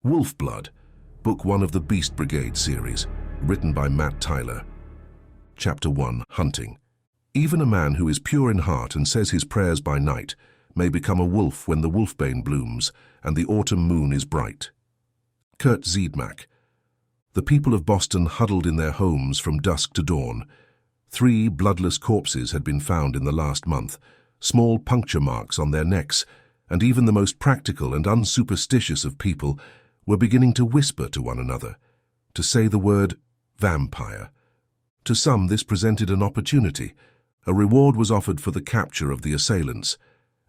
Wolf Blood, Book 1 of the Beast Brigade series, written by Matt Tyler. Chapter 1, Hunting. Even a man who is pure in heart and says his prayers by night may become a wolf when the wolfbane blooms and the autumn moon is bright. Kurt Ziedmak. The people of Boston huddled in their homes from dusk to dawn. 3 bloodless corpses had been found in the last month, small puncture marks on their necks, and even the most practical and unsuperstitious of people were beginning to whisper to one another, to say the word vampire. To some, this presented an opportunity. A reward was offered for the capture of the assailants,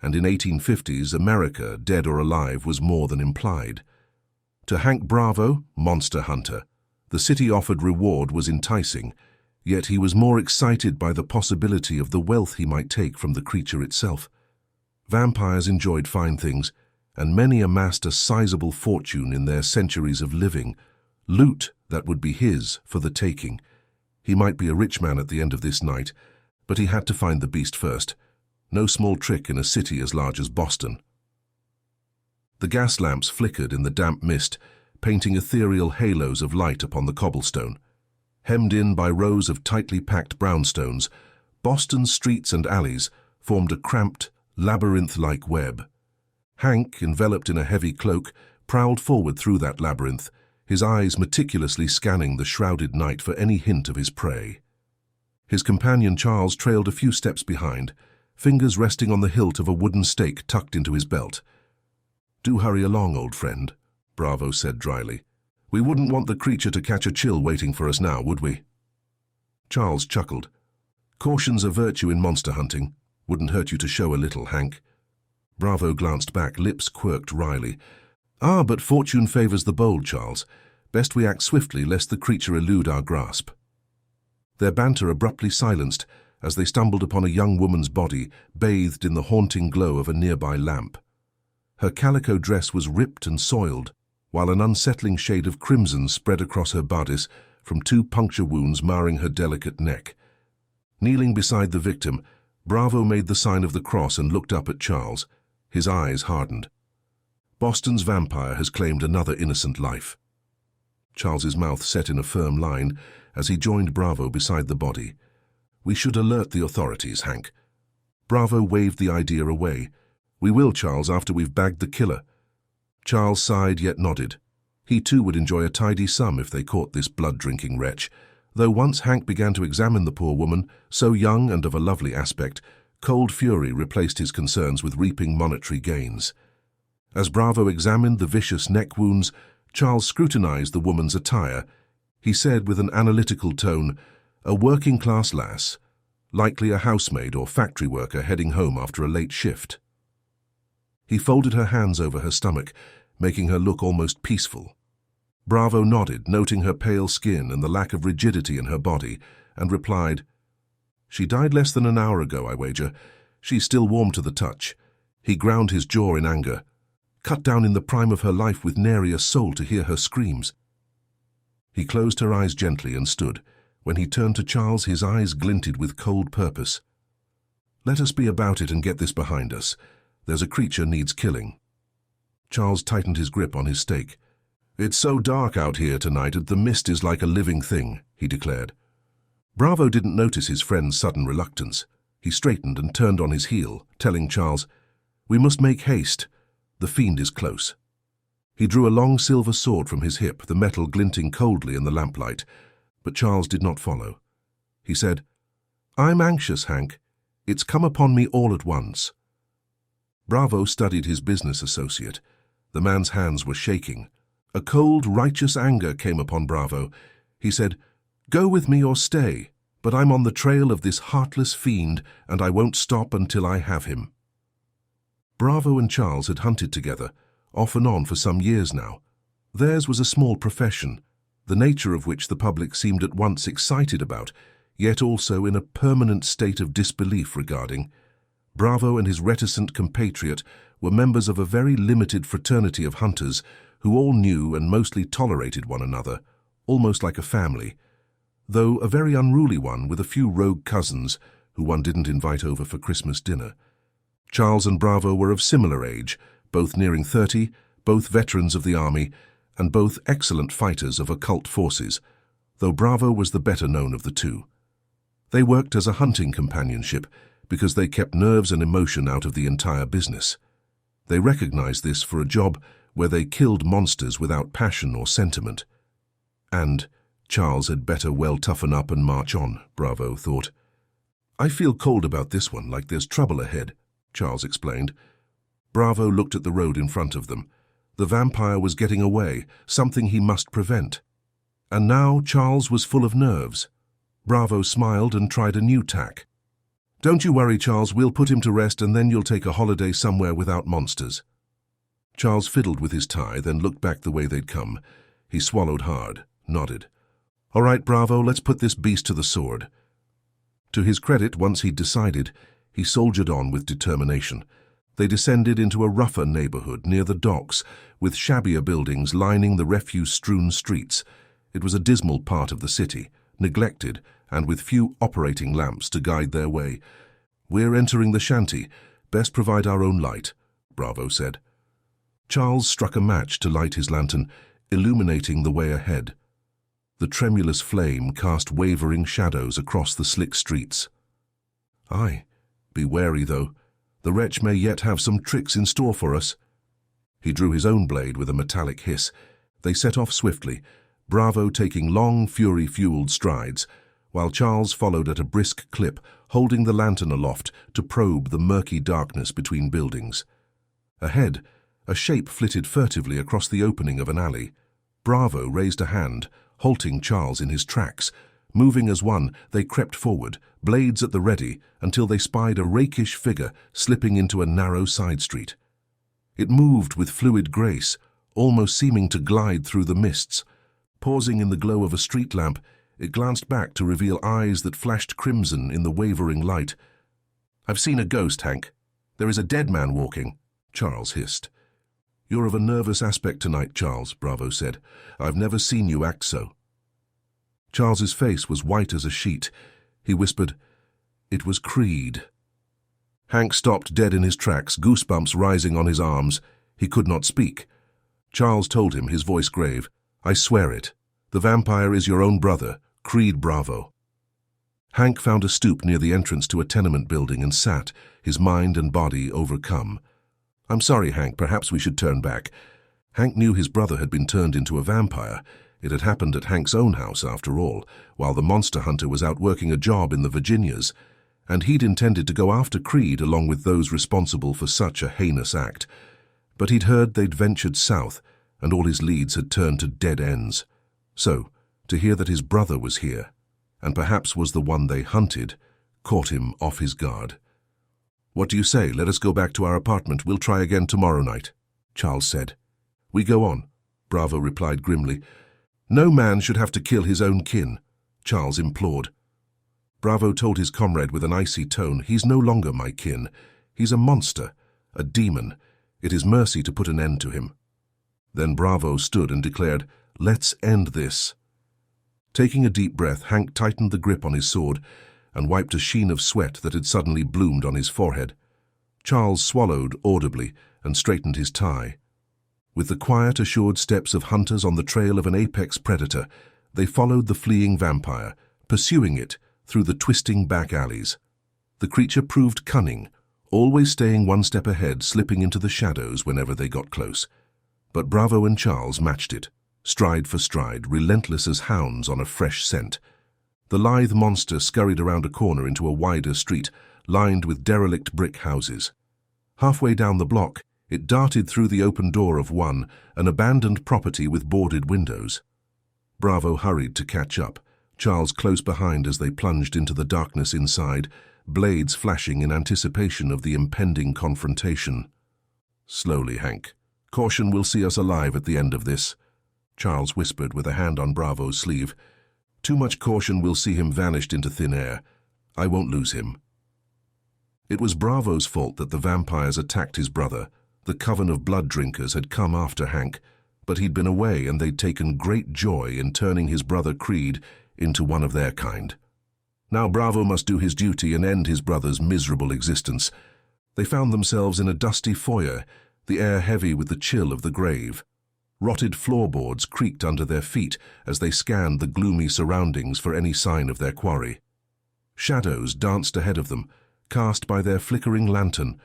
and in 1850s America, dead or alive, was more than implied. To Hank Bravo, monster hunter, the city-offered reward was enticing, yet he was more excited by the possibility of the wealth he might take from the creature itself. Vampires enjoyed fine things, and many amassed a sizable fortune in their centuries of living, loot that would be his for the taking. He might be a rich man at the end of this night, but he had to find the beast first. No small trick in a city as large as Boston. The gas lamps flickered in the damp mist, painting ethereal halos of light upon the cobblestone. Hemmed in by rows of tightly packed brownstones, Boston's streets and alleys formed a cramped, labyrinth-like web. Hank, enveloped in a heavy cloak, prowled forward through that labyrinth, his eyes meticulously scanning the shrouded night for any hint of his prey. His companion Charles trailed a few steps behind, fingers resting on the hilt of a wooden stake tucked into his belt. "Do hurry along, old friend," Bravo said dryly. "We wouldn't want the creature to catch a chill waiting for us now, would we?" Charles chuckled. "Caution's a virtue in monster hunting. Wouldn't hurt you to show a little, Hank." Bravo glanced back, lips quirked wryly. "Ah, but fortune favors the bold, Charles. Best we act swiftly, lest the creature elude our grasp." Their banter abruptly silenced as they stumbled upon a young woman's body, bathed in the haunting glow of a nearby lamp. Her calico dress was ripped and soiled, while an unsettling shade of crimson spread across her bodice from 2 puncture wounds marring her delicate neck. Kneeling beside the victim, Bravo made the sign of the cross and looked up at Charles. His eyes hardened. Boston's vampire has claimed another innocent life. Charles's mouth set in a firm line as he joined Bravo beside the body. "We should alert the authorities, Hank." Bravo waved the idea away. "We will, Charles, after we've bagged the killer." Charles sighed yet nodded. He too would enjoy a tidy sum if they caught this blood-drinking wretch, though once Hank began to examine the poor woman, so young and of a lovely aspect, cold fury replaced his concerns with reaping monetary gains. As Bravo examined the vicious neck wounds, Charles scrutinized the woman's attire. He said with an analytical tone, "A working-class lass, likely a housemaid or factory worker heading home after a late shift." He folded her hands over her stomach, making her look almost peaceful. Bravo nodded, noting her pale skin and the lack of rigidity in her body, and replied, "She died less than an hour ago, I wager. She's still warm to the touch." He ground his jaw in anger. Cut down in the prime of her life with nary a soul to hear her screams. He closed her eyes gently and stood. When he turned to Charles, his eyes glinted with cold purpose. "Let us be about it and get this behind us. There's a creature needs killing." Charles tightened his grip on his stake. "It's so dark out here tonight that the mist is like a living thing," he declared. Bravo didn't notice his friend's sudden reluctance. He straightened and turned on his heel, telling Charles, "We must make haste. The fiend is close." He drew a long silver sword from his hip, the metal glinting coldly in the lamplight, but Charles did not follow. He said, "I'm anxious, Hank. It's come upon me all at once." Bravo studied his business associate. The man's hands were shaking. A cold, righteous anger came upon Bravo. He said, "Go with me or stay, but I'm on the trail of this heartless fiend, and I won't stop until I have him." Bravo and Charles had hunted together, off and on for some years now. Theirs was a small profession, the nature of which the public seemed at once excited about, yet also in a permanent state of disbelief regarding. Bravo and his reticent compatriot were members of a very limited fraternity of hunters who all knew and mostly tolerated one another, almost like a family, though a very unruly one with a few rogue cousins who one didn't invite over for Christmas dinner. Charles and Bravo were of similar age, both nearing 30, both veterans of the army, and both excellent fighters of occult forces, though Bravo was the better known of the two. They worked as a hunting companionship because they kept nerves and emotion out of the entire business. They recognized this for a job where they killed monsters without passion or sentiment. And Charles had better well toughen up and march on, Bravo thought. I feel cold about this one, like there's trouble ahead, Charles explained. Bravo looked at the road in front of them. The vampire was getting away, something he must prevent. And now Charles was full of nerves. Bravo smiled and tried a new tack. Don't you worry, Charles, we'll put him to rest and then you'll take a holiday somewhere without monsters. Charles fiddled with his tie, then looked back the way they'd come. He swallowed hard, nodded. All right, Bravo, let's put this beast to the sword. To his credit, once he'd decided, he soldiered on with determination. They descended into a rougher neighborhood near the docks, with shabbier buildings lining the refuse-strewn streets. It was a dismal part of the city, neglected, and with few operating lamps to guide their way. We're entering the shanty. Best provide our own light, Bravo said. Charles struck a match to light his lantern, illuminating the way ahead. The tremulous flame cast wavering shadows across the slick streets. Aye, be wary though. The wretch may yet have some tricks in store for us. He drew his own blade with a metallic hiss. They set off swiftly, Bravo taking long, fury-fueled strides, while Charles followed at a brisk clip, holding the lantern aloft to probe the murky darkness between buildings. Ahead, a shape flitted furtively across the opening of an alley. Bravo raised a hand, halting Charles in his tracks. Moving as one, they crept forward, blades at the ready, until they spied a rakish figure slipping into a narrow side street. It moved with fluid grace, almost seeming to glide through the mists. Pausing in the glow of a street lamp, it glanced back to reveal eyes that flashed crimson in the wavering light. I've seen a ghost, Hank. There is a dead man walking, Charles hissed. You're of a nervous aspect tonight, Charles, Bravo said. I've never seen you act so. Charles's face was white as a sheet. He whispered, It was Creed. Hank stopped dead in his tracks, goosebumps rising on his arms. He could not speak. Charles told him, his voice grave, I swear it. The vampire is your own brother, Creed Bravo. Hank found a stoop near the entrance to a tenement building and sat, his mind and body overcome. I'm sorry, Hank, perhaps we should turn back. Hank knew his brother had been turned into a vampire. It had happened at Hank's own house, after all, while the monster hunter was out working a job in the Virginias, and he'd intended to go after Creed along with those responsible for such a heinous act. But he'd heard they'd ventured south, and all his leads had turned to dead ends. So, to hear that his brother was here, and perhaps was the one they hunted, caught him off his guard. What do you say? Let us go back to our apartment. We'll try again tomorrow night, Charles said. We go on, Bravo replied grimly. No man should have to kill his own kin, Charles implored. Bravo told his comrade with an icy tone, He's no longer my kin. He's a monster, a demon. It is mercy to put an end to him. Then Bravo stood and declared, Let's end this. Taking a deep breath, Hank tightened the grip on his sword and wiped a sheen of sweat that had suddenly bloomed on his forehead. Charles swallowed audibly and straightened his tie. With the quiet, assured steps of hunters on the trail of an apex predator, they followed the fleeing vampire, pursuing it through the twisting back alleys. The creature proved cunning, always staying one step ahead, slipping into the shadows whenever they got close. But Bravo and Charles matched it, stride for stride, relentless as hounds on a fresh scent. The lithe monster scurried around a corner into a wider street, lined with derelict brick houses. Halfway down the block, it darted through the open door of one, an abandoned property with boarded windows. Bravo hurried to catch up, Charles close behind as they plunged into the darkness inside, blades flashing in anticipation of the impending confrontation. Slowly, Hank. Caution will see us alive at the end of this, Charles whispered with a hand on Bravo's sleeve. Too much caution will see him vanished into thin air. I won't lose him. It was Bravo's fault that the vampires attacked his brother. The coven of blood drinkers had come after Hank, but he'd been away and they'd taken great joy in turning his brother Creed into one of their kind. Now Bravo must do his duty and end his brother's miserable existence. They found themselves in a dusty foyer, the air heavy with the chill of the grave. Rotted floorboards creaked under their feet as they scanned the gloomy surroundings for any sign of their quarry. Shadows danced ahead of them, cast by their flickering lantern.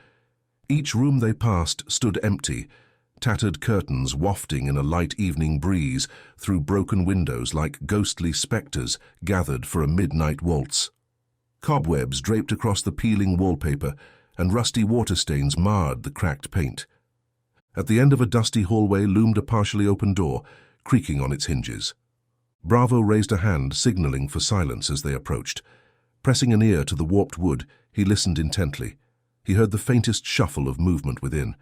Each room they passed stood empty, tattered curtains wafting in a light evening breeze through broken windows like ghostly spectres gathered for a midnight waltz. Cobwebs draped across the peeling wallpaper, and rusty water stains marred the cracked paint. At the end of a dusty hallway loomed a partially open door, creaking on its hinges. Bravo raised a hand, signaling for silence as they approached. Pressing an ear to the warped wood, he listened intently. He heard the faintest shuffle of movement within.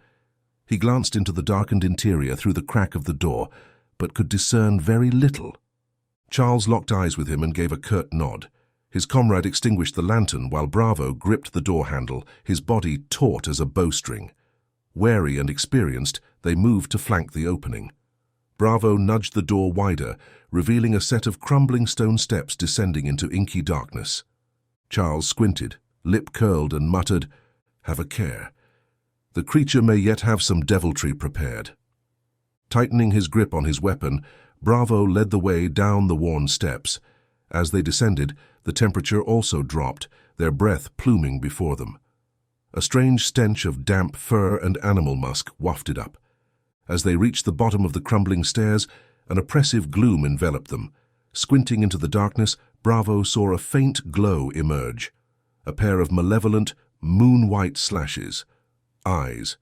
He glanced into the darkened interior through the crack of the door, but could discern very little. Charles locked eyes with him and gave a curt nod. His comrade extinguished the lantern while Bravo gripped the door handle, his body taut as a bowstring. Wary and experienced, they moved to flank the opening. Bravo nudged the door wider, revealing a set of crumbling stone steps descending into inky darkness. Charles squinted, lip curled, and muttered, "Have a care. The creature may yet have some deviltry prepared." Tightening his grip on his weapon, Bravo led the way down the worn steps. As they descended, the temperature also dropped, their breath pluming before them. A strange stench of damp fur and animal musk wafted up. As they reached the bottom of the crumbling stairs, an oppressive gloom enveloped them. Squinting into the darkness, Bravo saw a faint glow emerge. A pair of malevolent, moon-white slashes. Eyes,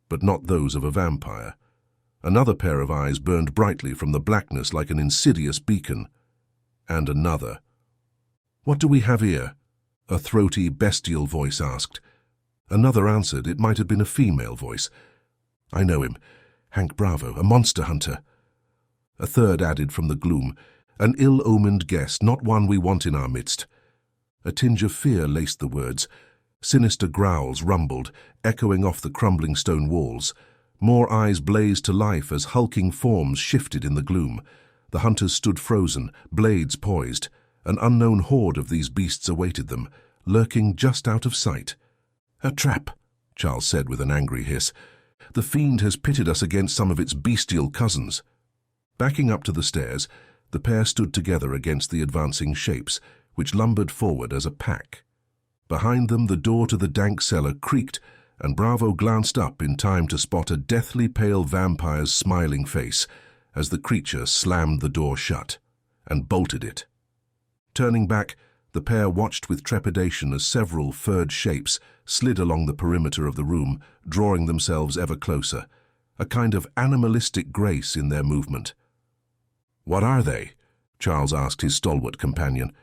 but not those of a vampire. Another pair of eyes burned brightly from the blackness like an insidious beacon. And another. "What do we have here?" a throaty, bestial voice asked. Another answered. It might have been a female voice. "I know him. Hank Bravo, a monster hunter." A third added from the gloom. "An ill-omened guest, not one we want in our midst." A tinge of fear laced the words. Sinister growls rumbled, echoing off the crumbling stone walls. More eyes blazed to life as hulking forms shifted in the gloom. The hunters stood frozen, blades poised. An unknown horde of these beasts awaited them, lurking just out of sight. "A trap," Charles said with an angry hiss. "The fiend has pitted us against some of its bestial cousins." Backing up to the stairs, the pair stood together against the advancing shapes, which lumbered forward as a pack. Behind them, the door to the dank cellar creaked, and Bravo glanced up in time to spot a deathly pale vampire's smiling face as the creature slammed the door shut and bolted it. Turning back, the pair watched with trepidation as several furred shapes slid along the perimeter of the room, drawing themselves ever closer, a kind of animalistic grace in their movement. "What are they?" Charles asked his stalwart companion.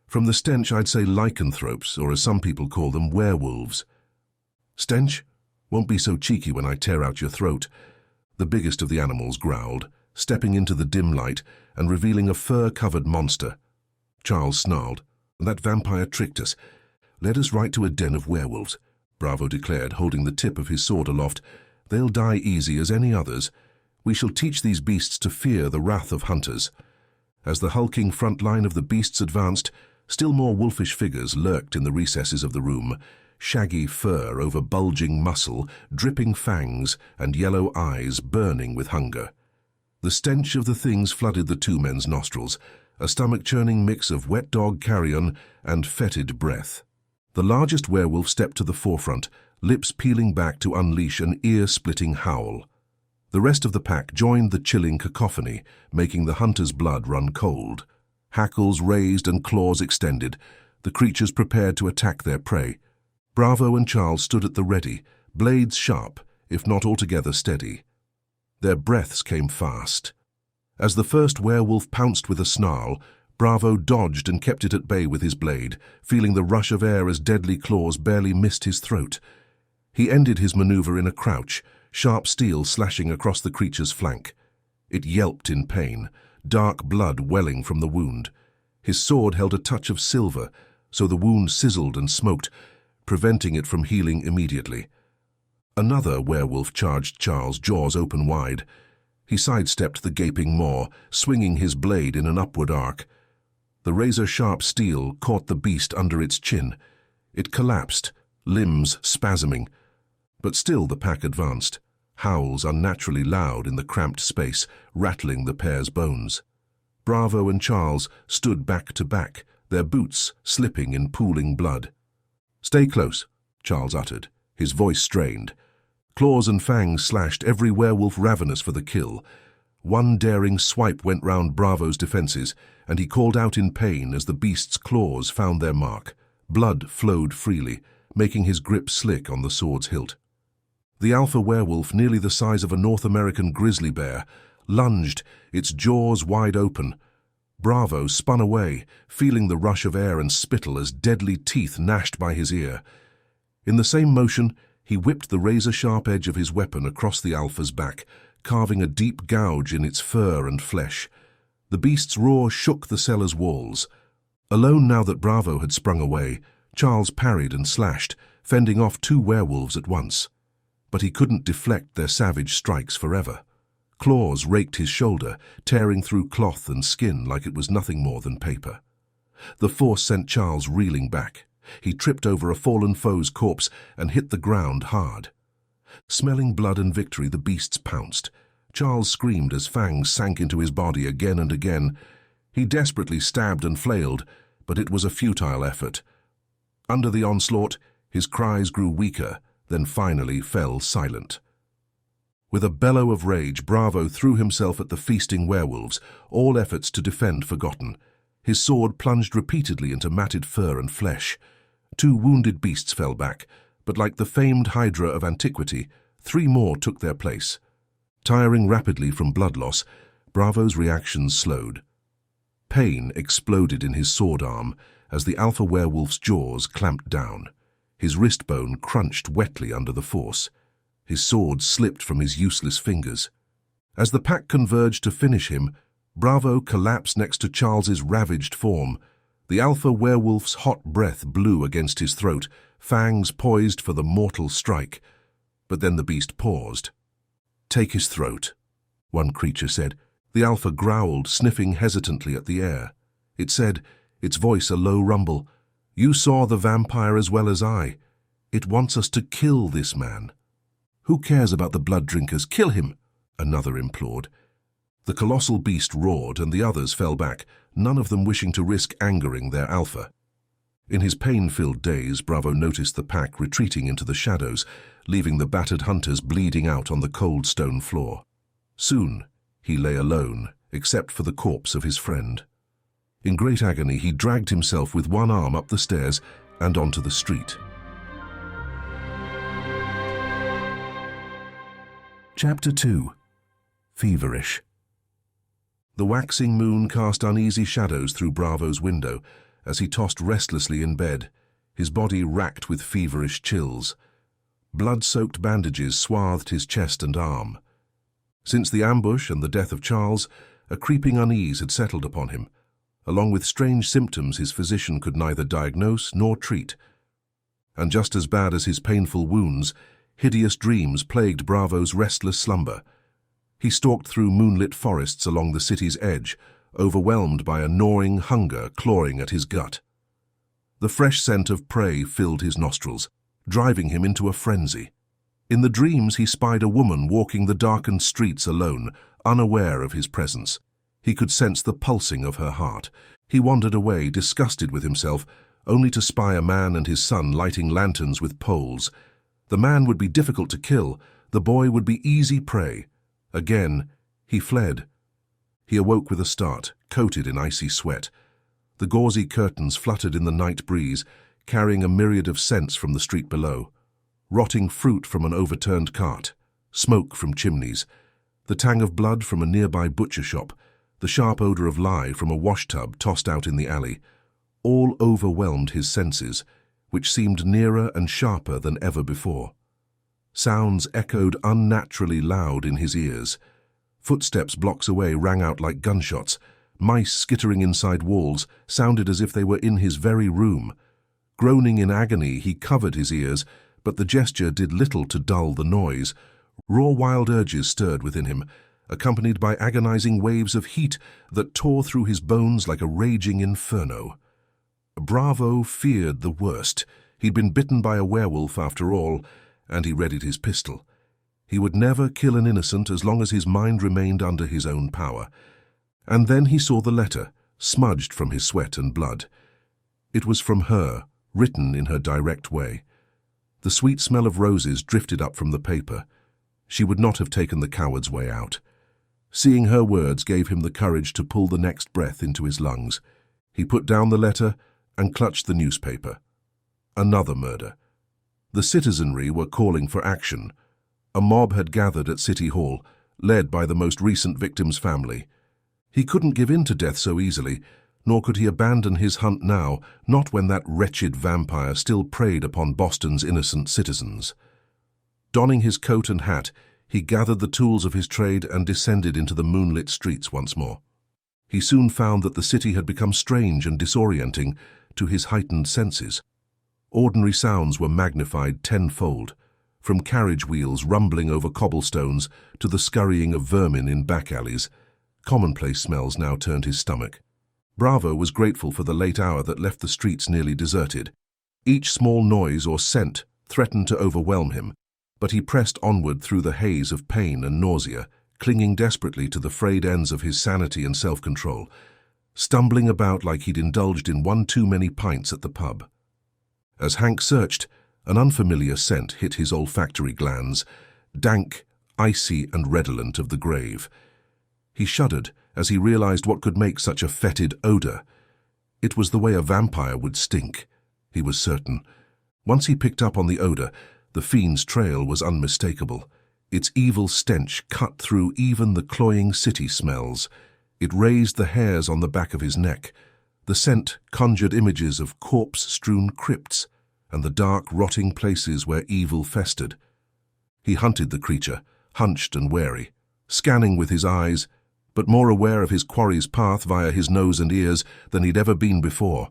"From the stench, I'd say lycanthropes, or as some people call them, werewolves." "Stench? Won't be so cheeky when I tear out your throat." The biggest of the animals growled, stepping into the dim light and revealing a fur-covered monster. Charles snarled. "That vampire tricked us. Led us right to a den of werewolves," Bravo declared, holding the tip of his sword aloft. "They'll die easy as any others. We shall teach these beasts to fear the wrath of hunters." As the hulking front line of the beasts advanced, still more wolfish figures lurked in the recesses of the room, shaggy fur over bulging muscle, dripping fangs, and yellow eyes burning with hunger. The stench of the things flooded the two men's nostrils, a stomach-churning mix of wet dog carrion and fetid breath. The largest werewolf stepped to the forefront, lips peeling back to unleash an ear-splitting howl. The rest of the pack joined the chilling cacophony, making the hunter's blood run cold. Hackles raised and claws extended, the creatures prepared to attack their prey. Bravo and Charles stood at the ready, blades sharp, if not altogether steady. Their breaths came fast. As the first werewolf pounced with a snarl, Bravo dodged and kept it at bay with his blade, feeling the rush of air as deadly claws barely missed his throat. He ended his maneuver in a crouch, sharp steel slashing across the creature's flank. It yelped in pain, dark blood welling from the wound. His sword held a touch of silver, so the wound sizzled and smoked, preventing it from healing immediately. Another werewolf charged Charles, jaws open wide. He sidestepped the gaping maw, swinging his blade in an upward arc. The razor-sharp steel caught the beast under its chin. It collapsed, limbs spasming. But still the pack advanced. howls unnaturally loud in the cramped space, rattling the pair's bones. Bravo and Charles stood back to back, their boots slipping in pooling blood. "Stay close," Charles uttered, his voice strained. Claws and fangs slashed every werewolf ravenous for the kill. One daring swipe went round Bravo's defenses, and he called out in pain as the beast's claws found their mark. Blood flowed freely, making his grip slick on the sword's hilt. The alpha werewolf, nearly the size of a North American grizzly bear, lunged, its jaws wide open. Bravo spun away, feeling the rush of air and spittle as deadly teeth gnashed by his ear. In the same motion, he whipped the razor-sharp edge of his weapon across the alpha's back, carving a deep gouge in its fur and flesh. The beast's roar shook the cellar's walls. Alone now that Bravo had sprung away, Charles parried and slashed, fending off two werewolves at once. But he couldn't deflect their savage strikes forever. Claws raked his shoulder, tearing through cloth and skin like it was nothing more than paper. The force sent Charles reeling back. He tripped over a fallen foe's corpse and hit the ground hard. Smelling blood and victory, the beasts pounced. Charles screamed as fangs sank into his body again and again. He desperately stabbed and flailed, but it was a futile effort. Under the onslaught, his cries grew weaker, then finally fell silent. With a bellow of rage, Bravo threw himself at the feasting werewolves, all efforts to defend forgotten. His sword plunged repeatedly into matted fur and flesh. Two wounded beasts fell back, but like the famed Hydra of antiquity, three more took their place. Tiring rapidly from blood loss, Bravo's reactions slowed. Pain exploded in his sword arm as the alpha werewolf's jaws clamped down. His wrist bone crunched wetly under the force. His sword slipped from his useless fingers. As the pack converged to finish him, Bravo collapsed next to Charles's ravaged form. The alpha werewolf's hot breath blew against his throat, fangs poised for the mortal strike. But then the beast paused. "Take his throat," one creature said. The alpha growled, sniffing hesitantly at the air. It said, its voice a low rumble, "You saw the vampire as well as I. It wants us to kill this man." "Who cares about the blood drinkers? Kill him," another implored. The colossal beast roared, and the others fell back, none of them wishing to risk angering their alpha. In his pain-filled daze, Bravo noticed the pack retreating into the shadows, leaving the battered hunters bleeding out on the cold stone floor. Soon, he lay alone, except for the corpse of his friend. In great agony, he dragged himself with one arm up the stairs and onto the street. Chapter 2. Feverish. The waxing moon cast uneasy shadows through Bravo's window as he tossed restlessly in bed, his body racked with feverish chills. Blood-soaked bandages swathed his chest and arm. Since the ambush and the death of Charles, a creeping unease had settled upon him, along with strange symptoms his physician could neither diagnose nor treat. And just as bad as his painful wounds, hideous dreams plagued Bravo's restless slumber. He stalked through moonlit forests along the city's edge, overwhelmed by a gnawing hunger clawing at his gut. The fresh scent of prey filled his nostrils, driving him into a frenzy. In the dreams he spied a woman walking the darkened streets alone, unaware of his presence. He could sense the pulsing of her heart. He wandered away, disgusted with himself, only to spy a man and his son lighting lanterns with poles. The man would be difficult to kill, the boy would be easy prey. Again, he fled. He awoke with a start, coated in icy sweat. The gauzy curtains fluttered in the night breeze, carrying a myriad of scents from the street below. Rotting fruit from an overturned cart, smoke from chimneys, the tang of blood from a nearby butcher shop, the sharp odor of lye from a washtub tossed out in the alley, all overwhelmed his senses, which seemed nearer and sharper than ever before. Sounds echoed unnaturally loud in his ears. Footsteps blocks away rang out like gunshots. Mice skittering inside walls sounded as if they were in his very room. Groaning in agony, he covered his ears, but the gesture did little to dull the noise. Raw wild urges stirred within him, accompanied by agonizing waves of heat that tore through his bones like a raging inferno. Bravo feared the worst. He'd been bitten by a werewolf after all, and he readied his pistol. He would never kill an innocent as long as his mind remained under his own power. And then he saw the letter, smudged from his sweat and blood. It was from her, written in her direct way. The sweet smell of roses drifted up from the paper. She would not have taken the coward's way out. Seeing her words gave him the courage to pull the next breath into his lungs. He put down the letter and clutched the newspaper. Another murder. The citizenry were calling for action. A mob had gathered at City Hall, led by the most recent victim's family. He couldn't give in to death so easily, nor could he abandon his hunt now, not when that wretched vampire still preyed upon Boston's innocent citizens. Donning his coat and hat, he gathered the tools of his trade and descended into the moonlit streets once more. He soon found that the city had become strange and disorienting to his heightened senses. Ordinary sounds were magnified tenfold, from carriage wheels rumbling over cobblestones to the scurrying of vermin in back alleys. Commonplace smells now turned his stomach. Bravo was grateful for the late hour that left the streets nearly deserted. Each small noise or scent threatened to overwhelm him, but he pressed onward through the haze of pain and nausea, clinging desperately to the frayed ends of his sanity and self-control, stumbling about like he'd indulged in one too many pints at the pub. As Hank searched, an unfamiliar scent hit his olfactory glands, dank, icy and redolent of the grave. He shuddered as he realized what could make such a fetid odor. It was the way a vampire would stink, he was certain. Once he picked up on the odor, the fiend's trail was unmistakable. Its evil stench cut through even the cloying city smells. It raised the hairs on the back of his neck. The scent conjured images of corpse-strewn crypts and the dark, rotting places where evil festered. He hunted the creature, hunched and wary, scanning with his eyes, but more aware of his quarry's path via his nose and ears than he'd ever been before.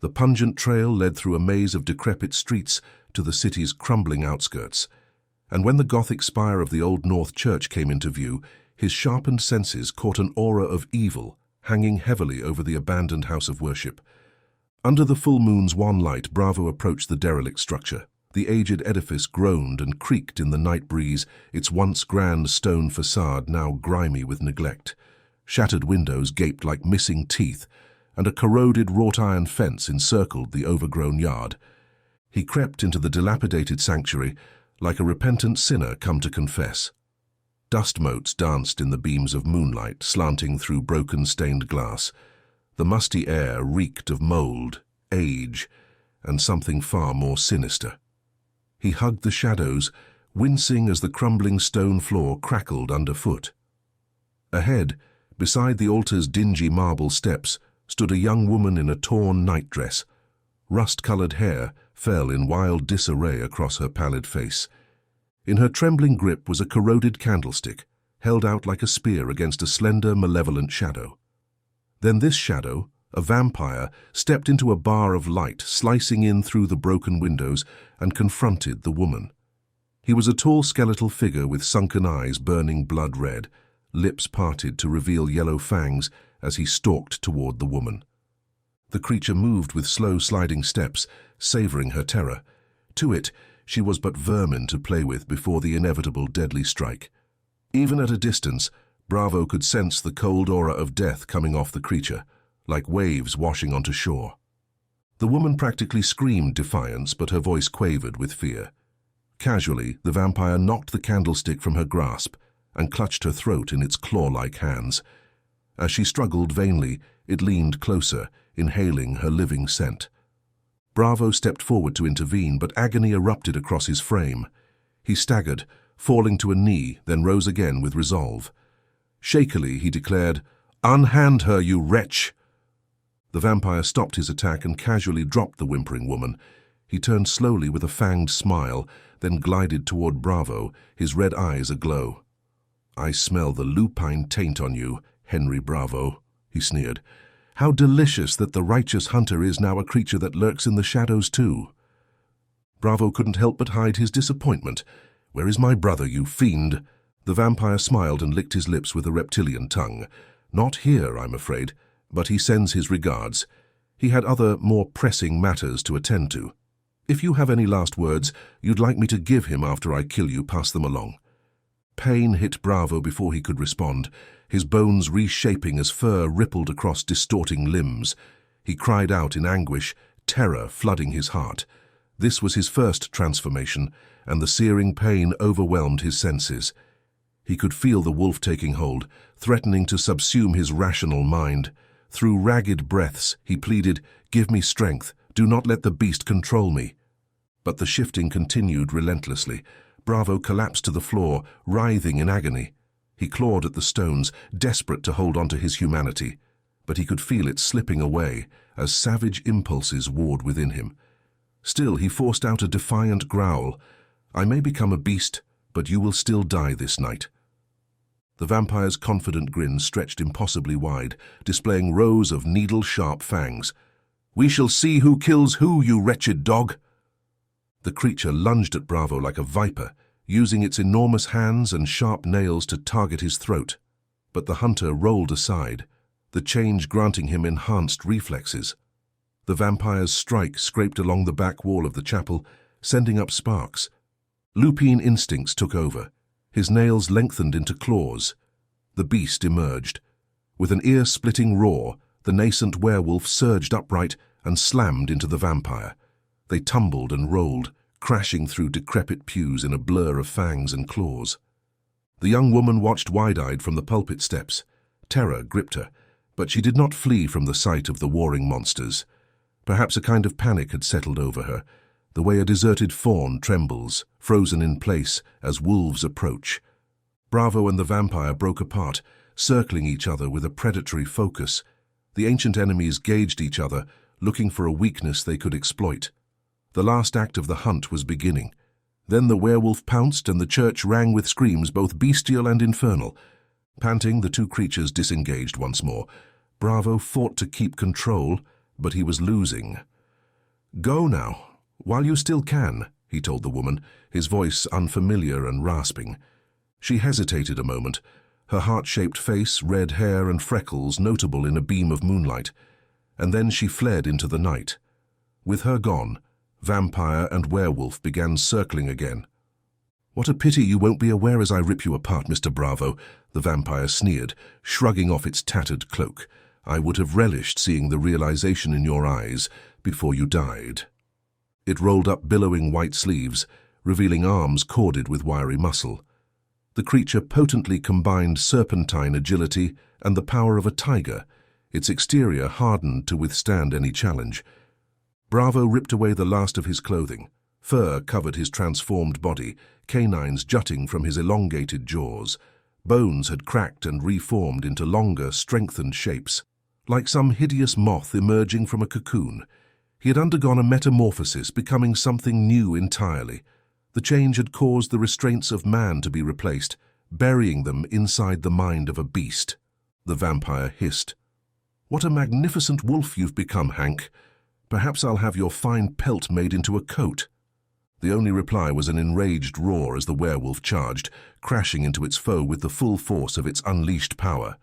The pungent trail led through a maze of decrepit streets to the city's crumbling outskirts, and when the Gothic spire of the Old North Church came into view, his sharpened senses caught an aura of evil hanging heavily over the abandoned house of worship. Under the full moon's wan light, Bravo approached the derelict structure. The aged edifice groaned and creaked in the night breeze, its once grand stone facade now grimy with neglect. Shattered windows gaped like missing teeth, and a corroded wrought-iron fence encircled the overgrown yard. He crept into the dilapidated sanctuary like a repentant sinner come to confess. Dust motes danced in the beams of moonlight slanting through broken stained glass. The musty air reeked of mold, age, and something far more sinister. He hugged the shadows, wincing as the crumbling stone floor crackled underfoot. Ahead, beside the altar's dingy marble steps, stood a young woman in a torn nightdress. Rust-colored hair fell in wild disarray across her pallid face. In her trembling grip was a corroded candlestick, held out like a spear against a slender, malevolent shadow. Then this shadow, a vampire, stepped into a bar of light, slicing in through the broken windows, and confronted the woman. He was a tall skeletal figure with sunken eyes burning blood red, lips parted to reveal yellow fangs as he stalked toward the woman. The creature moved with slow sliding steps, savoring her terror. To it, she was but vermin to play with before the inevitable deadly strike. Even at a distance, Bravo could sense the cold aura of death coming off the creature, like waves washing onto shore. The woman practically screamed defiance, but her voice quavered with fear. Casually, the vampire knocked the candlestick from her grasp and clutched her throat in its claw-like hands. As she struggled vainly, it leaned closer, inhaling her living scent. Bravo stepped forward to intervene, but agony erupted across his frame. He staggered, falling to a knee, then rose again with resolve. Shakily, he declared, "Unhand her, you wretch!" The vampire stopped his attack and casually dropped the whimpering woman. He turned slowly with a fanged smile, then glided toward Bravo, his red eyes aglow. "I smell the lupine taint on you, Henry Bravo," he sneered. "How delicious that the righteous hunter is now a creature that lurks in the shadows too." Bravo couldn't help but hide his disappointment. "Where is my brother, you fiend?" The vampire smiled and licked his lips with a reptilian tongue. "Not here, I'm afraid, but he sends his regards. He had other, more pressing matters to attend to. If you have any last words you'd like me to give him after I kill you, pass them along." pain hit Bravo before he could respond, his bones reshaping as fur rippled across distorting limbs. He cried out in anguish, terror flooding his heart. This was his first transformation, and the searing pain overwhelmed his senses. He could feel the wolf taking hold, threatening to subsume his rational mind. Through ragged breaths, he pleaded, "Give me strength, do not let the beast control me." But the shifting continued relentlessly. Bravo collapsed to the floor, writhing in agony. He clawed at the stones, desperate to hold on to his humanity. But he could feel it slipping away as savage impulses warred within him. Still, he forced out a defiant growl. "I may become a beast, but you will still die this night." The vampire's confident grin stretched impossibly wide, displaying rows of needle-sharp fangs. "We shall see who kills who, you wretched dog!" The creature lunged at Bravo like a viper, using its enormous hands and sharp nails to target his throat. But the hunter rolled aside, the change granting him enhanced reflexes. The vampire's strike scraped along the back wall of the chapel, sending up sparks. Lupine instincts took over. His nails lengthened into claws. The beast emerged. With an ear-splitting roar, the nascent werewolf surged upright and slammed into the vampire. They tumbled and rolled, crashing through decrepit pews in a blur of fangs and claws. The young woman watched wide-eyed from the pulpit steps. Terror gripped her, but she did not flee from the sight of the warring monsters. Perhaps a kind of panic had settled over her, the way a deserted fawn trembles, frozen in place as wolves approach. Bravo and the vampire broke apart, circling each other with a predatory focus. The ancient enemies gauged each other, looking for a weakness they could exploit. The last act of the hunt was beginning. Then the werewolf pounced and the church rang with screams both bestial and infernal. Panting, the two creatures disengaged once more. Bravo fought to keep control, but he was losing. "Go now, while you still can," he told the woman, his voice unfamiliar and rasping. She hesitated a moment, her heart-shaped face, red hair and freckles notable in a beam of moonlight, and then she fled into the night. With her gone, vampire and werewolf began circling again. "What a pity you won't be aware as I rip you apart, Mr. Bravo," the vampire sneered, shrugging off its tattered cloak. "I would have relished seeing the realization in your eyes before you died." It rolled up billowing white sleeves, revealing arms corded with wiry muscle. The creature potently combined serpentine agility and the power of a tiger, its exterior hardened to withstand any challenge. Bravo ripped away the last of his clothing. Fur covered his transformed body, canines jutting from his elongated jaws. Bones had cracked and reformed into longer, strengthened shapes, like some hideous moth emerging from a cocoon. He had undergone a metamorphosis, becoming something new entirely. The change had caused the restraints of man to be replaced, burying them inside the mind of a beast. The vampire hissed. "What a magnificent wolf you've become, Hank. Perhaps I'll have your fine pelt made into a coat." The only reply was an enraged roar as the werewolf charged, crashing into its foe with the full force of its unleashed power.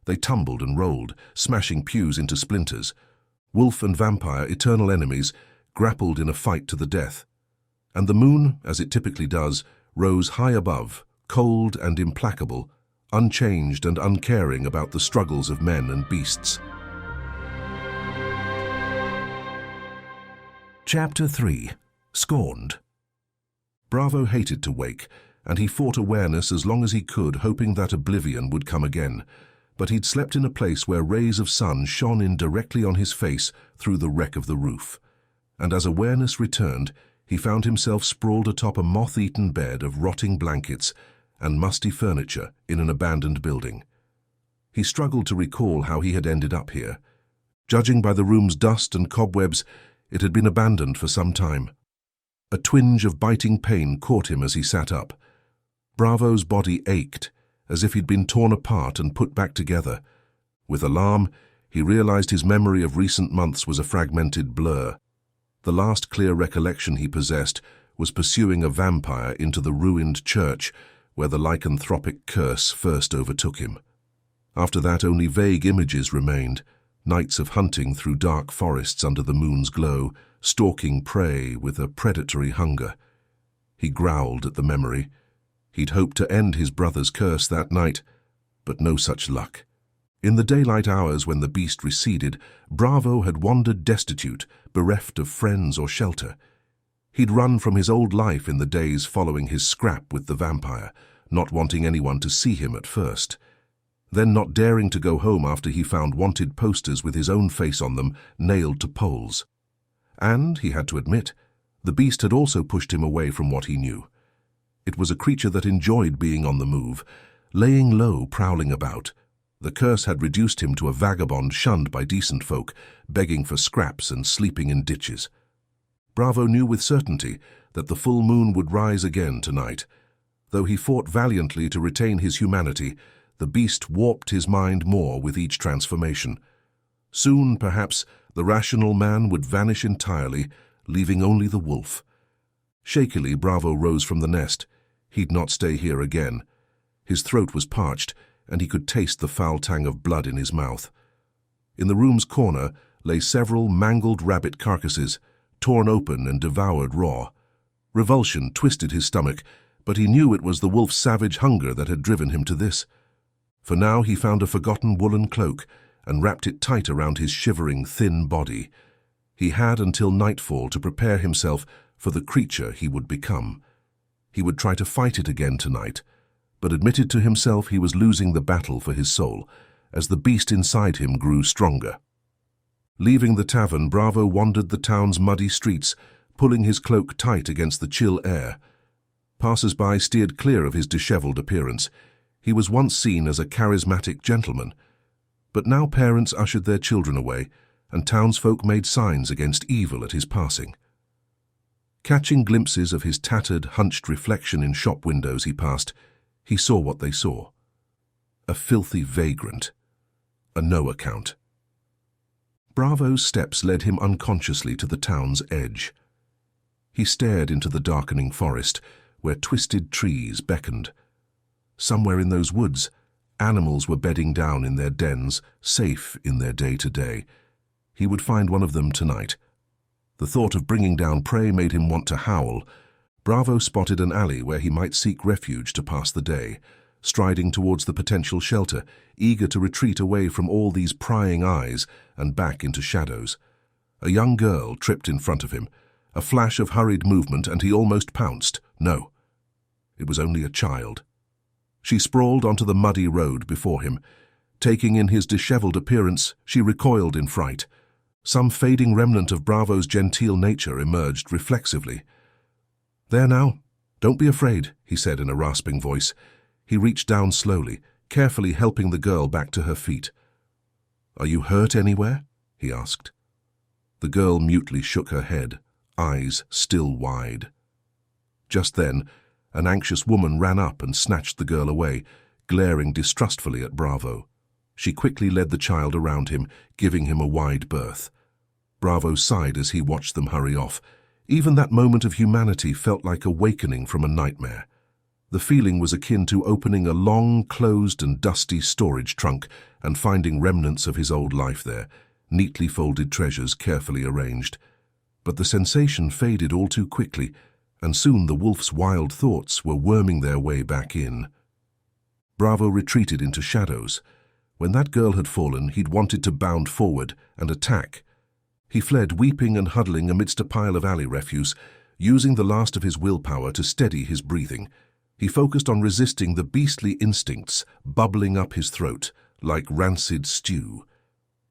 They tumbled and rolled, smashing pews into splinters. Wolf and vampire, eternal enemies, grappled in a fight to the death. And the moon, as it typically does, rose high above, cold and implacable, unchanged and uncaring about the struggles of men and beasts. Chapter 3. Scorned. Bravo hated to wake, and he fought awareness as long as he could, hoping that oblivion would come again. But he'd slept in a place where rays of sun shone in directly on his face through the wreck of the roof. And as awareness returned, he found himself sprawled atop a moth-eaten bed of rotting blankets and musty furniture in an abandoned building. He struggled to recall how he had ended up here. Judging by the room's dust and cobwebs, it had been abandoned for some time. A twinge of biting pain caught him as he sat up. Bravo's body ached, as if he'd been torn apart and put back together. With alarm, he realized his memory of recent months was a fragmented blur. The last clear recollection he possessed was pursuing a vampire into the ruined church where the lycanthropic curse first overtook him. After that, only vague images remained, nights of hunting through dark forests under the moon's glow, stalking prey with a predatory hunger. He growled at the memory. He'd hoped to end his brother's curse that night, but no such luck. In the daylight hours when the beast receded, Bravo had wandered destitute, bereft of friends or shelter. He'd run from his old life in the days following his scrap with the vampire, not wanting anyone to see him at first. Then not daring to go home after he found wanted posters with his own face on them nailed to poles. And, he had to admit, the beast had also pushed him away from what he knew. It was a creature that enjoyed being on the move, laying low, prowling about. The curse had reduced him to a vagabond shunned by decent folk, begging for scraps and sleeping in ditches. Bravo knew with certainty that the full moon would rise again tonight. Though he fought valiantly to retain his humanity, the beast warped his mind more with each transformation. Soon, perhaps, the rational man would vanish entirely, leaving only the wolf. Shakily, Bravo rose from the nest. He'd not stay here again. His throat was parched, and he could taste the foul tang of blood in his mouth. In the room's corner lay several mangled rabbit carcasses, torn open and devoured raw. Revulsion twisted his stomach, but he knew it was the wolf's savage hunger that had driven him to this. For now he found a forgotten woolen cloak and wrapped it tight around his shivering, thin body. He had until nightfall to prepare himself for the creature he would become. He would try to fight it again tonight, but admitted to himself he was losing the battle for his soul, as the beast inside him grew stronger. Leaving the tavern, Bravo wandered the town's muddy streets, pulling his cloak tight against the chill air. Passers-by steered clear of his disheveled appearance. He was once seen as a charismatic gentleman, but now parents ushered their children away, and townsfolk made signs against evil at his passing. Catching glimpses of his tattered, hunched reflection in shop windows he passed, he saw what they saw. A filthy vagrant. A no-account. Bravo's steps led him unconsciously to the town's edge. He stared into the darkening forest, where twisted trees beckoned. Somewhere in those woods, animals were bedding down in their dens, safe in their day-to-day. He would find one of them tonight. The thought of bringing down prey made him want to howl. Bravo spotted an alley where he might seek refuge to pass the day, striding towards the potential shelter, eager to retreat away from all these prying eyes and back into shadows. A young girl tripped in front of him. A flash of hurried movement, and he almost pounced. No, it was only a child. She sprawled onto the muddy road before him. Taking in his disheveled appearance, she recoiled in fright. Some fading remnant of Bravo's genteel nature emerged reflexively. "There now. Don't be afraid," he said in a rasping voice. He reached down slowly, carefully helping the girl back to her feet. "Are you hurt anywhere?" he asked. The girl mutely shook her head, eyes still wide. Just then, an anxious woman ran up and snatched the girl away, glaring distrustfully at Bravo. She quickly led the child around him, giving him a wide berth. Bravo sighed as he watched them hurry off. Even that moment of humanity felt like awakening from a nightmare. The feeling was akin to opening a long, closed and dusty storage trunk and finding remnants of his old life there, neatly folded treasures carefully arranged. But the sensation faded all too quickly, and soon the wolf's wild thoughts were worming their way back in. Bravo retreated into shadows. When that girl had fallen, he'd wanted to bound forward and attack. He fled weeping and huddling amidst a pile of alley refuse, using the last of his willpower to steady his breathing. He focused on resisting the beastly instincts bubbling up his throat like rancid stew.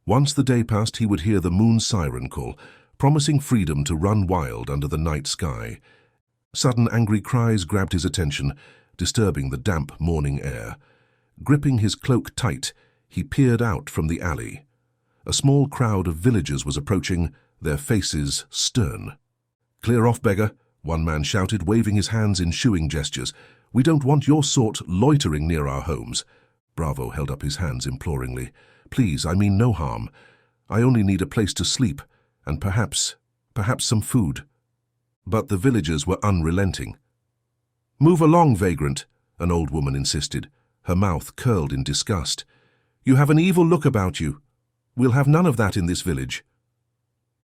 Once the day passed, he would hear the moon's siren call, promising freedom to run wild under the night sky. Sudden angry cries grabbed his attention, disturbing the damp morning air. Gripping his cloak tight, he peered out from the alley. A small crowd of villagers was approaching, their faces stern. "Clear off, beggar," one man shouted, waving his hands in shooing gestures. "We don't want your sort loitering near our homes." Bravo held up his hands imploringly. "Please, I mean no harm. I only need a place to sleep, and perhaps some food." But the villagers were unrelenting. "Move along, vagrant," an old woman insisted, her mouth curled in disgust. "You have an evil look about you. We'll have none of that in this village."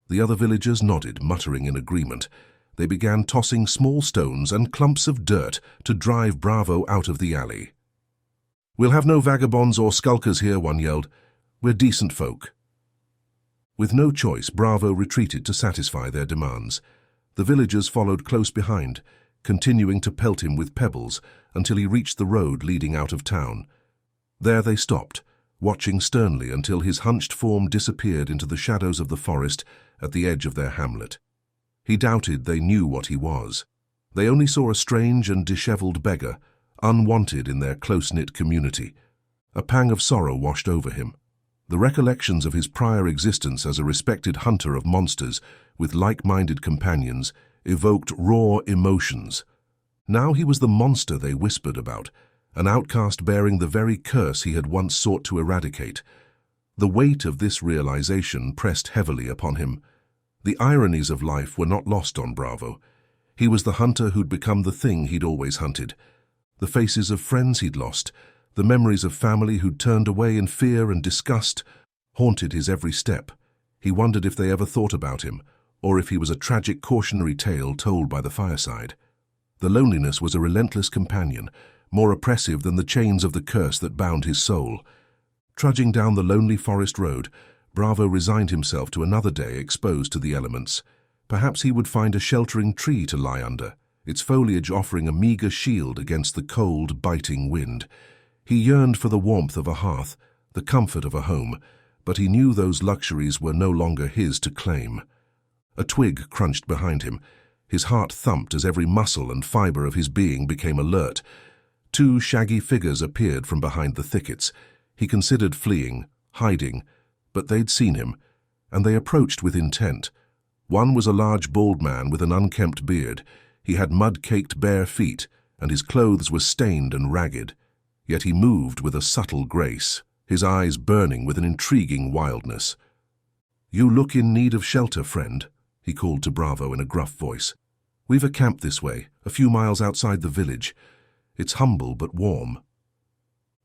The other villagers nodded, muttering in agreement. They began tossing small stones and clumps of dirt to drive Bravo out of the alley. "We'll have no vagabonds or skulkers here," one yelled. "We're decent folk." With no choice, Bravo retreated to satisfy their demands. The villagers followed close behind, continuing to pelt him with pebbles until he reached the road leading out of town. There they stopped, watching sternly until his hunched form disappeared into the shadows of the forest at the edge of their hamlet. He doubted they knew what he was. They only saw a strange and disheveled beggar, unwanted in their close-knit community. A pang of sorrow washed over him. The recollections of his prior existence as a respected hunter of monsters with like-minded companions evoked raw emotions. Now he was the monster they whispered about, an outcast bearing the very curse he had once sought to eradicate. The weight of this realization pressed heavily upon him. The ironies of life were not lost on Bravo. He was the hunter who'd become the thing he'd always hunted. The faces of friends he'd lost, the memories of family who'd turned away in fear and disgust, haunted his every step. He wondered if they ever thought about him, or if he was a tragic cautionary tale told by the fireside. The loneliness was a relentless companion, more oppressive than the chains of the curse that bound his soul. Trudging down the lonely forest road, Bravo resigned himself to another day exposed to the elements. Perhaps he would find a sheltering tree to lie under, its foliage offering a meager shield against the cold, biting wind. He yearned for the warmth of a hearth, the comfort of a home, but he knew those luxuries were no longer his to claim. A twig crunched behind him. His heart thumped as every muscle and fiber of his being became alert. Two shaggy figures appeared from behind the thickets. He considered fleeing, hiding, but they'd seen him, and they approached with intent. One was a large bald man with an unkempt beard. He had mud-caked bare feet, and his clothes were stained and ragged. Yet he moved with a subtle grace, his eyes burning with an intriguing wildness. "You look in need of shelter, friend," he called to Bravo in a gruff voice. "We've a camp this way, a few miles outside the village. It's humble but warm."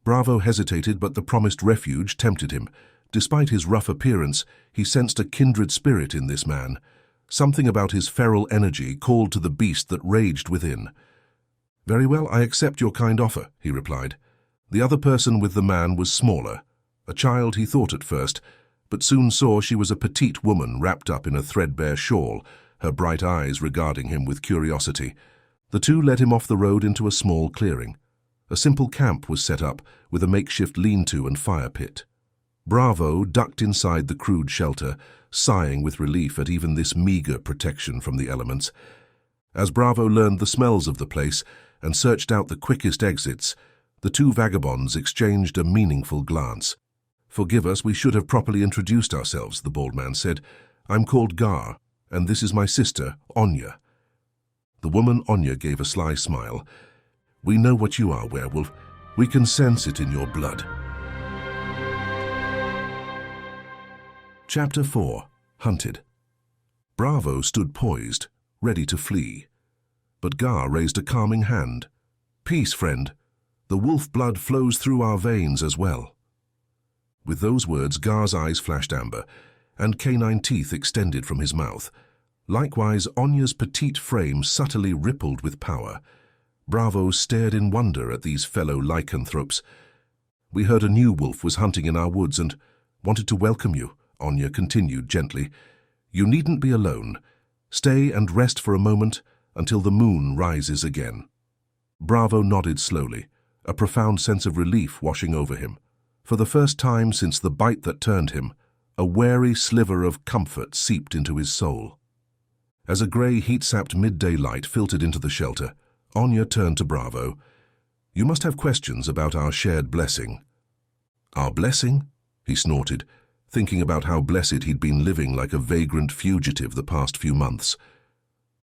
Bravo hesitated, but the promised refuge tempted him. Despite his rough appearance, he sensed a kindred spirit in this man. Something about his feral energy called to the beast that raged within. "Very well, I accept your kind offer," he replied. The other person with the man was smaller, a child he thought at first, but soon saw she was a petite woman wrapped up in a threadbare shawl, her bright eyes regarding him with curiosity. The two led him off the road into a small clearing. A simple camp was set up, with a makeshift lean-to and fire pit. Bravo ducked inside the crude shelter, sighing with relief at even this meager protection from the elements. As Bravo learned the smells of the place and searched out the quickest exits, the two vagabonds exchanged a meaningful glance. "Forgive us, we should have properly introduced ourselves," the bald man said. "I'm called Gar, and this is my sister, Anya." The woman Anya gave a sly smile. "We know what you are, werewolf. We can sense it in your blood." Chapter 4. Hunted. Bravo stood poised, ready to flee. But Gar raised a calming hand. "Peace, friend. The wolf blood flows through our veins as well." With those words, Gar's eyes flashed amber, and canine teeth extended from his mouth. Likewise, Anya's petite frame subtly rippled with power. Bravo stared in wonder at these fellow lycanthropes. "We heard a new wolf was hunting in our woods and wanted to welcome you," Anya continued gently. "You needn't be alone. Stay and rest for a moment until the moon rises again." Bravo nodded slowly, a profound sense of relief washing over him. For the first time since the bite that turned him, a wary sliver of comfort seeped into his soul. As a grey, heat-sapped midday light filtered into the shelter, Anya turned to Bravo. "You must have questions about our shared blessing." "Our blessing?" he snorted, thinking about how blessed he'd been living like a vagrant fugitive the past few months.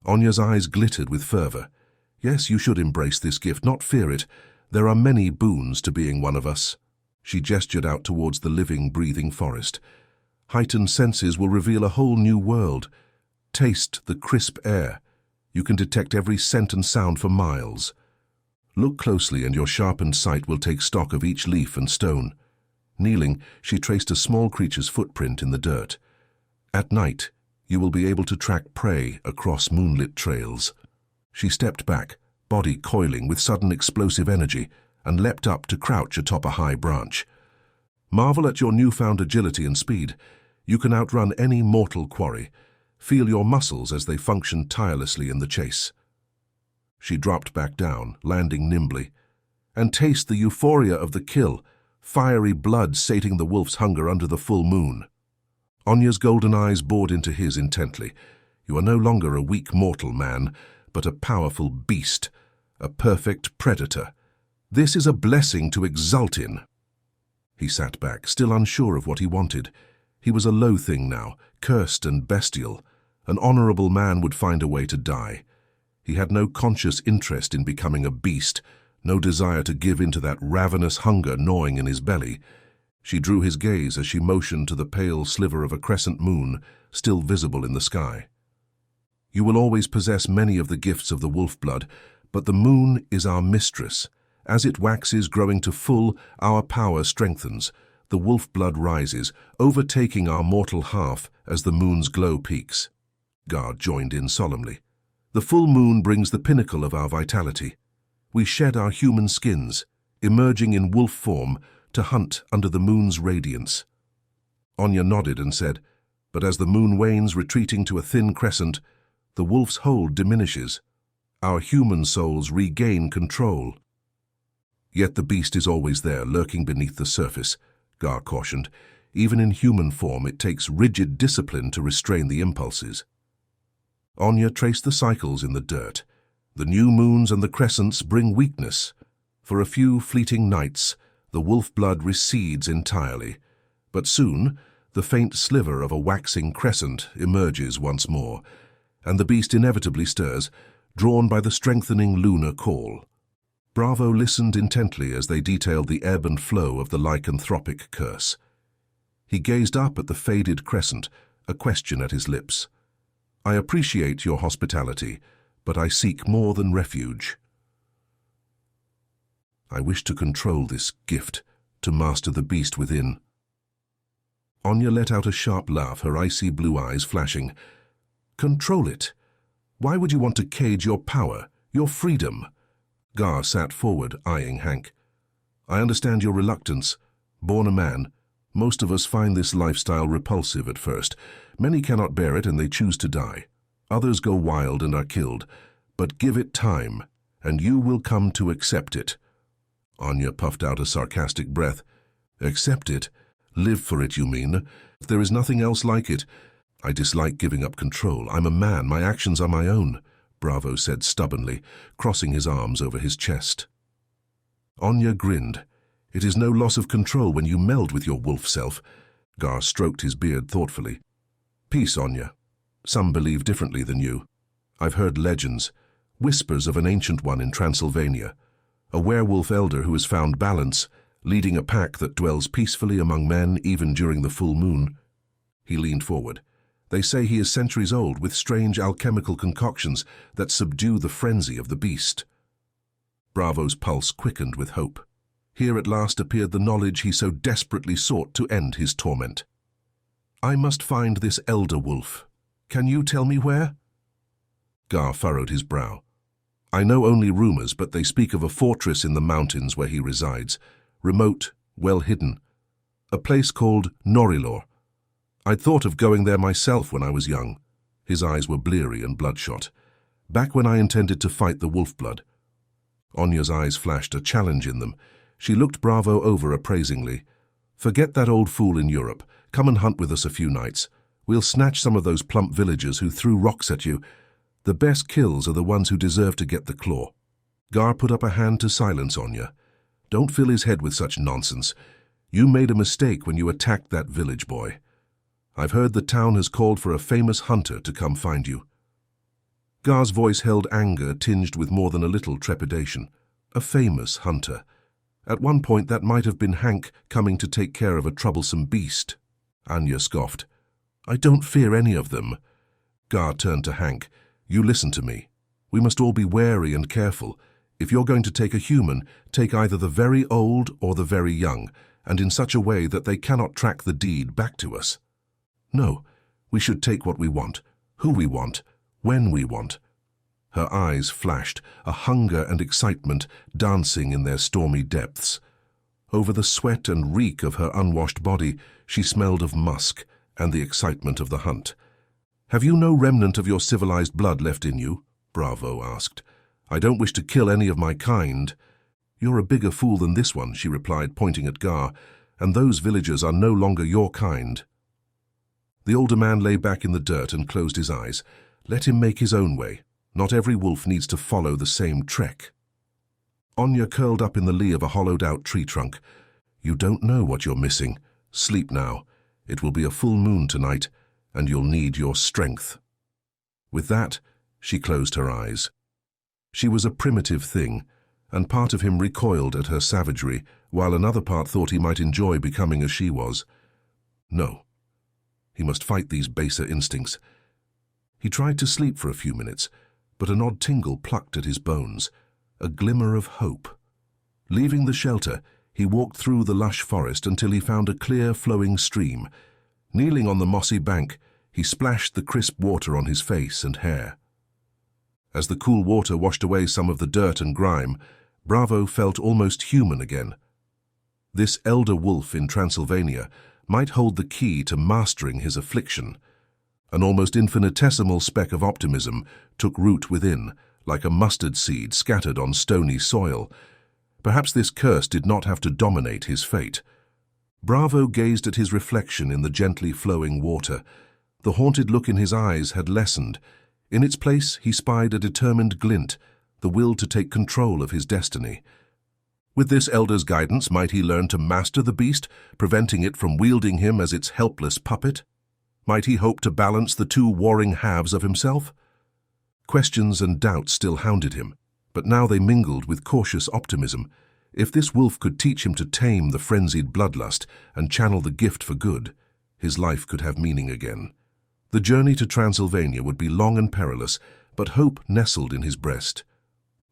Anya's eyes glittered with fervor. "Yes, you should embrace this gift, not fear it. There are many boons to being one of us." She gestured out towards the living, breathing forest. "Heightened senses will reveal a whole new world. Taste the crisp air. You can detect every scent and sound for miles. Look closely and your sharpened sight will take stock of each leaf and stone." Kneeling, she traced a small creature's footprint in the dirt. "At night, You will be able to track prey across moonlit trails. She stepped back, body coiling with sudden explosive energy, and leapt up to crouch atop a high branch. Marvel at your newfound agility and speed. You can outrun any mortal quarry. Feel your muscles as they function tirelessly in the chase. She dropped back down, landing nimbly. And taste the euphoria of the kill, fiery blood sating the wolf's hunger under the full moon. Anya's golden eyes bored into his intently. You are no longer a weak mortal man, but a powerful beast, a perfect predator. This is a blessing to exult in. He sat back, still unsure of what he wanted. He was a low thing now, cursed and bestial. An honorable man would find a way to die. He had no conscious interest in becoming a beast, no desire to give in to that ravenous hunger gnawing in his belly. She drew his gaze as she motioned to the pale sliver of a crescent moon still visible in the sky. You will always possess many of the gifts of the wolf blood, but the moon is our mistress. As it waxes, growing to full, our power strengthens. The wolf blood rises, overtaking our mortal half as the moon's glow peaks. Gar joined in solemnly. The full moon brings the pinnacle of our vitality. We shed our human skins, emerging in wolf form to hunt under the moon's radiance. Anya nodded and said, but as the moon wanes, retreating to a thin crescent, the wolf's hold diminishes. Our human souls regain control. Yet the beast is always there, lurking beneath the surface, Gar cautioned. Even in human form, it takes rigid discipline to restrain the impulses. Anya traced the cycles in the dirt. The new moons and the crescents bring weakness. For a few fleeting nights, the wolf blood recedes entirely. But soon, the faint sliver of a waxing crescent emerges once more, and the beast inevitably stirs, drawn by the strengthening lunar call. Bravo listened intently as they detailed the ebb and flow of the lycanthropic curse. He gazed up at the faded crescent, a question at his lips. I appreciate your hospitality, but I seek more than refuge. I wish to control this gift, to master the beast within. Anya let out a sharp laugh, her icy blue eyes flashing. Control it? Why would you want to cage your power, your freedom? Gar sat forward, eyeing Hank. I understand your reluctance. Born a man, most of us find this lifestyle repulsive at first. Many cannot bear it and they choose to die. Others go wild and are killed. But give it time, and you will come to accept it. Anya puffed out a sarcastic breath. Accept it? Live for it, you mean? There is nothing else like it. I dislike giving up control. I'm a man. My actions are my own, Bravo said stubbornly, crossing his arms over his chest. Anya grinned. It is no loss of control when you meld with your wolf self. Gar stroked his beard thoughtfully. Peace, Anya. Some believe differently than you. I've heard legends, whispers of an ancient one in Transylvania, a werewolf elder who has found balance, leading a pack that dwells peacefully among men even during the full moon. He leaned forward. They say he is centuries old, with strange alchemical concoctions that subdue the frenzy of the beast. Bravo's pulse quickened with hope. Here at last appeared the knowledge he so desperately sought to end his torment. I must find this elder wolf. Can you tell me where? Gar furrowed his brow. I know only rumors, but they speak of a fortress in the mountains where he resides, remote, well hidden. A place called Norilor. I'd thought of going there myself when I was young. His eyes were bleary and bloodshot. Back when I intended to fight the wolf blood. Anya's eyes flashed a challenge in them. She looked Bravo over appraisingly. Forget that old fool in Europe. Come and hunt with us a few nights. We'll snatch some of those plump villagers who threw rocks at you. The best kills are the ones who deserve to get the claw. Gar put up a hand to silence Anya. Don't fill his head with such nonsense. You made a mistake when you attacked that village boy. I've heard the town has called for a famous hunter to come find you. Gar's voice held anger tinged with more than a little trepidation. A famous hunter. At one point that might have been Hank coming to take care of a troublesome beast. Anya scoffed. I don't fear any of them. Gar turned to Hank. You listen to me. We must all be wary and careful. If you're going to take a human, take either the very old or the very young, and in such a way that they cannot track the deed back to us. No, We should take what we want, who we want, when we want. Her eyes flashed, a hunger and excitement dancing in their stormy depths. Over the sweat and reek of her unwashed body, she smelled of musk and the excitement of the hunt. "Have you no remnant of your civilized blood left in you?" Bravo asked. "I don't wish to kill any of my kind." "You're a bigger fool than this one," she replied, pointing at Gar, "and those villagers are no longer your kind." The older man lay back in the dirt and closed his eyes. Let him make his own way. Not every wolf needs to follow the same trek. Anya curled up in the lee of a hollowed-out tree trunk. "You don't know what you're missing. Sleep now. It will be a full moon tonight, and you'll need your strength." With that, she closed her eyes. She was a primitive thing, and part of him recoiled at her savagery, while another part thought he might enjoy becoming as she was. No. He must fight these baser instincts. He tried to sleep for a few minutes, but an odd tingle plucked at his bones, a glimmer of hope. Leaving the shelter, he walked through the lush forest until he found a clear, flowing stream. Kneeling on the mossy bank, he splashed the crisp water on his face and hair. As the cool water washed away some of the dirt and grime, Bravo felt almost human again. This elder wolf in Transylvania might hold the key to mastering his affliction. An almost infinitesimal speck of optimism took root within, like a mustard seed scattered on stony soil. Perhaps this curse did not have to dominate his fate. Bravo gazed at his reflection in the gently flowing water. The haunted look in his eyes had lessened. In its place, he spied a determined glint, the will to take control of his destiny. With this elder's guidance, might he learn to master the beast, preventing it from wielding him as its helpless puppet? Might he hope to balance the two warring halves of himself? Questions and doubts still hounded him, but now they mingled with cautious optimism. If this wolf could teach him to tame the frenzied bloodlust and channel the gift for good, his life could have meaning again. The journey to Transylvania would be long and perilous, but hope nestled in his breast.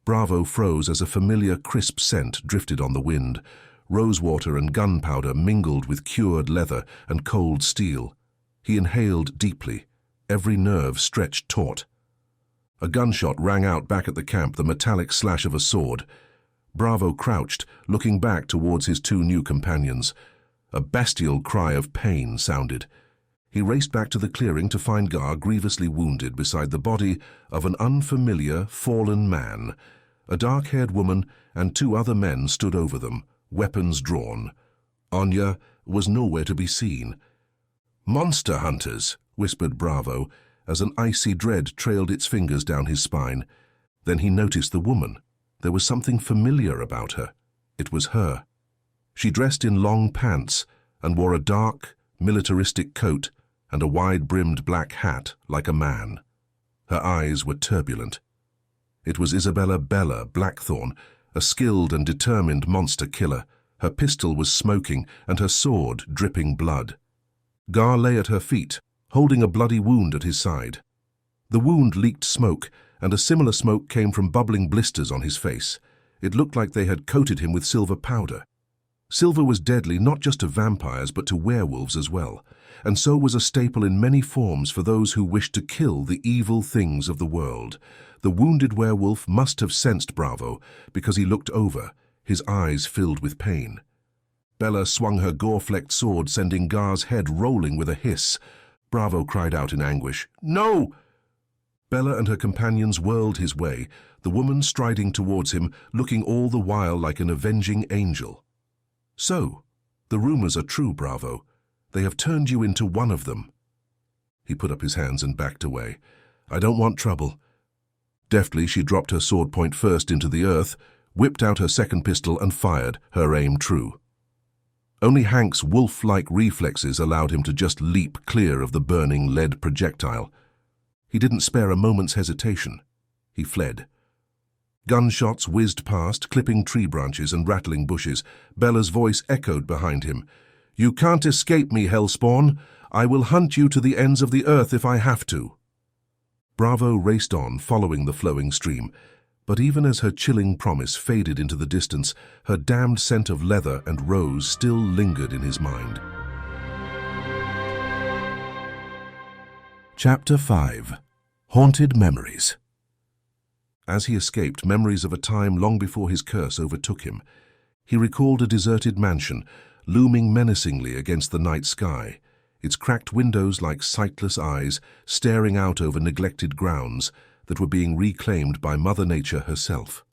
Bravo froze as a familiar crisp scent drifted on the wind. Rosewater and gunpowder mingled with cured leather and cold steel. He inhaled deeply, every nerve stretched taut. A gunshot rang out back at the camp, the metallic slash of a sword. Bravo crouched, looking back towards his two new companions. A bestial cry of pain sounded. He raced back to the clearing to find Gar grievously wounded beside the body of an unfamiliar, fallen man. A dark-haired woman and two other men stood over them, weapons drawn. Anya was nowhere to be seen. "Monster hunters," whispered Bravo, as an icy dread trailed its fingers down his spine. Then he noticed the woman. There was something familiar about her. It was her. She dressed in long pants and wore a dark, militaristic coat and a wide-brimmed black hat like a man. Her eyes were turbulent. It was Isabella Bella Blackthorn, a skilled and determined monster killer. Her pistol was smoking and her sword dripping blood. Gar lay at her feet, holding a bloody wound at his side. The wound leaked smoke, and a similar smoke came from bubbling blisters on his face. It looked like they had coated him with silver powder. Silver was deadly not just to vampires but to werewolves as well, and so was a staple in many forms for those who wished to kill the evil things of the world. The wounded werewolf must have sensed Bravo, because he looked over, his eyes filled with pain. Bella swung her gore-flecked sword, sending Gar's head rolling with a hiss. Bravo cried out in anguish, "No!" Bella and her companions whirled his way, the woman striding towards him, looking all the while like an avenging angel. "So, the rumors are true, Bravo. They have turned you into one of them." He put up his hands and backed away. "I don't want trouble." Deftly, she dropped her sword point first into the earth, whipped out her second pistol and fired, her aim true. Only Hank's wolf-like reflexes allowed him to just leap clear of the burning lead projectile. He didn't spare a moment's hesitation. He fled. Gunshots whizzed past, clipping tree branches and rattling bushes. Bella's voice echoed behind him. "You can't escape me, Hellspawn. I will hunt you to the ends of the earth if I have to." Bravo raced on, following the flowing stream. But even as her chilling promise faded into the distance, her damned scent of leather and rose still lingered in his mind. Chapter 5. Haunted Memories. As he escaped memories of a time long before his curse overtook him, he recalled a deserted mansion looming menacingly against the night sky, its cracked windows like sightless eyes staring out over neglected grounds that were being reclaimed by Mother Nature herself.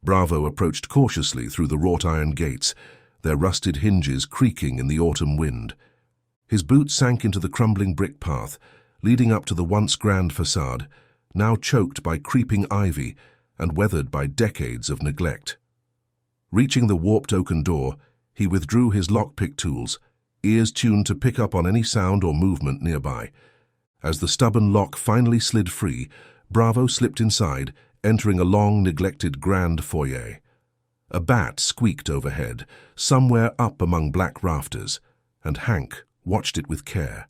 Bravo approached cautiously through the wrought iron gates, their rusted hinges creaking in the autumn wind. His boots sank into the crumbling brick path, leading up to the once grand facade, now choked by creeping ivy and weathered by decades of neglect. Reaching the warped oaken door, he withdrew his lockpick tools, ears tuned to pick up on any sound or movement nearby. As the stubborn lock finally slid free, Bravo slipped inside, entering a long, neglected grand foyer. A bat squeaked overhead, somewhere up among black rafters, and Hank watched it with care.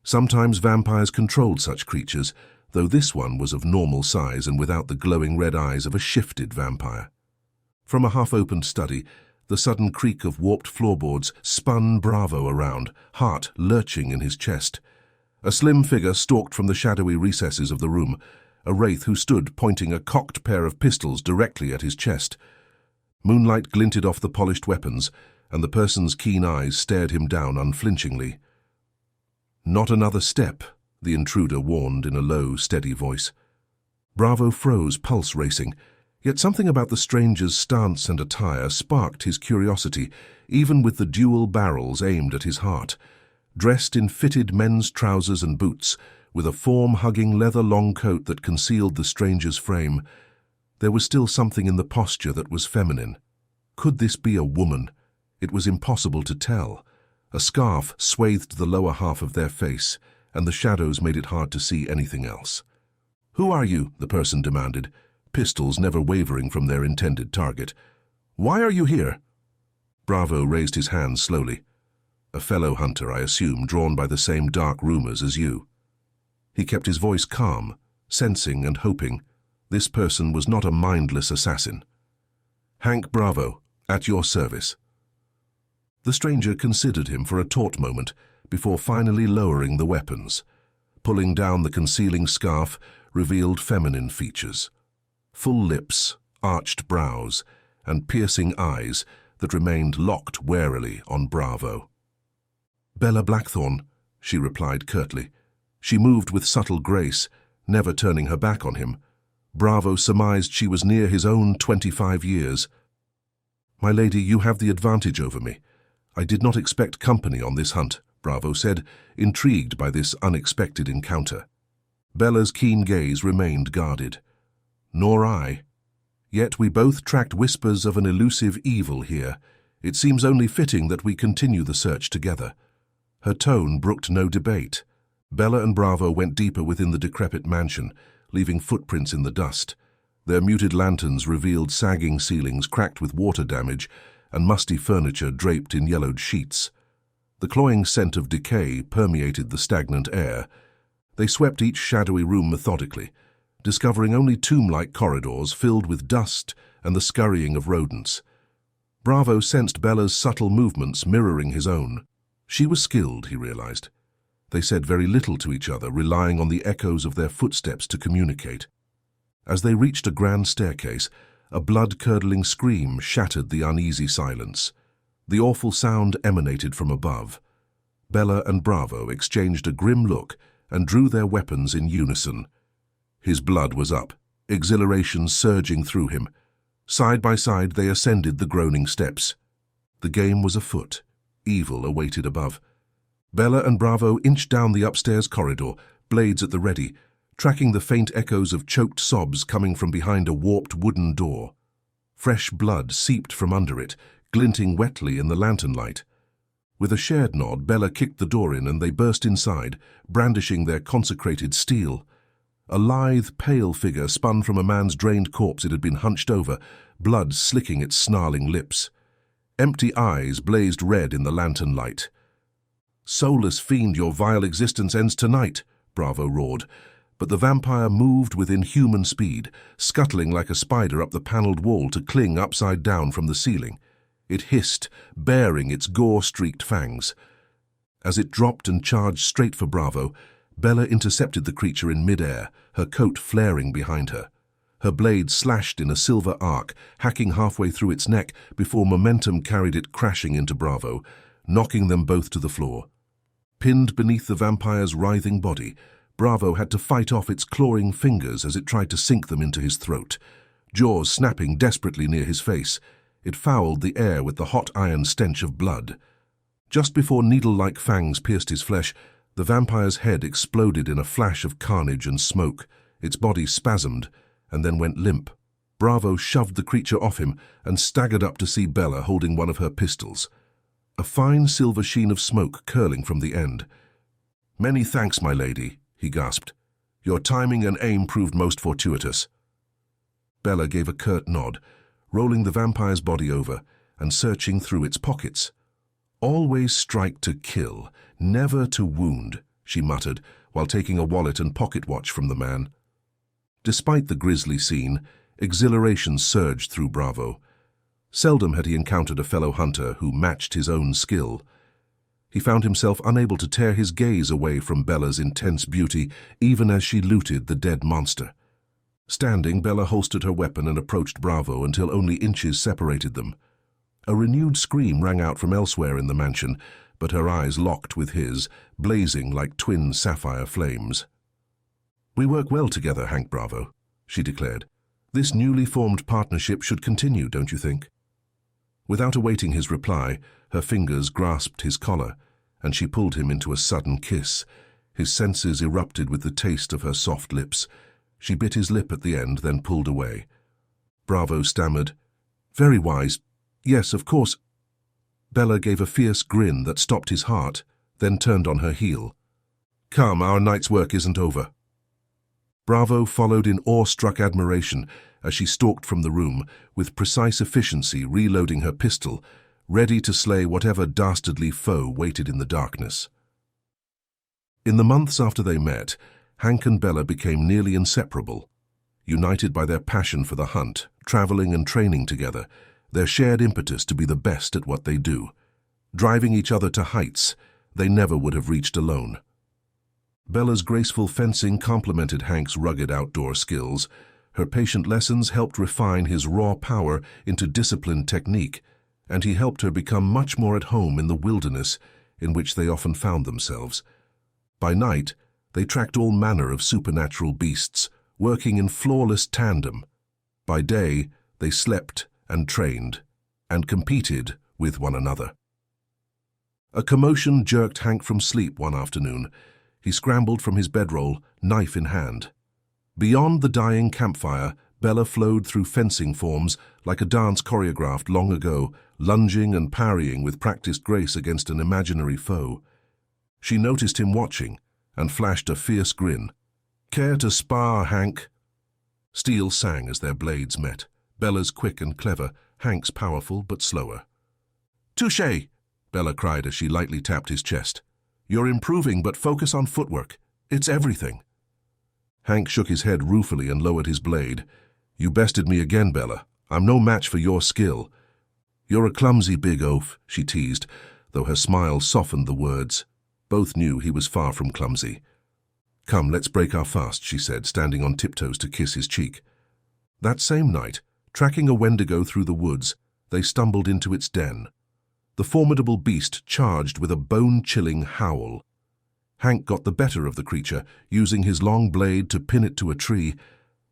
Sometimes vampires controlled such creatures, though this one was of normal size and without the glowing red eyes of a shifted vampire. From a half-opened study, the sudden creak of warped floorboards spun Bravo around, heart lurching in his chest. A slim figure stalked from the shadowy recesses of the room, a wraith who stood pointing a cocked pair of pistols directly at his chest. Moonlight glinted off the polished weapons, and the person's keen eyes stared him down unflinchingly. "Not another step," the intruder warned in a low, steady voice. Bravo froze, pulse racing, yet something about the stranger's stance and attire sparked his curiosity, even with the dual barrels aimed at his heart. Dressed in fitted men's trousers and boots, with a form-hugging leather long coat that concealed the stranger's frame, there was still something in the posture that was feminine. Could this be a woman? It was impossible to tell. A scarf swathed the lower half of their face, and the shadows made it hard to see anything else. "Who are you?" the person demanded, pistols never wavering from their intended target. "Why are you here?" Bravo raised his hands slowly. "A fellow hunter, I assume, drawn by the same dark rumors as you." He kept his voice calm, sensing and hoping. This person was not a mindless assassin. "Hank Bravo, at your service." The stranger considered him for a taut moment before finally lowering the weapons. Pulling down the concealing scarf revealed feminine features. Full lips, arched brows, and piercing eyes that remained locked warily on Bravo. "Bella Blackthorne," she replied curtly. She moved with subtle grace, never turning her back on him. Bravo surmised she was near his own 25 years. "My lady, you have the advantage over me. I did not expect company on this hunt," Bravo said, intrigued by this unexpected encounter. Bella's keen gaze remained guarded. "Nor I. Yet we both tracked whispers of an elusive evil here. It seems only fitting that we continue the search together." Her tone brooked no debate. Bella and Bravo went deeper within the decrepit mansion, leaving footprints in the dust. Their muted lanterns revealed sagging ceilings cracked with water damage and musty furniture draped in yellowed sheets. The cloying scent of decay permeated the stagnant air. They swept each shadowy room methodically, discovering only tomb-like corridors filled with dust and the scurrying of rodents. Bravo sensed Bella's subtle movements mirroring his own. She was skilled, he realized. They said very little to each other, relying on the echoes of their footsteps to communicate. As they reached a grand staircase, a blood-curdling scream shattered the uneasy silence. The awful sound emanated from above. Bella and Bravo exchanged a grim look and drew their weapons in unison. His blood was up, exhilaration surging through him. Side by side they ascended the groaning steps. The game was afoot. Evil awaited above. Bella and Bravo inched down the upstairs corridor, blades at the ready, tracking the faint echoes of choked sobs coming from behind a warped wooden door. Fresh blood seeped from under it, glinting wetly in the lantern light. With a shared nod, Bella kicked the door in and they burst inside, brandishing their consecrated steel. A lithe, pale figure spun from a man's drained corpse it had been hunched over, blood slicking its snarling lips. Empty eyes blazed red in the lantern light. "Soulless fiend, your vile existence ends tonight," Bravo roared. But the vampire moved with inhuman speed, scuttling like a spider up the panelled wall to cling upside down from the ceiling. It hissed, baring its gore-streaked fangs. As it dropped and charged straight for Bravo, Bella intercepted the creature in mid-air, her coat flaring behind her. Her blade slashed in a silver arc, hacking halfway through its neck before momentum carried it crashing into Bravo, knocking them both to the floor. Pinned beneath the vampire's writhing body, Bravo had to fight off its clawing fingers as it tried to sink them into his throat, jaws snapping desperately near his face. It fouled the air with the hot iron stench of blood. Just before needle-like fangs pierced his flesh, the vampire's head exploded in a flash of carnage and smoke. Its body spasmed and then went limp. Bravo shoved the creature off him and staggered up to see Bella holding one of her pistols, a fine silver sheen of smoke curling from the end. "Many thanks, my lady," he gasped. "Your timing and aim proved most fortuitous." Bella gave a curt nod, rolling the vampire's body over and searching through its pockets. "Always strike to kill, never to wound," she muttered while taking a wallet and pocket watch from the man. Despite the grisly scene, exhilaration surged through Bravo. Seldom had he encountered a fellow hunter who matched his own skill. He found himself unable to tear his gaze away from Bella's intense beauty, even as she looted the dead monster. Standing, Bella holstered her weapon and approached Bravo until only inches separated them. A renewed scream rang out from elsewhere in the mansion, but her eyes locked with his, blazing like twin sapphire flames. "We work well together, Hank Bravo," she declared. "This newly formed partnership should continue, don't you think?" Without awaiting his reply, her fingers grasped his collar, and she pulled him into a sudden kiss. His senses erupted with the taste of her soft lips. She bit his lip at the end, then pulled away. Bravo stammered, "Very wise. Yes, of course." Bella gave a fierce grin that stopped his heart, then turned on her heel. "Come, our night's work isn't over." Bravo followed in awe-struck admiration as she stalked from the room, with precise efficiency reloading her pistol, ready to slay whatever dastardly foe waited in the darkness. In the months after they met, Hank and Bella became nearly inseparable. United by their passion for the hunt, traveling and training together, their shared impetus to be the best at what they do, driving each other to heights they never would have reached alone. Bella's graceful fencing complemented Hank's rugged outdoor skills. Her patient lessons helped refine his raw power into disciplined technique, and he helped her become much more at home in the wilderness in which they often found themselves. By night, they tracked all manner of supernatural beasts, working in flawless tandem. By day, they slept and trained, and competed with one another. A commotion jerked Hank from sleep one afternoon. He scrambled from his bedroll, knife in hand. Beyond the dying campfire, Bella flowed through fencing forms like a dance choreographed long ago, lunging and parrying with practiced grace against an imaginary foe. She noticed him watching and flashed a fierce grin. "Care to spar, Hank?" Steel sang as their blades met. Bella's quick and clever, Hank's powerful but slower. "Touché!" Bella cried as she lightly tapped his chest. "You're improving, but focus on footwork. It's everything." Hank shook his head ruefully and lowered his blade. "You bested me again, Bella. I'm no match for your skill." "You're a clumsy big oaf," she teased, though her smile softened the words. Both knew he was far from clumsy. "Come, let's break our fast," she said, standing on tiptoes to kiss his cheek. That same night, tracking a Wendigo through the woods, they stumbled into its den. The formidable beast charged with a bone-chilling howl. Hank got the better of the creature, using his long blade to pin it to a tree,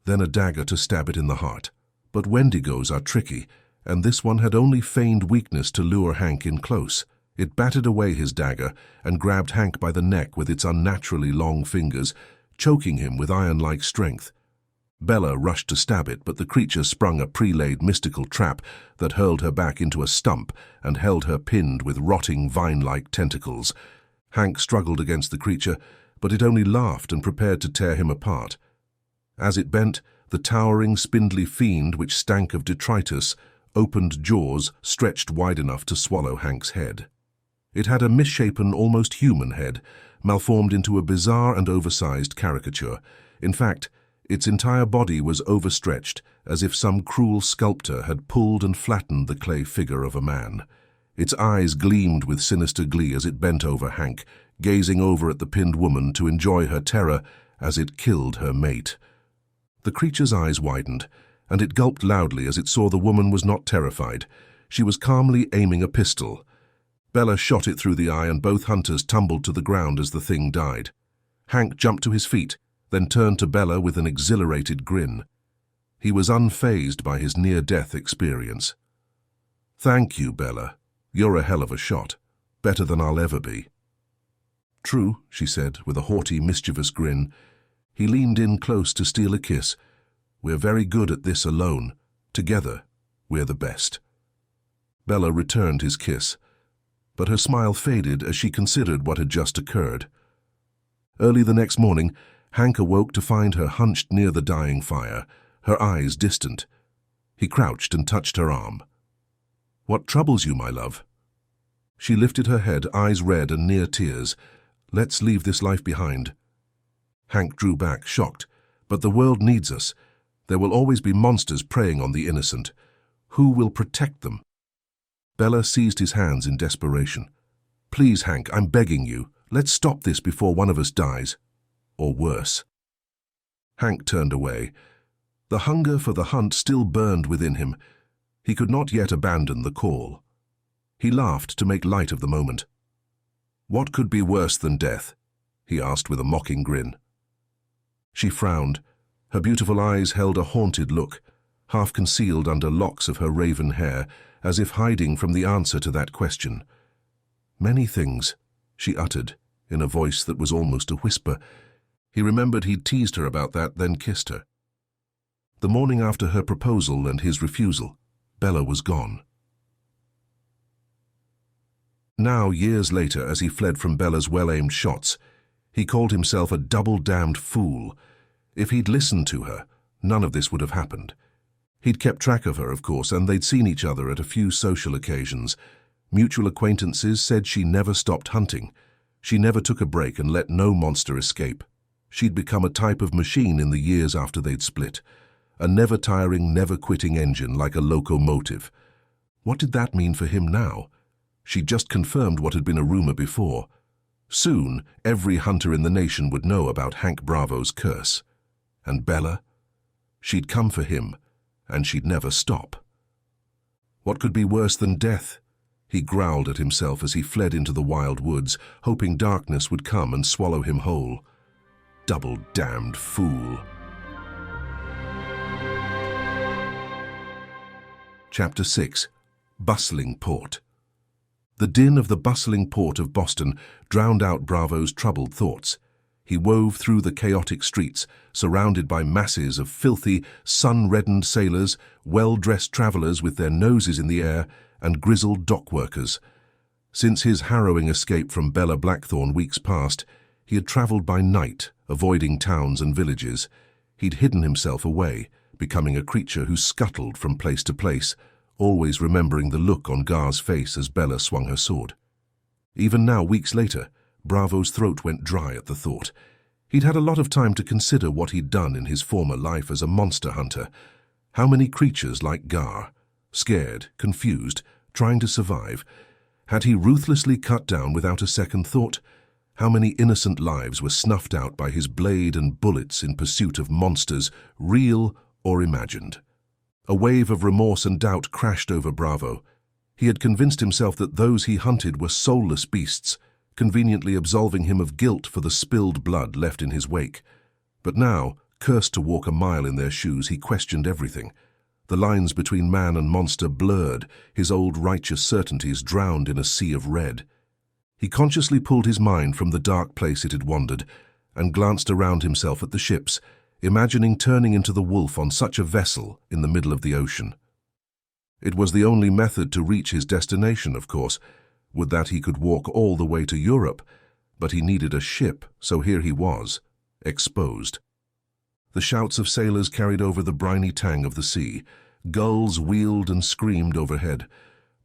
then a dagger to stab it in the heart. But Wendigos are tricky, and this one had only feigned weakness to lure Hank in close. It batted away his dagger and grabbed Hank by the neck with its unnaturally long fingers, choking him with iron-like strength. Bella rushed to stab it, but the creature sprung a pre-laid mystical trap that hurled her back into a stump and held her pinned with rotting vine-like tentacles. Hank struggled against the creature, but it only laughed and prepared to tear him apart. As it bent, the towering, spindly fiend, which stank of detritus, opened jaws stretched wide enough to swallow Hank's head. It had a misshapen, almost human head, malformed into a bizarre and oversized caricature. In fact, its entire body was overstretched, as if some cruel sculptor had pulled and flattened the clay figure of a man. Its eyes gleamed with sinister glee as it bent over Hank, gazing over at the pinned woman to enjoy her terror as it killed her mate. The creature's eyes widened, and it gulped loudly as it saw the woman was not terrified. She was calmly aiming a pistol. Bella shot it through the eye, and both hunters tumbled to the ground as the thing died. Hank jumped to his feet, then turned to Bella with an exhilarated grin. He was unfazed by his near-death experience. "Thank you, Bella. You're a hell of a shot. Better than I'll ever be." "True," she said, with a haughty, mischievous grin. He leaned in close to steal a kiss. "We're very good at this alone. Together, we're the best." Bella returned his kiss, but her smile faded as she considered what had just occurred. Early the next morning, Hank awoke to find her hunched near the dying fire, her eyes distant. He crouched and touched her arm. "What troubles you, my love?" She lifted her head, eyes red and near tears. "Let's leave this life behind." Hank drew back, shocked. "But the world needs us. There will always be monsters preying on the innocent. Who will protect them?" Bella seized his hands in desperation. "Please, Hank, I'm begging you. Let's stop this before one of us dies. Or worse." Hank turned away. The hunger for the hunt still burned within him. He could not yet abandon the call. He laughed to make light of the moment. "What could be worse than death?" he asked with a mocking grin. She frowned. Her beautiful eyes held a haunted look, half concealed under locks of her raven hair, as if hiding from the answer to that question. "Many things," she uttered, in a voice that was almost a whisper. He remembered he'd teased her about that, then kissed her. The morning after her proposal and his refusal, Bella was gone. Now, years later, as he fled from Bella's well-aimed shots, he called himself a double-damned fool. If he'd listened to her, none of this would have happened. He'd kept track of her, of course, and they'd seen each other at a few social occasions. Mutual acquaintances said she never stopped hunting. She never took a break and let no monster escape. She'd become a type of machine in the years after they'd split. A never-tiring, never-quitting engine like a locomotive. What did that mean for him now? She'd just confirmed what had been a rumor before. Soon, every hunter in the nation would know about Hank Bravo's curse. And Bella? She'd come for him, and she'd never stop. What could be worse than death? He growled at himself as he fled into the wild woods, hoping darkness would come and swallow him whole. Double-damned fool. Chapter 6. Bustling Port. The din of the bustling port of Boston drowned out Bravo's troubled thoughts. He wove through the chaotic streets, surrounded by masses of filthy, sun-reddened sailors, well-dressed travelers with their noses in the air, and grizzled dock workers. Since his harrowing escape from Bella Blackthorn weeks past, he had traveled by night, avoiding towns and villages. He'd hidden himself away, becoming a creature who scuttled from place to place, always remembering the look on Gar's face as Bella swung her sword. Even now, weeks later, Bravo's throat went dry at the thought. He'd had a lot of time to consider what he'd done in his former life as a monster hunter. How many creatures like Gar, scared, confused, trying to survive, had he ruthlessly cut down without a second thought? How many innocent lives were snuffed out by his blade and bullets in pursuit of monsters, real or imagined? A wave of remorse and doubt crashed over Bravo. He had convinced himself that those he hunted were soulless beasts, conveniently absolving him of guilt for the spilled blood left in his wake. But now, cursed to walk a mile in their shoes, he questioned everything. The lines between man and monster blurred, his old righteous certainties drowned in a sea of red. He consciously pulled his mind from the dark place it had wandered, and glanced around himself at the ships, imagining turning into the wolf on such a vessel in the middle of the ocean. It was the only method to reach his destination, of course. Would that he could walk all the way to Europe, but he needed a ship, so here he was, exposed. The shouts of sailors carried over the briny tang of the sea. Gulls wheeled and screamed overhead.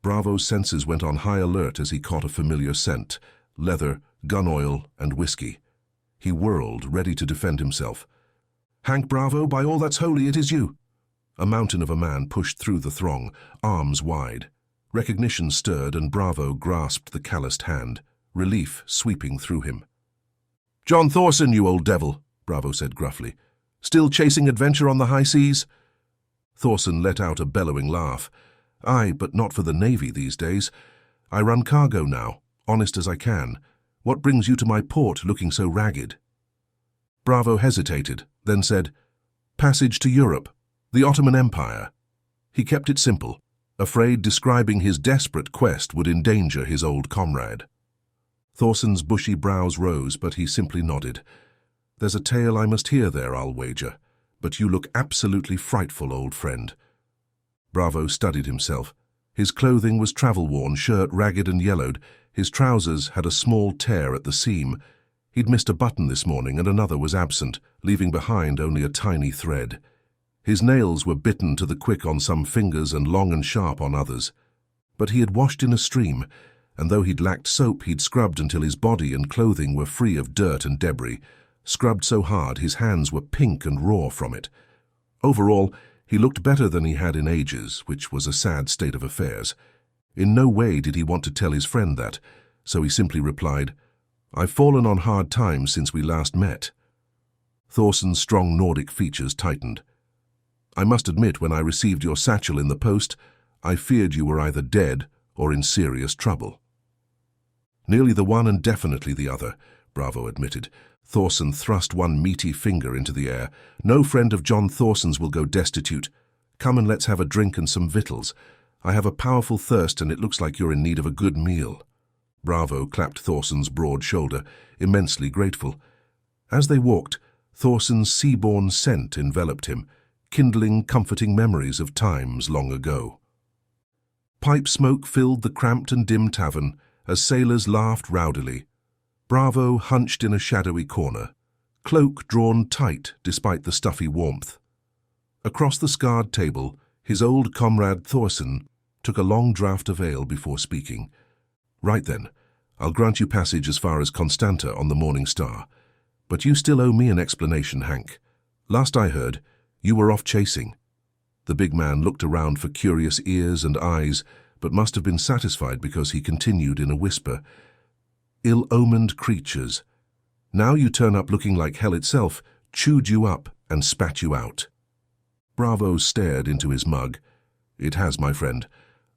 Bravo's senses went on high alert as he caught a familiar scent: leather, gun oil, and whiskey. He whirled, ready to defend himself. "Hank Bravo, by all that's holy, it is you!" A mountain of a man pushed through the throng, arms wide. Recognition stirred, and Bravo grasped the calloused hand. relief sweeping through him. "John Thorson, you old devil," Bravo said gruffly. "Still chasing adventure on the high seas?" Thorson let out a bellowing laugh. "Aye, but not for the Navy these days. I run cargo now, honest as I can. What brings you to my port looking so ragged?" Bravo hesitated, then said, "Passage to Europe, the Ottoman Empire." He kept it simple, afraid describing his desperate quest would endanger his old comrade. Thorson's bushy brows rose, but he simply nodded. "There's a tale I must hear there, I'll wager, but you look absolutely frightful, old friend." Bravo studied himself. His clothing was travel-worn, shirt ragged and yellowed. His trousers had a small tear at the seam. He'd missed a button this morning and another was absent, leaving behind only a tiny thread. His nails were bitten to the quick on some fingers and long and sharp on others. But he had washed in a stream, and though he'd lacked soap, he'd scrubbed until his body and clothing were free of dirt and debris, scrubbed so hard his hands were pink and raw from it. Overall, he looked better than he had in ages, which was a sad state of affairs. In no way did he want to tell his friend that, so he simply replied, "I've fallen on hard times since we last met." Thorson's strong Nordic features tightened. "I must admit, when I received your satchel in the post, I feared you were either dead or in serious trouble." "Nearly the one and definitely the other," Bravo admitted. Thorson thrust one meaty finger into the air. "No friend of John Thorson's will go destitute. Come and let's have a drink and some victuals. I have a powerful thirst and it looks like you're in need of a good meal." Bravo clapped Thorson's broad shoulder, immensely grateful. As they walked, Thorson's sea-borne scent enveloped him, kindling comforting memories of times long ago. Pipe smoke filled the cramped and dim tavern as sailors laughed rowdily. Bravo hunched in a shadowy corner, cloak drawn tight despite the stuffy warmth. Across the scarred table, his old comrade Thorson took a long draught of ale before speaking. "Right then, I'll grant you passage as far as Constanta on the Morning Star. But you still owe me an explanation, Hank. Last I heard, you were off chasing." The big man looked around for curious ears and eyes, but must have been satisfied because he continued in a whisper. "Ill-omened creatures. Now you turn up looking like hell itself, chewed you up and spat you out." Bravo stared into his mug. "It has, my friend.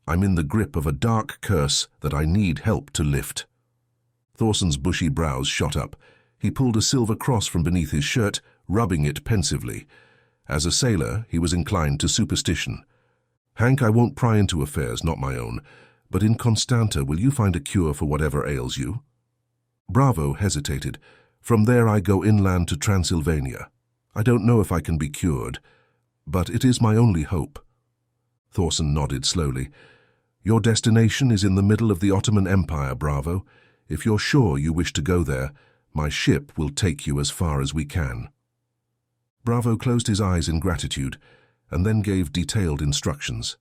I'm in the grip of a dark curse that I need help to lift." Thorson's bushy brows shot up. He pulled a silver cross from beneath his shirt, rubbing it pensively. As a sailor, he was inclined to superstition. "Hank, I won't pry into affairs not my own, but in Constanta will you find a cure for whatever ails you?" Bravo hesitated. "From there I go inland to Transylvania. I don't know if I can be cured, but it is my only hope." Thorson nodded slowly. "Your destination is in the middle of the Ottoman Empire, Bravo. If you're sure you wish to go there, my ship will take you as far as we can." Bravo closed his eyes in gratitude, and then gave detailed instructions.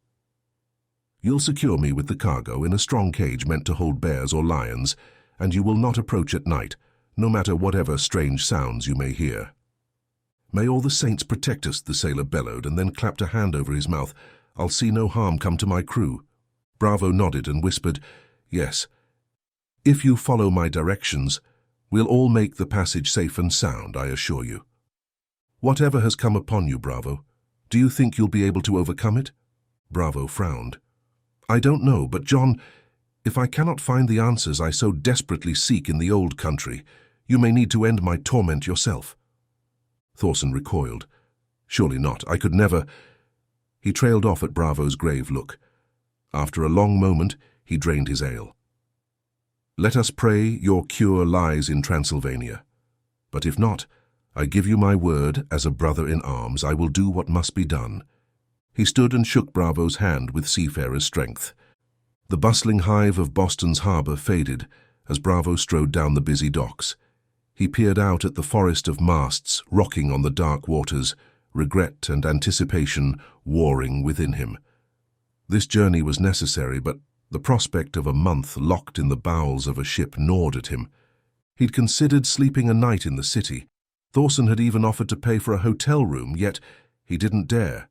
"You'll secure me with the cargo in a strong cage meant to hold bears or lions, and you will not approach at night, no matter whatever strange sounds you may hear." "May all the saints protect us," the sailor bellowed, and then clapped a hand over his mouth. "I'll see no harm come to my crew." Bravo nodded and whispered, "Yes. If you follow my directions, we'll all make the passage safe and sound, I assure you." "Whatever has come upon you, Bravo, do you think you'll be able to overcome it?" Bravo frowned. "I don't know, but John, if I cannot find the answers I so desperately seek in the old country, you may need to end my torment yourself." Thorson recoiled. "Surely not. I could never—" He trailed off at Bravo's grave look. After a long moment, he drained his ale. "Let us pray your cure lies in Transylvania. But if not, I give you my word, as a brother in arms, I will do what must be done." He stood and shook Bravo's hand with seafarer's strength. The bustling hive of Boston's harbor faded as Bravo strode down the busy docks. He peered out at the forest of masts rocking on the dark waters, regret and anticipation warring within him. This journey was necessary, but the prospect of a month locked in the bowels of a ship gnawed at him. He'd considered sleeping a night in the city. Thorson had even offered to pay for a hotel room, yet he didn't dare.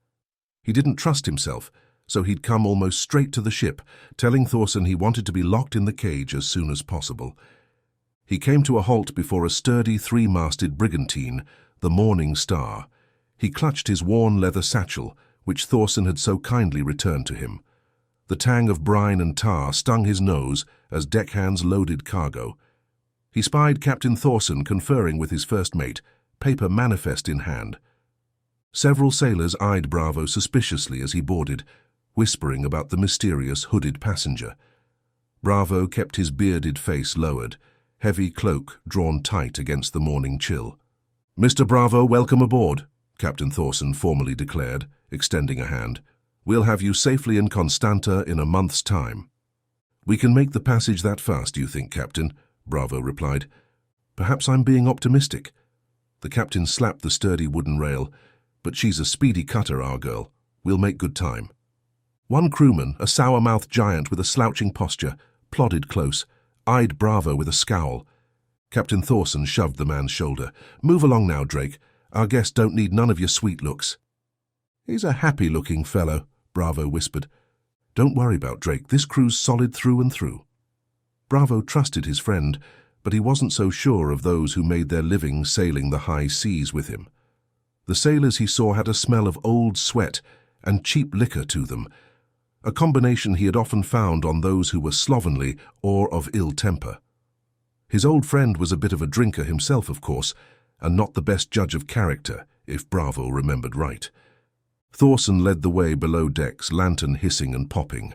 He didn't trust himself, so he'd come almost straight to the ship, telling Thorson he wanted to be locked in the cage as soon as possible. He came to a halt before a sturdy three-masted brigantine, the Morning Star. He clutched his worn leather satchel, which Thorson had so kindly returned to him. The tang of brine and tar stung his nose as deckhands loaded cargo. He spied Captain Thorson conferring with his first mate, paper manifest in hand. Several sailors eyed Bravo suspiciously as he boarded, whispering about the mysterious hooded passenger. Bravo kept his bearded face lowered, heavy cloak drawn tight against the morning chill. "Mr. Bravo, welcome aboard," Captain Thorson formally declared, extending a hand. "We'll have you safely in Constanta in a month's time." "We can make the passage that fast, you think, Captain?" Bravo replied. "Perhaps I'm being optimistic." The captain slapped the sturdy wooden rail. "But she's a speedy cutter, our girl. We'll make good time." One crewman, a sour-mouthed giant with a slouching posture, plodded close, eyed Bravo with a scowl. Captain Thorson shoved the man's shoulder. "Move along now, Drake. Our guests don't need none of your sweet looks." "He's a happy-looking fellow," Bravo whispered. "Don't worry about Drake. This crew's solid through and through." Bravo trusted his friend, but he wasn't so sure of those who made their living sailing the high seas with him. The sailors he saw had a smell of old sweat and cheap liquor to them, a combination he had often found on those who were slovenly or of ill temper. His old friend was a bit of a drinker himself, of course, and not the best judge of character, if Bravo remembered right. Thorson led the way below decks, lantern hissing and popping.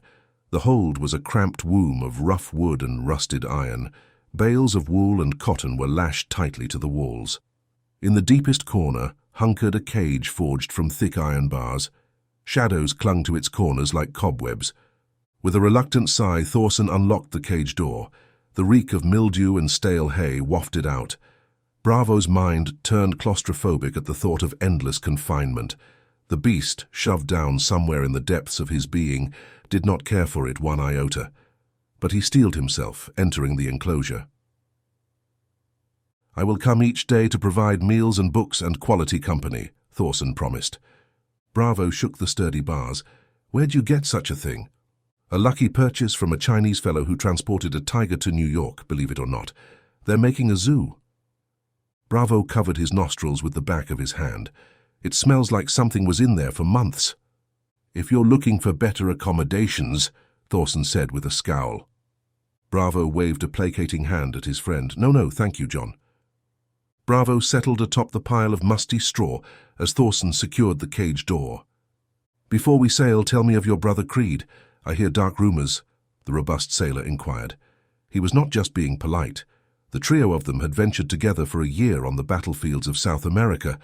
The hold was a cramped womb of rough wood and rusted iron. Bales of wool and cotton were lashed tightly to the walls. In the deepest corner hunkered a cage forged from thick iron bars. Shadows clung to its corners like cobwebs. With a reluctant sigh, Thorson unlocked the cage door. The reek of mildew and stale hay wafted out. Bravo's mind turned claustrophobic at the thought of endless confinement. The beast, shoved down somewhere in the depths of his being, did not care for it one iota. But he steeled himself, entering the enclosure. "I will come each day to provide meals and books and quality company," Thorson promised. Bravo shook the sturdy bars. "Where'd you get such a thing?" "A lucky purchase from a Chinese fellow who transported a tiger to New York, believe it or not. They're making a zoo." Bravo covered his nostrils with the back of his hand. "It smells like something was in there for months." "If you're looking for better accommodations," Thorson said with a scowl. Bravo waved a placating hand at his friend. No, thank you, John." Bravo settled atop the pile of musty straw as Thorson secured the cage door. "Before we sail, tell me of your brother Creed. I hear dark rumors," the robust sailor inquired. He was not just being polite. The trio of them had ventured together for a year on the battlefields of South America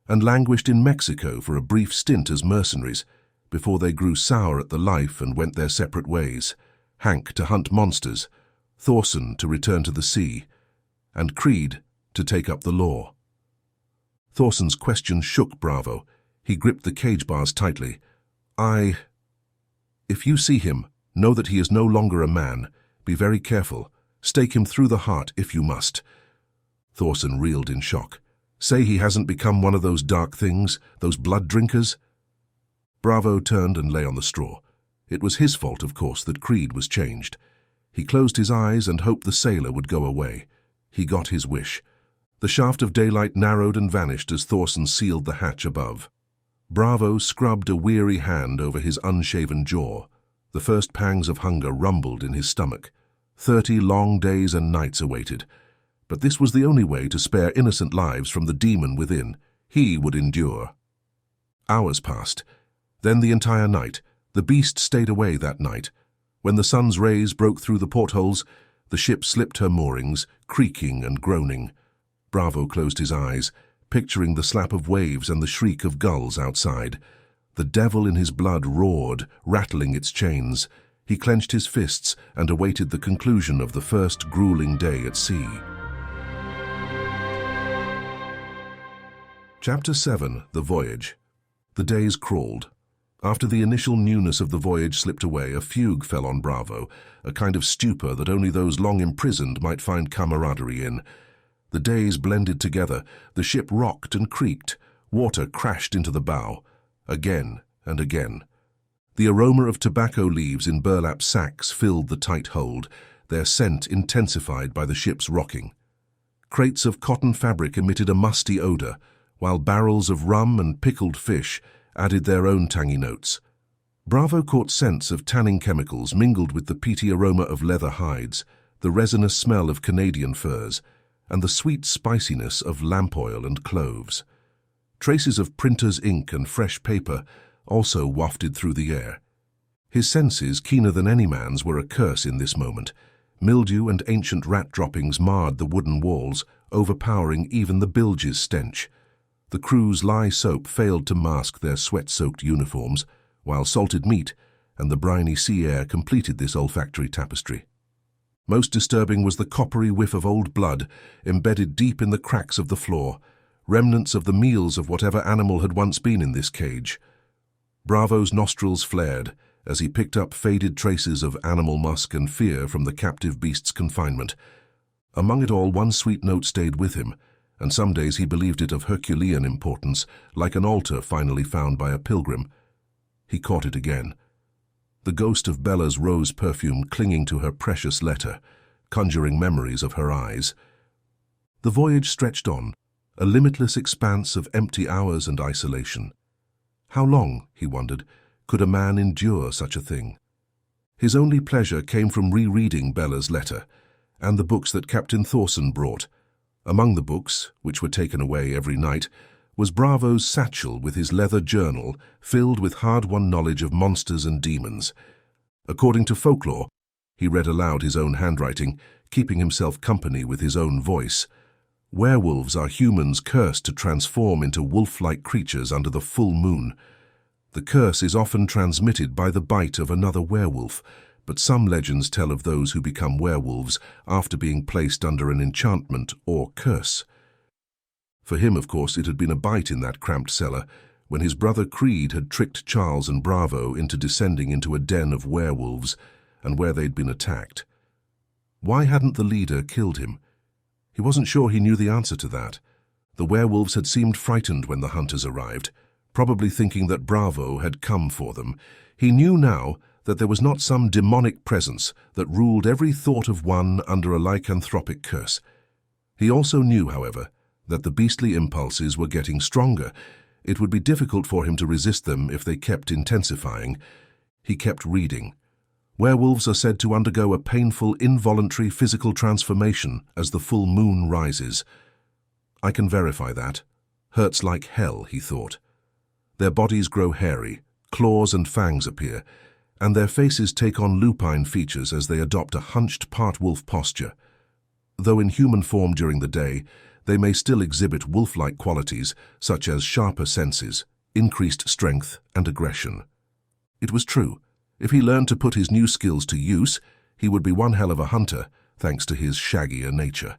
and languished in Mexico for a brief stint as mercenaries before they grew sour at the life and went their separate ways. Hank to hunt monsters, Thorson to return to the sea, and Creed to take up the law. Thorson's question shook Bravo. He gripped the cage bars tightly. If you see him, know that he is no longer a man. Be very careful. Stake him through the heart if you must." Thorson reeled in shock. "Say he hasn't become one of those dark things, those blood drinkers?" Bravo turned and lay on the straw. It was his fault, of course, that Creed was changed. He closed his eyes and hoped the sailor would go away. He got his wish. The shaft of daylight narrowed and vanished as Thorson sealed the hatch above. Bravo scrubbed a weary hand over his unshaven jaw. The first pangs of hunger rumbled in his stomach. 30 long days and nights awaited. But this was the only way to spare innocent lives from the demon within. He would endure. Hours passed. Then the entire night. The beast stayed away that night. When the sun's rays broke through the portholes, the ship slipped her moorings, creaking and groaning. Bravo closed his eyes, picturing the slap of waves and the shriek of gulls outside. The devil in his blood roared, rattling its chains. He clenched his fists and awaited the conclusion of the first grueling day at sea. Chapter 7. The Voyage. The days crawled. After the initial newness of the voyage slipped away, a fugue fell on Bravo, a kind of stupor that only those long imprisoned might find camaraderie in. The days blended together, the ship rocked and creaked, water crashed into the bow. Again and again. The aroma of tobacco leaves in burlap sacks filled the tight hold, their scent intensified by the ship's rocking. Crates of cotton fabric emitted a musty odor, while barrels of rum and pickled fish added their own tangy notes. Bravo caught scents of tanning chemicals mingled with the peaty aroma of leather hides, the resinous smell of Canadian furs, and the sweet spiciness of lamp oil and cloves. Traces of printer's ink and fresh paper also wafted through the air. His senses, keener than any man's, were a curse in this moment. Mildew and ancient rat droppings marred the wooden walls, overpowering even the bilge's stench. The crew's lye soap failed to mask their sweat-soaked uniforms, while salted meat and the briny sea air completed this olfactory tapestry. Most disturbing was the coppery whiff of old blood embedded deep in the cracks of the floor, remnants of the meals of whatever animal had once been in this cage. Bravo's nostrils flared as he picked up faded traces of animal musk and fear from the captive beast's confinement. Among it all, one sweet note stayed with him, and some days he believed it of Herculean importance, like an altar finally found by a pilgrim. He caught it again. The ghost of Bella's rose perfume clinging to her precious letter, conjuring memories of her eyes. The voyage stretched on, a limitless expanse of empty hours and isolation. How long, he wondered, could a man endure such a thing? His only pleasure came from rereading Bella's letter, and the books that Captain Thorson brought. Among the books, which were taken away every night, was Bravo's satchel with his leather journal filled with hard-won knowledge of monsters and demons. According to folklore, he read aloud his own handwriting, keeping himself company with his own voice. Werewolves are humans cursed to transform into wolf-like creatures under the full moon. The curse is often transmitted by the bite of another werewolf, but some legends tell of those who become werewolves after being placed under an enchantment or curse. For him, of course, it had been a bite in that cramped cellar when his brother Creed had tricked Charles and Bravo into descending into a den of werewolves and where they'd been attacked. Why hadn't the leader killed him? He wasn't sure he knew the answer to that. The werewolves had seemed frightened when the hunters arrived, probably thinking that Bravo had come for them. He knew now that there was not some demonic presence that ruled every thought of one under a lycanthropic curse. He also knew, however, that the beastly impulses were getting stronger. It would be difficult for him to resist them if they kept intensifying. He kept reading. Werewolves are said to undergo a painful, involuntary physical transformation as the full moon rises. I can verify that. Hurts like hell, he thought. Their bodies grow hairy, claws and fangs appear, and their faces take on lupine features as they adopt a hunched part-wolf posture. Though in human form during the day, they may still exhibit wolf-like qualities such as sharper senses, increased strength, and aggression. It was true. If he learned to put his new skills to use, he would be one hell of a hunter, thanks to his shaggier nature.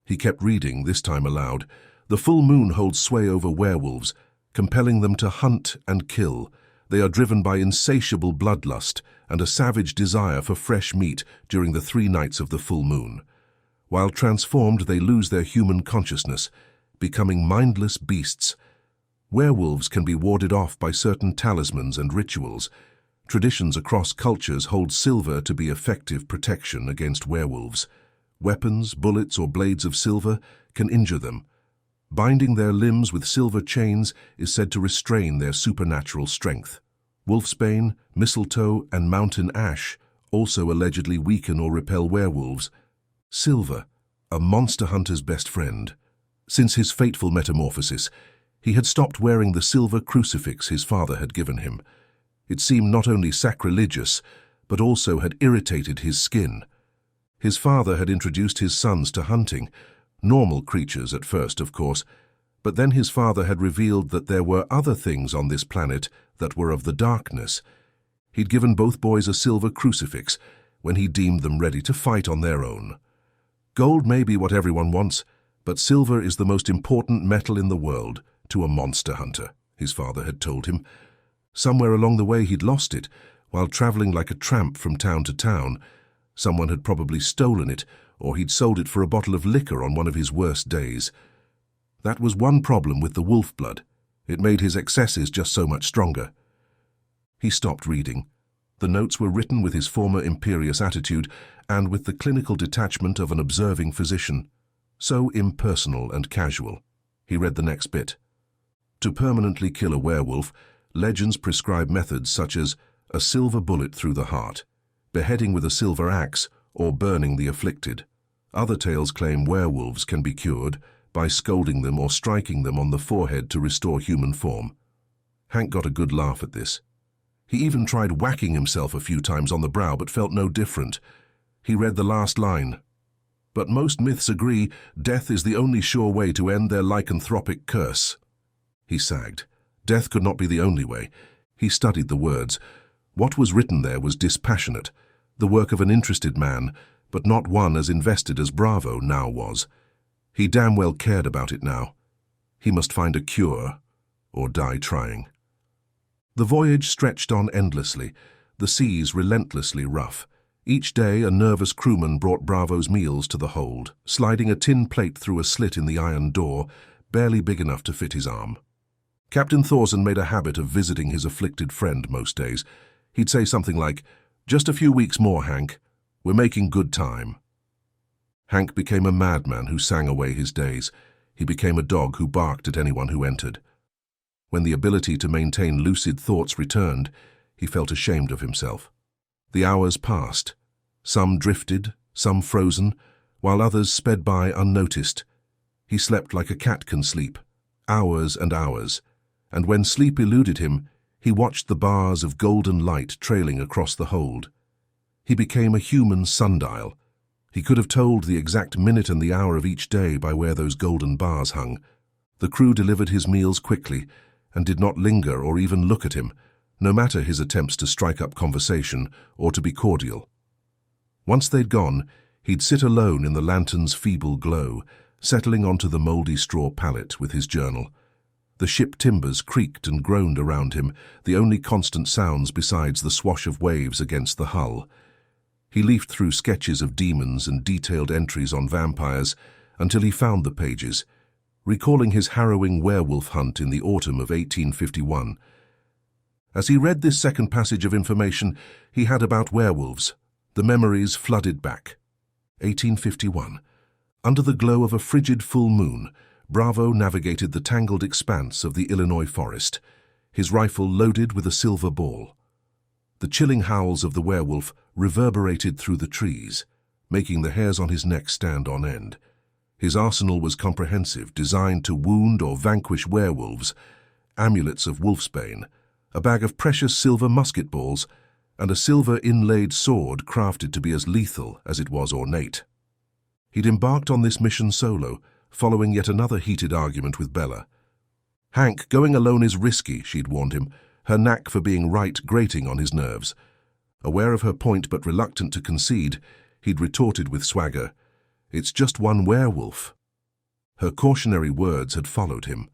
He kept reading, this time aloud. The full moon holds sway over werewolves, compelling them to hunt and kill. They are driven by insatiable bloodlust and a savage desire for fresh meat during the 3 nights of the full moon. While transformed, they lose their human consciousness, becoming mindless beasts. Werewolves can be warded off by certain talismans and rituals. Traditions across cultures hold silver to be effective protection against werewolves. Weapons, bullets, or blades of silver can injure them. Binding their limbs with silver chains is said to restrain their supernatural strength. Wolfsbane, mistletoe, and mountain ash also allegedly weaken or repel werewolves. Silver, a monster hunter's best friend. Since his fateful metamorphosis, he had stopped wearing the silver crucifix his father had given him. It seemed not only sacrilegious, but also had irritated his skin. His father had introduced his sons to hunting, normal creatures at first, of course, but then his father had revealed that there were other things on this planet that were of the darkness. He'd given both boys a silver crucifix when he deemed them ready to fight on their own. Gold may be what everyone wants, but silver is the most important metal in the world to a monster hunter, his father had told him. Somewhere along the way he'd lost it, while traveling like a tramp from town to town. Someone had probably stolen it, or he'd sold it for a bottle of liquor on one of his worst days. That was one problem with the wolf blood. It made his excesses just so much stronger. He stopped reading. The notes were written with his former imperious attitude and with the clinical detachment of an observing physician. So impersonal and casual. He read the next bit. To permanently kill a werewolf, legends prescribe methods such as a silver bullet through the heart, beheading with a silver axe, or burning the afflicted. Other tales claim werewolves can be cured by scolding them or striking them on the forehead to restore human form. Hank got a good laugh at this. He even tried whacking himself a few times on the brow but felt no different. He read the last line. But most myths agree death is the only sure way to end their lycanthropic curse. He sagged. Death could not be the only way. He studied the words. What was written there was dispassionate, the work of an interested man, but not one as invested as Bravo now was. He damn well cared about it now. He must find a cure, or die trying. The voyage stretched on endlessly, the seas relentlessly rough. Each day a nervous crewman brought Bravo's meals to the hold, sliding a tin plate through a slit in the iron door, barely big enough to fit his arm. Captain Thorson made a habit of visiting his afflicted friend most days. He'd say something like, "Just a few weeks more, Hank. We're making good time." Hank became a madman who sang away his days. He became a dog who barked at anyone who entered. When the ability to maintain lucid thoughts returned, he felt ashamed of himself. The hours passed. Some drifted, some frozen, while others sped by unnoticed. He slept like a cat can sleep, hours and hours, and when sleep eluded him, he watched the bars of golden light trailing across the hold. He became a human sundial. He could have told the exact minute and the hour of each day by where those golden bars hung. The crew delivered his meals quickly and did not linger or even look at him, no matter his attempts to strike up conversation or to be cordial. Once they'd gone, he'd sit alone in the lantern's feeble glow, settling onto the mouldy straw pallet with his journal. The ship timbers creaked and groaned around him, the only constant sounds besides the swash of waves against the hull. He leafed through sketches of demons and detailed entries on vampires until he found the pages, recalling his harrowing werewolf hunt in the autumn of 1851. As he read this second passage of information he had about werewolves, the memories flooded back. 1851. Under the glow of a frigid full moon, Bravo navigated the tangled expanse of the Illinois forest, his rifle loaded with a silver ball. The chilling howls of the werewolf reverberated through the trees, making the hairs on his neck stand on end. His arsenal was comprehensive, designed to wound or vanquish werewolves, amulets of wolfsbane, a bag of precious silver musket balls, and a silver inlaid sword crafted to be as lethal as it was ornate. He'd embarked on this mission solo, following yet another heated argument with Bella. Hank, going alone is risky, she'd warned him, her knack for being right grating on his nerves. Aware of her point but reluctant to concede, he'd retorted with swagger, "It's just one werewolf." Her cautionary words had followed him.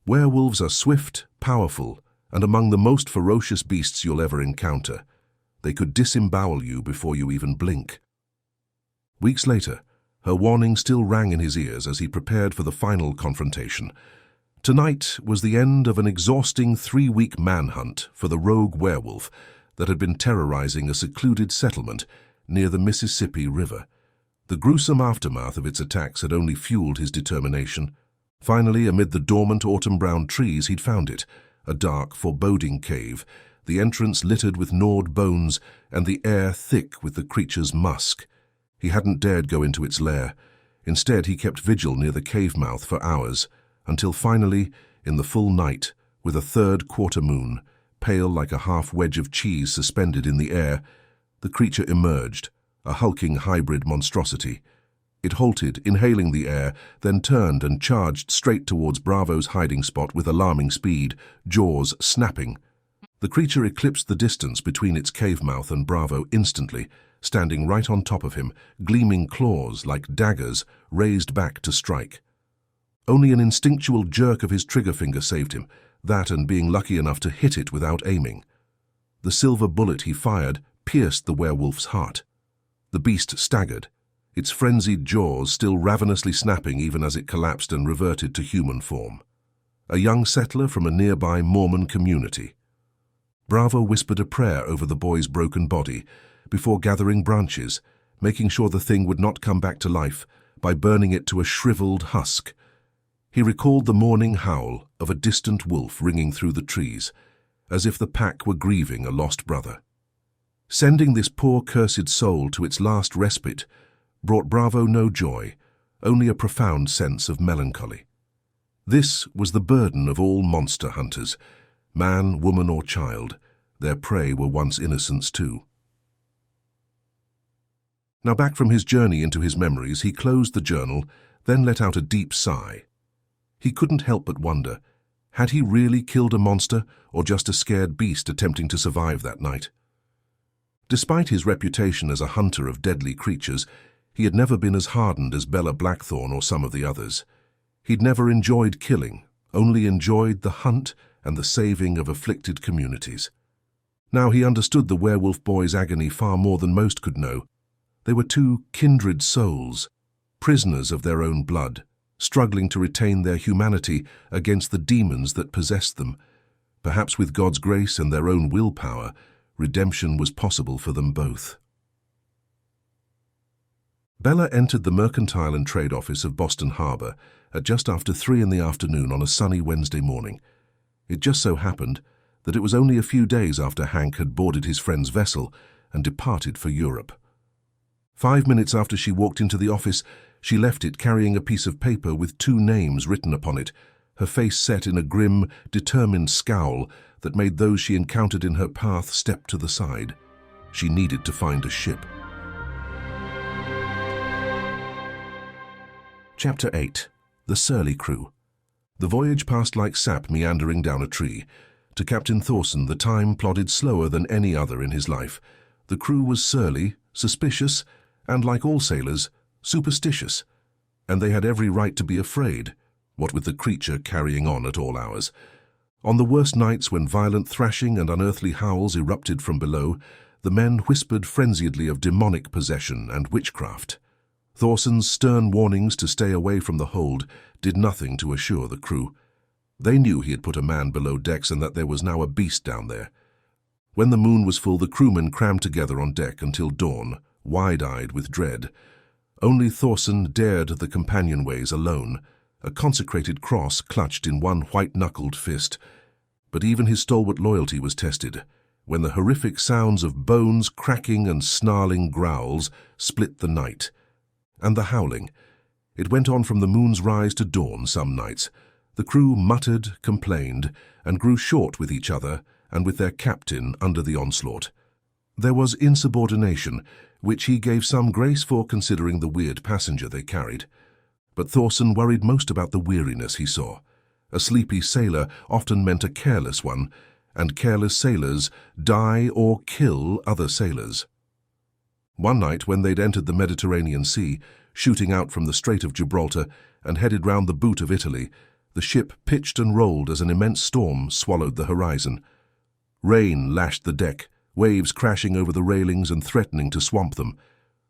Werewolves are swift, powerful, and among the most ferocious beasts you'll ever encounter. They could disembowel you before you even blink. Weeks later, her warning still rang in his ears as he prepared for the final confrontation. Tonight was the end of an exhausting 3-week manhunt for the rogue werewolf that had been terrorizing a secluded settlement near the Mississippi River. The gruesome aftermath of its attacks had only fueled his determination. Finally, amid the dormant autumn-brown trees, he'd found it, a dark, foreboding cave, the entrance littered with gnawed bones and the air thick with the creature's musk. He hadn't dared go into its lair. Instead, he kept vigil near the cave mouth for hours, until finally, in the full night, with a third quarter moon, pale like a half wedge of cheese suspended in the air, the creature emerged, a hulking hybrid monstrosity. It halted, inhaling the air, then turned and charged straight towards Bravo's hiding spot with alarming speed, jaws snapping. The creature eclipsed the distance between its cave mouth and Bravo instantly, standing right on top of him, gleaming claws like daggers raised back to strike. Only an instinctual jerk of his trigger finger saved him, that and being lucky enough to hit it without aiming. The silver bullet he fired pierced the werewolf's heart. The beast staggered, its frenzied jaws still ravenously snapping even as it collapsed and reverted to human form. A young settler from a nearby Mormon community. Bravo whispered a prayer over the boy's broken body before gathering branches, making sure the thing would not come back to life by burning it to a shriveled husk. He recalled the morning howl of a distant wolf ringing through the trees, as if the pack were grieving a lost brother. Sending this poor cursed soul to its last respite brought Bravo no joy, only a profound sense of melancholy. This was the burden of all monster hunters. Man, woman, or child, their prey were once innocents too. Now back from his journey into his memories, he closed the journal, then let out a deep sigh. He couldn't help but wonder, had he really killed a monster or just a scared beast attempting to survive that night? Despite his reputation as a hunter of deadly creatures, he had never been as hardened as Bella Blackthorn or some of the others. He'd never enjoyed killing, only enjoyed the hunt and the saving of afflicted communities. Now he understood the werewolf boy's agony far more than most could know. They were two kindred souls, prisoners of their own blood, struggling to retain their humanity against the demons that possessed them. Perhaps with God's grace and their own willpower, redemption was possible for them both. Bella entered the Mercantile and Trade Office of Boston Harbor at just after 3 in the afternoon on a sunny Wednesday morning. It just so happened that it was only a few days after Hank had boarded his friend's vessel and departed for Europe. 5 minutes after she walked into the office, she left it carrying a piece of paper with 2 names written upon it, her face set in a grim, determined scowl that made those she encountered in her path step to the side. She needed to find a ship. Chapter 8. The Surly Crew. The voyage passed like sap meandering down a tree. To Captain Thorson, the time plodded slower than any other in his life. The crew was surly, suspicious, and, like all sailors, superstitious. And they had every right to be afraid, what with the creature carrying on at all hours. On the worst nights when violent thrashing and unearthly howls erupted from below, the men whispered frenziedly of demonic possession and witchcraft. Thorson's stern warnings to stay away from the hold did nothing to assure the crew. They knew he had put a man below decks and that there was now a beast down there. When the moon was full, the crewmen crammed together on deck until dawn, wide-eyed with dread. Only Thorson dared the companionways alone, a consecrated cross clutched in one white-knuckled fist. But even his stalwart loyalty was tested, when the horrific sounds of bones cracking and snarling growls split the night. And the howling. It went on from the moon's rise to dawn some nights. The crew muttered, complained, and grew short with each other and with their captain under the onslaught. There was insubordination, which he gave some grace for considering the weird passenger they carried. But Thorson worried most about the weariness he saw. A sleepy sailor often meant a careless one, and careless sailors die or kill other sailors. One night, when they'd entered the Mediterranean Sea, shooting out from the Strait of Gibraltar and headed round the boot of Italy, the ship pitched and rolled as an immense storm swallowed the horizon. Rain lashed the deck, waves crashing over the railings and threatening to swamp them.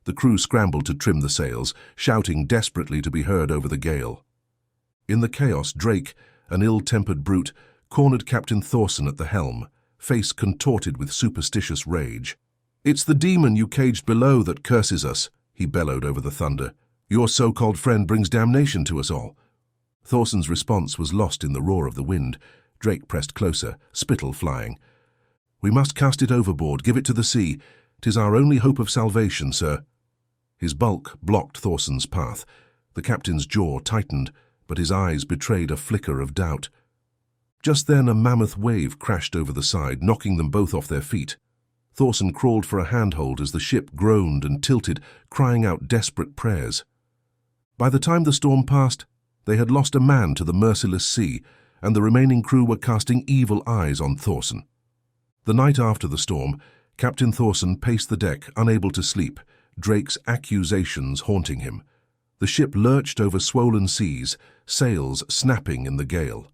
The crew scrambled to trim the sails, shouting desperately to be heard over the gale. In the chaos, Drake, an ill-tempered brute, cornered Captain Thorson at the helm, face contorted with superstitious rage. "It's the demon you caged below that curses us," he bellowed over the thunder. "Your so-called friend brings damnation to us all." Thorson's response was lost in the roar of the wind. Drake pressed closer, spittle flying. "We must cast it overboard, give it to the sea. 'Tis our only hope of salvation, sir." His bulk blocked Thorson's path. The captain's jaw tightened, but his eyes betrayed a flicker of doubt. Just then a mammoth wave crashed over the side, knocking them both off their feet. Thorson crawled for a handhold as the ship groaned and tilted, crying out desperate prayers. By the time the storm passed, they had lost a man to the merciless sea, and the remaining crew were casting evil eyes on Thorson. The night after the storm, Captain Thorson paced the deck, unable to sleep, Drake's accusations haunting him. The ship lurched over swollen seas, sails snapping in the gale.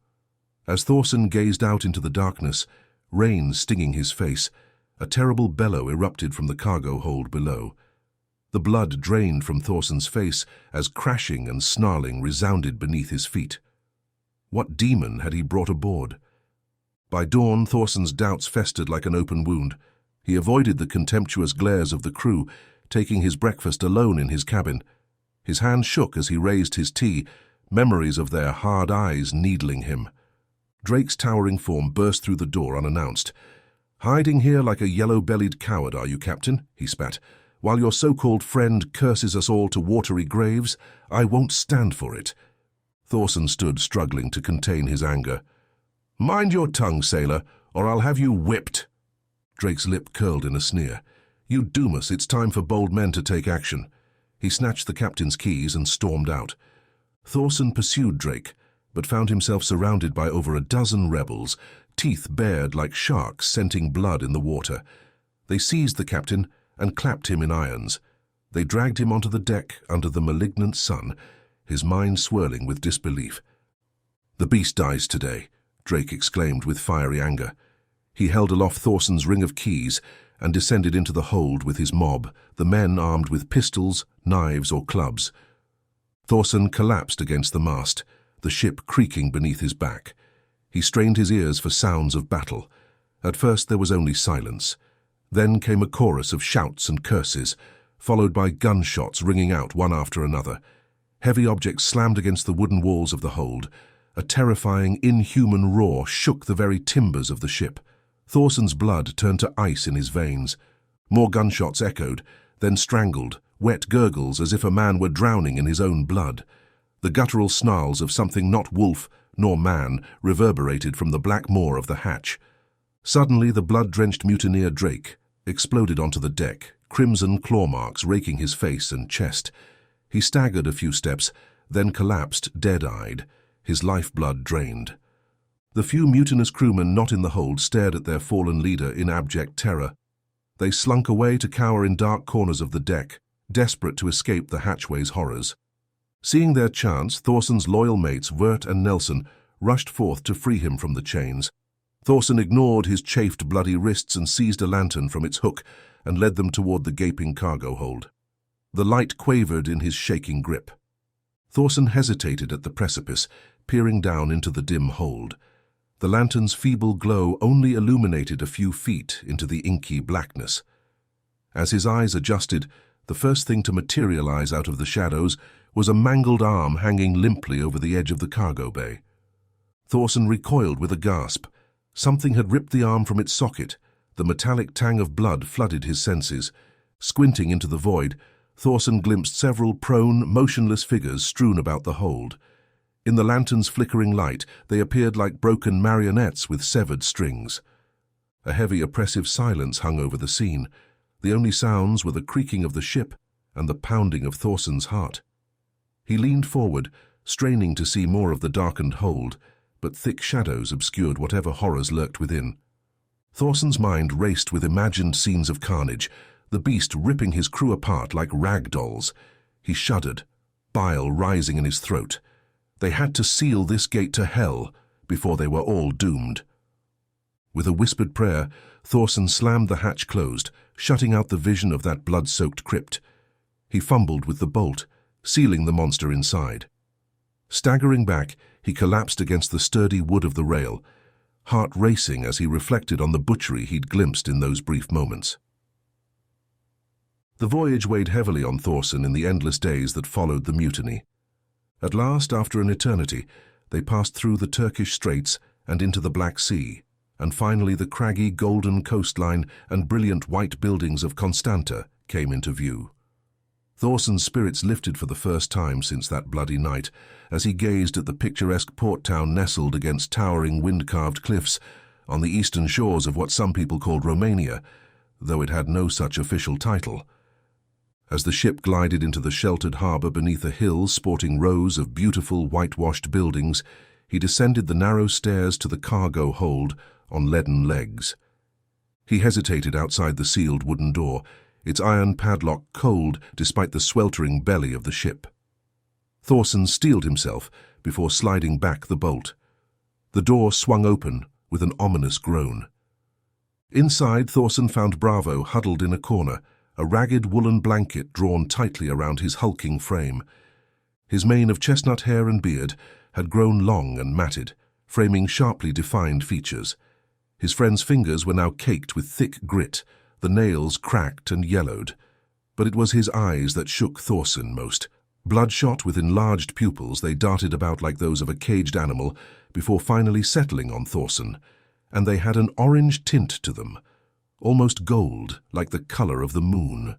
As Thorson gazed out into the darkness, rain stinging his face, a terrible bellow erupted from the cargo hold below. The blood drained from Thorson's face as crashing and snarling resounded beneath his feet. What demon had he brought aboard? By dawn, Thorson's doubts festered like an open wound. He avoided the contemptuous glares of the crew, taking his breakfast alone in his cabin. His hand shook as he raised his tea, memories of their hard eyes needling him. Drake's towering form burst through the door unannounced. "Hiding here like a yellow-bellied coward, are you, Captain?" he spat. "While your so-called friend curses us all to watery graves, I won't stand for it." Thorson stood, struggling to contain his anger. "Mind your tongue, sailor, or I'll have you whipped." Drake's lip curled in a sneer. "You doom us. It's time for bold men to take action." He snatched the captain's keys and stormed out. Thorson pursued Drake, but found himself surrounded by over a dozen rebels, teeth bared like sharks scenting blood in the water. They seized the captain and clapped him in irons. They dragged him onto the deck under the malignant sun, his mind swirling with disbelief. "The beast dies today," Drake exclaimed with fiery anger. He held aloft Thorson's ring of keys and descended into the hold with his mob, the men armed with pistols, knives, or clubs. Thorson collapsed against the mast, the ship creaking beneath his back. He strained his ears for sounds of battle. At first there was only silence. Then came a chorus of shouts and curses, followed by gunshots ringing out one after another. Heavy objects slammed against the wooden walls of the hold. A terrifying, inhuman roar shook the very timbers of the ship. Thorson's blood turned to ice in his veins. More gunshots echoed, then strangled, wet gurgles as if a man were drowning in his own blood. The guttural snarls of something not wolf nor man reverberated from the black maw of the hatch. Suddenly the blood-drenched mutineer Drake exploded onto the deck, crimson claw marks raking his face and chest. He staggered a few steps, then collapsed dead-eyed, his lifeblood drained. The few mutinous crewmen not in the hold stared at their fallen leader in abject terror. They slunk away to cower in dark corners of the deck, desperate to escape the hatchway's horrors. Seeing their chance, Thorson's loyal mates Vert and Nelson rushed forth to free him from the chains. Thorson ignored his chafed, bloody wrists and seized a lantern from its hook and led them toward the gaping cargo hold. The light quavered in his shaking grip. Thorson hesitated at the precipice, peering down into the dim hold. The lantern's feeble glow only illuminated a few feet into the inky blackness. As his eyes adjusted, the first thing to materialize out of the shadows was a mangled arm hanging limply over the edge of the cargo bay. Thorson recoiled with a gasp. Something had ripped the arm from its socket. The metallic tang of blood flooded his senses. Squinting into the void, Thorson glimpsed several prone, motionless figures strewn about the hold. In the lantern's flickering light, they appeared like broken marionettes with severed strings. A heavy, oppressive silence hung over the scene. The only sounds were the creaking of the ship and the pounding of Thorson's heart. He leaned forward, straining to see more of the darkened hold, but thick shadows obscured whatever horrors lurked within. Thorson's mind raced with imagined scenes of carnage, the beast ripping his crew apart like rag dolls. He shuddered, bile rising in his throat. They had to seal this gate to hell before they were all doomed. With a whispered prayer, Thorson slammed the hatch closed, shutting out the vision of that blood-soaked crypt. He fumbled with the bolt, sealing the monster inside. Staggering back, he collapsed against the sturdy wood of the rail, heart racing as he reflected on the butchery he'd glimpsed in those brief moments. The voyage weighed heavily on Thorson in the endless days that followed the mutiny. At last, after an eternity, they passed through the Turkish Straits and into the Black Sea, and finally the craggy golden coastline and brilliant white buildings of Constanta came into view. Thorson's spirits lifted for the first time since that bloody night, as he gazed at the picturesque port town nestled against towering wind-carved cliffs on the eastern shores of what some people called Romania, though it had no such official title. As the ship glided into the sheltered harbor beneath a hill sporting rows of beautiful whitewashed buildings, he descended the narrow stairs to the cargo hold on leaden legs. He hesitated outside the sealed wooden door, its iron padlock cold despite the sweltering belly of the ship. Thorson steeled himself before sliding back the bolt. The door swung open with an ominous groan. Inside, Thorson found Bravo huddled in a corner, a ragged woolen blanket drawn tightly around his hulking frame. His mane of chestnut hair and beard had grown long and matted, framing sharply defined features. His friend's fingers were now caked with thick grit, the nails cracked and yellowed. But it was his eyes that shook Thorson most. Bloodshot with enlarged pupils, they darted about like those of a caged animal before finally settling on Thorson, and they had an orange tint to them, almost gold, like the color of the moon.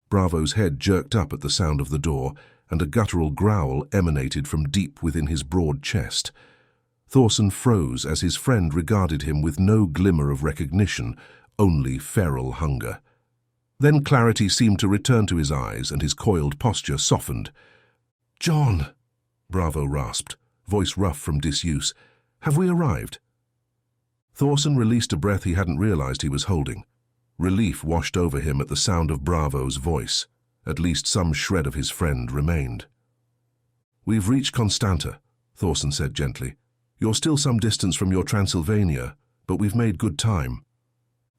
Bravo's head jerked up at the sound of the door, and a guttural growl emanated from deep within his broad chest. Thorson froze as his friend regarded him with no glimmer of recognition, only feral hunger. Then clarity seemed to return to his eyes, and his coiled posture softened. "John," Bravo rasped, voice rough from disuse, "have we arrived?" Thorson released a breath he hadn't realized he was holding. Relief washed over him at the sound of Bravo's voice. At least some shred of his friend remained. "We've reached Constanta," Thorson said gently. "You're still some distance from your Transylvania, but we've made good time."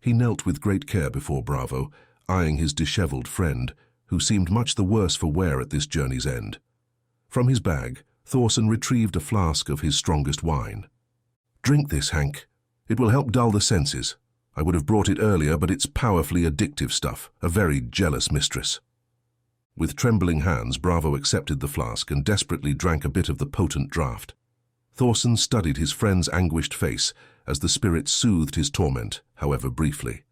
He knelt with great care before Bravo, eyeing his disheveled friend, who seemed much the worse for wear at this journey's end. From his bag, Thorson retrieved a flask of his strongest wine. "Drink this, Hank. It will help dull the senses. I would have brought it earlier, but it's powerfully addictive stuff, a very jealous mistress." With trembling hands, Bravo accepted the flask and desperately drank a bit of the potent draught. Thorson studied his friend's anguished face as the spirit soothed his torment, however briefly.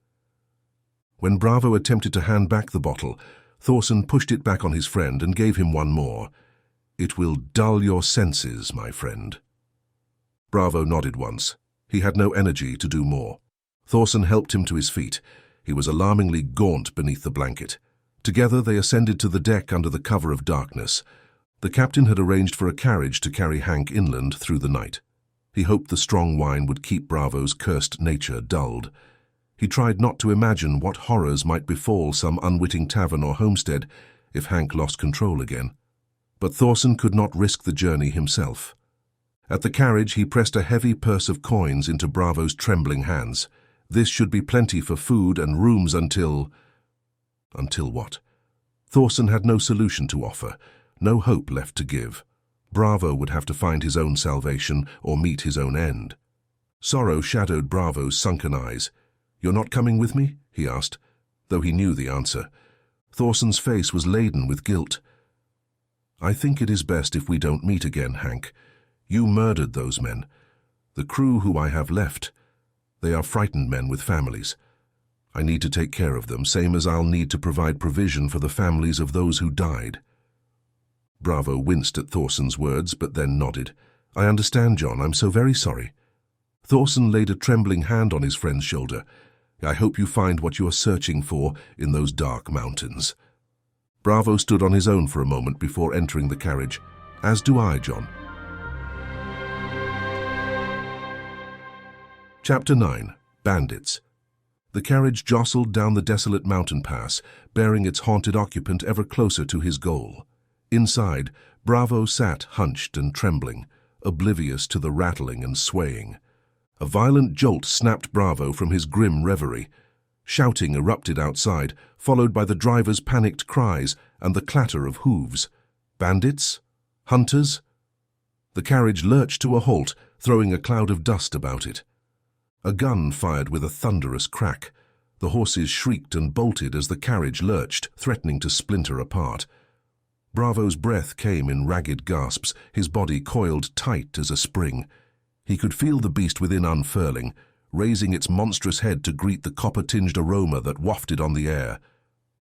When Bravo attempted to hand back the bottle, Thorson pushed it back on his friend and gave him one more. "It will dull your senses, my friend." Bravo nodded once. He had no energy to do more. Thorson helped him to his feet. He was alarmingly gaunt beneath the blanket. Together they ascended to the deck under the cover of darkness. The captain had arranged for a carriage to carry Hank inland through the night. He hoped the strong wine would keep Bravo's cursed nature dulled. He tried not to imagine what horrors might befall some unwitting tavern or homestead if Hank lost control again. But Thorson could not risk the journey himself. At the carriage, he pressed a heavy purse of coins into Bravo's trembling hands. This should be plenty for food and rooms until... Until what? Thorson had no solution to offer, no hope left to give. Bravo would have to find his own salvation or meet his own end. Sorrow shadowed Bravo's sunken eyes. "You're not coming with me?" he asked, though he knew the answer. Thorson's face was laden with guilt. "I think it is best if we don't meet again, Hank. You murdered those men. The crew who I have left, they are frightened men with families. I need to take care of them, same as I'll need to provide provision for the families of those who died." Bravo winced at Thorson's words, but then nodded. "I understand, John. I'm so very sorry." Thorson laid a trembling hand on his friend's shoulder. "I hope you find what you are searching for in those dark mountains." Bravo stood on his own for a moment before entering the carriage. "As do I, John." Chapter 9. Bandits. The carriage jostled down the desolate mountain pass, bearing its haunted occupant ever closer to his goal. Inside, Bravo sat hunched and trembling, oblivious to the rattling and swaying. A violent jolt snapped Bravo from his grim reverie. Shouting erupted outside, followed by the driver's panicked cries and the clatter of hooves. Bandits? Hunters? The carriage lurched to a halt, throwing a cloud of dust about it. A gun fired with a thunderous crack. The horses shrieked and bolted as the carriage lurched, threatening to splinter apart. Bravo's breath came in ragged gasps, his body coiled tight as a spring. He could feel the beast within unfurling, raising its monstrous head to greet the copper-tinged aroma that wafted on the air.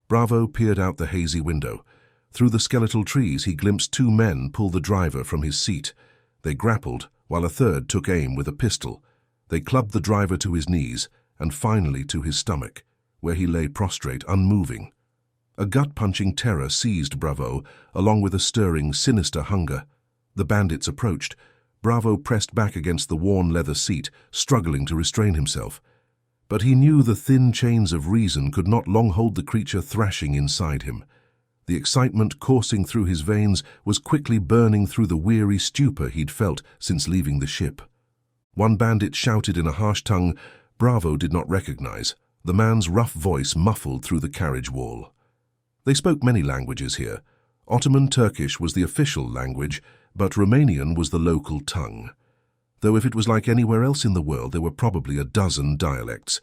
Bravo peered out the hazy window. Through the skeletal trees he glimpsed two men pull the driver from his seat. They grappled, while a third took aim with a pistol. They clubbed the driver to his knees, and finally to his stomach, where he lay prostrate, unmoving. A gut-punching terror seized Bravo, along with a stirring, sinister hunger. The bandits approached. Bravo pressed back against the worn leather seat, struggling to restrain himself. But he knew the thin chains of reason could not long hold the creature thrashing inside him. The excitement coursing through his veins was quickly burning through the weary stupor he'd felt since leaving the ship. One bandit shouted in a harsh tongue Bravo did not recognize, the man's rough voice muffled through the carriage wall. They spoke many languages here. Ottoman Turkish was the official language, but Romanian was the local tongue. though if it was like anywhere else in the world, there were probably a dozen dialects.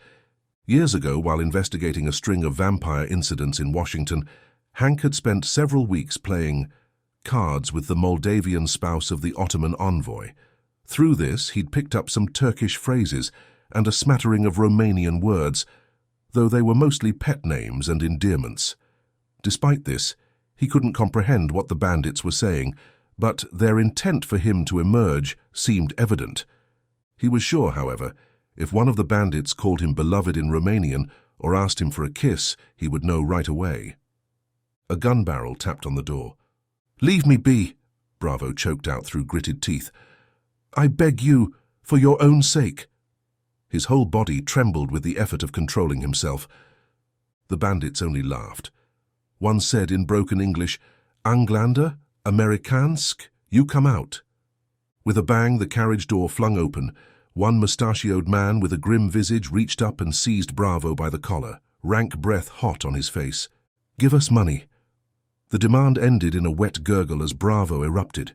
Years ago, while investigating a string of vampire incidents in Washington, Hank had spent several weeks playing cards with the Moldavian spouse of the Ottoman envoy. Through this, he'd picked up some Turkish phrases and a smattering of Romanian words, though they were mostly pet names and endearments. Despite this, he couldn't comprehend what the bandits were saying, but their intent for him to emerge seemed evident. He was sure, however, if one of the bandits called him beloved in Romanian or asked him for a kiss, he would know right away. A gun barrel tapped on the door. "Leave me be," Bravo choked out through gritted teeth. "I beg you, for your own sake." His whole body trembled with the effort of controlling himself. The bandits only laughed. One said in broken English, "Anglander, Amerikansk, you come out." With a bang, the carriage door flung open. One mustachioed man with a grim visage reached up and seized Bravo by the collar, rank breath hot on his face. "Give us money." The demand ended in a wet gurgle as Bravo erupted.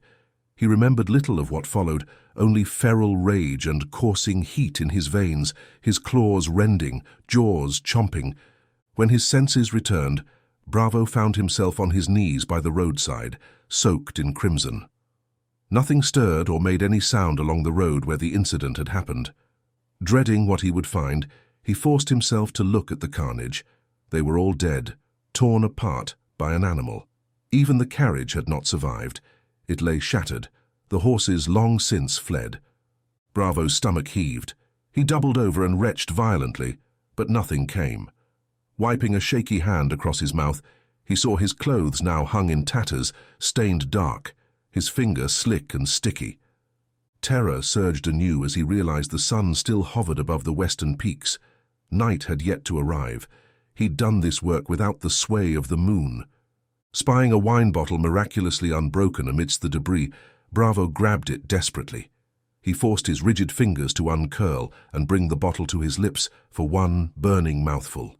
He remembered little of what followed, only feral rage and coursing heat in his veins, his claws rending, jaws chomping. When his senses returned, Bravo found himself on his knees by the roadside, soaked in crimson. Nothing stirred or made any sound along the road where the incident had happened. Dreading what he would find, he forced himself to look at the carnage. They were all dead, torn apart by an animal. Even the carriage had not survived. It lay shattered, the horses long since fled. Bravo's stomach heaved. He doubled over and retched violently, but nothing came. Wiping a shaky hand across his mouth, he saw his clothes now hung in tatters, stained dark, his finger slick and sticky. Terror surged anew as he realized the sun still hovered above the western peaks. Night had yet to arrive. He'd done this work without the sway of the moon. Spying a wine bottle miraculously unbroken amidst the debris, Bravo grabbed it desperately. He forced his rigid fingers to uncurl and bring the bottle to his lips for one burning mouthful.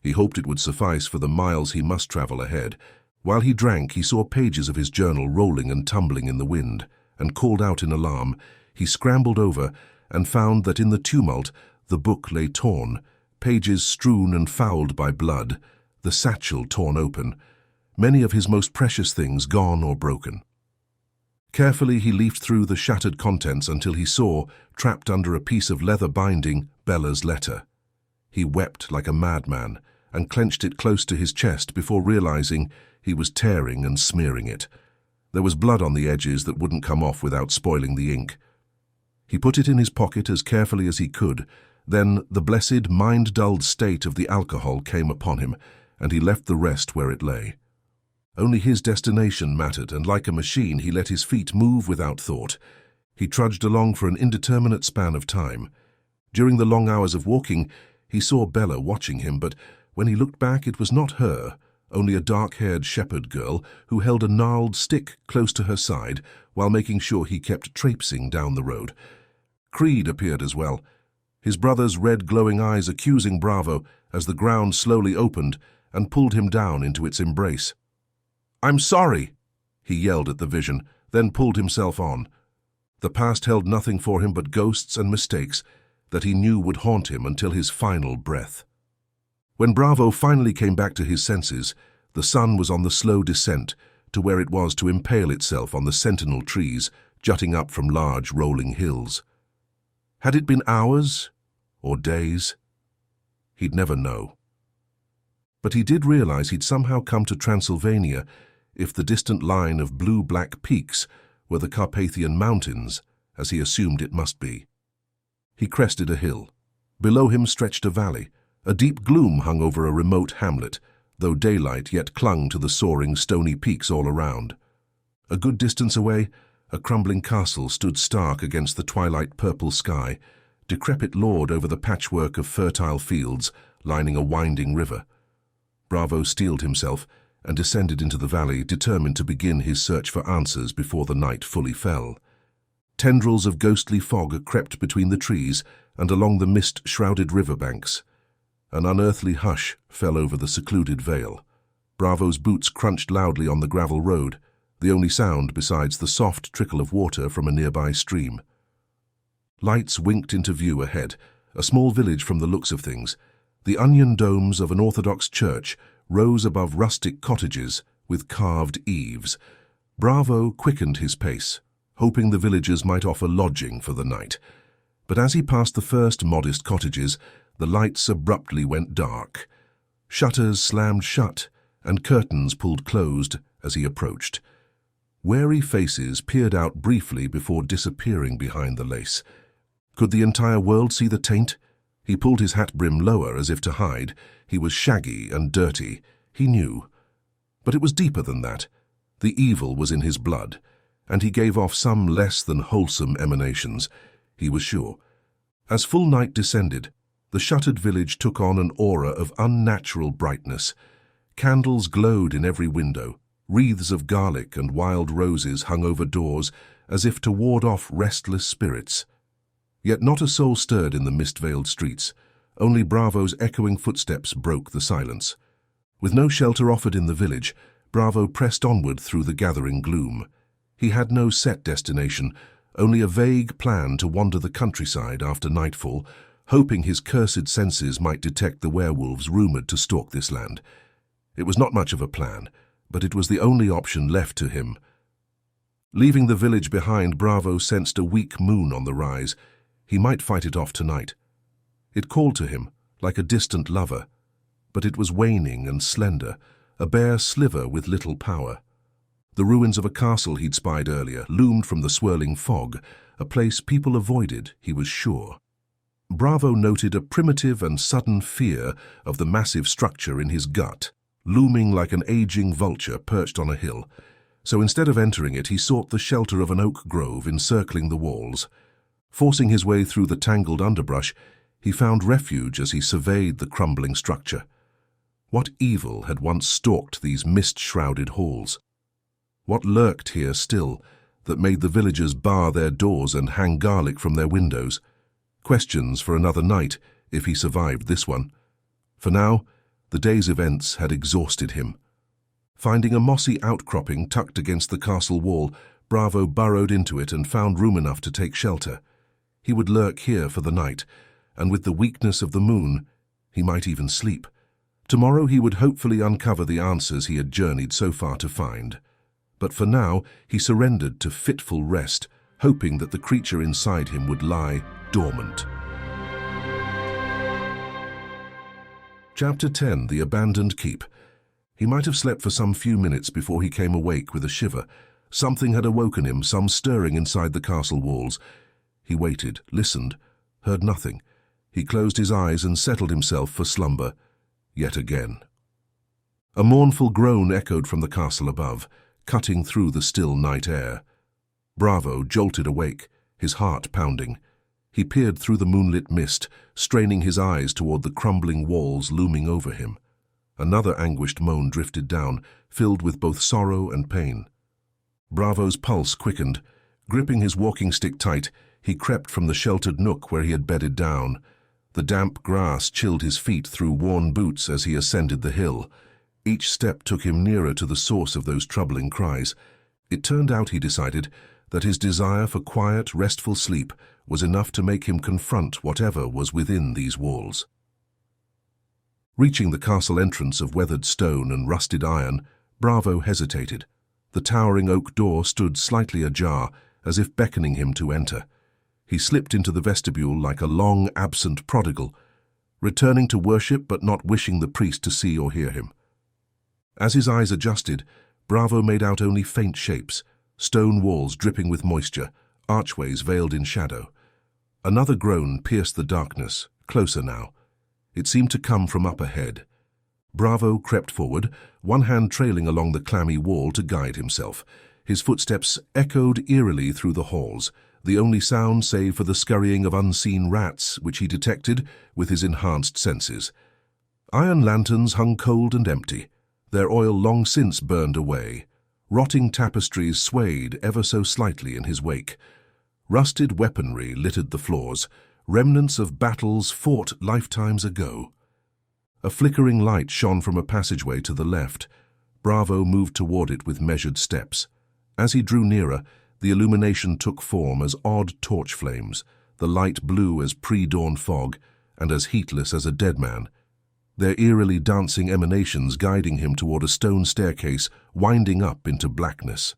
He hoped it would suffice for the miles he must travel ahead. While he drank, he saw pages of his journal rolling and tumbling in the wind, and called out in alarm. He scrambled over and found that in the tumult the book lay torn, pages strewn and fouled by blood, the satchel torn open, many of his most precious things gone or broken. Carefully he leafed through the shattered contents until he saw, trapped under a piece of leather binding, Bella's letter. He wept like a madman and clenched it close to his chest before realizing he was tearing and smearing it. There was blood on the edges that wouldn't come off without spoiling the ink. He put it in his pocket as carefully as he could. Then the blessed, mind-dulled state of the alcohol came upon him, and he left the rest where it lay. Only his destination mattered, and like a machine he let his feet move without thought. He trudged along for an indeterminate span of time. During the long hours of walking, he saw Bella watching him, but when he looked back it was not her, only a dark-haired shepherd girl who held a gnarled stick close to her side while making sure he kept traipsing down the road. Creed appeared as well, his brother's red glowing eyes accusing Bravo as the ground slowly opened and pulled him down into its embrace. "I'm sorry," he yelled at the vision, then pulled himself on. The past held nothing for him but ghosts and mistakes that he knew would haunt him until his final breath. When Bravo finally came back to his senses, the sun was on the slow descent to where it was to impale itself on the sentinel trees jutting up from large rolling hills. Had it been hours or days? He'd never know. But he did realize he'd somehow come to Transylvania if the distant line of blue-black peaks were the Carpathian Mountains, as he assumed it must be. He crested a hill. Below him stretched a valley. A deep gloom hung over a remote hamlet, though daylight yet clung to the soaring stony peaks all around. A good distance away, a crumbling castle stood stark against the twilight purple sky, decrepit lord over the patchwork of fertile fields lining a winding river. Bravo steeled himself and descended into the valley, determined to begin his search for answers before the night fully fell. Tendrils of ghostly fog crept between the trees and along the mist-shrouded riverbanks. An unearthly hush fell over the secluded vale. Bravo's boots crunched loudly on the gravel road, the only sound besides the soft trickle of water from a nearby stream. Lights winked into view ahead, a small village from the looks of things. The onion domes of an Orthodox church rose above rustic cottages with carved eaves. Bravo quickened his pace, hoping the villagers might offer lodging for the night. But as he passed the first modest cottages, the lights abruptly went dark. Shutters slammed shut, and curtains pulled closed as he approached. Wary faces peered out briefly before disappearing behind the lace. Could the entire world see the taint? He pulled his hat brim lower as if to hide. He was shaggy and dirty, he knew. But it was deeper than that. The evil was in his blood, and he gave off some less than wholesome emanations, he was sure. As full night descended, the shuttered village took on an aura of unnatural brightness. Candles glowed in every window. Wreaths of garlic and wild roses hung over doors as if to ward off restless spirits. Yet not a soul stirred in the mist-veiled streets. Only Bravo's echoing footsteps broke the silence. With no shelter offered in the village, Bravo pressed onward through the gathering gloom. He had no set destination, only a vague plan to wander the countryside after nightfall, hoping his cursed senses might detect the werewolves rumored to stalk this land. It was not much of a plan, but it was the only option left to him. Leaving the village behind, Bravo sensed a weak moon on the rise. He might fight it off tonight. It called to him, like a distant lover, but it was waning and slender, a bare sliver with little power. The ruins of a castle he'd spied earlier loomed from the swirling fog, a place people avoided, he was sure. Bravo noted a primitive and sudden fear of the massive structure in his gut, looming like an aging vulture perched on a hill. So instead of entering it, he sought the shelter of an oak grove encircling the walls. Forcing his way through the tangled underbrush, he found refuge as he surveyed the crumbling structure. What evil had once stalked these mist-shrouded halls? What lurked here still, that made the villagers bar their doors and hang garlic from their windows? Questions for another night, if he survived this one. For now, the day's events had exhausted him. Finding a mossy outcropping tucked against the castle wall, Bravo burrowed into it and found room enough to take shelter. He would lurk here for the night, and with the weakness of the moon, he might even sleep. Tomorrow he would hopefully uncover the answers he had journeyed so far to find. But for now, he surrendered to fitful rest, hoping that the creature inside him would lie dormant. Chapter 10. The Abandoned Keep. He might have slept for some few minutes before he came awake with a shiver. Something had awoken him, some stirring inside the castle walls. He waited, listened, heard nothing. He closed his eyes and settled himself for slumber, yet again. A mournful groan echoed from the castle above, cutting through the still night air. Bravo jolted awake, his heart pounding. He peered through the moonlit mist, straining his eyes toward the crumbling walls looming over him. Another anguished moan drifted down, filled with both sorrow and pain. Bravo's pulse quickened. Gripping his walking stick tight, he crept from the sheltered nook where he had bedded down. The damp grass chilled his feet through worn boots as he ascended the hill. Each step took him nearer to the source of those troubling cries. It turned out, he decided, that his desire for quiet, restful sleep was enough to make him confront whatever was within these walls. Reaching the castle entrance of weathered stone and rusted iron, Bravo hesitated. The towering oak door stood slightly ajar, as if beckoning him to enter. He slipped into the vestibule like a long-absent prodigal, returning to worship but not wishing the priest to see or hear him. As his eyes adjusted, Bravo made out only faint shapes, stone walls dripping with moisture, archways veiled in shadow. Another groan pierced the darkness, closer now. It seemed to come from up ahead. Bravo crept forward, one hand trailing along the clammy wall to guide himself. His footsteps echoed eerily through the halls, the only sound save for the scurrying of unseen rats which he detected with his enhanced senses. Iron lanterns hung cold and empty, their oil long since burned away. Rotting tapestries swayed ever so slightly in his wake. Rusted weaponry littered the floors, remnants of battles fought lifetimes ago. A flickering light shone from a passageway to the left. Bravo moved toward it with measured steps. As he drew nearer, the illumination took form as odd torch flames, the light blue as pre-dawn fog and as heatless as a dead man, their eerily dancing emanations guiding him toward a stone staircase winding up into blackness.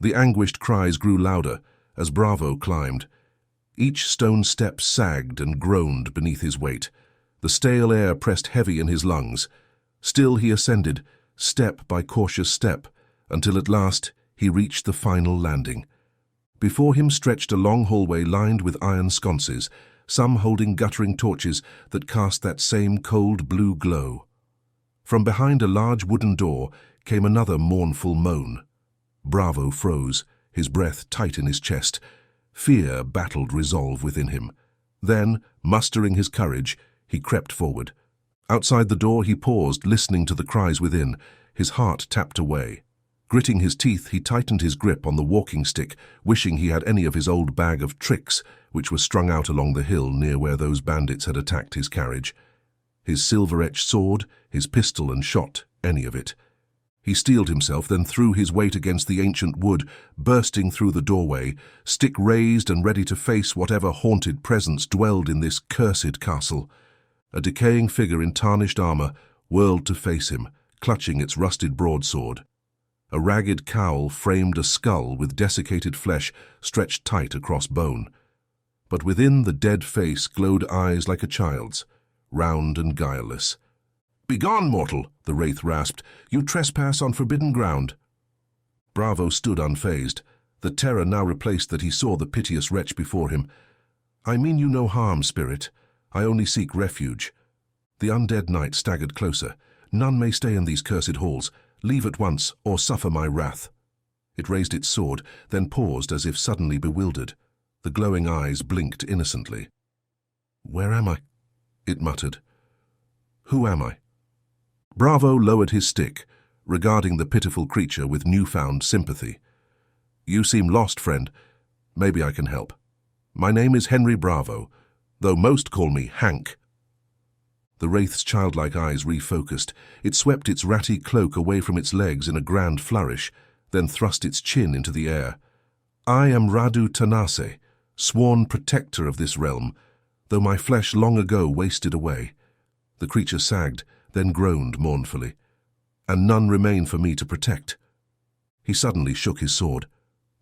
The anguished cries grew louder as Bravo climbed. Each stone step sagged and groaned beneath his weight. The stale air pressed heavy in his lungs. Still he ascended, step by cautious step, until at last he reached the final landing. Before him stretched a long hallway lined with iron sconces, some holding guttering torches that cast that same cold blue glow. From behind a large wooden door came another mournful moan. Bravo froze, his breath tight in his chest. Fear battled resolve within him. Then, mustering his courage, he crept forward. Outside the door he paused, listening to the cries within, his heart tapped away. Gritting his teeth, he tightened his grip on the walking stick, wishing he had any of his old bag of tricks, which was strung out along the hill near where those bandits had attacked his carriage. His silver-etched sword, his pistol and shot, any of it. He steeled himself, then threw his weight against the ancient wood, bursting through the doorway, stick raised and ready to face whatever haunted presence dwelled in this cursed castle. A decaying figure in tarnished armor whirled to face him, clutching its rusted broadsword. A ragged cowl framed a skull with desiccated flesh stretched tight across bone. But within the dead face glowed eyes like a child's, round and guileless. "Begone, mortal," the wraith rasped. "You trespass on forbidden ground." Bravo stood unfazed. The terror now replaced that he saw the piteous wretch before him. "I mean you no harm, spirit. I only seek refuge." The undead knight staggered closer. "None may stay in these cursed halls. Leave at once, or suffer my wrath." It raised its sword, then paused as if suddenly bewildered. The glowing eyes blinked innocently. "Where am I?" it muttered. "Who am I?" Bravo lowered his stick, regarding the pitiful creature with newfound sympathy. "You seem lost, friend. Maybe I can help. My name is Henry Bravo, though most call me Hank." The wraith's childlike eyes refocused. It swept its ratty cloak away from its legs in a grand flourish, then thrust its chin into the air. "I am Radu Tanase, sworn protector of this realm, though my flesh long ago wasted away." The creature sagged, then groaned mournfully. "And none remain for me to protect." He suddenly shook his sword.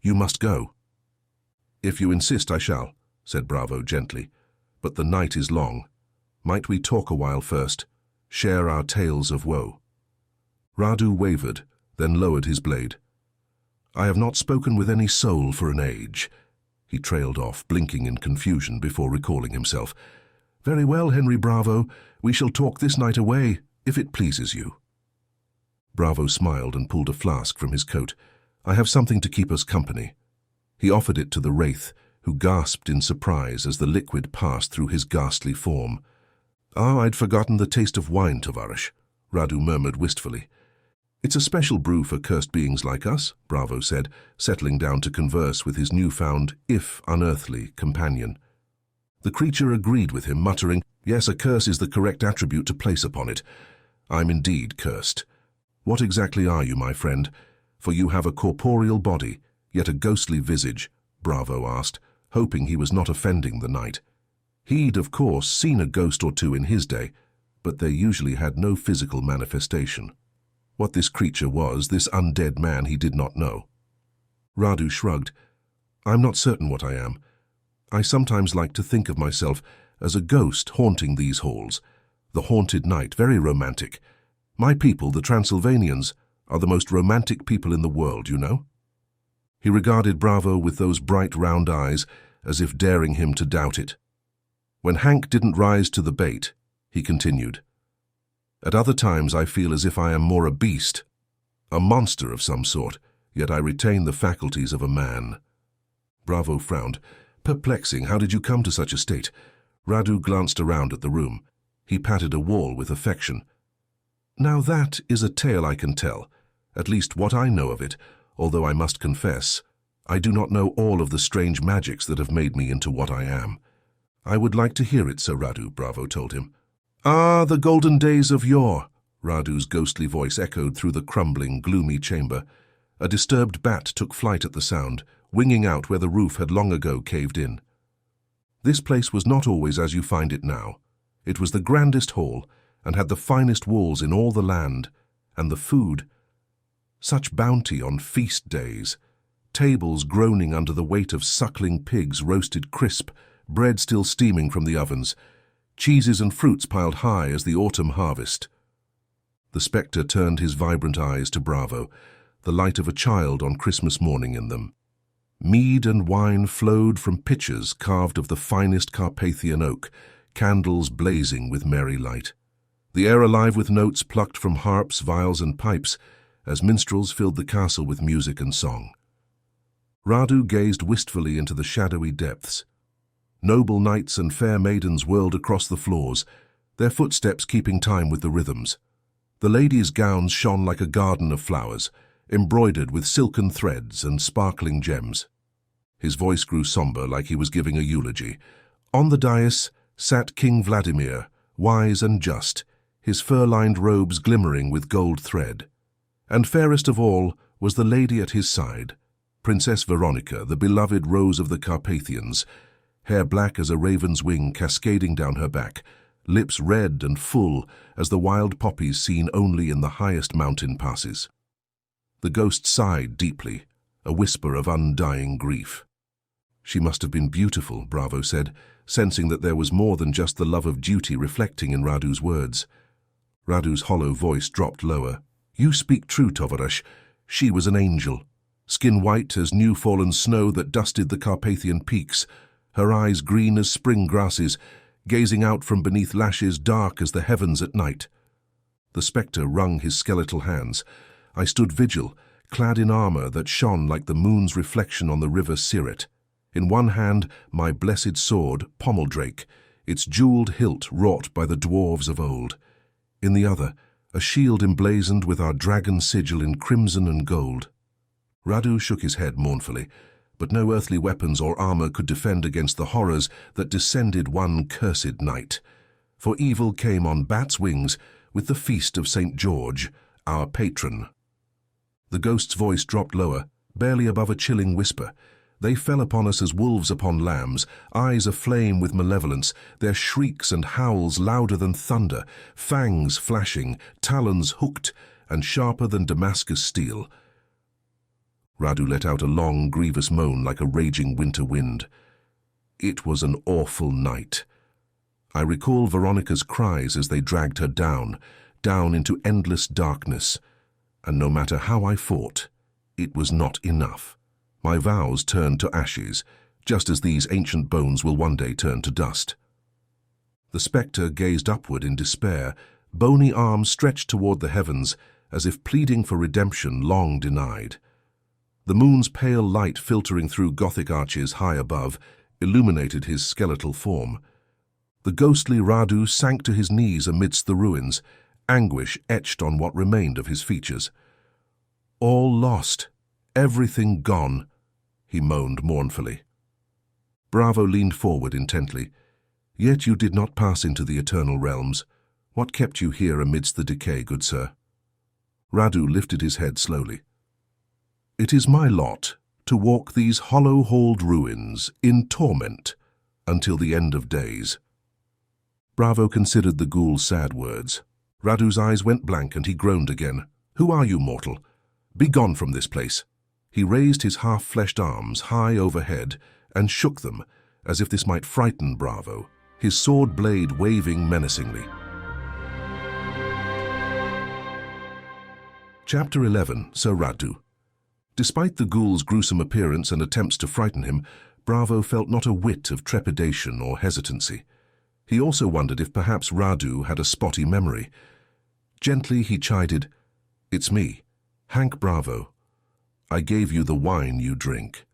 "You must go." "If you insist, I shall," said Bravo gently. "But the night is long. Might we talk a while first, share our tales of woe?" Radu wavered, then lowered his blade. "I have not spoken with any soul for an age." He trailed off, blinking in confusion before recalling himself. "Very well, Henry Bravo. We shall talk this night away, if it pleases you." Bravo smiled and pulled a flask from his coat. "I have something to keep us company." He offered it to the wraith, who gasped in surprise as the liquid passed through his ghastly form. "Ah, I'd forgotten the taste of wine, Tovarish," Radu murmured wistfully. "It's a special brew for cursed beings like us," Bravo said, settling down to converse with his newfound, if unearthly, companion. The creature agreed with him, muttering, "Yes, a curse is the correct attribute to place upon it. I'm indeed cursed. What exactly are you, my friend? For you have a corporeal body, yet a ghostly visage," Bravo asked, hoping he was not offending the knight. He'd, of course, seen a ghost or two in his day, but they usually had no physical manifestation. What this creature was, this undead man, he did not know. Radu shrugged. "I'm not certain what I am. I sometimes like to think of myself as a ghost haunting these halls. The haunted knight, very romantic. My people, the Transylvanians, are the most romantic people in the world, you know." He regarded Bravo with those bright round eyes, as if daring him to doubt it. When Hank didn't rise to the bait, he continued, "At other times I feel as if I am more a beast, a monster of some sort, yet I retain the faculties of a man." Bravo frowned. "Perplexing. How did you come to such a state?" Radu glanced around at the room. He patted a wall with affection. "Now that is a tale I can tell, at least what I know of it, although I must confess, I do not know all of the strange magics that have made me into what I am." "I would like to hear it, Sir Radu," Bravo told him. "Ah, the golden days of yore," Radu's ghostly voice echoed through the crumbling, gloomy chamber. A disturbed bat took flight at the sound, winging out where the roof had long ago caved in. This place was not always as you find it now. It was the grandest hall, and had the finest walls in all the land, and the food. Such bounty on feast days, tables groaning under the weight of suckling pigs roasted crisp, bread still steaming from the ovens, cheeses and fruits piled high as the autumn harvest. The spectre turned his vibrant eyes to Bravo, the light of a child on Christmas morning in them. Mead and wine flowed from pitchers carved of the finest Carpathian oak, candles blazing with merry light. The air alive with notes plucked from harps, viols and pipes, as minstrels filled the castle with music and song. Radu gazed wistfully into the shadowy depths. Noble knights and fair maidens whirled across the floors, their footsteps keeping time with the rhythms. The ladies' gowns shone like a garden of flowers, embroidered with silken threads and sparkling gems. His voice grew somber, like he was giving a eulogy. On the dais sat King Vladimir, wise and just, his fur-lined robes glimmering with gold thread. And fairest of all was the lady at his side, Princess Veronica, the beloved rose of the Carpathians, hair black as a raven's wing cascading down her back, lips red and full as the wild poppies seen only in the highest mountain passes. The ghost sighed deeply, a whisper of undying grief. She must have been beautiful, Bravo said, sensing that there was more than just the love of duty reflecting in Radu's words. Radu's hollow voice dropped lower. You speak true, Tovarash. She was an angel, skin white as new-fallen snow that dusted the Carpathian peaks, her eyes green as spring grasses, gazing out from beneath lashes dark as the heavens at night. The spectre wrung his skeletal hands. I stood vigil, clad in armor that shone like the moon's reflection on the river Siret. In one hand, my blessed sword, Pommeldrake, its jeweled hilt wrought by the dwarves of old. In the other, a shield emblazoned with our dragon sigil in crimson and gold. Radu shook his head mournfully, but no earthly weapons or armor could defend against the horrors that descended one cursed night. For evil came on bat's wings with the feast of St. George, our patron. The ghost's voice dropped lower, barely above a chilling whisper. They fell upon us as wolves upon lambs, eyes aflame with malevolence, their shrieks and howls louder than thunder, fangs flashing, talons hooked, and sharper than Damascus steel. Radu let out a long, grievous moan like a raging winter wind. It was an awful night. I recall Veronica's cries as they dragged her down into endless darkness. And no matter how I fought, it was not enough. My vows turned to ashes, just as these ancient bones will one day turn to dust. The spectre gazed upward in despair, bony arms stretched toward the heavens, as if pleading for redemption long denied. The moon's pale light filtering through Gothic arches high above illuminated his skeletal form. The ghostly Radu sank to his knees amidst the ruins, anguish etched on what remained of his features. All lost, everything gone, he moaned mournfully. Bravo leaned forward intently. Yet you did not pass into the eternal realms. What kept you here amidst the decay, good sir? Radu lifted his head slowly. It is my lot to walk these hollow-hauled ruins in torment until the end of days. Bravo considered the ghoul's sad words. Radu's eyes went blank and he groaned again. Who are you, mortal? Be gone from this place. He raised his half-fleshed arms high overhead and shook them, as if this might frighten Bravo, his sword blade waving menacingly. Chapter 11, Sir Radu. Despite the ghoul's gruesome appearance and attempts to frighten him, Bravo felt not a whit of trepidation or hesitancy. He also wondered if perhaps Radu had a spotty memory. Gently he chided, "It's me, Hank Bravo. I gave you the wine you drink."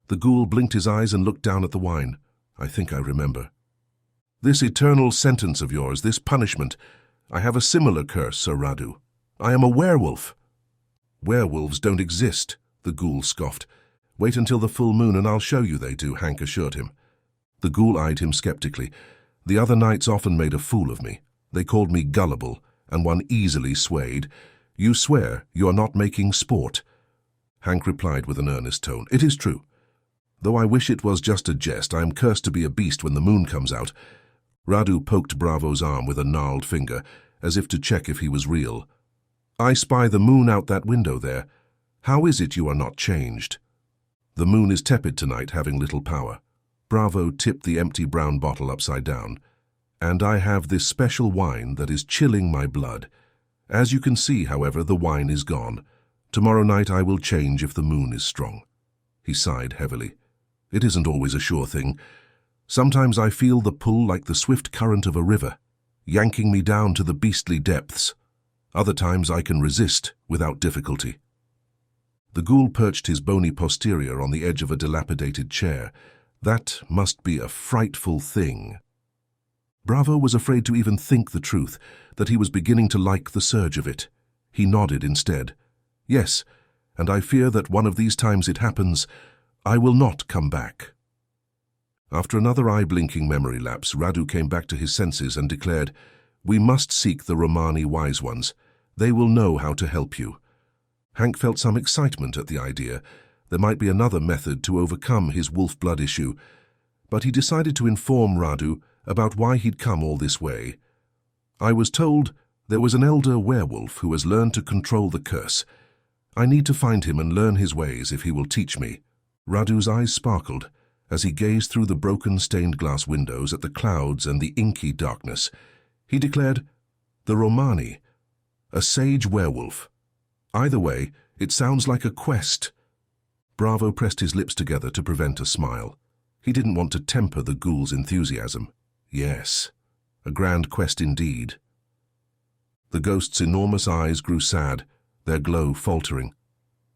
The ghoul blinked his eyes and looked down at the wine. "I think I remember." "This eternal sentence of yours, this punishment, I have a similar curse, Sir Radu. I am a werewolf." "Werewolves don't exist," the ghoul scoffed. "Wait until the full moon and I'll show you they do," Hank assured him. The ghoul eyed him skeptically. "The other knights often made a fool of me. They called me gullible, and one easily swayed. You swear you are not making sport?" Hank replied with an earnest tone. "It is true. Though I wish it was just a jest, I am cursed to be a beast when the moon comes out. Radu poked Bravo's arm with a gnarled finger, as if to check if he was real. I spy the moon out that window there. How is it you are not changed? The moon is tepid tonight, having little power. Bravo tipped the empty brown bottle upside down. And I have this special wine that is chilling my blood. As you can see, however, the wine is gone. Tomorrow night I will change if the moon is strong. He sighed heavily. It isn't always a sure thing. Sometimes I feel the pull like the swift current of a river, yanking me down to the beastly depths. Other times I can resist without difficulty. The ghoul perched his bony posterior on the edge of a dilapidated chair. That must be a frightful thing. Bravo was afraid to even think the truth, that he was beginning to like the surge of it. He nodded instead. Yes, and I fear that one of these times it happens, I will not come back. After another eye-blinking memory lapse, Radu came back to his senses and declared, We must seek the Romani wise ones. They will know how to help you. Hank felt some excitement at the idea. There might be another method to overcome his wolf blood issue, but he decided to inform Radu about why he'd come all this way. I was told there was an elder werewolf who has learned to control the curse. I need to find him and learn his ways if he will teach me. Radu's eyes sparkled as he gazed through the broken stained-glass windows at the clouds and the inky darkness. He declared, The Romani, a sage werewolf. Either way, it sounds like a quest. Bravo pressed his lips together to prevent a smile. He didn't want to temper the ghoul's enthusiasm. Yes, a grand quest indeed. The ghost's enormous eyes grew sad, their glow faltering.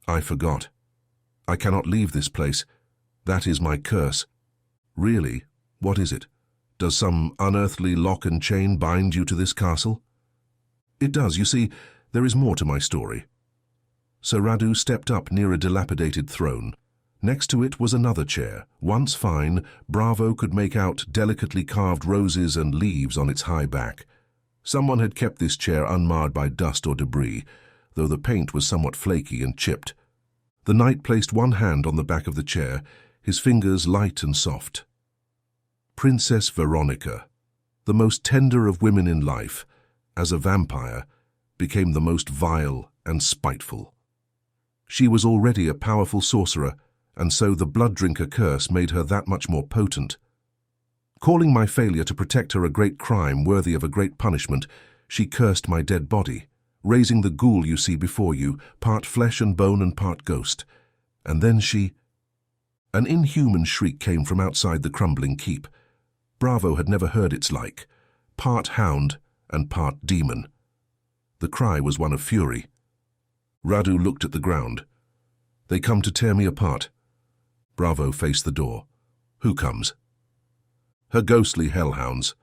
I forgot. I cannot leave this place. That is my curse. Really? What is it? Does some unearthly lock and chain bind you to this castle? It does. You see, there is more to my story. Sir Radu stepped up near a dilapidated throne. Next to it was another chair. Once fine, Bravo could make out delicately carved roses and leaves on its high back. Someone had kept this chair unmarred by dust or debris, though the paint was somewhat flaky and chipped. The knight placed one hand on the back of the chair, his fingers light and soft. Princess Veronica, the most tender of women in life, as a vampire, became the most vile and spiteful. She was already a powerful sorcerer, and so the blood drinker curse made her that much more potent. Calling my failure to protect her a great crime worthy of a great punishment, she cursed my dead body, raising the ghoul you see before you, part flesh and bone and part ghost. And then she... An inhuman shriek came from outside the crumbling keep. Bravo had never heard its like, part hound and part demon. The cry was one of fury. Radu looked at the ground. They come to tear me apart. Bravo faced the door. Who comes? Her ghostly hellhounds.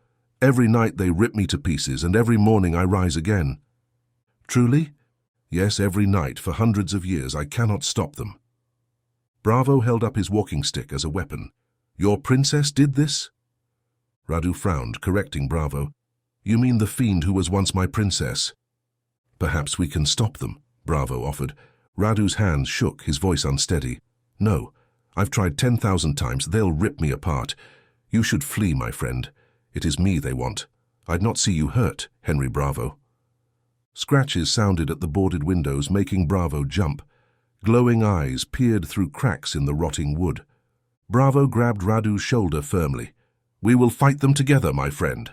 Every night they rip me to pieces, and every morning I rise again. Truly? Yes, every night, for hundreds of years, I cannot stop them. Bravo held up his walking stick as a weapon. Your princess did this? Radu frowned, correcting Bravo. You mean the fiend who was once my princess? Perhaps we can stop them, Bravo offered. Radu's hands shook, his voice unsteady. No, I've tried 10,000 times. They'll rip me apart. You should flee, my friend. It is me they want. I'd not see you hurt, Henry Bravo. Scratches sounded at the boarded windows, making Bravo jump. Glowing eyes peered through cracks in the rotting wood. Bravo grabbed Radu's shoulder firmly. We will fight them together, my friend.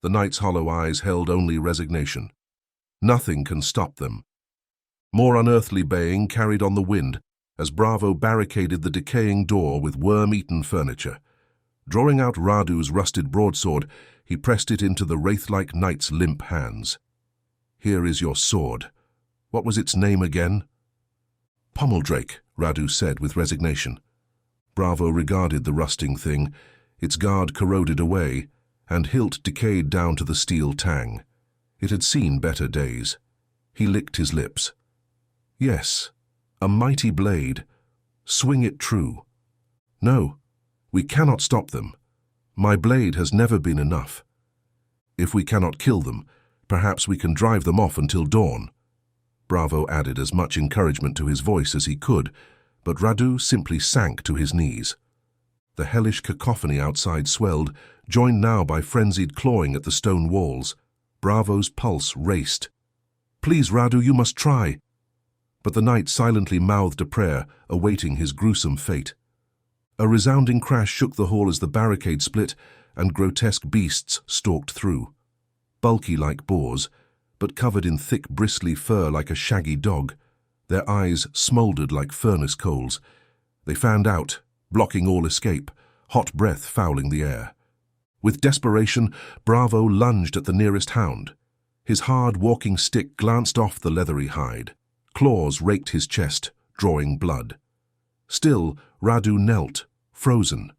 The knight's hollow eyes held only resignation. Nothing can stop them. More unearthly baying carried on the wind as Bravo barricaded the decaying door with worm-eaten furniture. Drawing out Radu's rusted broadsword, he pressed it into the wraith-like knight's limp hands. Here is your sword. What was its name again? Pommeldrake, Radu said with resignation. Bravo regarded the rusting thing, its guard corroded away, and hilt decayed down to the steel tang. It had seen better days. He licked his lips. Yes, a mighty blade. Swing it true. No, we cannot stop them. My blade has never been enough. If we cannot kill them, perhaps we can drive them off until dawn. Bravo added as much encouragement to his voice as he could, but Radu simply sank to his knees. The hellish cacophony outside swelled, joined now by frenzied clawing at the stone walls. Bravo's pulse raced. "Please, Radu, you must try." But the knight silently mouthed a prayer, awaiting his gruesome fate. A resounding crash shook the hall as the barricade split, and grotesque beasts stalked through. Bulky like boars, but covered in thick bristly fur like a shaggy dog. Their eyes smouldered like furnace coals. They fanned out, blocking all escape, hot breath fouling the air. With desperation, Bravo lunged at the nearest hound. His hard walking stick glanced off the leathery hide. Claws raked his chest, drawing blood. Still, Radu knelt, frozen.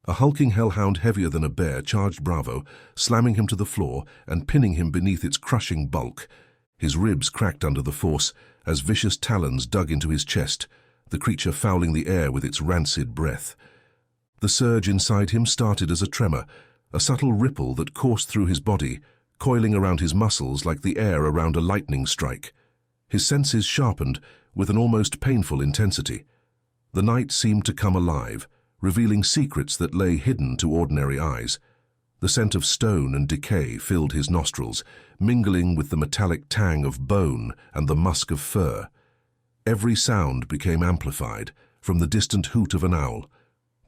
A hulking hellhound heavier than a bear charged Bravo, slamming him to the floor and pinning him beneath its crushing bulk. His ribs cracked under the force as vicious talons dug into his chest, the creature fouling the air with its rancid breath. The surge inside him started as a tremor, a subtle ripple that coursed through his body, coiling around his muscles like the air around a lightning strike. His senses sharpened with an almost painful intensity. The night seemed to come alive, revealing secrets that lay hidden to ordinary eyes. The scent of stone and decay filled his nostrils, mingling with the metallic tang of bone and the musk of fur. Every sound became amplified, from the distant hoot of an owl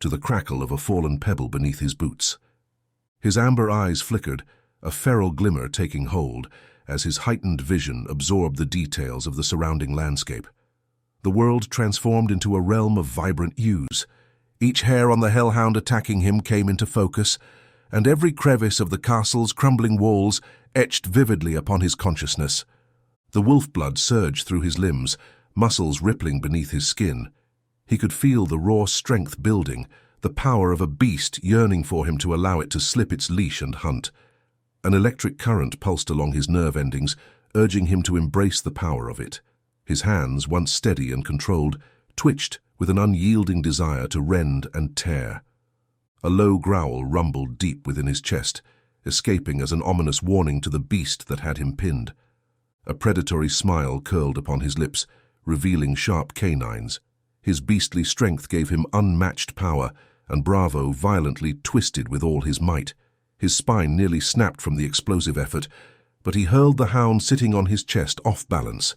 to the crackle of a fallen pebble beneath his boots. His amber eyes flickered, a feral glimmer taking hold, as his heightened vision absorbed the details of the surrounding landscape. The world transformed into a realm of vibrant hues. Each hair on the hellhound attacking him came into focus, and every crevice of the castle's crumbling walls etched vividly upon his consciousness. The wolf blood surged through his limbs, muscles rippling beneath his skin. He could feel the raw strength building, the power of a beast yearning for him to allow it to slip its leash and hunt. An electric current pulsed along his nerve endings, urging him to embrace the power of it. His hands, once steady and controlled, twitched with an unyielding desire to rend and tear. A low growl rumbled deep within his chest, escaping as an ominous warning to the beast that had him pinned. A predatory smile curled upon his lips, revealing sharp canines. His beastly strength gave him unmatched power, and Bravo violently twisted with all his might. His spine nearly snapped from the explosive effort, but he hurled the hound sitting on his chest off balance.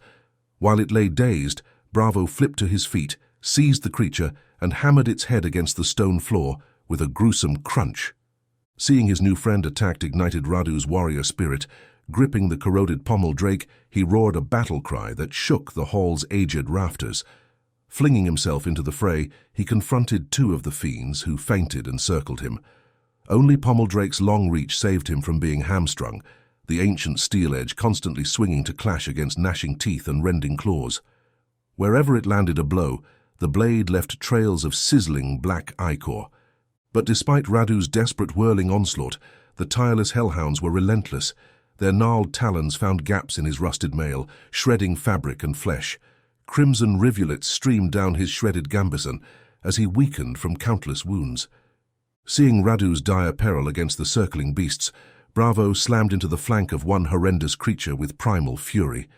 While it lay dazed, Bravo flipped to his feet, seized the creature, and hammered its head against the stone floor with a gruesome crunch. Seeing his new friend attacked ignited Radu's warrior spirit. Gripping the corroded pommel drake, he roared a battle cry that shook the hall's aged rafters. Flinging himself into the fray, he confronted two of the fiends who feinted and circled him. Only Pommel Drake's long reach saved him from being hamstrung, the ancient steel edge constantly swinging to clash against gnashing teeth and rending claws. Wherever it landed a blow, the blade left trails of sizzling black ichor. But despite Radu's desperate whirling onslaught, the tireless hellhounds were relentless. Their gnarled talons found gaps in his rusted mail, shredding fabric and flesh. Crimson rivulets streamed down his shredded gambeson as he weakened from countless wounds. Seeing Radu's dire peril against the circling beasts, Bravo slammed into the flank of one horrendous creature with primal fury.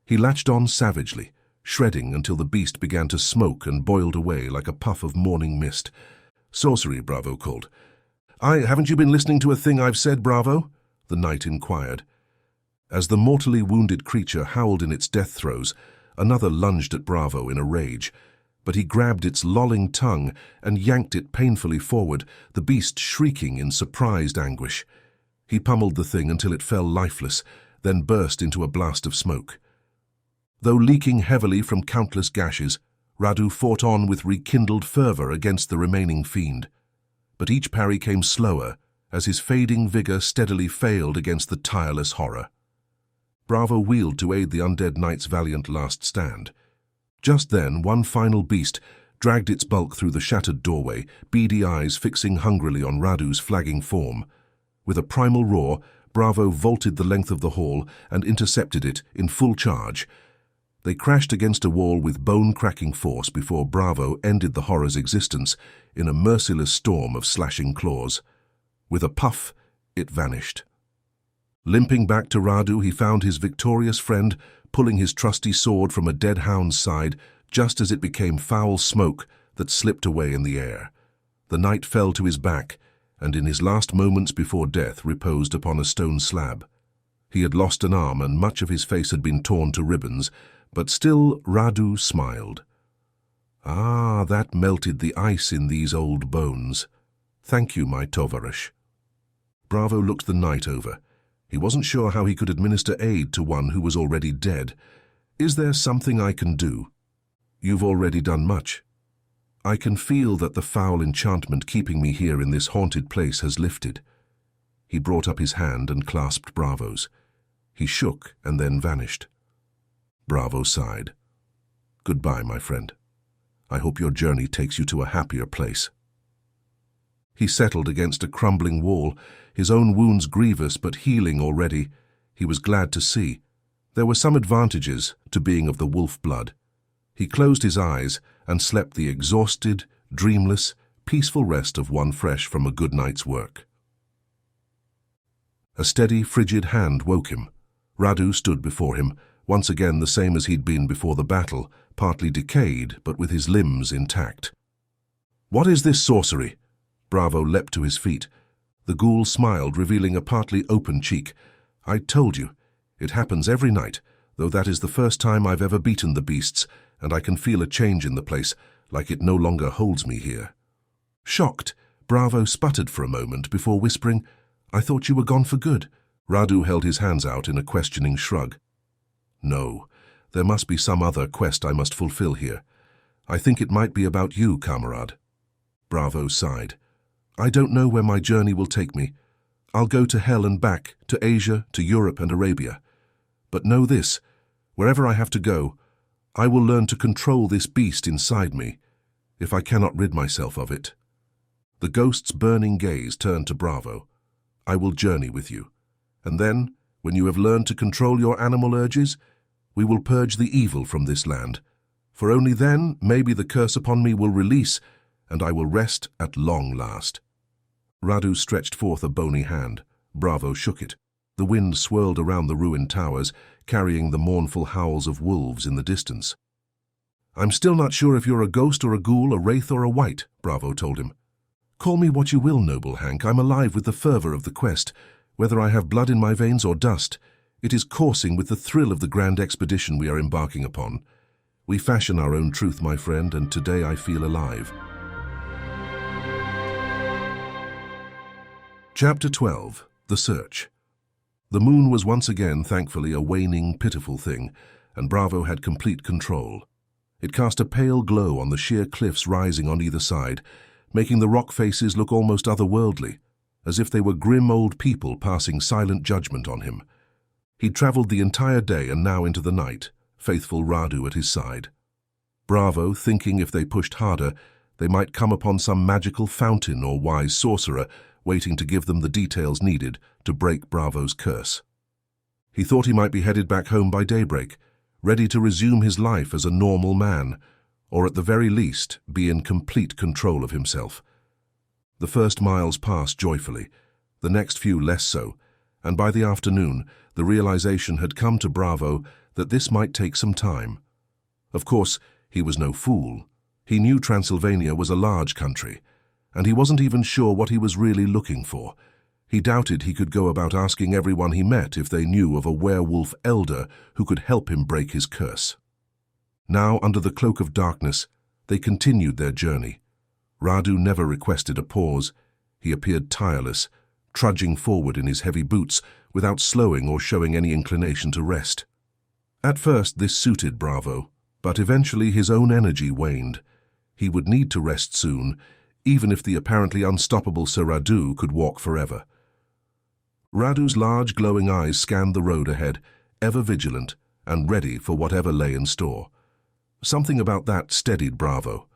He latched on savagely, shredding until the beast began to smoke and boiled away like a puff of morning mist. "Sorcery," Bravo called. Haven't you been listening to a thing I've said, Bravo?" the knight inquired. As the mortally wounded creature howled in its death throes, another lunged at Bravo in a rage. But he grabbed its lolling tongue and yanked it painfully forward, the beast shrieking in surprised anguish. He pummeled the thing until it fell lifeless, then burst into a blast of smoke. Though leaking heavily from countless gashes, Radu fought on with rekindled fervor against the remaining fiend. But each parry came slower, as his fading vigor steadily failed against the tireless horror. Bravo wheeled to aid the undead knight's valiant last stand. Just then, one final beast dragged its bulk through the shattered doorway, beady eyes fixing hungrily on Radu's flagging form. With a primal roar, Bravo vaulted the length of the hall and intercepted it in full charge. They crashed against a wall with bone-cracking force before Bravo ended the horror's existence in a merciless storm of slashing claws. With a puff, it vanished. Limping back to Radu, he found his victorious friend pulling his trusty sword from a dead hound's side, just as it became foul smoke that slipped away in the air. The knight fell to his back, and in his last moments before death reposed upon a stone slab. He had lost an arm, and much of his face had been torn to ribbons, but still Radu smiled. "Ah, that melted the ice in these old bones. Thank you, my tovarysh." Bravo looked the knight over. He wasn't sure how he could administer aid to one who was already dead. "Is there something I can do?" "You've already done much. I can feel that the foul enchantment keeping me here in this haunted place has lifted." He brought up his hand and clasped Bravo's. He shook and then vanished. Bravo sighed. "Goodbye, my friend. I hope your journey takes you to a happier place." He settled against a crumbling wall, his own wounds grievous but healing already. He was glad to see. There were some advantages to being of the wolf blood. He closed his eyes and slept the exhausted, dreamless, peaceful rest of one fresh from a good night's work. A steady, frigid hand woke him. Radu stood before him, once again the same as he'd been before the battle, partly decayed, but with his limbs intact. "What is this sorcery?" Bravo leapt to his feet. The ghoul smiled, revealing a partly open cheek. "I told you. It happens every night, though that is the first time I've ever beaten the beasts, and I can feel a change in the place, like it no longer holds me here." Shocked, Bravo sputtered for a moment before whispering, "I thought you were gone for good." Radu held his hands out in a questioning shrug. "No, there must be some other quest I must fulfill here. I think it might be about you, comrade." Bravo sighed. "I don't know where my journey will take me. I'll go to hell and back, to Asia, to Europe and Arabia. But know this, wherever I have to go, I will learn to control this beast inside me, if I cannot rid myself of it." The ghost's burning gaze turned to Bravo. "I will journey with you. And then, when you have learned to control your animal urges, we will purge the evil from this land. For only then, maybe the curse upon me will release, and I will rest at long last." Radu stretched forth a bony hand. Bravo shook it. The wind swirled around the ruined towers, carrying the mournful howls of wolves in the distance. "I'm still not sure if you're a ghost or a ghoul, a wraith or a wight," Bravo told him. "Call me what you will, noble Hank. I'm alive with the fervor of the quest. Whether I have blood in my veins or dust, it is coursing with the thrill of the grand expedition we are embarking upon. We fashion our own truth, my friend, and today I feel alive." Chapter 12. The Search. The moon was once again, thankfully, a waning, pitiful thing, and Bravo had complete control. It cast a pale glow on the sheer cliffs rising on either side, making the rock faces look almost otherworldly, as if they were grim old people passing silent judgment on him. He'd traveled the entire day and now into the night, faithful Radu at his side. Bravo, thinking if they pushed harder, they might come upon some magical fountain or wise sorcerer waiting to give them the details needed to break Bravo's curse. He thought he might be headed back home by daybreak, ready to resume his life as a normal man, or at the very least be in complete control of himself. The first miles passed joyfully, the next few less so, and by the afternoon the realization had come to Bravo that this might take some time. Of course, he was no fool. He knew Transylvania was a large country, and he wasn't even sure what he was really looking for. He doubted he could go about asking everyone he met if they knew of a werewolf elder who could help him break his curse. Now, under the cloak of darkness, they continued their journey. Radu never requested a pause. He appeared tireless, trudging forward in his heavy boots without slowing or showing any inclination to rest. At first this suited Bravo, but eventually his own energy waned. He would need to rest soon, even if the apparently unstoppable Sir Radu could walk forever. Radu's large glowing eyes scanned the road ahead, ever vigilant and ready for whatever lay in store. Something about that steadied Bravo.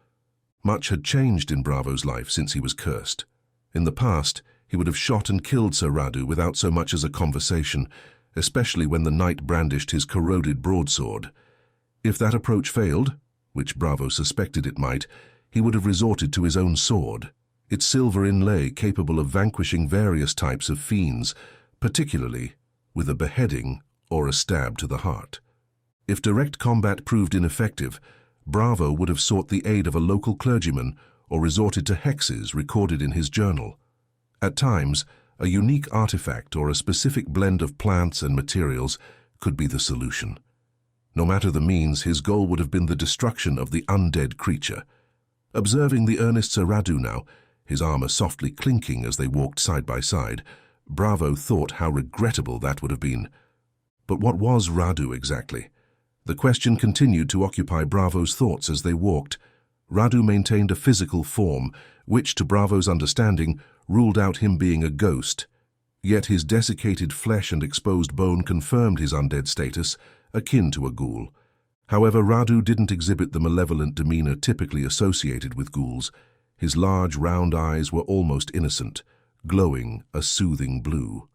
Much had changed in Bravo's life since he was cursed. In the past, he would have shot and killed Sir Radu without so much as a conversation, especially when the knight brandished his corroded broadsword. If that approach failed, which Bravo suspected it might, he would have resorted to his own sword, its silver inlay capable of vanquishing various types of fiends, particularly with a beheading or a stab to the heart. If direct combat proved ineffective, Bravo would have sought the aid of a local clergyman or resorted to hexes recorded in his journal. At times, a unique artifact or a specific blend of plants and materials could be the solution. No matter the means, his goal would have been the destruction of the undead creature. Observing the earnest Sir Radu now, his armor softly clinking as they walked side by side, Bravo thought how regrettable that would have been. But what was Radu exactly? The question continued to occupy Bravo's thoughts as they walked. Radu maintained a physical form, which, to Bravo's understanding, ruled out him being a ghost. Yet his desiccated flesh and exposed bone confirmed his undead status, akin to a ghoul. However, Radu didn't exhibit the malevolent demeanor typically associated with ghouls. His large, round eyes were almost innocent, glowing a soothing blue.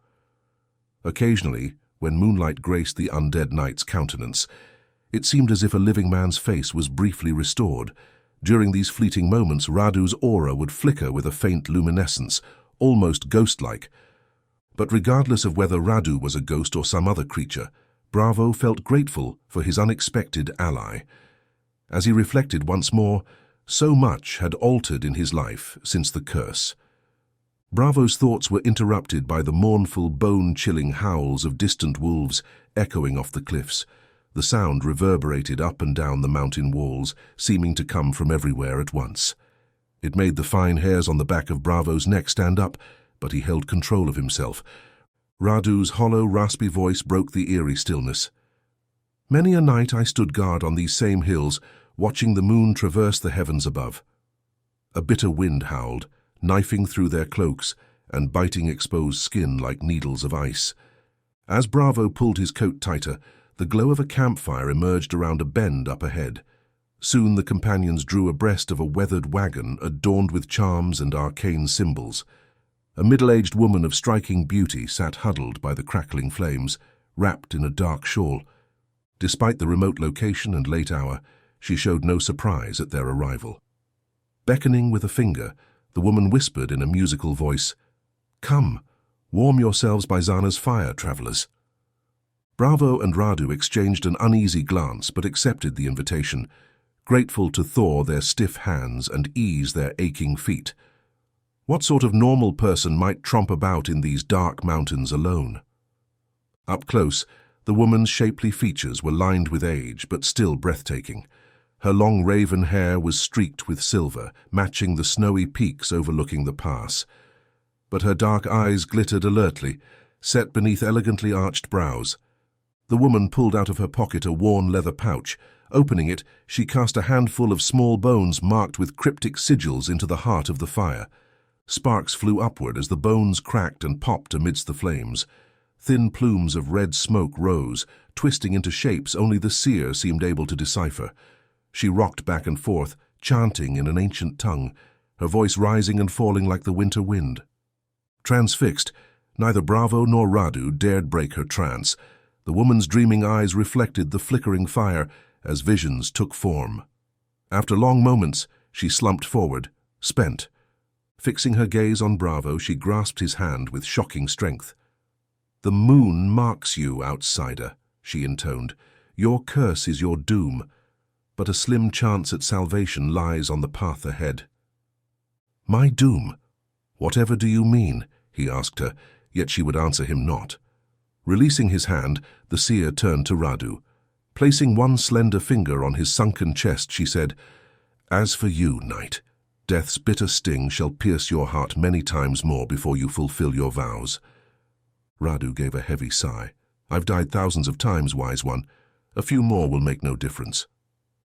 Occasionally, when moonlight graced the undead knight's countenance, it seemed as if a living man's face was briefly restored. During these fleeting moments, Radu's aura would flicker with a faint luminescence, almost ghost-like. But regardless of whether Radu was a ghost or some other creature, Bravo felt grateful for his unexpected ally. As he reflected once more, so much had altered in his life since the curse. Bravo's thoughts were interrupted by the mournful, bone-chilling howls of distant wolves echoing off the cliffs. The sound reverberated up and down the mountain walls, seeming to come from everywhere at once. It made the fine hairs on the back of Bravo's neck stand up, but he held control of himself. Radu's hollow, raspy voice broke the eerie stillness. Many a night I stood guard on these same hills, watching the moon traverse the heavens above. A bitter wind howled, knifing through their cloaks and biting exposed skin like needles of ice. As Bravo pulled his coat tighter, the glow of a campfire emerged around a bend up ahead. Soon the companions drew abreast of a weathered wagon adorned with charms and arcane symbols. A middle-aged woman of striking beauty sat huddled by the crackling flames, wrapped in a dark shawl. Despite the remote location and late hour, she showed no surprise at their arrival. Beckoning with a finger, the woman whispered in a musical voice, "Come, warm yourselves by Zana's fire, travelers." Bravo and Radu exchanged an uneasy glance but accepted the invitation, grateful to thaw their stiff hands and ease their aching feet. What sort of normal person might tromp about in these dark mountains alone? Up close, the woman's shapely features were lined with age but still breathtaking. Her long raven hair was streaked with silver, matching the snowy peaks overlooking the pass. But her dark eyes glittered alertly, set beneath elegantly arched brows. The woman pulled out of her pocket a worn leather pouch. Opening it, she cast a handful of small bones marked with cryptic sigils into the heart of the fire. Sparks flew upward as the bones cracked and popped amidst the flames. Thin plumes of red smoke rose, twisting into shapes only the seer seemed able to decipher. She rocked back and forth, chanting in an ancient tongue, her voice rising and falling like the winter wind. Transfixed, neither Bravo nor Radu dared break her trance. The woman's dreaming eyes reflected the flickering fire as visions took form. After long moments, she slumped forward, spent. Fixing her gaze on Bravo, she grasped his hand with shocking strength. "The moon marks you, outsider," she intoned. "Your curse is your doom, but a slim chance at salvation lies on the path ahead." "My doom? Whatever do you mean?" he asked her, yet she would answer him not. Releasing his hand, the seer turned to Radu. Placing one slender finger on his sunken chest, she said, "As for you, knight, death's bitter sting shall pierce your heart many times more before you fulfill your vows." Radu gave a heavy sigh. "I've died thousands of times, wise one. A few more will make no difference."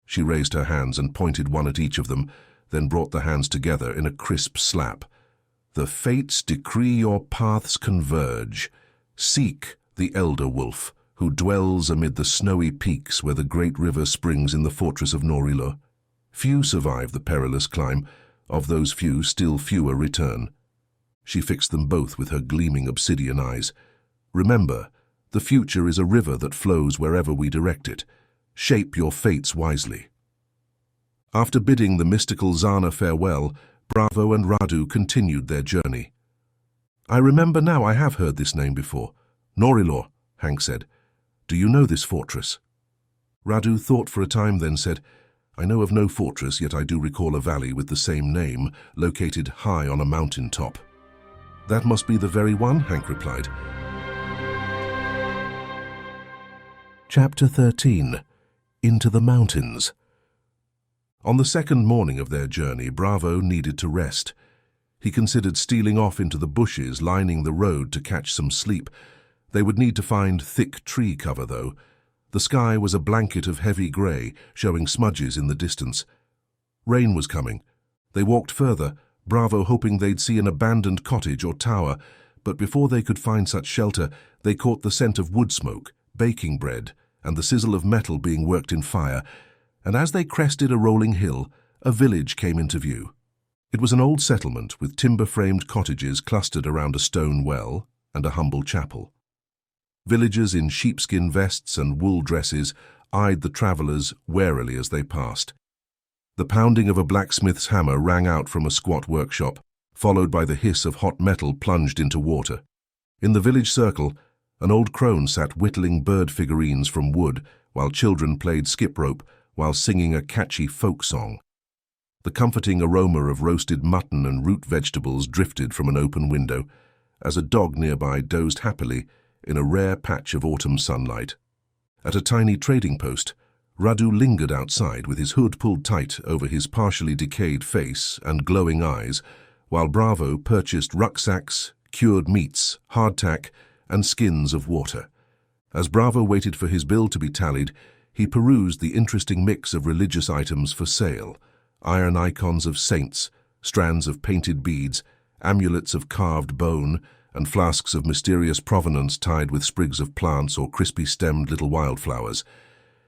She raised her hands and pointed one at each of them, then brought the hands together in a crisp slap. "The fates decree your paths converge. Seek the elder wolf, who dwells amid the snowy peaks where the great river springs in the fortress of Norilo. Few survive the perilous climb. Of those few, still fewer return." She fixed them both with her gleaming obsidian eyes. "Remember, the future is a river that flows wherever we direct it. Shape your fates wisely." After bidding the mystical Zana farewell, Bravo and Radu continued their journey. "I remember now, I have heard this name before. Norilor," Hank said. "Do you know this fortress?" Radu thought for a time, then said, I know of no fortress, yet I do recall a valley with the same name, located high on a mountain top. That must be the very one, Hank replied. Chapter 13. Into the Mountains. On the second morning of their journey, Bravo needed to rest. He considered stealing off into the bushes lining the road to catch some sleep. They would need to find thick tree cover, though. The sky was a blanket of heavy grey, showing smudges in the distance. Rain was coming. They walked further, Bravo hoping they'd see an abandoned cottage or tower, but before they could find such shelter, they caught the scent of wood smoke, baking bread, and the sizzle of metal being worked in fire, and as they crested a rolling hill, a village came into view. It was an old settlement with timber-framed cottages clustered around a stone well and a humble chapel. Villagers in sheepskin vests and wool dresses eyed the travellers warily as they passed. The pounding of a blacksmith's hammer rang out from a squat workshop, followed by the hiss of hot metal plunged into water. In the village circle, an old crone sat whittling bird figurines from wood while children played skip rope while singing a catchy folk song. The comforting aroma of roasted mutton and root vegetables drifted from an open window as a dog nearby dozed happily in a rare patch of autumn sunlight. At a tiny trading post, Radu lingered outside with his hood pulled tight over his partially decayed face and glowing eyes, while Bravo purchased rucksacks, cured meats, hardtack, and skins of water. As Bravo waited for his bill to be tallied, he perused the interesting mix of religious items for sale: iron icons of saints, strands of painted beads, amulets of carved bone, and flasks of mysterious provenance tied with sprigs of plants or crispy-stemmed little wildflowers.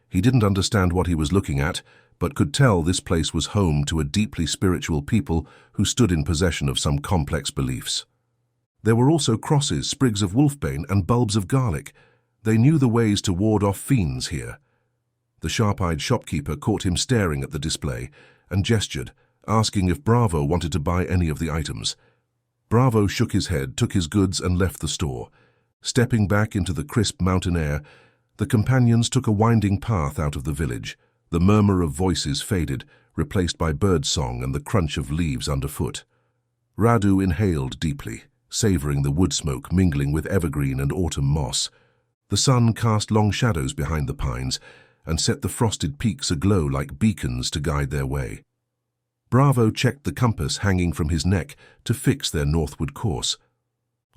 He didn't understand what he was looking at, but could tell this place was home to a deeply spiritual people who stood in possession of some complex beliefs. There were also crosses, sprigs of wolfbane, and bulbs of garlic. They knew the ways to ward off fiends here. The sharp-eyed shopkeeper caught him staring at the display and gestured, asking if Bravo wanted to buy any of the items. Bravo shook his head, took his goods, and left the store. Stepping back into the crisp mountain air, the companions took a winding path out of the village. The murmur of voices faded, replaced by birdsong and the crunch of leaves underfoot. Radu inhaled deeply, savouring the wood smoke mingling with evergreen and autumn moss. The sun cast long shadows behind the pines and set the frosted peaks aglow like beacons to guide their way. Bravo checked the compass hanging from his neck to fix their northward course.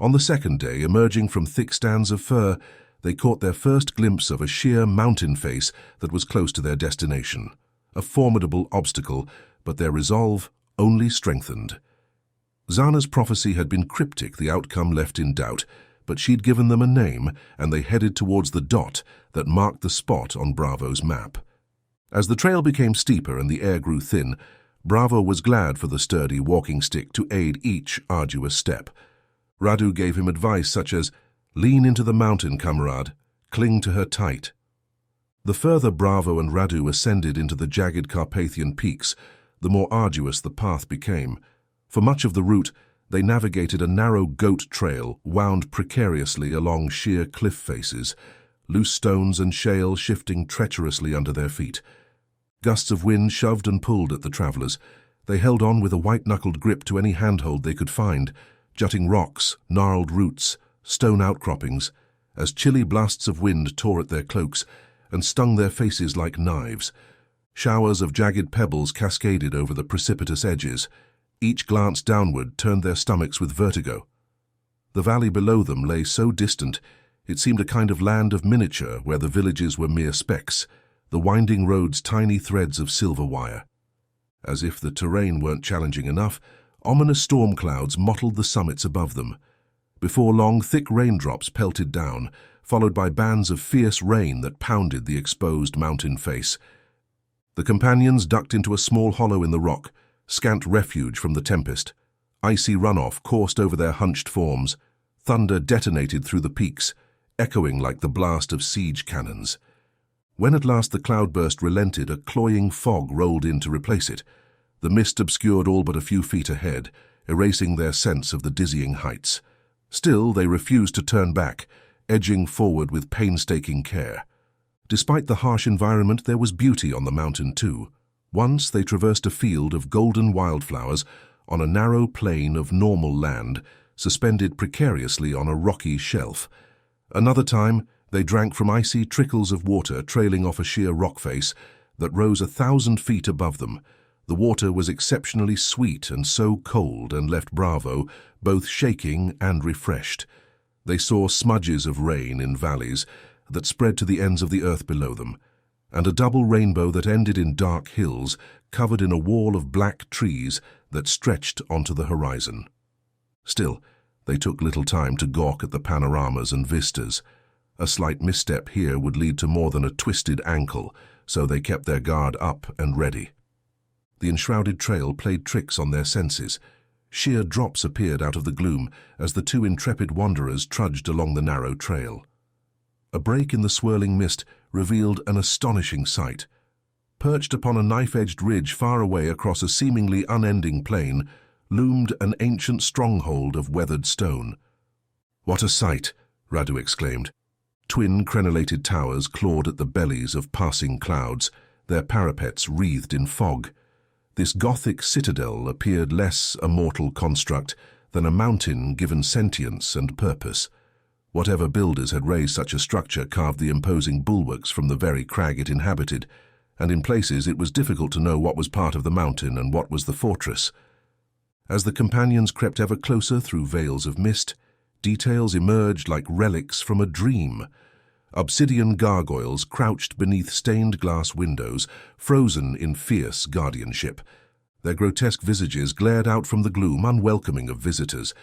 On the second day, emerging from thick stands of fir, they caught their first glimpse of a sheer mountain face that was close to their destination. A formidable obstacle, but their resolve only strengthened. Zana's prophecy had been cryptic, the outcome left in doubt, but she'd given them a name, and they headed towards the dot that marked the spot on Bravo's map. As the trail became steeper and the air grew thin, Bravo was glad for the sturdy walking stick to aid each arduous step. Radu gave him advice such as, "Lean into the mountain, comrade. Cling to her tight." The further Bravo and Radu ascended into the jagged Carpathian peaks, the more arduous the path became. For much of the route, they navigated a narrow goat trail wound precariously along sheer cliff faces, loose stones and shale shifting treacherously under their feet. Gusts of wind shoved and pulled at the travellers. They held on with a white-knuckled grip to any handhold they could find, jutting rocks, gnarled roots, stone outcroppings, as chilly blasts of wind tore at their cloaks and stung their faces like knives. Showers of jagged pebbles cascaded over the precipitous edges. Each glance downward turned their stomachs with vertigo. The valley below them lay so distant, it seemed a kind of land of miniature where the villages were mere specks, the winding roads tiny threads of silver wire. As if the terrain weren't challenging enough, ominous storm clouds mottled the summits above them. Before long, thick raindrops pelted down, followed by bands of fierce rain that pounded the exposed mountain face. The companions ducked into a small hollow in the rock, scant refuge from the tempest. Icy runoff coursed over their hunched forms. Thunder detonated through the peaks, echoing like the blast of siege cannons. When at last the cloudburst relented, a cloying fog rolled in to replace it. The mist obscured all but a few feet ahead, erasing their sense of the dizzying heights. Still, they refused to turn back, edging forward with painstaking care. Despite the harsh environment, there was beauty on the mountain too. Once they traversed a field of golden wildflowers on a narrow plain of normal land, suspended precariously on a rocky shelf. Another time, they drank from icy trickles of water trailing off a sheer rock face that rose 1,000 feet above them. The water was exceptionally sweet and so cold and left Bravo both shaking and refreshed. They saw smudges of rain in valleys that spread to the ends of the earth below them, and a double rainbow that ended in dark hills covered in a wall of black trees that stretched onto the horizon. Still, they took little time to gawk at the panoramas and vistas. A slight misstep here would lead to more than a twisted ankle, so they kept their guard up and ready. The enshrouded trail played tricks on their senses. Sheer drops appeared out of the gloom as the two intrepid wanderers trudged along the narrow trail. A break in the swirling mist revealed an astonishing sight. Perched upon a knife-edged ridge far away across a seemingly unending plain, loomed an ancient stronghold of weathered stone. "What a sight!" Radu exclaimed. Twin crenellated towers clawed at the bellies of passing clouds, their parapets wreathed in fog. This Gothic citadel appeared less a mortal construct than a mountain given sentience and purpose. Whatever builders had raised such a structure carved the imposing bulwarks from the very crag it inhabited, and in places it was difficult to know what was part of the mountain and what was the fortress. As the companions crept ever closer through veils of mist, details emerged like relics from a dream. Obsidian gargoyles crouched beneath stained glass windows, frozen in fierce guardianship. Their grotesque visages glared out from the gloom, unwelcoming of visitors.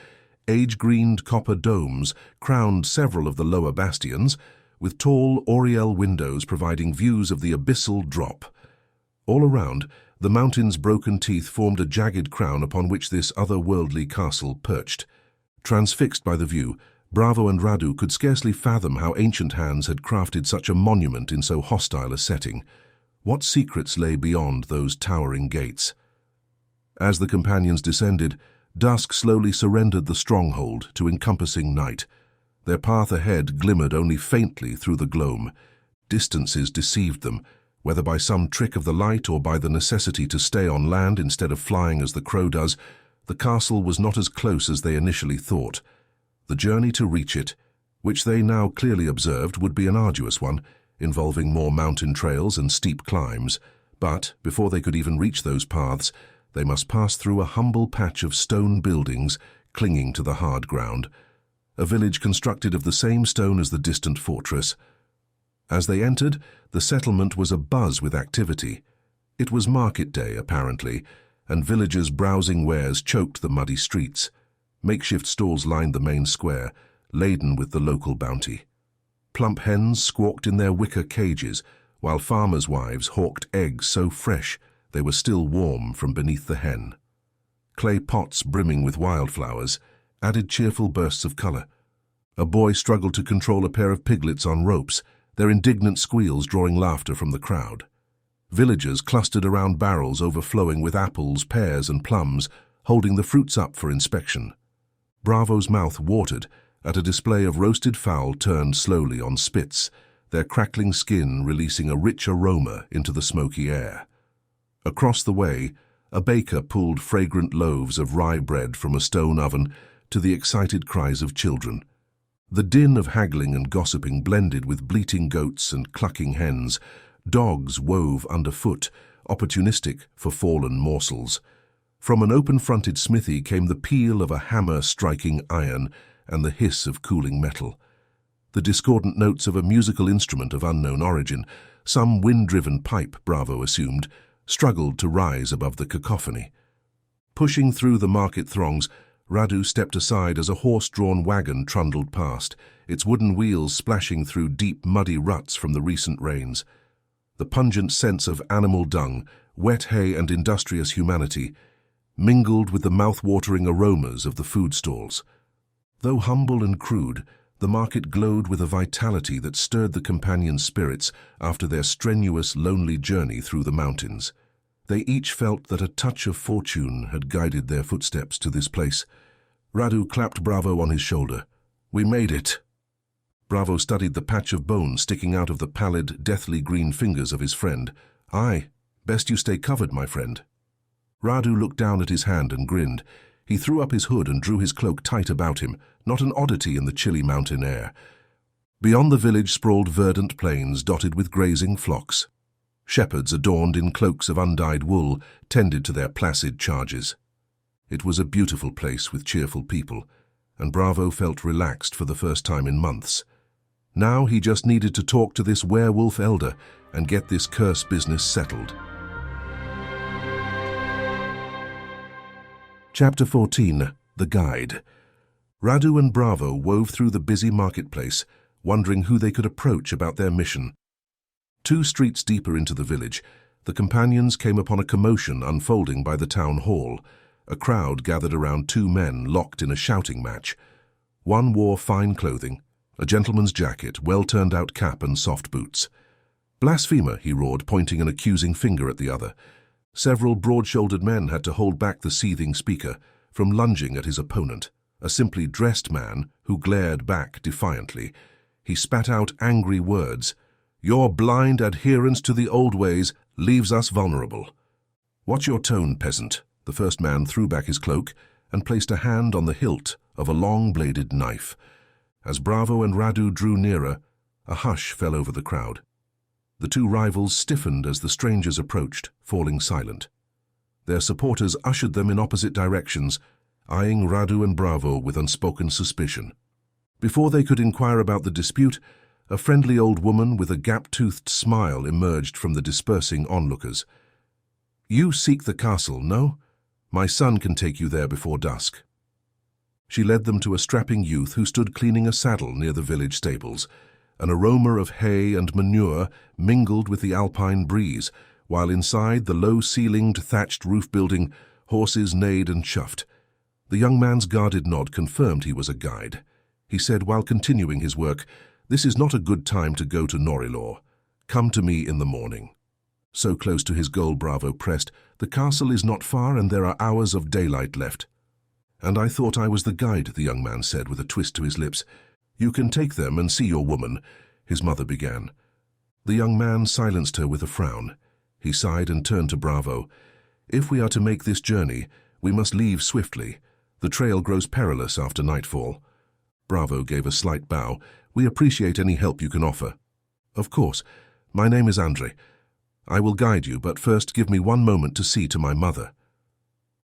Age-greened copper domes crowned several of the lower bastions, with tall oriel windows providing views of the abyssal drop. All around, the mountain's broken teeth formed a jagged crown upon which this otherworldly castle perched. Transfixed by the view, Bravo and Radu could scarcely fathom how ancient hands had crafted such a monument in so hostile a setting. What secrets lay beyond those towering gates? As the companions descended, dusk slowly surrendered the stronghold to encompassing night. Their path ahead glimmered only faintly through the gloam. Distances deceived them, whether by some trick of the light or by the necessity to stay on land instead of flying as the crow does. The castle was not as close as they initially thought. The journey to reach it, which they now clearly observed would be an arduous one, involving more mountain trails and steep climbs. But before they could even reach those paths, they must pass through a humble patch of stone buildings clinging to the hard ground, a village constructed of the same stone as the distant fortress. As they entered, the settlement was abuzz with activity. It was market day, apparently, and villagers browsing wares choked the muddy streets. Makeshift stalls lined the main square, laden with the local bounty. Plump hens squawked in their wicker cages, while farmers' wives hawked eggs so fresh they were still warm from beneath the hen. Clay pots brimming with wildflowers added cheerful bursts of color. A boy struggled to control a pair of piglets on ropes, their indignant squeals drawing laughter from the crowd. Villagers clustered around barrels overflowing with apples, pears, and plums, holding the fruits up for inspection. Bravo's mouth watered at a display of roasted fowl turned slowly on spits, their crackling skin releasing a rich aroma into the smoky air. Across the way, a baker pulled fragrant loaves of rye bread from a stone oven to the excited cries of children. The din of haggling and gossiping blended with bleating goats and clucking hens. Dogs wove underfoot, opportunistic for fallen morsels. From an open-fronted smithy came the peal of a hammer striking iron and the hiss of cooling metal. The discordant notes of a musical instrument of unknown origin, some wind-driven pipe, Bravo assumed, struggled to rise above the cacophony. Pushing through the market throngs, Radu stepped aside as a horse-drawn wagon trundled past, its wooden wheels splashing through deep, muddy ruts from the recent rains. The pungent scents of animal dung, wet hay and industrious humanity mingled with the mouth-watering aromas of the food stalls. Though humble and crude, the market glowed with a vitality that stirred the companions' spirits after their strenuous, lonely journey through the mountains. They each felt that a touch of fortune had guided their footsteps to this place. Radu clapped Bravo on his shoulder. "We made it." Bravo studied the patch of bone sticking out of the pallid, deathly green fingers of his friend. "Aye, Best you stay covered, my friend." Radu looked down at his hand and grinned. He threw up his hood and drew his cloak tight about him, not an oddity in the chilly mountain air. Beyond the village sprawled verdant plains dotted with grazing flocks. Shepherds adorned in cloaks of undyed wool tended to their placid charges. It was a beautiful place with cheerful people, and Bravo felt relaxed for the first time in months. Now he just needed to talk to this werewolf elder and get this curse business settled. Chapter 14. The Guide. Radu and Bravo wove through the busy marketplace, wondering who they could approach about their mission. 2 streets deeper into the village, the companions came upon a commotion unfolding by the town hall. A crowd gathered around 2 men locked in a shouting match. One wore fine clothing, a gentleman's jacket, well-turned-out cap and soft boots. "Blasphemer," he roared, pointing an accusing finger at the other. Several broad-shouldered men had to hold back the seething speaker from lunging at his opponent, a simply dressed man who glared back defiantly. He spat out angry words. "Your blind adherence to the old ways leaves us vulnerable." "Watch your tone, peasant." The first man threw back his cloak and placed a hand on the hilt of a long-bladed knife. As Bravo and Radu drew nearer, a hush fell over the crowd. The 2 rivals stiffened as the strangers approached, falling silent. Their supporters ushered them in opposite directions, eyeing Radu and Bravo with unspoken suspicion. Before they could inquire about the dispute, a friendly old woman with a gap-toothed smile emerged from the dispersing onlookers. "You seek the castle, no? My son can take you there before dusk." She led them to a strapping youth who stood cleaning a saddle near the village stables. An aroma of hay and manure mingled with the alpine breeze, while inside the low-ceilinged, thatched roof building, horses neighed and chuffed. The young man's guarded nod confirmed he was a guide. He said while continuing his work, "This is not a good time to go to Norilor. Come to me in the morning." So close to his goal, Bravo pressed. "The castle is not far and there are hours of daylight left." "And I thought I was the guide," the young man said with a twist to his lips. "You can take them and see your woman," his mother began. The young man silenced her with a frown. He sighed and turned to Bravo. "If we are to make this journey, we must leave swiftly. The trail grows perilous after nightfall." Bravo gave a slight bow. "We appreciate any help you can offer." "Of course. My name is Andre. I will guide you, but first give me one moment to see to my mother."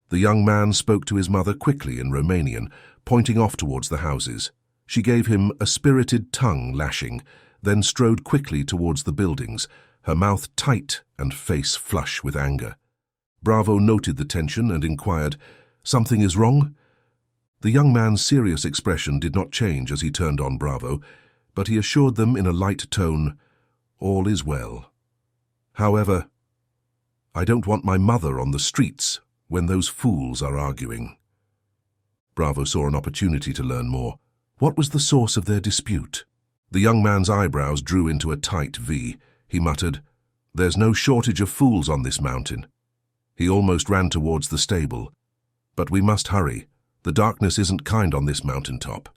The young man spoke to his mother quickly in Romanian, pointing off towards the houses. She gave him a spirited tongue lashing, then strode quickly towards the buildings, her mouth tight and face flush with anger. Bravo noted the tension and inquired, "Something is wrong?" The young man's serious expression did not change as he turned on Bravo, but he assured them in a light tone, "All is well. However, I don't want my mother on the streets when those fools are arguing." Bravo saw an opportunity to learn more. What was the source of their dispute? The young man's eyebrows drew into a tight V. He muttered, "There's no shortage of fools on this mountain." He almost ran towards the stable. "But we must hurry. The darkness isn't kind on this mountaintop."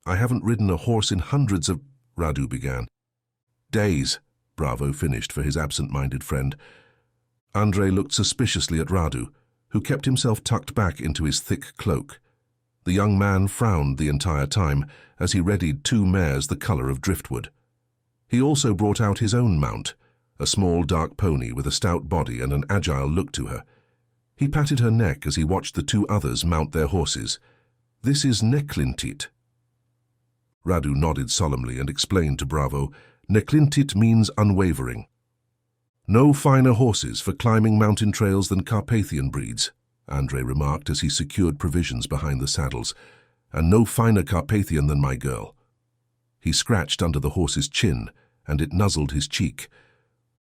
"I haven't ridden a horse in hundreds of—" Radu began. "Days," Bravo finished for his absent-minded friend. Andre looked suspiciously at Radu, who kept himself tucked back into his thick cloak. The young man frowned the entire time as he readied 2 mares the color of driftwood. He also brought out his own mount, a small dark pony with a stout body and an agile look to her. He patted her neck as he watched the 2 others mount their horses. "This is Neklintit." Radu nodded solemnly and explained to Bravo, "Neklintit means unwavering. No finer horses for climbing mountain trails than Carpathian breeds," Andre remarked as he secured provisions behind the saddles, "and no finer Carpathian than my girl." He scratched under the horse's chin, and it nuzzled his cheek.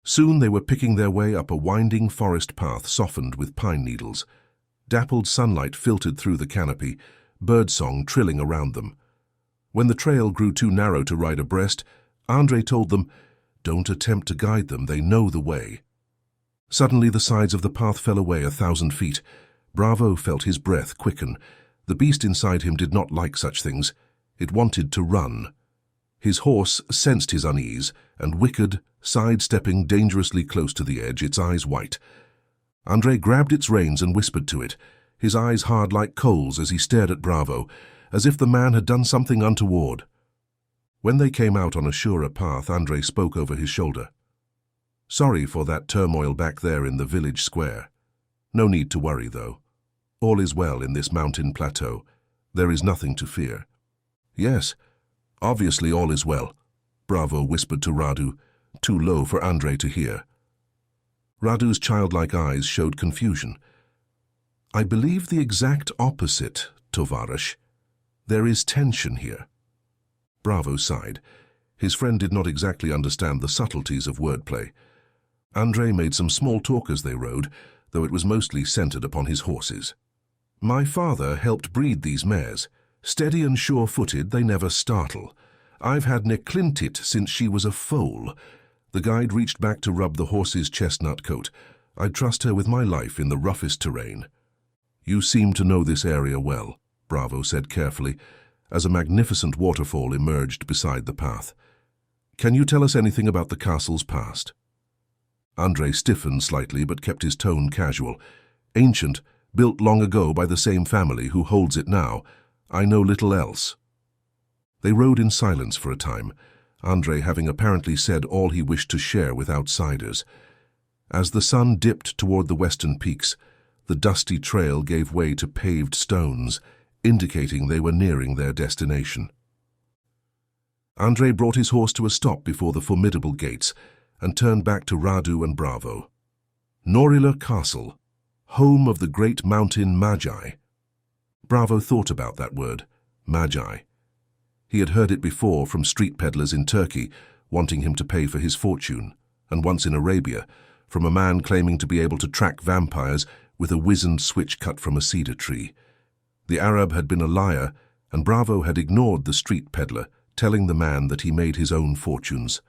Soon they were picking their way up a winding forest path softened with pine needles. Dappled sunlight filtered through the canopy, birdsong trilling around them. When the trail grew too narrow to ride abreast, Andre told them, "Don't attempt to guide them, they know the way." Suddenly the sides of the path fell away 1,000 feet. Bravo felt his breath quicken. The beast inside him did not like such things. It wanted to run. His horse sensed his unease and whickered, sidestepping dangerously close to the edge, its eyes white. André grabbed its reins and whispered to it, his eyes hard like coals as he stared at Bravo, as if the man had done something untoward. When they came out on a surer path, André spoke over his shoulder. "Sorry for that turmoil back there in the village square. No need to worry, though. All is well in this mountain plateau. There is nothing to fear." "Yes, obviously all is well," Bravo whispered to Radu, too low for André to hear. Radu's childlike eyes showed confusion. "I believe the exact opposite, Tovarish. There is tension here." Bravo sighed. His friend did not exactly understand the subtleties of wordplay. André made some small talk as they rode, though it was mostly centered upon his horses. "My father helped breed these mares. Steady and sure-footed, they never startle. I've had Neclintit since she was a foal." The guide reached back to rub the horse's chestnut coat. "I'd trust her with my life in the roughest terrain." "You seem to know this area well," Bravo said carefully, as a magnificent waterfall emerged beside the path. "Can you tell us anything about the castle's past?" André stiffened slightly but kept his tone casual. "Ancient, built long ago by the same family who holds it now. I know little else." They rode in silence for a time, André having apparently said all he wished to share with outsiders. As the sun dipped toward the western peaks, the dusty trail gave way to paved stones, indicating they were nearing their destination. André brought his horse to a stop before the formidable gates and turned back to Radu and Bravo. Norila Castle, home of the great mountain Magi. Bravo thought about that word, Magi. He had heard it before from street peddlers in Turkey, wanting him to pay for his fortune, and once in Arabia, from a man claiming to be able to track vampires with a wizened switch cut from a cedar tree. The Arab had been a liar, and Bravo had ignored the street peddler, telling the man that he made his own fortunes.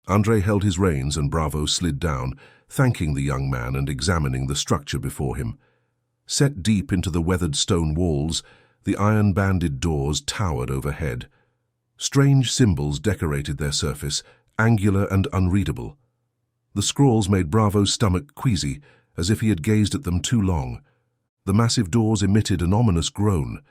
André held his reins and Bravo slid down, thanking the young man and examining the structure before him. Set deep into the weathered stone walls, the iron-banded doors towered overhead. Strange symbols decorated their surface, angular and unreadable. The scrawls made Bravo's stomach queasy, as if he had gazed at them too long. The massive doors emitted an ominous groan.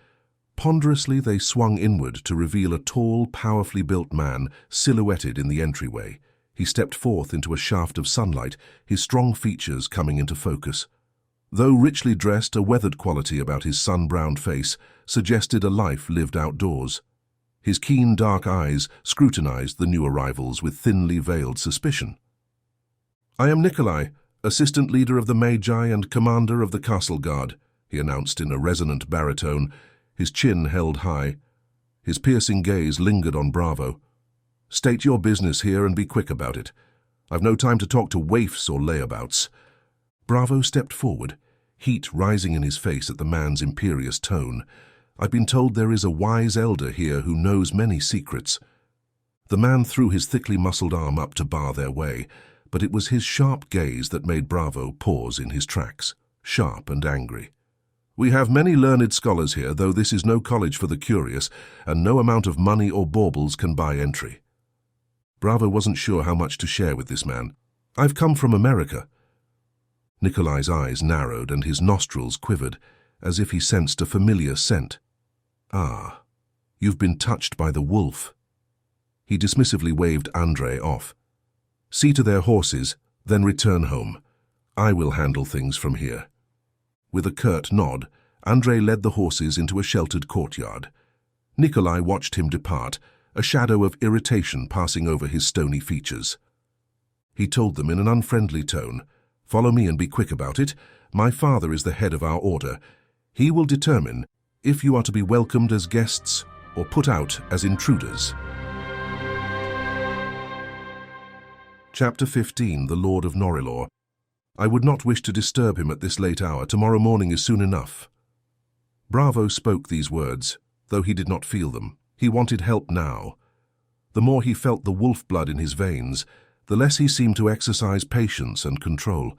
Ponderously they swung inward to reveal a tall, powerfully built man silhouetted in the entryway. He stepped forth into a shaft of sunlight, his strong features coming into focus. Though richly dressed, a weathered quality about his sun-browned face suggested a life lived outdoors. His keen dark eyes scrutinized the new arrivals with thinly veiled suspicion. "I am Nikolai, assistant leader of the Magi and commander of the castle guard," he announced in a resonant baritone, his chin held high. His piercing gaze lingered on Bravo. "State your business here and be quick about it. I've no time to talk to waifs or layabouts." Bravo stepped forward, heat rising in his face at the man's imperious tone. "I've been told there is a wise elder here who knows many secrets." The man threw his thickly muscled arm up to bar their way, but it was his sharp gaze that made Bravo pause in his tracks, sharp and angry. "We have many learned scholars here, though this is no college for the curious, and no amount of money or baubles can buy entry." Bravo wasn't sure how much to share with this man. "I've come from America." Nikolai's eyes narrowed and his nostrils quivered, as if he sensed a familiar scent. "Ah, you've been touched by the wolf." He dismissively waved André off. "See to their horses, then return home. I will handle things from here." With a curt nod, André led the horses into a sheltered courtyard. Nikolai watched him depart, a shadow of irritation passing over his stony features. He told them in an unfriendly tone, "Follow me and be quick about it. My father is the head of our order. He will determine if you are to be welcomed as guests or put out as intruders." Chapter 15, The Lord of Norilor. "I would not wish to disturb him at this late hour. Tomorrow morning is soon enough." Bravo spoke these words, though he did not feel them. He wanted help now. The more he felt the wolf blood in his veins, the less he seemed to exercise patience and control.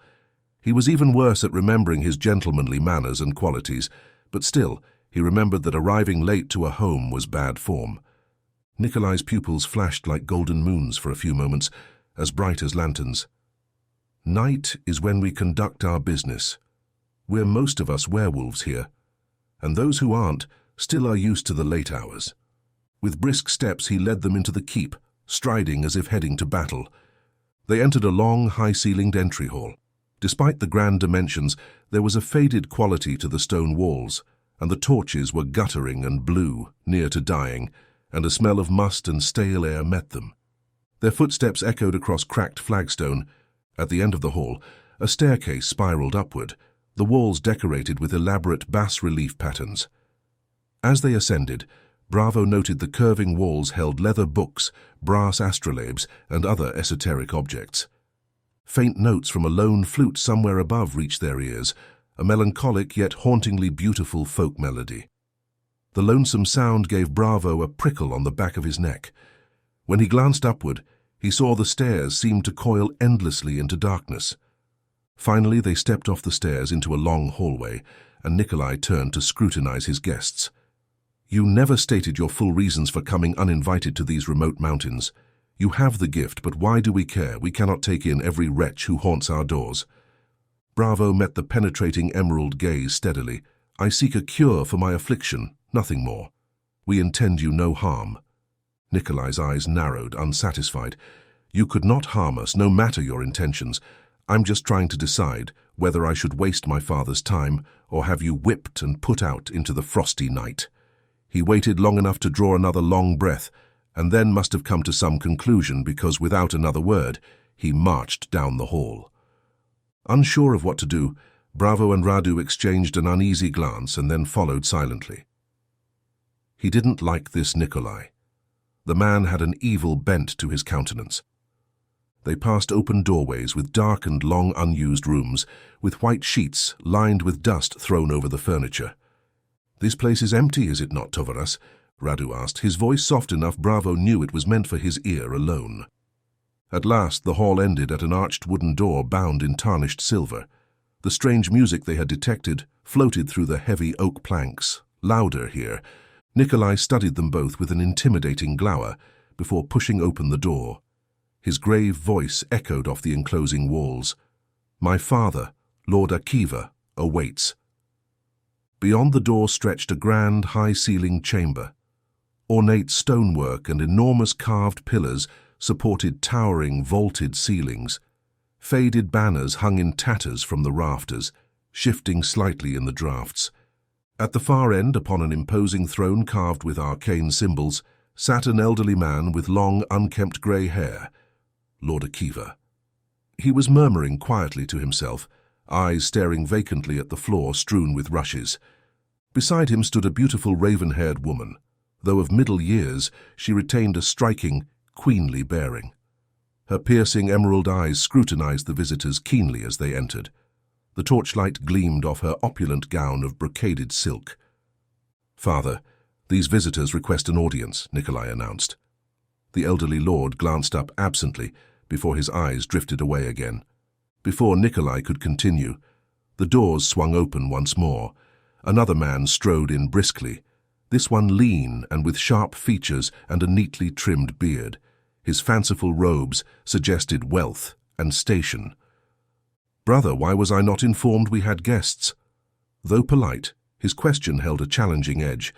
He was even worse at remembering his gentlemanly manners and qualities, but still, he remembered that arriving late to a home was bad form. Nikolai's pupils flashed like golden moons for a few moments, as bright as lanterns. "Night is when we conduct our business. We're most of us werewolves here, and those who aren't still are used to the late hours." With brisk steps he led them into the keep, striding as if heading to battle. They entered a long, high-ceilinged entry hall. Despite the grand dimensions, there was a faded quality to the stone walls, and the torches were guttering and blue, near to dying, and a smell of must and stale air met them. Their footsteps echoed across cracked flagstone. At the end of the hall, a staircase spiraled upward, the walls decorated with elaborate bas-relief patterns. As they ascended, Bravo noted the curving walls held leather books, brass astrolabes, and other esoteric objects. Faint notes from a lone flute somewhere above reached their ears, a melancholic yet hauntingly beautiful folk melody. The lonesome sound gave Bravo a prickle on the back of his neck. When he glanced upward, he saw the stairs seem to coil endlessly into darkness. Finally, they stepped off the stairs into a long hallway, and Nikolai turned to scrutinize his guests. "You never stated your full reasons for coming uninvited to these remote mountains. You have the gift, but why do we care? We cannot take in every wretch who haunts our doors." Bravo met the penetrating emerald gaze steadily. "I seek a cure for my affliction, nothing more. We intend you no harm." Nikolai's eyes narrowed, unsatisfied. "You could not harm us, no matter your intentions. I'm just trying to decide whether I should waste my father's time or have you whipped and put out into the frosty night." He waited long enough to draw another long breath, and then must have come to some conclusion because, without another word, he marched down the hall. Unsure of what to do, Bravo and Radu exchanged an uneasy glance and then followed silently. He didn't like this Nikolai. The man had an evil bent to his countenance. They passed open doorways with dark and long unused rooms, with white sheets lined with dust thrown over the furniture. "This place is empty, is it not, Tovaras?" Radu asked, his voice soft enough Bravo knew it was meant for his ear alone. At last the hall ended at an arched wooden door bound in tarnished silver. The strange music they had detected floated through the heavy oak planks, louder here. Nikolai studied them both with an intimidating glower before pushing open the door. His grave voice echoed off the enclosing walls. "My father, Lord Akiva, awaits." Beyond the door stretched a grand, high-ceilinged chamber. Ornate stonework and enormous carved pillars supported towering, vaulted ceilings. Faded banners hung in tatters from the rafters, shifting slightly in the drafts. At the far end, upon an imposing throne carved with arcane symbols, sat an elderly man with long, unkempt grey hair, Lord Akiva. He was murmuring quietly to himself, eyes staring vacantly at the floor strewn with rushes. Beside him stood a beautiful raven-haired woman. Though of middle years, she retained a striking, queenly bearing. Her piercing emerald eyes scrutinized the visitors keenly as they entered. The torchlight gleamed off her opulent gown of brocaded silk. "Father, these visitors request an audience," Nikolai announced. The elderly lord glanced up absently before his eyes drifted away again. Before Nikolai could continue, the doors swung open once more. Another man strode in briskly, this one lean and with sharp features and a neatly trimmed beard. His fanciful robes suggested wealth and station. "Brother, why was I not informed we had guests?" Though polite, his question held a challenging edge.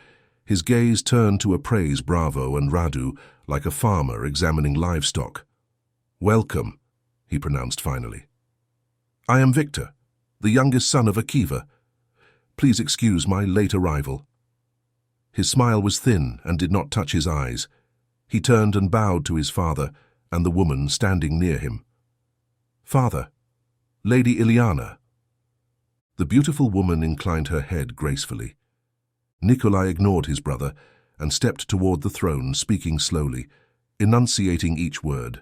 His gaze turned to appraise Bravo and Radu like a farmer examining livestock. "Welcome," he pronounced finally. "I am Victor, the youngest son of Akiva. Please excuse my late arrival." His smile was thin and did not touch his eyes. He turned and bowed to his father and the woman standing near him. "Father, Lady Ileana." The beautiful woman inclined her head gracefully. Nikolai ignored his brother and stepped toward the throne, speaking slowly, enunciating each word.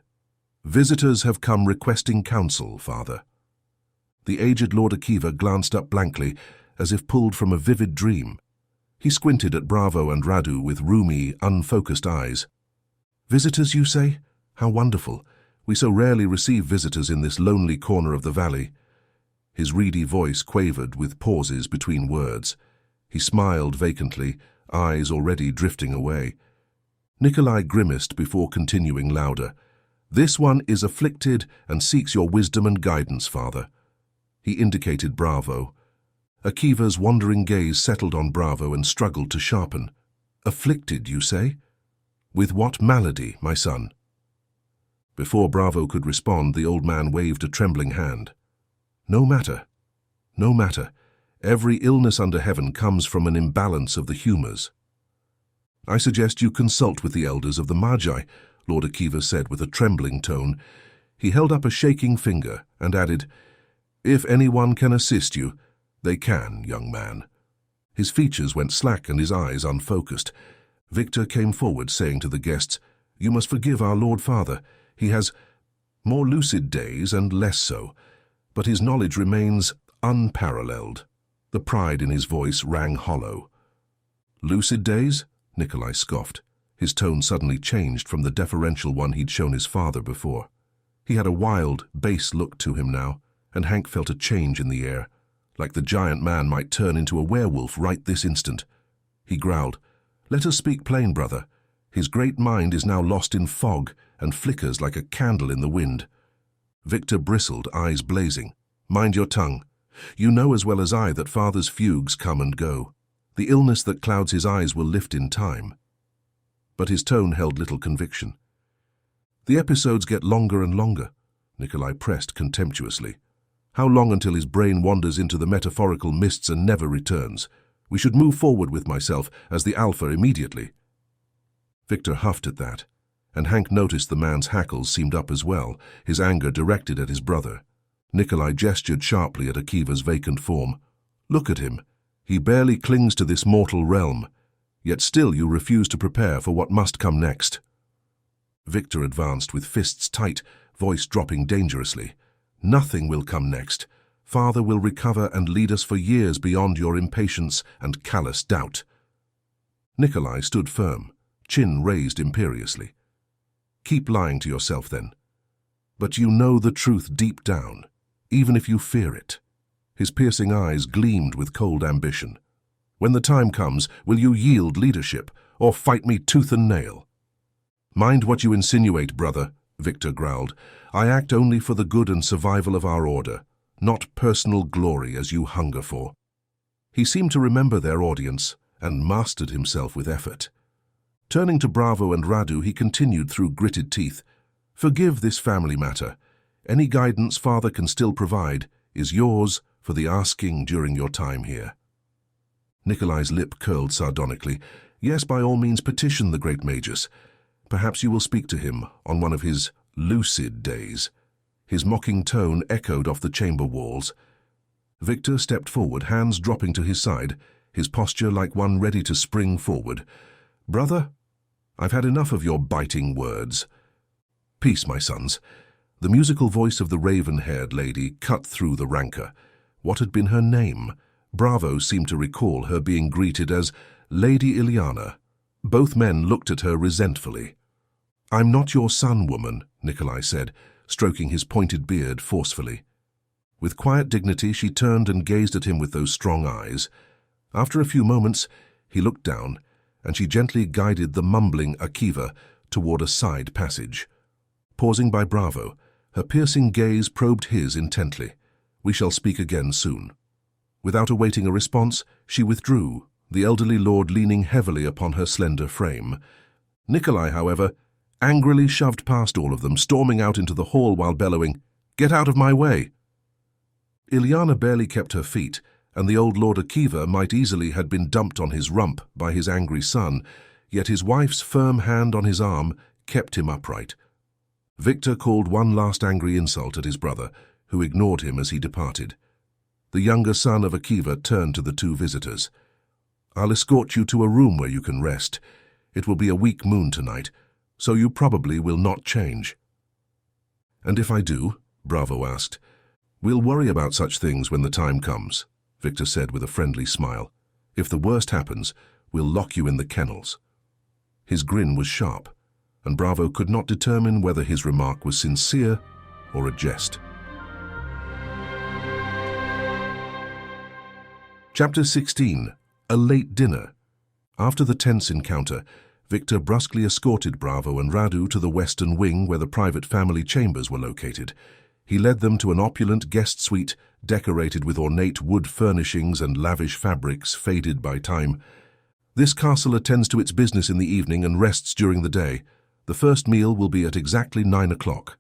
"Visitors have come requesting counsel, father." The aged Lord Akiva glanced up blankly, as if pulled from a vivid dream. He squinted at Bravo and Radu with rheumy, unfocused eyes. "Visitors, you say? How wonderful. We so rarely receive visitors in this lonely corner of the valley." His reedy voice quavered with pauses between words. He smiled vacantly, eyes already drifting away. Nikolai grimaced before continuing louder. "This one is afflicted and seeks your wisdom and guidance, Father." He indicated Bravo. Akiva's wandering gaze settled on Bravo and struggled to sharpen. "Afflicted, you say? With what malady, my son?" Before Bravo could respond, the old man waved a trembling hand. "No matter. No matter. Every illness under heaven comes from an imbalance of the humours." "I suggest you consult with the elders of the Magi," Lord Akiva said with a trembling tone. He held up a shaking finger and added, "If anyone can assist you, they can, young man." His features went slack and his eyes unfocused. Victor came forward, saying to the guests, "You must forgive our Lord Father. He has more lucid days and less so, but his knowledge remains unparalleled." The pride in his voice rang hollow. "Lucid days?" Nikolai scoffed. His tone suddenly changed from the deferential one he'd shown his father before. He had a wild, base look to him now, and Hank felt a change in the air, like the giant man might turn into a werewolf right this instant. He growled, "Let us speak plain, brother. His great mind is now lost in fog and flickers like a candle in the wind." Victor bristled, eyes blazing. "Mind your tongue. You know as well as I that Father's fugues come and go. The illness that clouds his eyes will lift in time." But his tone held little conviction. "The episodes get longer and longer," Nikolai pressed contemptuously. "How long until his brain wanders into the metaphorical mists and never returns? We should move forward with myself as the Alpha immediately." Victor huffed at that, and Hank noticed the man's hackles seemed up as well, his anger directed at his brother. Nikolai gestured sharply at Akiva's vacant form. "Look at him. He barely clings to this mortal realm, yet still you refuse to prepare for what must come next." Victor advanced with fists tight, voice dropping dangerously. "Nothing will come next. Father will recover and lead us for years beyond your impatience and callous doubt." Nikolai stood firm, chin raised imperiously. "Keep lying to yourself then. But you know the truth deep down, even if you fear it." His piercing eyes gleamed with cold ambition. "When the time comes, will you yield leadership, or fight me tooth and nail?" "Mind what you insinuate, brother," Victor growled. "I act only for the good and survival of our order, not personal glory as you hunger for." He seemed to remember their audience and mastered himself with effort. Turning to Bravo and Radu, he continued through gritted teeth, "Forgive this family matter. Any guidance Father can still provide is yours for the asking during your time here." Nikolai's lip curled sardonically. "Yes, by all means petition the great Magus. Perhaps you will speak to him on one of his lucid days." His mocking tone echoed off the chamber walls. Victor stepped forward, hands dropping to his side, his posture like one ready to spring forward. "Brother, I've had enough of your biting words." "Peace, my sons." The musical voice of the raven-haired lady cut through the rancor. What had been her name? Bravo seemed to recall her being greeted as Lady Ileana. Both men looked at her resentfully. "I'm not your son, woman," Nikolai said, stroking his pointed beard forcefully. With quiet dignity, she turned and gazed at him with those strong eyes. After a few moments, he looked down, and she gently guided the mumbling Akiva toward a side passage. Pausing by Bravo, her piercing gaze probed his intently. "We shall speak again soon." Without awaiting a response, she withdrew, the elderly lord leaning heavily upon her slender frame. Nikolai, however, angrily shoved past all of them, storming out into the hall while bellowing, "Get out of my way!" Ileana barely kept her feet, and the old Lord Akiva might easily have been dumped on his rump by his angry son, yet his wife's firm hand on his arm kept him upright. Victor called one last angry insult at his brother, who ignored him as he departed. The younger son of Akiva turned to the two visitors. "I'll escort you to a room where you can rest. It will be a weak moon tonight, so you probably will not change." "And if I do?" Bravo asked. "We'll worry about such things when the time comes," Victor said with a friendly smile. "If the worst happens, we'll lock you in the kennels." His grin was sharp, and Bravo could not determine whether his remark was sincere or a jest. Chapter 16. A Late Dinner. After the tense encounter, Victor brusquely escorted Bravo and Radu to the western wing where the private family chambers were located. He led them to an opulent guest suite decorated with ornate wood furnishings and lavish fabrics faded by time. This castle attends to its business in the evening and rests during the day. The first meal will be at exactly 9 o'clock.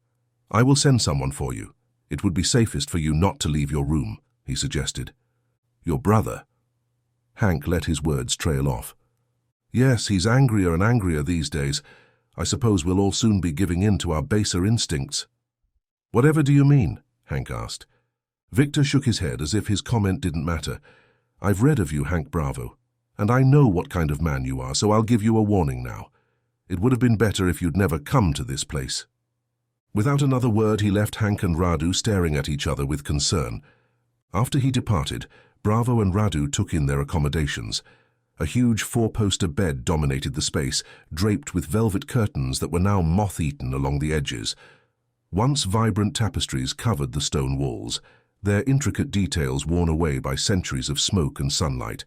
I will send someone for you. It would be safest for you not to leave your room, he suggested. Your brother? Hank let his words trail off. Yes, he's angrier and angrier these days. I suppose we'll all soon be giving in to our baser instincts. Whatever do you mean? Hank asked. Victor shook his head as if his comment didn't matter. I've read of you, Hank Bravo, and I know what kind of man you are, so I'll give you a warning now. It would have been better if you'd never come to this place. Without another word, he left Hank and Radu staring at each other with concern. After he departed, Bravo and Radu took in their accommodations. A huge four-poster bed dominated the space, draped with velvet curtains that were now moth-eaten along the edges. Once vibrant tapestries covered the stone walls, their intricate details worn away by centuries of smoke and sunlight.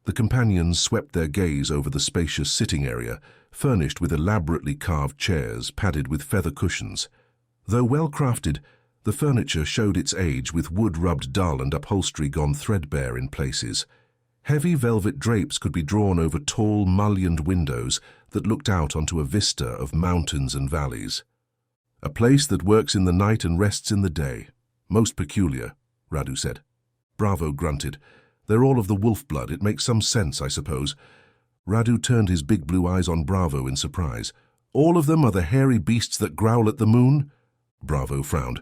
The companions swept their gaze over the spacious sitting area, furnished with elaborately carved chairs padded with feather cushions. Though well-crafted, the furniture showed its age with wood rubbed dull and upholstery gone threadbare in places. Heavy velvet drapes could be drawn over tall, mullioned windows that looked out onto a vista of mountains and valleys. A place that works in the night and rests in the day. Most peculiar, Radu said. Bravo grunted. They're all of the wolf blood. It makes some sense, I suppose. Radu turned his big blue eyes on Bravo in surprise. All of them are the hairy beasts that growl at the moon? Bravo frowned.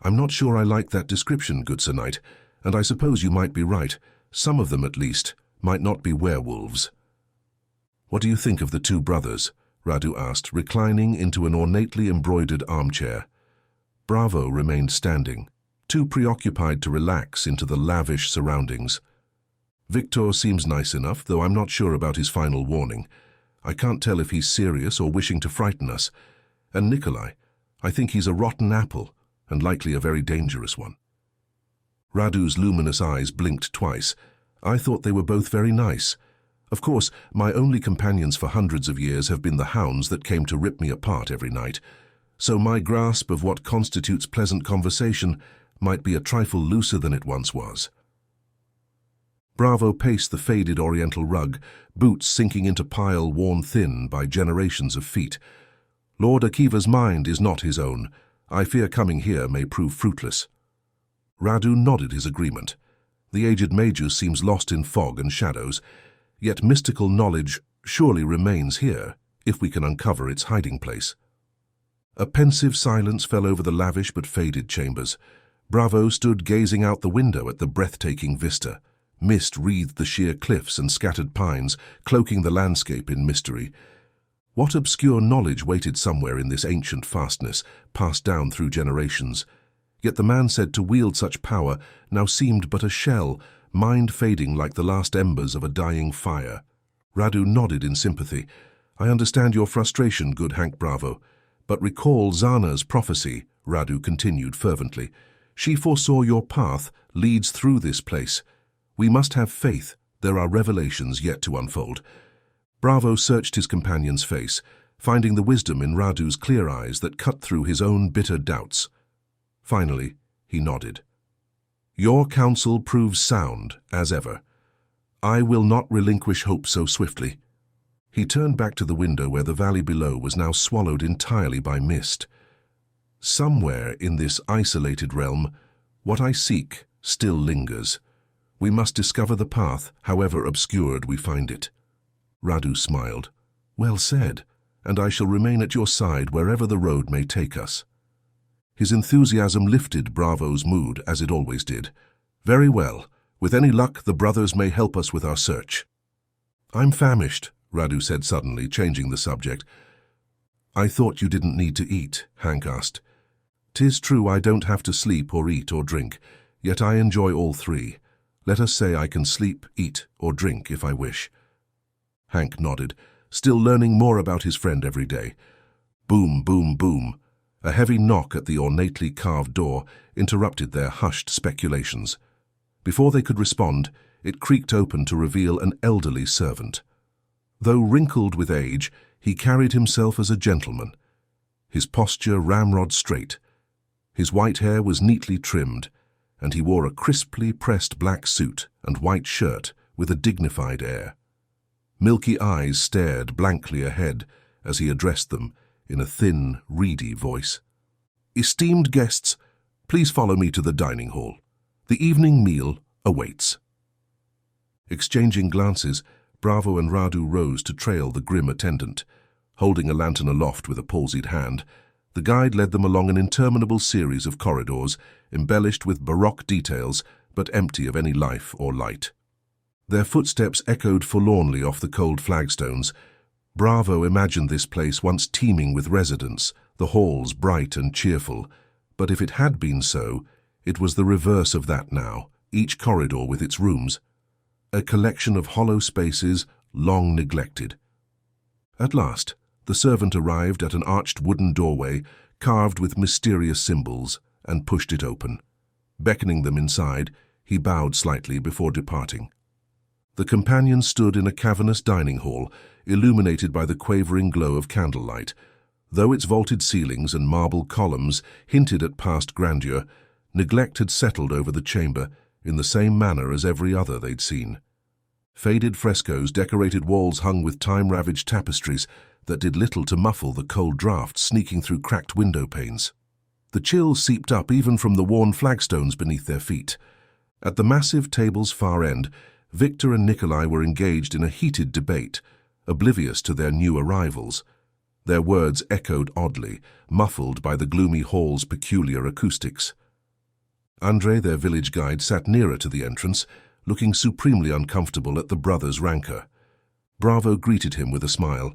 I'm not sure I like that description, good Sir Knight, and I suppose you might be right. Some of them, at least, might not be werewolves. What do you think of the two brothers? Radu asked, reclining into an ornately embroidered armchair. Bravo remained standing, too preoccupied to relax into the lavish surroundings. Victor seems nice enough, though I'm not sure about his final warning. I can't tell if he's serious or wishing to frighten us. And Nikolai, I think he's a rotten apple, and likely a very dangerous one. Radu's luminous eyes blinked twice. I thought they were both very nice. Of course, my only companions for hundreds of years have been the hounds that came to rip me apart every night, so my grasp of what constitutes pleasant conversation might be a trifle looser than it once was. Bravo paced the faded oriental rug, boots sinking into pile worn thin by generations of feet. Lord Akiva's mind is not his own. I fear coming here may prove fruitless. Radu nodded his agreement. The aged magus seems lost in fog and shadows, yet mystical knowledge surely remains here, if we can uncover its hiding place. A pensive silence fell over the lavish but faded chambers. Bravo stood gazing out the window at the breathtaking vista. Mist wreathed the sheer cliffs and scattered pines, cloaking the landscape in mystery. What obscure knowledge waited somewhere in this ancient fastness, passed down through generations? Yet the man said to wield such power now seemed but a shell, mind fading like the last embers of a dying fire. Radu nodded in sympathy. I understand your frustration, good Hank Bravo. But recall Zana's prophecy, Radu continued fervently. She foresaw your path leads through this place. We must have faith. There are revelations yet to unfold. Bravo searched his companion's face, finding the wisdom in Radu's clear eyes that cut through his own bitter doubts. Finally, he nodded. Your counsel proves sound, as ever. I will not relinquish hope so swiftly. He turned back to the window where the valley below was now swallowed entirely by mist. Somewhere in this isolated realm, what I seek still lingers. We must discover the path, however obscured we find it. Radu smiled. Well said, and I shall remain at your side wherever the road may take us. His enthusiasm lifted Bravo's mood, as it always did. Very well. With any luck, the brothers may help us with our search. I'm famished, Radu said suddenly, changing the subject. I thought you didn't need to eat, Hank asked. 'Tis true I don't have to sleep or eat or drink, yet I enjoy all three. Let us say I can sleep, eat, or drink if I wish. Hank nodded, still learning more about his friend every day. Boom, boom, boom. A heavy knock at the ornately carved door interrupted their hushed speculations. Before they could respond, it creaked open to reveal an elderly servant. Though wrinkled with age, he carried himself as a gentleman. His posture ramrod straight. His white hair was neatly trimmed, and he wore a crisply pressed black suit and white shirt with a dignified air. Milky eyes stared blankly ahead as he addressed them in a thin, reedy voice. "Esteemed guests, please follow me to the dining hall. The evening meal awaits." Exchanging glances, Bravo and Radu rose to trail the grim attendant. Holding a lantern aloft with a palsied hand, the guide led them along an interminable series of corridors, embellished with baroque details, but empty of any life or light. Their footsteps echoed forlornly off the cold flagstones. Bravo imagined this place once teeming with residents, the halls bright and cheerful. But if it had been so, it was the reverse of that now, each corridor with its rooms. A collection of hollow spaces, long neglected. At last, the servant arrived at an arched wooden doorway, carved with mysterious symbols, and pushed it open. Beckoning them inside, he bowed slightly before departing. The companions stood in a cavernous dining hall, illuminated by the quavering glow of candlelight. Though its vaulted ceilings and marble columns hinted at past grandeur, neglect had settled over the chamber in the same manner as every other they'd seen. Faded frescoes decorated walls hung with time-ravaged tapestries that did little to muffle the cold draught sneaking through cracked window panes. The chill seeped up even from the worn flagstones beneath their feet. At the massive table's far end, Victor and Nikolai were engaged in a heated debate, oblivious to their new arrivals. Their words echoed oddly, muffled by the gloomy hall's peculiar acoustics. Andrei, their village guide, sat nearer to the entrance, looking supremely uncomfortable at the brothers' rancor. Bravo greeted him with a smile.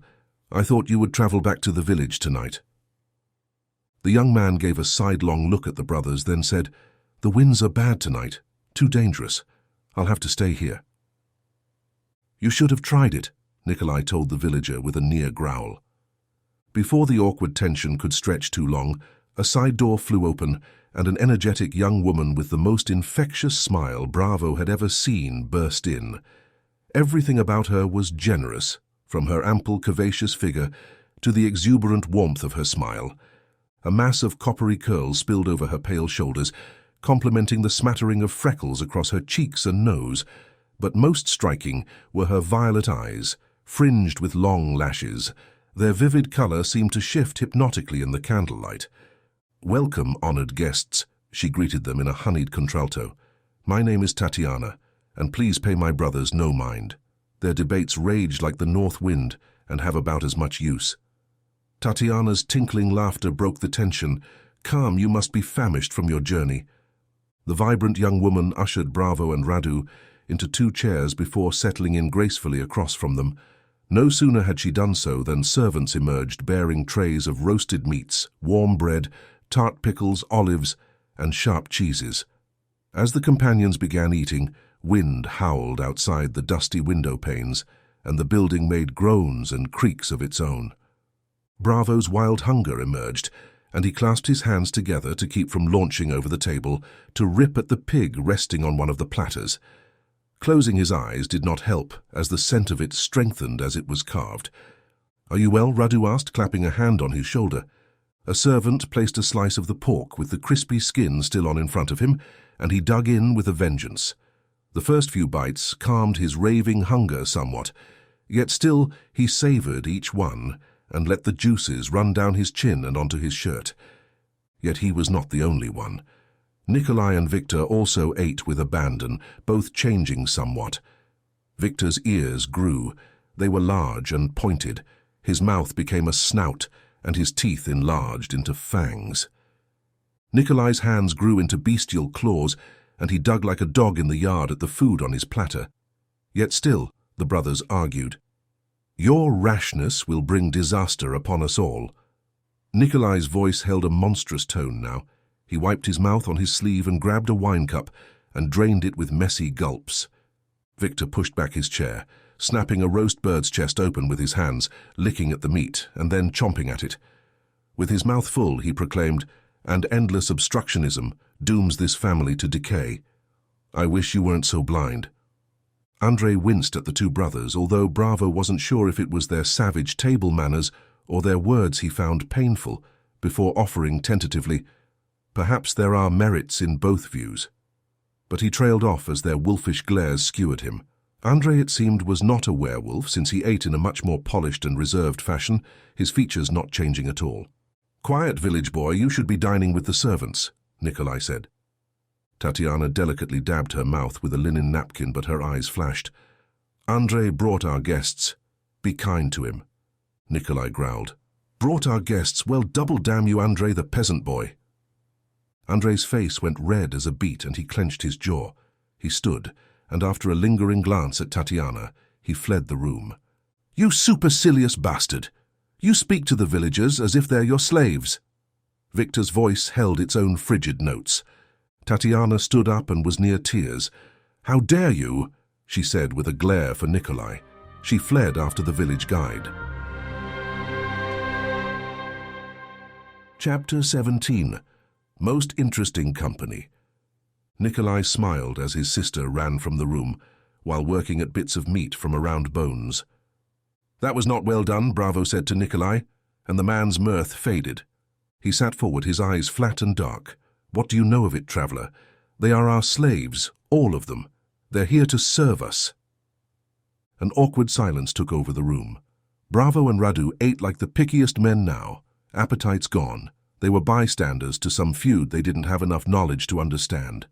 "I thought you would travel back to the village tonight." The young man gave a sidelong look at the brothers, then said, "The winds are bad tonight, too dangerous. I'll have to stay here." "You should have tried it," Nikolai told the villager with a near growl. Before the awkward tension could stretch too long, a side door flew open, and an energetic young woman with the most infectious smile Bravo had ever seen burst in. Everything about her was generous, from her ample, curvaceous figure to the exuberant warmth of her smile. A mass of coppery curls spilled over her pale shoulders, complementing the smattering of freckles across her cheeks and nose. But most striking were her violet eyes, fringed with long lashes. Their vivid color seemed to shift hypnotically in the candlelight. "Welcome, honored guests," she greeted them in a honeyed contralto. "My name is Tatiana, and please pay my brothers no mind. Their debates rage like the north wind and have about as much use." Tatiana's tinkling laughter broke the tension. "Come, you must be famished from your journey." The vibrant young woman ushered Bravo and Radu into two chairs before settling in gracefully across from them. No sooner had she done so than servants emerged bearing trays of roasted meats, warm bread, tart pickles, olives, and sharp cheeses. As the companions began eating, wind howled outside the dusty window panes, and the building made groans and creaks of its own. Bravo's wild hunger emerged, and he clasped his hands together to keep from launching over the table to rip at the pig resting on one of the platters. Closing his eyes did not help, as the scent of it strengthened as it was carved. "Are you well?" Radu asked, clapping a hand on his shoulder. A servant placed a slice of the pork with the crispy skin still on in front of him, and he dug in with a vengeance. The first few bites calmed his raving hunger somewhat, yet still he savored each one and let the juices run down his chin and onto his shirt. Yet he was not the only one. Nikolai and Victor also ate with abandon, both changing somewhat. Victor's ears grew. They were large and pointed. His mouth became a snout, and his teeth enlarged into fangs. Nikolai's hands grew into bestial claws, and he dug like a dog in the yard at the food on his platter. Yet still, the brothers argued. "Your rashness will bring disaster upon us all." Nikolai's voice held a monstrous tone now. He wiped his mouth on his sleeve and grabbed a wine cup and drained it with messy gulps. Victor pushed back his chair, snapping a roast bird's chest open with his hands, licking at the meat, and then chomping at it. With his mouth full, he proclaimed, "And endless obstructionism dooms this family to decay. I wish you weren't so blind." Andrei winced at the two brothers, although Bravo wasn't sure if it was their savage table manners or their words he found painful, before offering tentatively, "Perhaps there are merits in both views." But he trailed off as their wolfish glares skewered him. Andrei, it seemed, was not a werewolf, since he ate in a much more polished and reserved fashion, his features not changing at all. "Quiet, village boy, you should be dining with the servants," Nikolai said. Tatiana delicately dabbed her mouth with a linen napkin, but her eyes flashed. "Andrei brought our guests. Be kind to him," Nikolai growled. "Brought our guests? Well, double damn you, Andrei the peasant boy." Andrei's face went red as a beet and he clenched his jaw. He stood, and after a lingering glance at Tatiana, he fled the room. "You supercilious bastard! You speak to the villagers as if they're your slaves." Victor's voice held its own frigid notes. Tatiana stood up and was near tears. "How dare you?" she said with a glare for Nikolai. She fled after the village guide. Chapter 17. Most Interesting Company. Nikolai smiled as his sister ran from the room, while working at bits of meat from around bones. "That was not well done," Bravo said to Nikolai, and the man's mirth faded. He sat forward, his eyes flat and dark. "What do you know of it, traveler? They are our slaves, all of them. They're here to serve us." An awkward silence took over the room. Bravo and Radu ate like the pickiest men now, appetites gone. They were bystanders to some feud they didn't have enough knowledge to understand.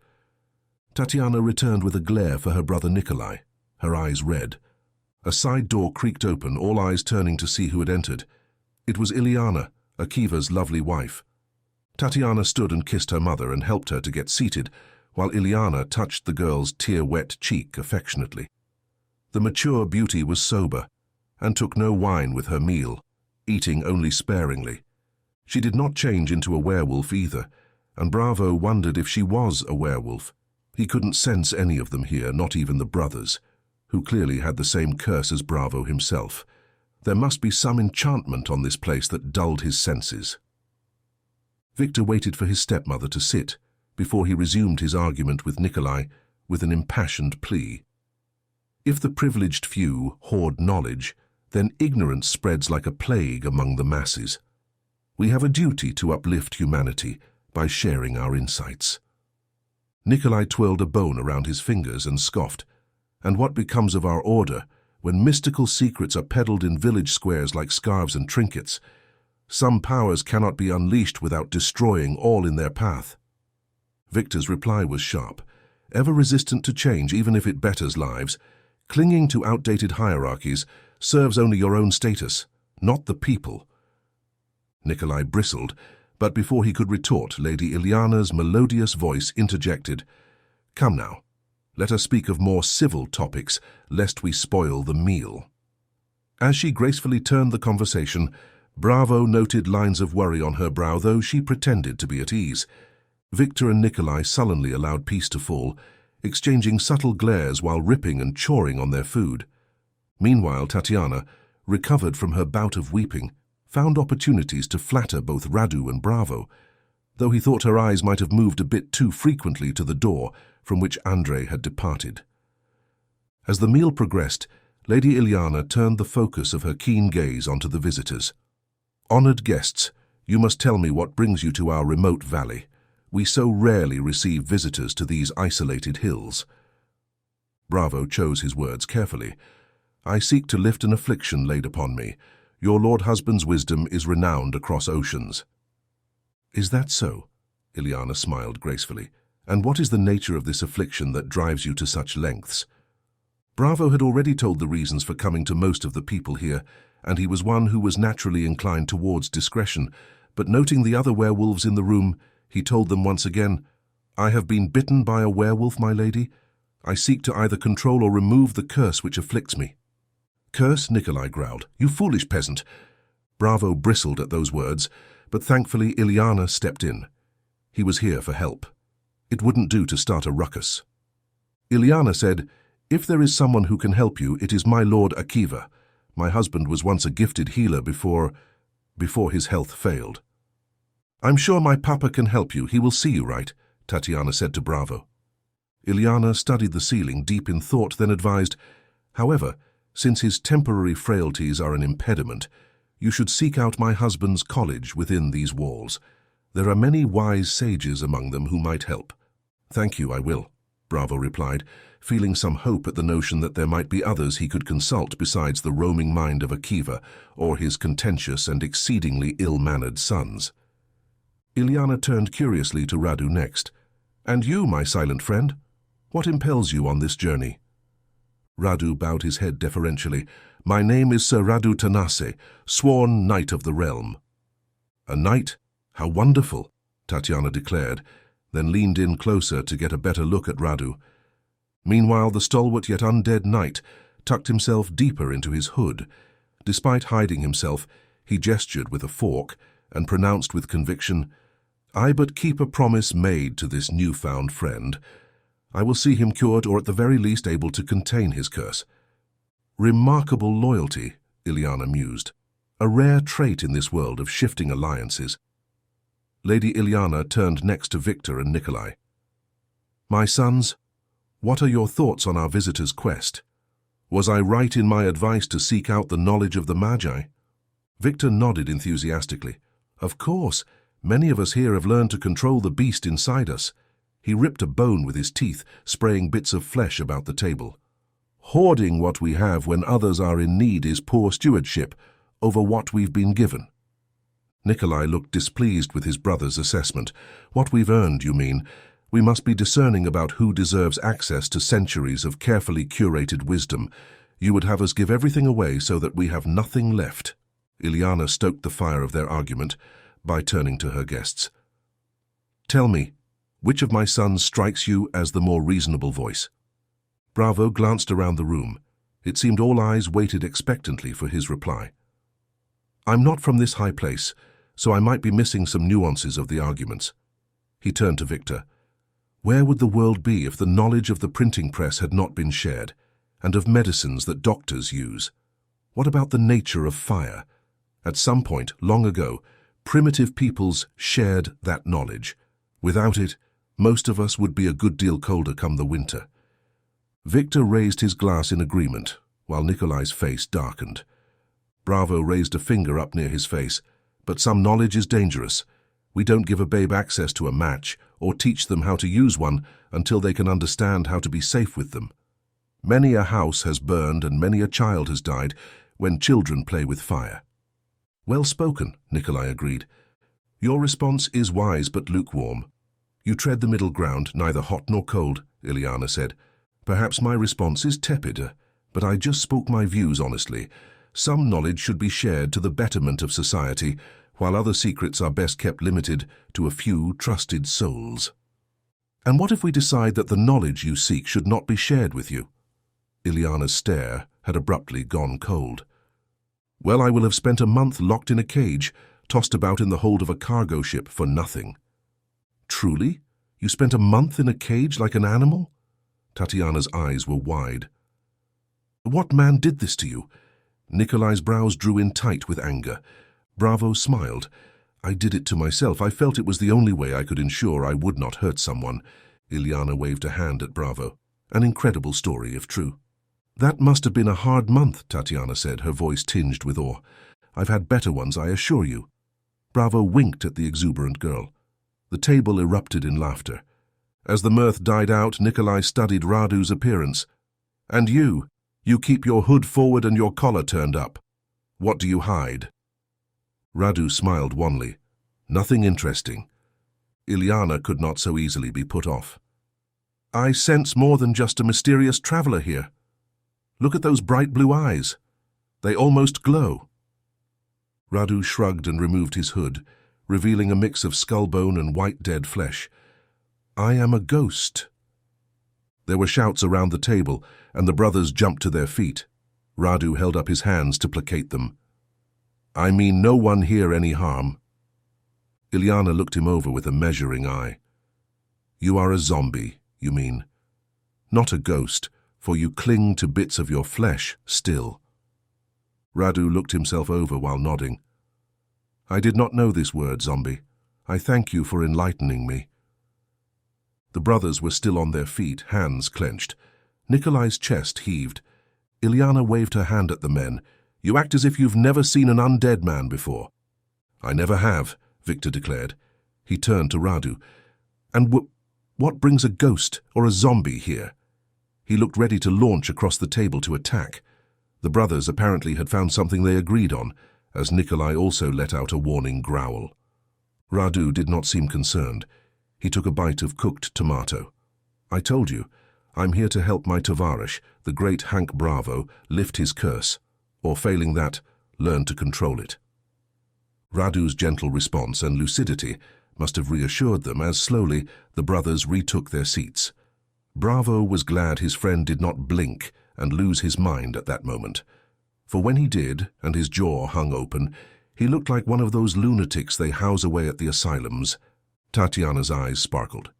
Tatiana returned with a glare for her brother Nikolai, her eyes red. A side door creaked open, all eyes turning to see who had entered. It was Ileana, Akiva's lovely wife. Tatiana stood and kissed her mother and helped her to get seated, while Ileana touched the girl's tear-wet cheek affectionately. The mature beauty was sober, and took no wine with her meal, eating only sparingly. She did not change into a werewolf either, and Bravo wondered if she was a werewolf. He couldn't sense any of them here, not even the brothers, who clearly had the same curse as Bravo himself. There must be some enchantment on this place that dulled his senses. Victor waited for his stepmother to sit before he resumed his argument with Nikolai with an impassioned plea. If the privileged few hoard knowledge, then ignorance spreads like a plague among the masses. We have a duty to uplift humanity by sharing our insights. Nikolai twirled a bone around his fingers and scoffed. "And what becomes of our order when mystical secrets are peddled in village squares like scarves and trinkets? Some powers cannot be unleashed without destroying all in their path." Victor's reply was sharp. Ever resistant to change, even if it betters lives, clinging to outdated hierarchies serves only your own status, not the people. Nikolai bristled, but before he could retort, Lady Ileana's melodious voice interjected, "Come now, let us speak of more civil topics, lest we spoil the meal." As she gracefully turned the conversation, Bravo noted lines of worry on her brow, though she pretended to be at ease. Victor and Nikolai sullenly allowed peace to fall, exchanging subtle glares while ripping and chawing on their food. Meanwhile, Tatiana, recovered from her bout of weeping, found opportunities to flatter both Radu and Bravo, though he thought her eyes might have moved a bit too frequently to the door from which Andrei had departed. As the meal progressed, Lady Ileana turned the focus of her keen gaze onto the visitors. "Honored guests, you must tell me what brings you to our remote valley. We so rarely receive visitors to these isolated hills." Bravo chose his words carefully. "I seek to lift an affliction laid upon me. Your lord husband's wisdom is renowned across oceans." "Is that so?" Ileana smiled gracefully. "And what is the nature of this affliction that drives you to such lengths?" Bravo had already told the reasons for coming to most of the people here, and he was one who was naturally inclined towards discretion, but noting the other werewolves in the room, he told them once again, "I have been bitten by a werewolf, my lady. I seek to either control or remove the curse which afflicts me." "Curse?" Nikolai growled. "You foolish peasant." Bravo bristled at those words, but thankfully Ileana stepped in. He was here for help. It wouldn't do to start a ruckus. Ileana said, "If there is someone who can help you, it is my lord Akiva. My husband was once a gifted healer before his health failed." "I'm sure my papa can help you. He will see you, right?" Tatiana said to Bravo. Ilyana studied the ceiling deep in thought, then advised, "However, since his temporary frailties are an impediment, you should seek out my husband's college within these walls. There are many wise sages among them who might help." "Thank you, I will," Bravo replied, feeling some hope at the notion that there might be others he could consult besides the roaming mind of Akiva or his contentious and exceedingly ill-mannered sons. Ilyana turned curiously to Radu next. "And you, my silent friend, what impels you on this journey?" Radu bowed his head deferentially. "My name is Sir Radu Tanase, sworn knight of the realm." "A knight? How wonderful," Tatiana declared, then leaned in closer to get a better look at Radu. Meanwhile, the stalwart yet undead knight tucked himself deeper into his hood. Despite hiding himself, he gestured with a fork and pronounced with conviction, "I but keep a promise made to this newfound friend. I will see him cured or at the very least able to contain his curse." "Remarkable loyalty," Ilyana mused. "A rare trait in this world of shifting alliances." Lady Ilyana turned next to Victor and Nikolai. "My sons, what are your thoughts on our visitor's quest? Was I right in my advice to seek out the knowledge of the Magi?" Victor nodded enthusiastically. "Of course, many of us here have learned to control the beast inside us." He ripped a bone with his teeth, spraying bits of flesh about the table. "Hoarding what we have when others are in need is poor stewardship over what we've been given." Nikolai looked displeased with his brother's assessment. "What we've earned, you mean? We must be discerning about who deserves access to centuries of carefully curated wisdom. You would have us give everything away so that we have nothing left." Ilyana stoked the fire of their argument by turning to her guests. "Tell me, which of my sons strikes you as the more reasonable voice?" Bravo glanced around the room. It seemed all eyes waited expectantly for his reply. "I'm not from this high place, so I might be missing some nuances of the arguments." He turned to Victor. "Where would the world be if the knowledge of the printing press had not been shared, and of medicines that doctors use? What about the nature of fire? At some point, long ago, primitive peoples shared that knowledge. Without it, most of us would be a good deal colder come the winter." Victor raised his glass in agreement, while Nikolai's face darkened. Bravo raised a finger up near his face. "But some knowledge is dangerous. We don't give a babe access to a match or teach them how to use one until they can understand how to be safe with them. Many a house has burned and many a child has died when children play with fire." "Well spoken," Nikolai agreed. "Your response is wise but lukewarm. You tread the middle ground, neither hot nor cold," Ilyana said. "Perhaps my response is tepid, but I just spoke my views honestly. Some knowledge should be shared to the betterment of society, while other secrets are best kept limited to a few trusted souls." "And what if we decide that the knowledge you seek should not be shared with you?" Ilyana's stare had abruptly gone cold. "Well, I will have spent a month locked in a cage, tossed about in the hold of a cargo ship for nothing." "Truly? You spent a month in a cage like an animal?" Tatiana's eyes were wide. "What man did this to you?" Nikolai's brows drew in tight with anger. Bravo smiled. "I did it to myself. I felt it was the only way I could ensure I would not hurt someone." Ilyana waved a hand at Bravo. "An incredible story, if true." "That must have been a hard month," Tatiana said, her voice tinged with awe. "I've had better ones, I assure you." Bravo winked at the exuberant girl. The table erupted in laughter. As the mirth died out, Nikolai studied Radu's appearance. "And you keep your hood forward and your collar turned up. What do you hide?" Radu smiled wanly. "Nothing interesting." Ilyana could not so easily be put off. "I sense more than just a mysterious traveler here. Look at those bright blue eyes. They almost glow." Radu shrugged and removed his hood, revealing a mix of skullbone and white dead flesh. "I am a ghost." There were shouts around the table, and the brothers jumped to their feet. Radu held up his hands to placate them. "I mean no one here any harm." Ilyana looked him over with a measuring eye. "You are a zombie, you mean. Not a ghost, for you cling to bits of your flesh still." Radu looked himself over while nodding. "I did not know this word, zombie. I thank you for enlightening me." The brothers were still on their feet, hands clenched. Nikolai's chest heaved. Ilyana waved her hand at the men. "You act as if you've never seen an undead man before." "I never have," Victor declared. He turned to Radu. "And what brings a ghost or a zombie here?" He looked ready to launch across the table to attack. The brothers apparently had found something they agreed on, as Nikolai also let out a warning growl. Radu did not seem concerned. He took a bite of cooked tomato. "I told you, I'm here to help my Tovarish, the great Hank Bravo, lift his curse, or failing that, learn to control it." Radu's gentle response and lucidity must have reassured them as slowly the brothers retook their seats. Bravo was glad his friend did not blink and lose his mind at that moment. For when he did, and his jaw hung open, he looked like one of those lunatics they house away at the asylums. Tatiana's eyes sparkled.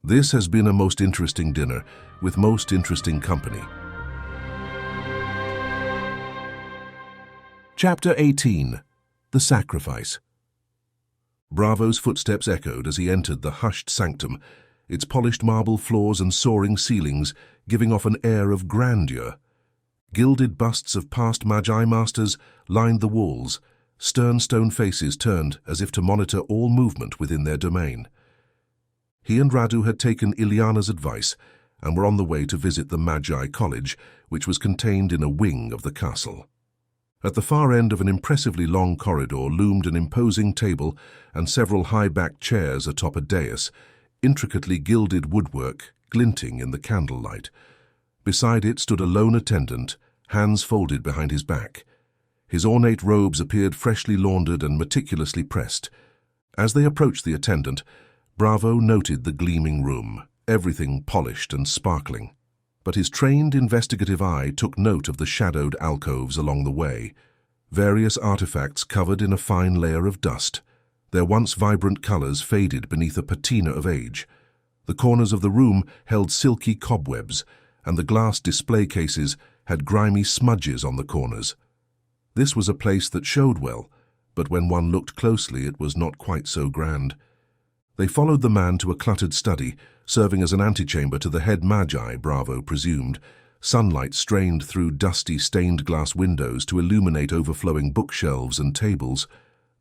"This has been a most interesting dinner, with most interesting company." Chapter 18. The Sacrifice. Bravo's footsteps echoed as he entered the hushed sanctum, its polished marble floors and soaring ceilings giving off an air of grandeur. Gilded busts of past Magi masters lined the walls, stern stone faces turned as if to monitor all movement within their domain. He and Radu had taken Ilyana's advice and were on the way to visit the Magi College, which was contained in a wing of the castle. At the far end of an impressively long corridor loomed an imposing table and several high-backed chairs atop a dais, intricately gilded woodwork glinting in the candlelight. Beside it stood a lone attendant, hands folded behind his back. His ornate robes appeared freshly laundered and meticulously pressed. As they approached the attendant, Bravo noted the gleaming room, everything polished and sparkling. But his trained investigative eye took note of the shadowed alcoves along the way, various artifacts covered in a fine layer of dust. Their once vibrant colors faded beneath a patina of age. The corners of the room held silky cobwebs, and the glass display cases had grimy smudges on the corners. This was a place that showed well, but when one looked closely it was not quite so grand. They followed the man to a cluttered study, serving as an antechamber to the head Magi, Bravo presumed. Sunlight strained through dusty stained glass windows to illuminate overflowing bookshelves and tables.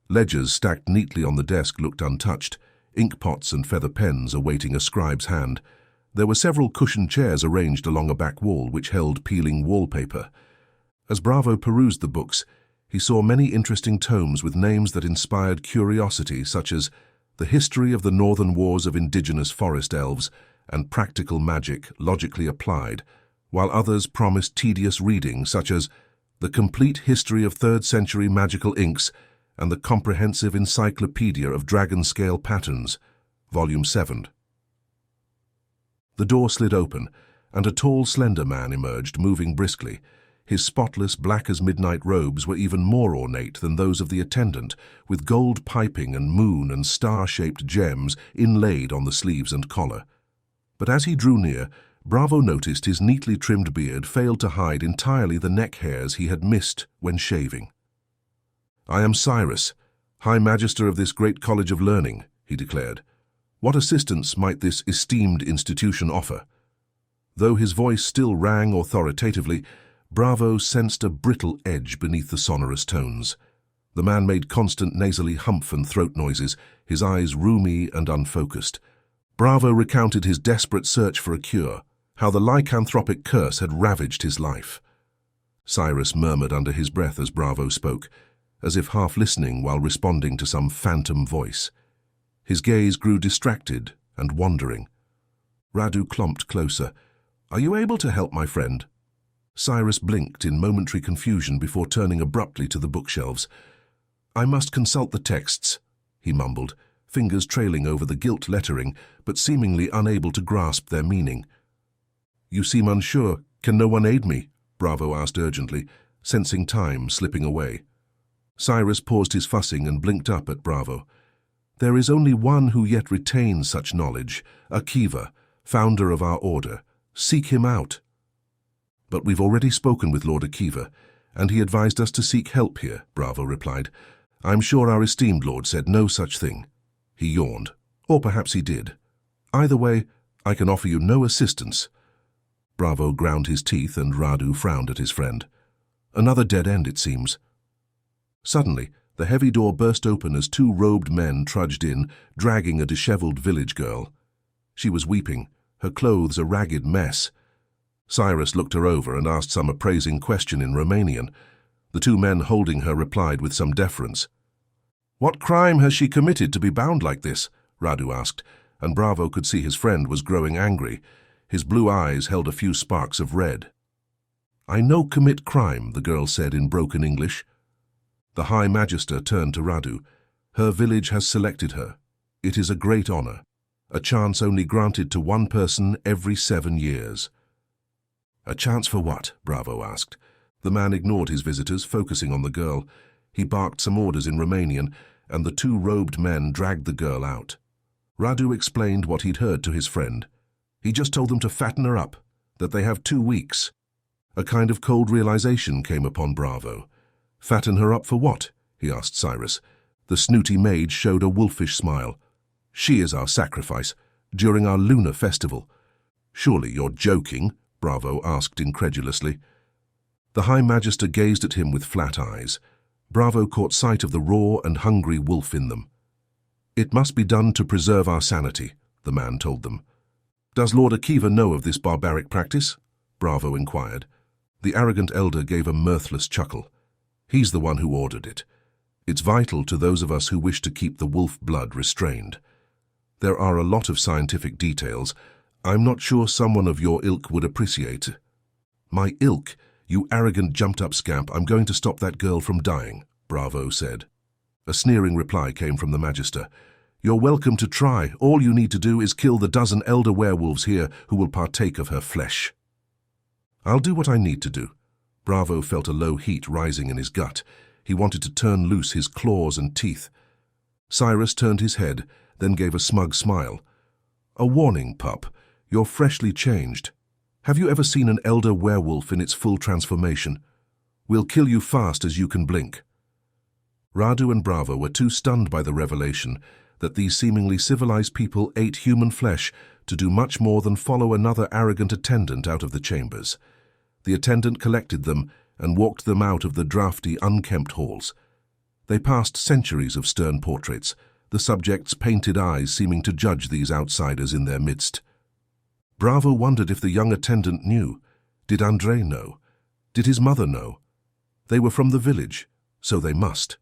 Ledgers stacked neatly on the desk looked untouched, inkpots and feather pens awaiting a scribe's hand. There were several cushioned chairs arranged along a back wall which held peeling wallpaper. As Bravo perused the books, he saw many interesting tomes with names that inspired curiosity, such as The History of the Northern Wars of Indigenous Forest Elves and Practical Magic Logically Applied, while others promised tedious reading, such as The Complete History of 3rd Century Magical Inks and the Comprehensive Encyclopedia of Dragon-Scale Patterns, Volume 7. The door slid open, and a tall, slender man emerged, moving briskly. His spotless, black-as-midnight robes were even more ornate than those of the attendant, with gold piping and moon and star-shaped gems inlaid on the sleeves and collar. But as he drew near, Bravo noticed his neatly trimmed beard failed to hide entirely the neck hairs he had missed when shaving. "I am Cyrus, High Magister of this great College of Learning," he declared. "What assistance might this esteemed institution offer?" Though his voice still rang authoritatively, Bravo sensed a brittle edge beneath the sonorous tones. The man made constant nasally humph and throat noises, his eyes rheumy and unfocused. Bravo recounted his desperate search for a cure, how the lycanthropic curse had ravaged his life. Cyrus murmured under his breath as Bravo spoke, as if half listening while responding to some phantom voice. His gaze grew distracted and wandering. Radu clomped closer. "Are you able to help my friend?" Cyrus blinked in momentary confusion before turning abruptly to the bookshelves. "I must consult the texts," he mumbled, fingers trailing over the gilt lettering, but seemingly unable to grasp their meaning. "You seem unsure. Can no one aid me?" Bravo asked urgently, sensing time slipping away. Cyrus paused his fussing and blinked up at Bravo. "There is only one who yet retains such knowledge, Akiva, founder of our order. Seek him out." "But we've already spoken with Lord Akiva, and he advised us to seek help here," Bravo replied. "I'm sure our esteemed lord said no such thing." He yawned. Or perhaps he did. Either way, I can offer you no assistance." Bravo ground his teeth and Radu frowned at his friend. Another dead end, it seems. Suddenly, the heavy door burst open as two robed men trudged in, dragging a disheveled village girl. She was weeping, her clothes a ragged mess. Cyrus looked her over and asked some appraising question in Romanian. The two men holding her replied with some deference. "What crime has she committed to be bound like this?" Radu asked, and Bravo could see his friend was growing angry. His blue eyes held a few sparks of red. "I no commit crime," the girl said in broken English. The High Magister turned to Radu. "Her village has selected her. It is a great honor, a chance only granted to one person every 7 years." "A chance for what?" Bravo asked. The man ignored his visitors, focusing on the girl. He barked some orders in Romanian, and the two robed men dragged the girl out. Radu explained what he'd heard to his friend. He just told them to fatten her up, that they have 2 weeks. A kind of cold realization came upon Bravo. "Fatten her up for what?" he asked Cyrus. The snooty maid showed a wolfish smile. "She is our sacrifice, during our lunar festival." "Surely you're joking?" Bravo asked incredulously. The High Magister gazed at him with flat eyes. Bravo caught sight of the raw and hungry wolf in them. "It must be done to preserve our sanity," the man told them. "Does Lord Akiva know of this barbaric practice?" Bravo inquired. The arrogant elder gave a mirthless chuckle. "He's the one who ordered it. It's vital to those of us who wish to keep the wolf blood restrained. There are a lot of scientific details. I'm not sure someone of your ilk would appreciate." "My ilk? You arrogant jumped-up scamp, I'm going to stop that girl from dying," Bravo said. A sneering reply came from the Magister. "You're welcome to try. All you need to do is kill the dozen elder werewolves here who will partake of her flesh." "I'll do what I need to do." Bravo felt a low heat rising in his gut. He wanted to turn loose his claws and teeth. Cyrus turned his head, then gave a smug smile. "A warning, pup. You're freshly changed. Have you ever seen an elder werewolf in its full transformation? We'll kill you fast as you can blink." Radu and Bravo were too stunned by the revelation that these seemingly civilized people ate human flesh to do much more than follow another arrogant attendant out of the chambers. The attendant collected them and walked them out of the drafty, unkempt halls. They passed centuries of stern portraits, the subjects' painted eyes seeming to judge these outsiders in their midst. Bravo wondered if the young attendant knew. Did Andrei know? Did his mother know? They were from the village, so they must.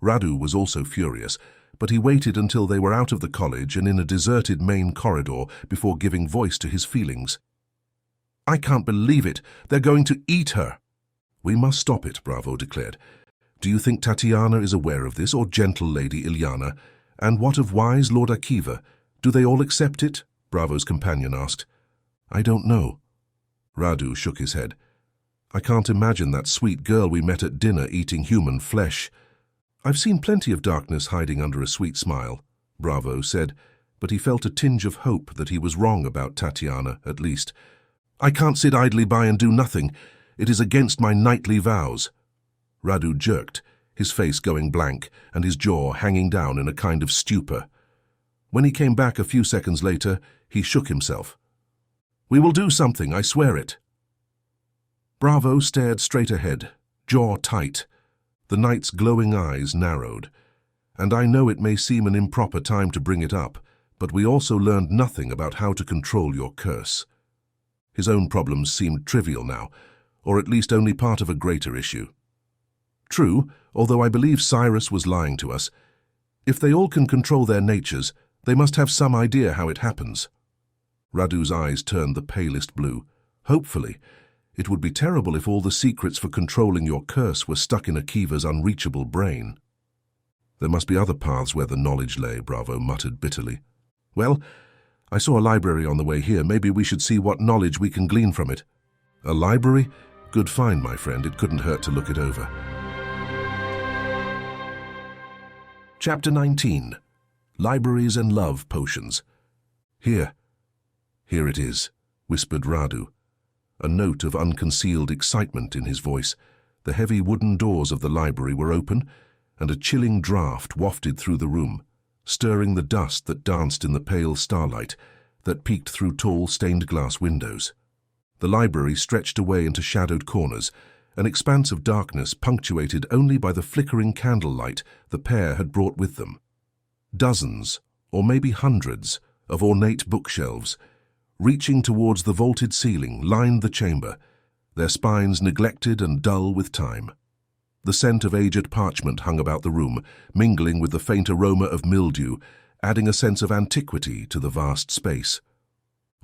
Radu was also furious, but he waited until they were out of the college and in a deserted main corridor before giving voice to his feelings. "I can't believe it. They're going to eat her." "We must stop it," Bravo declared. "Do you think Tatiana is aware of this, or gentle Lady Ilyana? And what of wise Lord Akiva? Do they all accept it?" Bravo's companion asked. "I don't know." Radu shook his head. "I can't imagine that sweet girl we met at dinner eating human flesh." "I've seen plenty of darkness hiding under a sweet smile," Bravo said, but he felt a tinge of hope that he was wrong about Tatiana, at least. "I can't sit idly by and do nothing. It is against my knightly vows." Radu jerked, his face going blank and his jaw hanging down in a kind of stupor. When he came back a few seconds later, he shook himself. "We will do something, I swear it." Bravo stared straight ahead, jaw tight. The knight's glowing eyes narrowed. "And I know it may seem an improper time to bring it up, but we also learned nothing about how to control your curse." His own problems seemed trivial now, or at least only part of a greater issue. "True, although I believe Cyrus was lying to us. If they all can control their natures, they must have some idea how it happens." Radu's eyes turned the palest blue. "Hopefully. It would be terrible if all the secrets for controlling your curse were stuck in Akiva's unreachable brain." "There must be other paths where the knowledge lay," Bravo muttered bitterly. "Well, I saw a library on the way here. Maybe we should see what knowledge we can glean from it." "A library? Good find, my friend. It couldn't hurt to look it over." Chapter 19. Libraries and Love Potions. Here it is," whispered Radu, a note of unconcealed excitement in his voice. The heavy wooden doors of the library were open, and a chilling draught wafted through the room, stirring the dust that danced in the pale starlight. that peeked through tall stained glass windows. The library stretched away into shadowed corners, an expanse of darkness punctuated only by the flickering candlelight the pair had brought with them. Dozens, or maybe hundreds, of ornate bookshelves, reaching towards the vaulted ceiling, lined the chamber, their spines neglected and dull with time. The scent of aged parchment hung about the room, mingling with the faint aroma of mildew, adding a sense of antiquity to the vast space.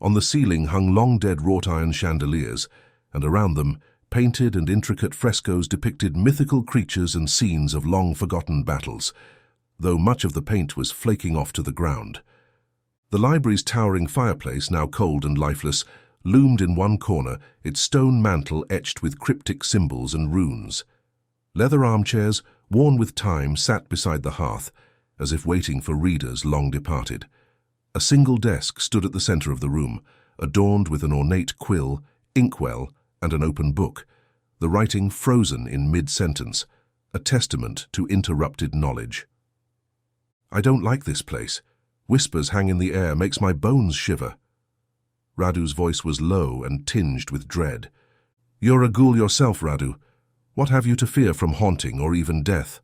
On the ceiling hung long-dead wrought-iron chandeliers, and around them, painted and intricate frescoes depicted mythical creatures and scenes of long-forgotten battles, though much of the paint was flaking off to the ground. The library's towering fireplace, now cold and lifeless, loomed in one corner, its stone mantel etched with cryptic symbols and runes. Leather armchairs, worn with time, sat beside the hearth, as if waiting for readers long departed. A single desk stood at the center of the room, adorned with an ornate quill, inkwell, and an open book, the writing frozen in mid-sentence, a testament to interrupted knowledge. "I don't like this place. Whispers hang in the air, makes my bones shiver." Radu's voice was low and tinged with dread. "You're a ghoul yourself, Radu. What have you to fear from haunting or even death?"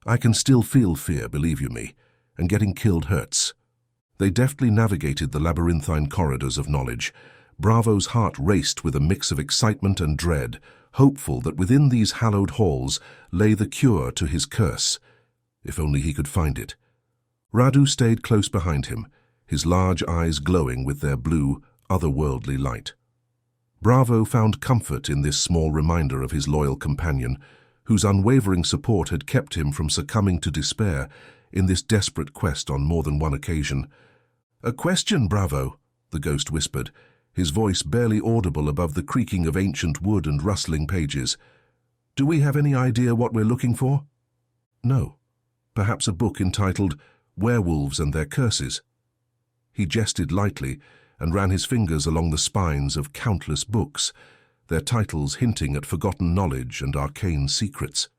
"I can still feel fear, believe you me, and getting killed hurts." They deftly navigated the labyrinthine corridors of knowledge. Bravo's heart raced with a mix of excitement and dread, hopeful that within these hallowed halls lay the cure to his curse, if only he could find it. Radu stayed close behind him, his large eyes glowing with their blue, otherworldly light. Bravo found comfort in this small reminder of his loyal companion, whose unwavering support had kept him from succumbing to despair in this desperate quest on more than one occasion. "A question, Bravo," the ghost whispered, his voice barely audible above the creaking of ancient wood and rustling pages. "Do we have any idea what we're looking for?" "No. Perhaps a book entitled Werewolves and Their Curses." He jested lightly and ran his fingers along the spines of countless books, their titles hinting at forgotten knowledge and arcane secrets.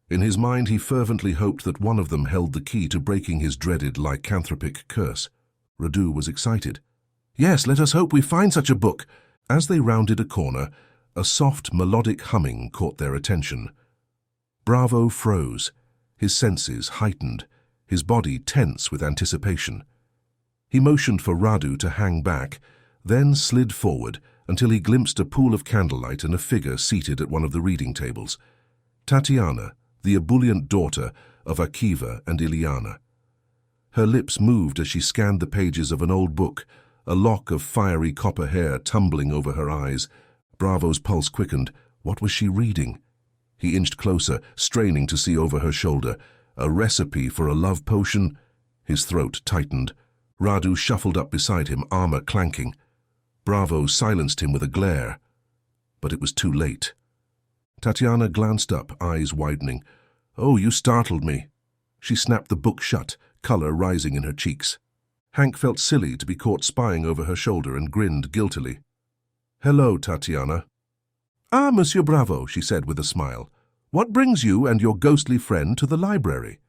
In his mind he fervently hoped that one of them held the key to breaking his dreaded lycanthropic curse. Radu was excited. "Yes, let us hope we find such a book." As they rounded a corner, a soft, melodic humming caught their attention. Bravo froze, his senses heightened, his body tense with anticipation. He motioned for Radu to hang back, then slid forward until he glimpsed a pool of candlelight and a figure seated at one of the reading tables. Tatiana, the ebullient daughter of Akiva and Iliana. Her lips moved as she scanned the pages of an old book, a lock of fiery copper hair tumbling over her eyes. Bravo's pulse quickened. What was she reading? He inched closer, straining to see over her shoulder. A recipe for a love potion? His throat tightened. Radu shuffled up beside him, armor clanking. Bravo silenced him with a glare. But it was too late. Tatiana glanced up, eyes widening. "Oh, you startled me." She snapped the book shut, color rising in her cheeks. Hank felt silly to be caught spying over her shoulder and grinned guiltily. "Hello, Tatiana." "Ah, Monsieur Bravo," she said with a smile. "What brings you and your ghostly friend to the library?"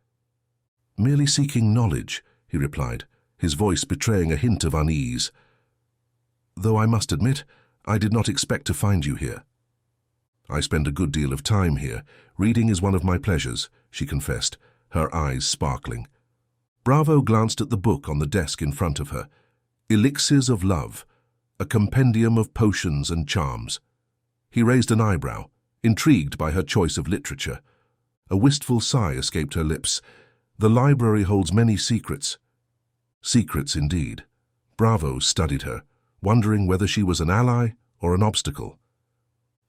"Merely seeking knowledge," he replied, his voice betraying a hint of unease. "Though I must admit, I did not expect to find you here." "I spend a good deal of time here. Reading is one of my pleasures," she confessed, her eyes sparkling. Bravo glanced at the book on the desk in front of her. Elixirs of Love, a compendium of potions and charms. He raised an eyebrow, intrigued by her choice of literature. A wistful sigh escaped her lips. The library holds many secrets. Secrets indeed. Bravo studied her, wondering whether she was an ally or an obstacle.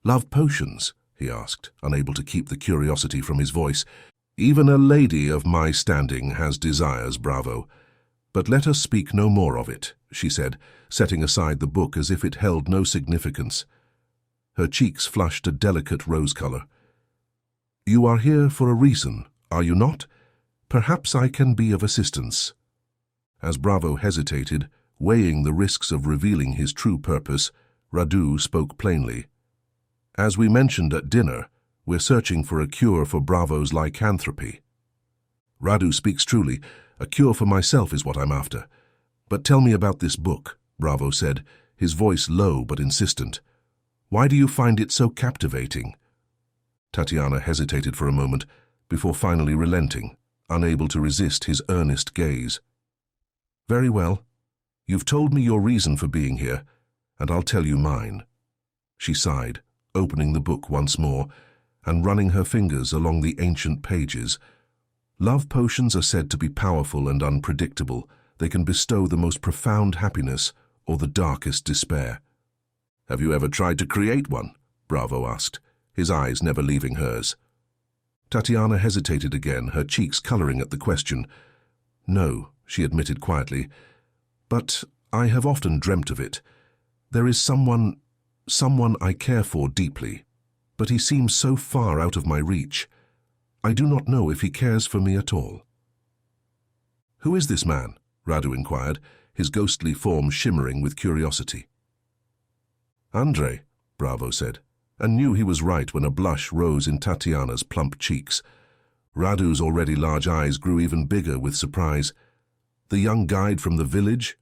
"Love potions?" he asked, unable to keep the curiosity from his voice. "Even a lady of my standing has desires, Bravo. But let us speak no more of it," she said, setting aside the book as if it held no significance. Her cheeks flushed a delicate rose color. "You are here for a reason, are you not? Perhaps I can be of assistance." As Bravo hesitated, weighing the risks of revealing his true purpose, Radu spoke plainly. "As we mentioned at dinner, we're searching for a cure for Bravo's lycanthropy." "Radu speaks truly. A cure for myself is what I'm after. But tell me about this book, Bravo said, his voice low but insistent. Why do you find it so captivating? Tatiana hesitated for a moment before finally relenting, unable to resist his earnest gaze. Very well. You've told me your reason for being here, and I'll tell you mine. She sighed, opening the book once more and running her fingers along the ancient pages. Love potions are said to be powerful and unpredictable. They can bestow the most profound happiness or the darkest despair. Have you ever tried to create one? Bravo asked, his eyes never leaving hers. Tatiana hesitated again, her cheeks coloring at the question. No, she admitted quietly, but I have often dreamt of it. There is someone I care for deeply, but he seems so far out of my reach. I do not know if he cares for me at all. Who is this man? Radu inquired, his ghostly form shimmering with curiosity. Andre, Bravo said, and knew he was right when a blush rose in Tatiana's plump cheeks. Radu's already large eyes grew even bigger with surprise. The young guide from the village?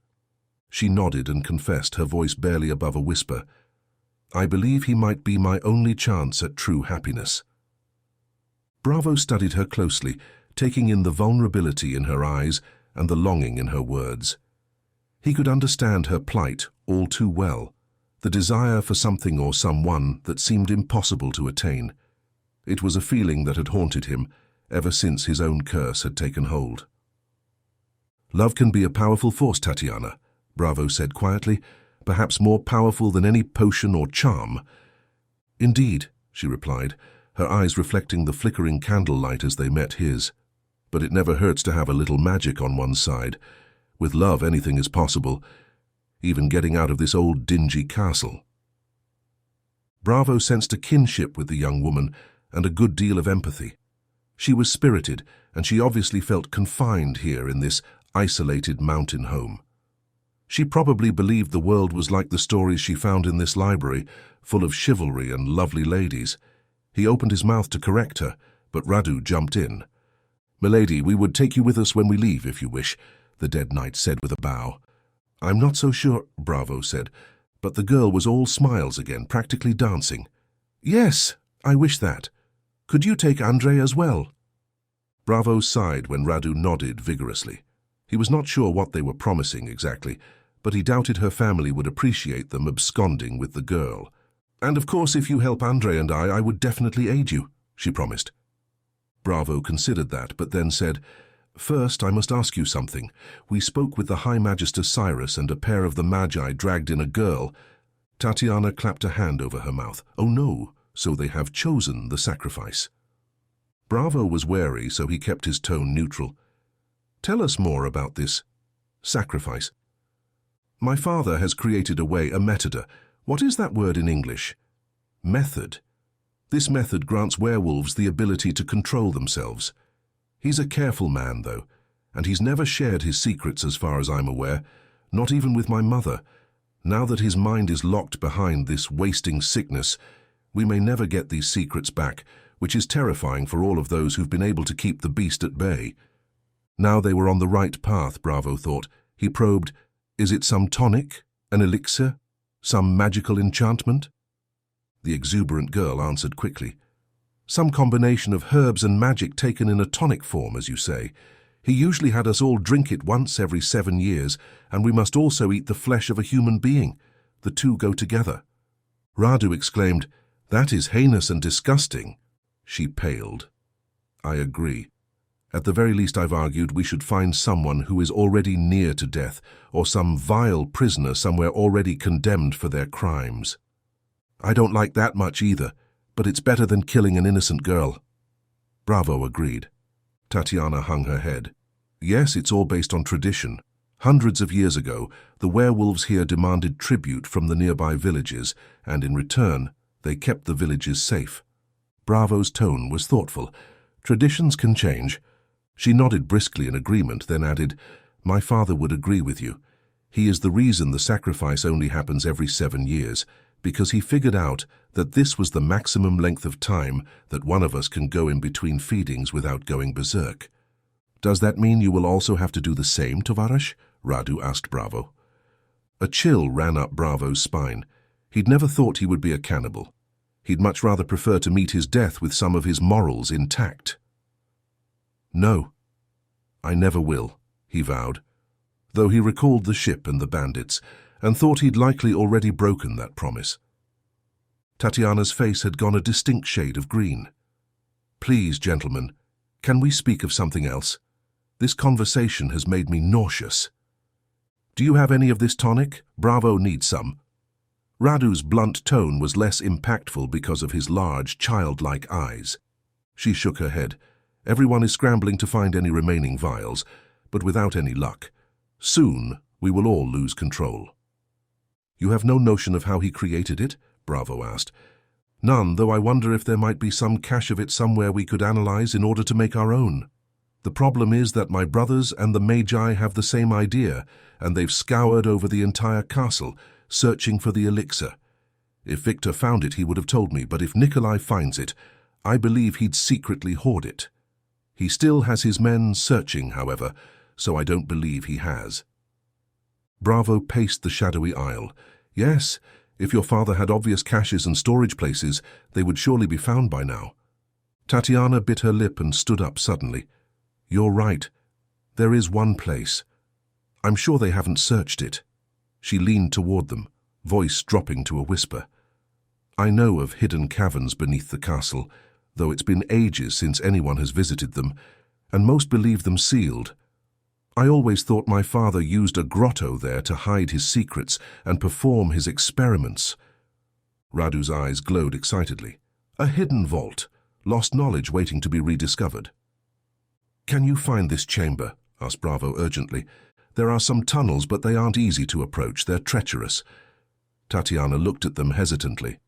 She nodded and confessed, her voice barely above a whisper. I believe he might be my only chance at true happiness. Bravo studied her closely, taking in the vulnerability in her eyes and the longing in her words. He could understand her plight all too well, the desire for something or someone that seemed impossible to attain. It was a feeling that had haunted him ever since his own curse had taken hold. Love can be a powerful force, Tatiana, Bravo said quietly, perhaps more powerful than any potion or charm. Indeed, she replied, her eyes reflecting the flickering candlelight as they met his. But it never hurts to have a little magic on one's side. With love, anything is possible, even getting out of this old dingy castle. Bravo sensed a kinship with the young woman and a good deal of empathy. She was spirited, and she obviously felt confined here in this isolated mountain home. She probably believed the world was like the stories she found in this library, full of chivalry and lovely ladies. He opened his mouth to correct her, but Radu jumped in. "Milady, we would take you with us when we leave, if you wish," the dead knight said with a bow. "I'm not so sure," Bravo said, but the girl was all smiles again, practically dancing. "Yes, I wish that. Could you take Andre as well?" Bravo sighed when Radu nodded vigorously. He was not sure what they were promising exactly, but he doubted her family would appreciate them absconding with the girl. "And of course, if you help Andre and I would definitely aid you," she promised. Bravo considered that, but then said, "First, I must ask you something. We spoke with the High Magister Cyrus, and a pair of the Magi dragged in a girl." Tatiana clapped a hand over her mouth. "Oh no, so they have chosen the sacrifice." Bravo was wary, so he kept his tone neutral. "Tell us more about this sacrifice." "My father has created a way, a method. What is that word in English?" "Method. This method grants werewolves the ability to control themselves. He's a careful man, though, and he's never shared his secrets as far as I'm aware, not even with my mother. Now that his mind is locked behind this wasting sickness, we may never get these secrets back, which is terrifying for all of those who've been able to keep the beast at bay." Now they were on the right path, Bravo thought. He probed, "Is it some tonic, an elixir, some magical enchantment?" The exuberant girl answered quickly. "Some combination of herbs and magic taken in a tonic form, as you say. He usually had us all drink it once every 7 years, and we must also eat the flesh of a human being. The two go together." Radu exclaimed, "That is heinous and disgusting." She paled. "I agree. At the very least, I've argued, we should find someone who is already near to death, or some vile prisoner somewhere already condemned for their crimes." "I don't like that much either, but it's better than killing an innocent girl." Bravo agreed. Tatiana hung her head. "Yes, it's all based on tradition. Hundreds of years ago, the werewolves here demanded tribute from the nearby villages, and in return, they kept the villages safe." Bravo's tone was thoughtful. "Traditions can change." She nodded briskly in agreement, then added, "My father would agree with you. He is the reason the sacrifice only happens every 7 years, because he figured out that this was the maximum length of time that one of us can go in between feedings without going berserk." "Does that mean you will also have to do the same, Tovarish?" Radu asked Bravo. A chill ran up Bravo's spine. He'd never thought he would be a cannibal. He'd much rather prefer to meet his death with some of his morals intact. No, I never will, he vowed, though he recalled the ship and the bandits, and thought he'd likely already broken that promise. Tatiana's face had gone a distinct shade of green. Please, gentlemen, can we speak of something else? This conversation has made me nauseous. Do you have any of this tonic? Bravo needs some. Radu's blunt tone was less impactful because of his large, childlike eyes. She shook her head. Everyone is scrambling to find any remaining vials, but without any luck. Soon, we will all lose control. You have no notion of how he created it? Bravo asked. None, though I wonder if there might be some cache of it somewhere we could analyze in order to make our own. The problem is that my brothers and the Magi have the same idea, and they've scoured over the entire castle, searching for the elixir. If Victor found it, he would have told me, but if Nikolai finds it, I believe he'd secretly hoard it. He still has his men searching, however, so I don't believe he has. Bravo paced the shadowy aisle. Yes, if your father had obvious caches and storage places, they would surely be found by now. Tatiana bit her lip and stood up suddenly. You're right. There is one place. I'm sure they haven't searched it. She leaned toward them, voice dropping to a whisper. I know of hidden caverns beneath the castle, though it's been ages since anyone has visited them, and most believe them sealed. I always thought my father used a grotto there to hide his secrets and perform his experiments. Radu's eyes glowed excitedly. A hidden vault, lost knowledge waiting to be rediscovered. Can you find this chamber? Asked Bravo urgently. There are some tunnels, but they aren't easy to approach. They're treacherous. Tatiana looked at them hesitantly.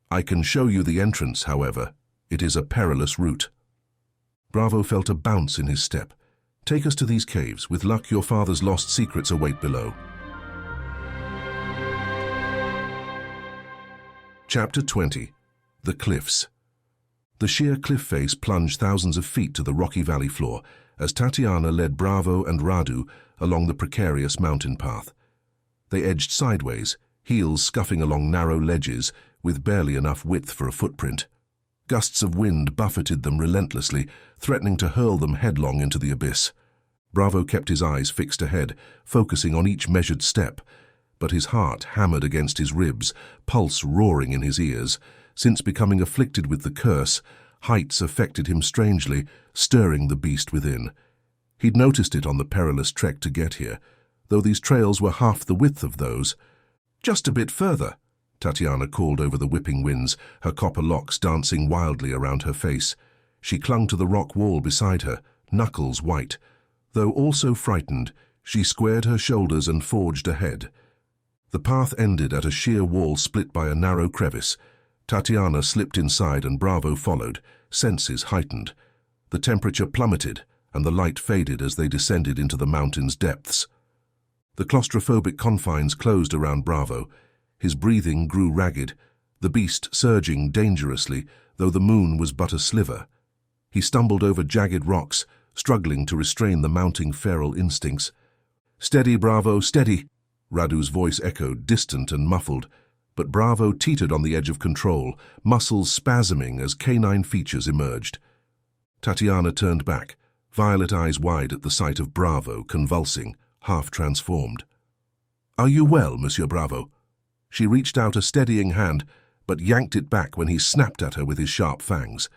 I can show you the entrance, however. It is a perilous route. Bravo felt a bounce in his step. Take us to these caves. With luck, your father's lost secrets await below. Chapter 20. The Cliffs. The sheer cliff face plunged thousands of feet to the rocky valley floor as Tatiana led Bravo and Radu along the precarious mountain path. They edged sideways, heels scuffing along narrow ledges with barely enough width for a footprint. Gusts of wind buffeted them relentlessly, threatening to hurl them headlong into the abyss. Bravo kept his eyes fixed ahead, focusing on each measured step, but his heart hammered against his ribs, pulse roaring in his ears. Since becoming afflicted with the curse, heights affected him strangely, stirring the beast within. He'd noticed it on the perilous trek to get here, though these trails were half the width of those. Just a bit further, Tatiana called over the whipping winds, her copper locks dancing wildly around her face. She clung to the rock wall beside her, knuckles white. Though also frightened, she squared her shoulders and forged ahead. The path ended at a sheer wall split by a narrow crevice. Tatiana slipped inside and Bravo followed, senses heightened. The temperature plummeted and the light faded as they descended into the mountain's depths. The claustrophobic confines closed around Bravo. His breathing grew ragged, the beast surging dangerously, though the moon was but a sliver. He stumbled over jagged rocks, struggling to restrain the mounting feral instincts. Steady, Bravo, steady! Radu's voice echoed, distant and muffled. But Bravo teetered on the edge of control, muscles spasming as canine features emerged. Tatiana turned back, violet eyes wide at the sight of Bravo, convulsing, half transformed. Are you well, Monsieur Bravo? She reached out a steadying hand, but yanked it back when he snapped at her with his sharp fangs.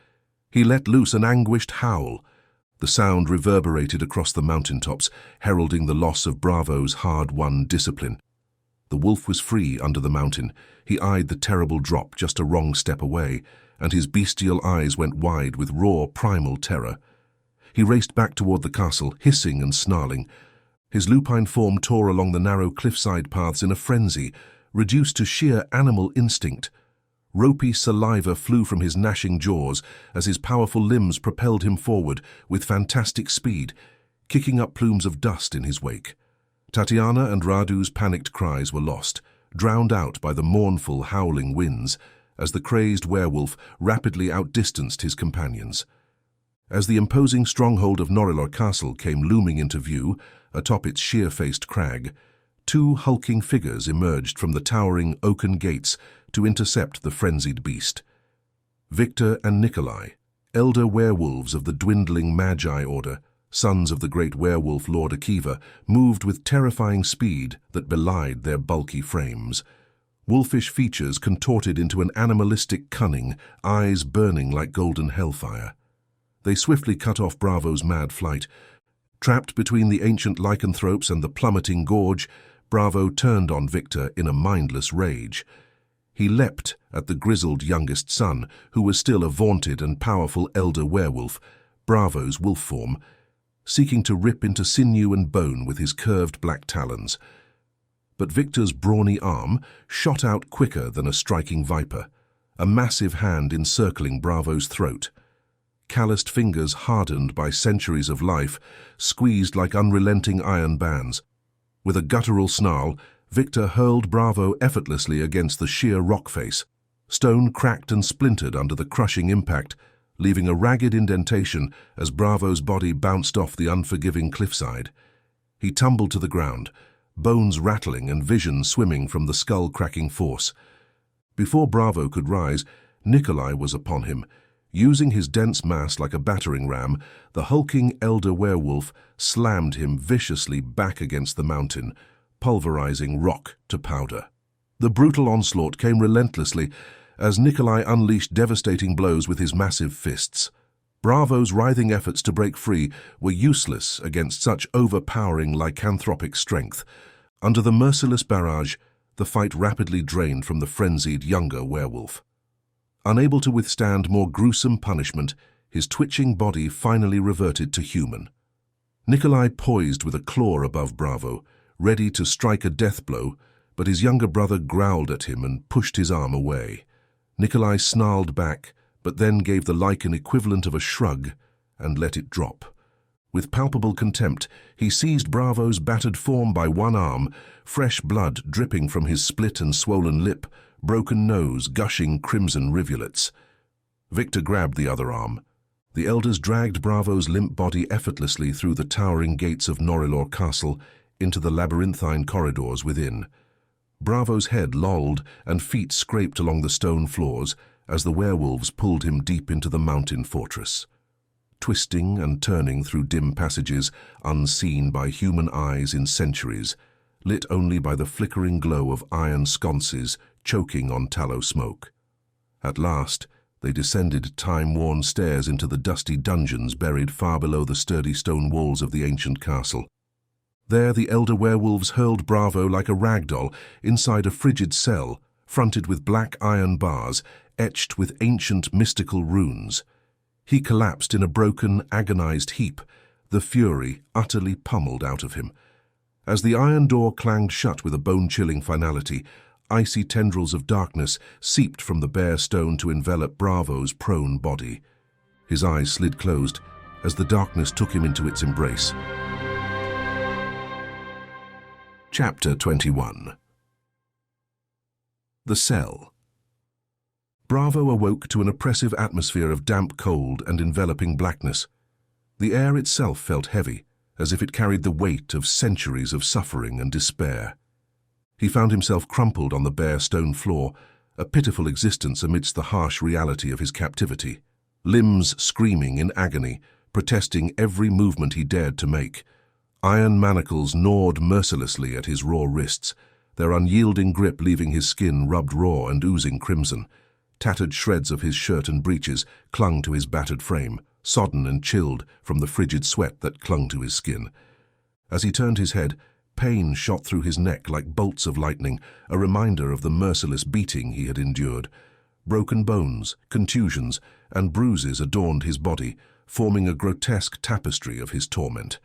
He let loose an anguished howl. The sound reverberated across the mountaintops, heralding the loss of Bravo's hard-won discipline. The wolf was free under the mountain. He eyed the terrible drop just a wrong step away, and his bestial eyes went wide with raw, primal terror. He raced back toward the castle, hissing and snarling. His lupine form tore along the narrow cliffside paths in a frenzy, reduced to sheer animal instinct. Ropey saliva flew from his gnashing jaws as his powerful limbs propelled him forward with fantastic speed, kicking up plumes of dust in his wake. Tatiana and Radu's panicked cries were lost, drowned out by the mournful, howling winds, as the crazed werewolf rapidly outdistanced his companions. As the imposing stronghold of Norrelor Castle came looming into view, atop its sheer-faced crag, two hulking figures emerged from the towering oaken gates to intercept the frenzied beast. Victor and Nikolai, elder werewolves of the dwindling Magi Order, sons of the great werewolf Lord Akiva, moved with terrifying speed that belied their bulky frames. Wolfish features contorted into an animalistic cunning, eyes burning like golden hellfire. They swiftly cut off Bravo's mad flight. Trapped between the ancient lycanthropes and the plummeting gorge, Bravo turned on Victor in a mindless rage. He leapt at the grizzled youngest son, who was still a vaunted and powerful elder werewolf, Bravo's wolf form, seeking to rip into sinew and bone with his curved black talons. But Victor's brawny arm shot out quicker than a striking viper, a massive hand encircling Bravo's throat. Calloused fingers hardened by centuries of life, squeezed like unrelenting iron bands. With a guttural snarl, Victor hurled Bravo effortlessly against the sheer rock face. Stone cracked and splintered under the crushing impact, leaving a ragged indentation as Bravo's body bounced off the unforgiving cliffside. He tumbled to the ground, bones rattling and vision swimming from the skull-cracking force. Before Bravo could rise, Nikolai was upon him. Using his dense mass like a battering ram, the hulking elder werewolf slammed him viciously back against the mountain, pulverizing rock to powder. The brutal onslaught came relentlessly as Nikolai unleashed devastating blows with his massive fists. Bravo's writhing efforts to break free were useless against such overpowering lycanthropic strength. Under the merciless barrage, the fight rapidly drained from the frenzied younger werewolf. Unable to withstand more gruesome punishment, his twitching body finally reverted to human. Nikolai poised with a claw above Bravo, ready to strike a death blow, but his younger brother growled at him and pushed his arm away. Nikolai snarled back, but then gave the lycan equivalent of a shrug and let it drop. With palpable contempt, he seized Bravo's battered form by one arm, fresh blood dripping from his split and swollen lip, broken nose gushing crimson rivulets. Victor grabbed the other arm. The elders dragged Bravo's limp body effortlessly through the towering gates of Norrelor Castle into the labyrinthine corridors within. Bravo's head lolled and feet scraped along the stone floors as the werewolves pulled him deep into the mountain fortress. Twisting and turning through dim passages unseen by human eyes in centuries, lit only by the flickering glow of iron sconces choking on tallow smoke. At last, they descended time-worn stairs into the dusty dungeons buried far below the sturdy stone walls of the ancient castle. There the elder werewolves hurled Bravo like a ragdoll inside a frigid cell, fronted with black iron bars, etched with ancient mystical runes. He collapsed in a broken, agonized heap, the fury utterly pummeled out of him. As the iron door clanged shut with a bone-chilling finality, icy tendrils of darkness seeped from the bare stone to envelop Bravo's prone body. His eyes slid closed as the darkness took him into its embrace. Chapter 21. The Cell. Bravo awoke to an oppressive atmosphere of damp cold and enveloping blackness. The air itself felt heavy, as if it carried the weight of centuries of suffering and despair. He found himself crumpled on the bare stone floor, a pitiful existence amidst the harsh reality of his captivity. Limbs screaming in agony, protesting every movement he dared to make. Iron manacles gnawed mercilessly at his raw wrists, their unyielding grip leaving his skin rubbed raw and oozing crimson. Tattered shreds of his shirt and breeches clung to his battered frame, sodden and chilled from the frigid sweat that clung to his skin. As he turned his head, pain shot through his neck like bolts of lightning, a reminder of the merciless beating he had endured. Broken bones, contusions, and bruises adorned his body, forming a grotesque tapestry of his torment.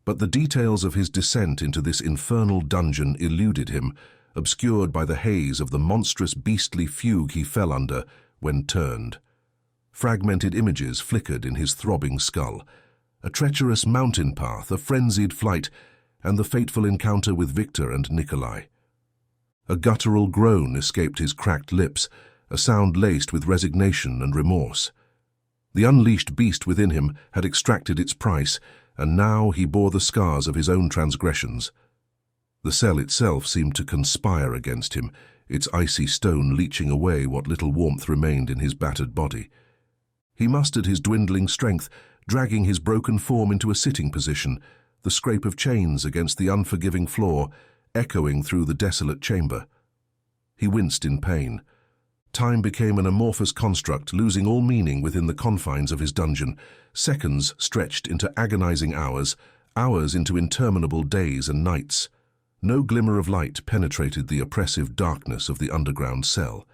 But the details of his descent into this infernal dungeon eluded him, obscured by the haze of the monstrous beastly fugue he fell under when turned. Fragmented images flickered in his throbbing skull. A treacherous mountain path, a frenzied flight, and the fateful encounter with Victor and Nikolai. A guttural groan escaped his cracked lips, a sound laced with resignation and remorse. The unleashed beast within him had extracted its price, and now he bore the scars of his own transgressions. The cell itself seemed to conspire against him, its icy stone leaching away what little warmth remained in his battered body. He mustered his dwindling strength, dragging his broken form into a sitting position, the scrape of chains against the unforgiving floor echoing through the desolate chamber. He winced in pain. Time became an amorphous construct, losing all meaning within the confines of his dungeon. Seconds stretched into agonizing hours, hours into interminable days and nights. No glimmer of light penetrated the oppressive darkness of the underground cell,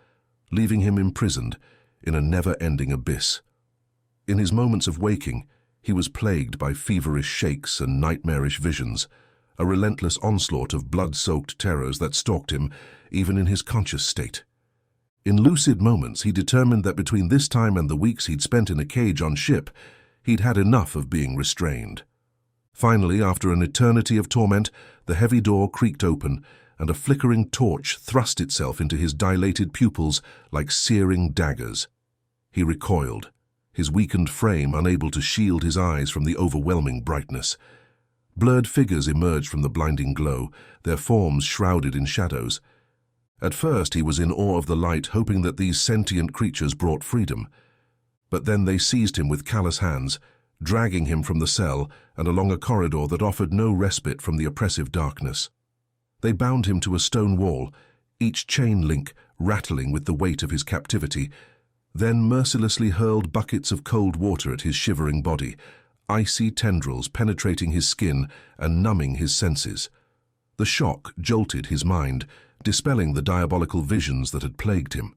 leaving him imprisoned in a never-ending abyss. In his moments of waking, he was plagued by feverish shakes and nightmarish visions, a relentless onslaught of blood-soaked terrors that stalked him even in his conscious state. In lucid moments, he determined that between this time and the weeks he'd spent in a cage on ship, he'd had enough of being restrained. Finally, after an eternity of torment, the heavy door creaked open, and a flickering torch thrust itself into his dilated pupils like searing daggers. He recoiled, his weakened frame unable to shield his eyes from the overwhelming brightness. Blurred figures emerged from the blinding glow, their forms shrouded in shadows. At first he was in awe of the light, hoping that these sentient creatures brought freedom. But then they seized him with callous hands, dragging him from the cell and along a corridor that offered no respite from the oppressive darkness. They bound him to a stone wall, each chain link rattling with the weight of his captivity, then mercilessly hurled buckets of cold water at his shivering body, icy tendrils penetrating his skin and numbing his senses. The shock jolted his mind, dispelling the diabolical visions that had plagued him.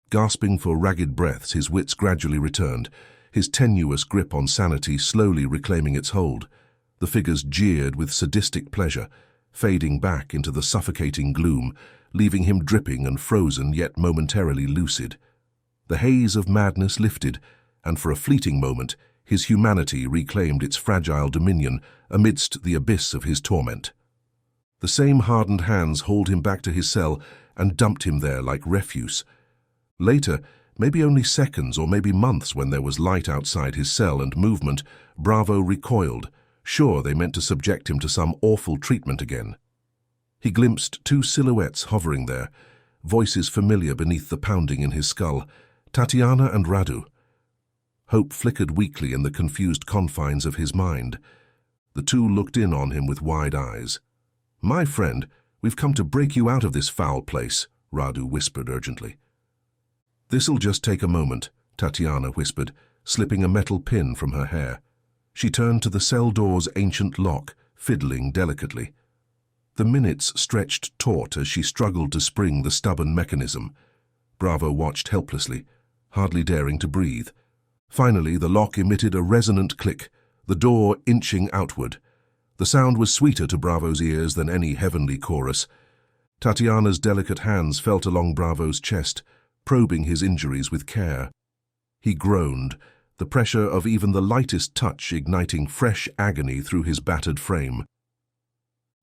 Gasping for ragged breaths, his wits gradually returned, his tenuous grip on sanity slowly reclaiming its hold. The figures jeered with sadistic pleasure, fading back into the suffocating gloom, leaving him dripping and frozen yet momentarily lucid. The haze of madness lifted, and for a fleeting moment, his humanity reclaimed its fragile dominion amidst the abyss of his torment. The same hardened hands hauled him back to his cell and dumped him there like refuse. Later, maybe only seconds or maybe months when there was light outside his cell and movement, Bravo recoiled, sure they meant to subject him to some awful treatment again. He glimpsed two silhouettes hovering there, voices familiar beneath the pounding in his skull, Tatiana and Radu. Hope flickered weakly in the confused confines of his mind. The two looked in on him with wide eyes. "My friend, we've come to break you out of this foul place," Radu whispered urgently. "This'll just take a moment," Tatiana whispered, slipping a metal pin from her hair. She turned to the cell door's ancient lock, fiddling delicately. The minutes stretched taut as she struggled to spring the stubborn mechanism. Bravo watched helplessly, hardly daring to breathe. Finally, the lock emitted a resonant click, the door inching outward. The sound was sweeter to Bravo's ears than any heavenly chorus. Tatiana's delicate hands felt along Bravo's chest, probing his injuries with care. He groaned, the pressure of even the lightest touch igniting fresh agony through his battered frame.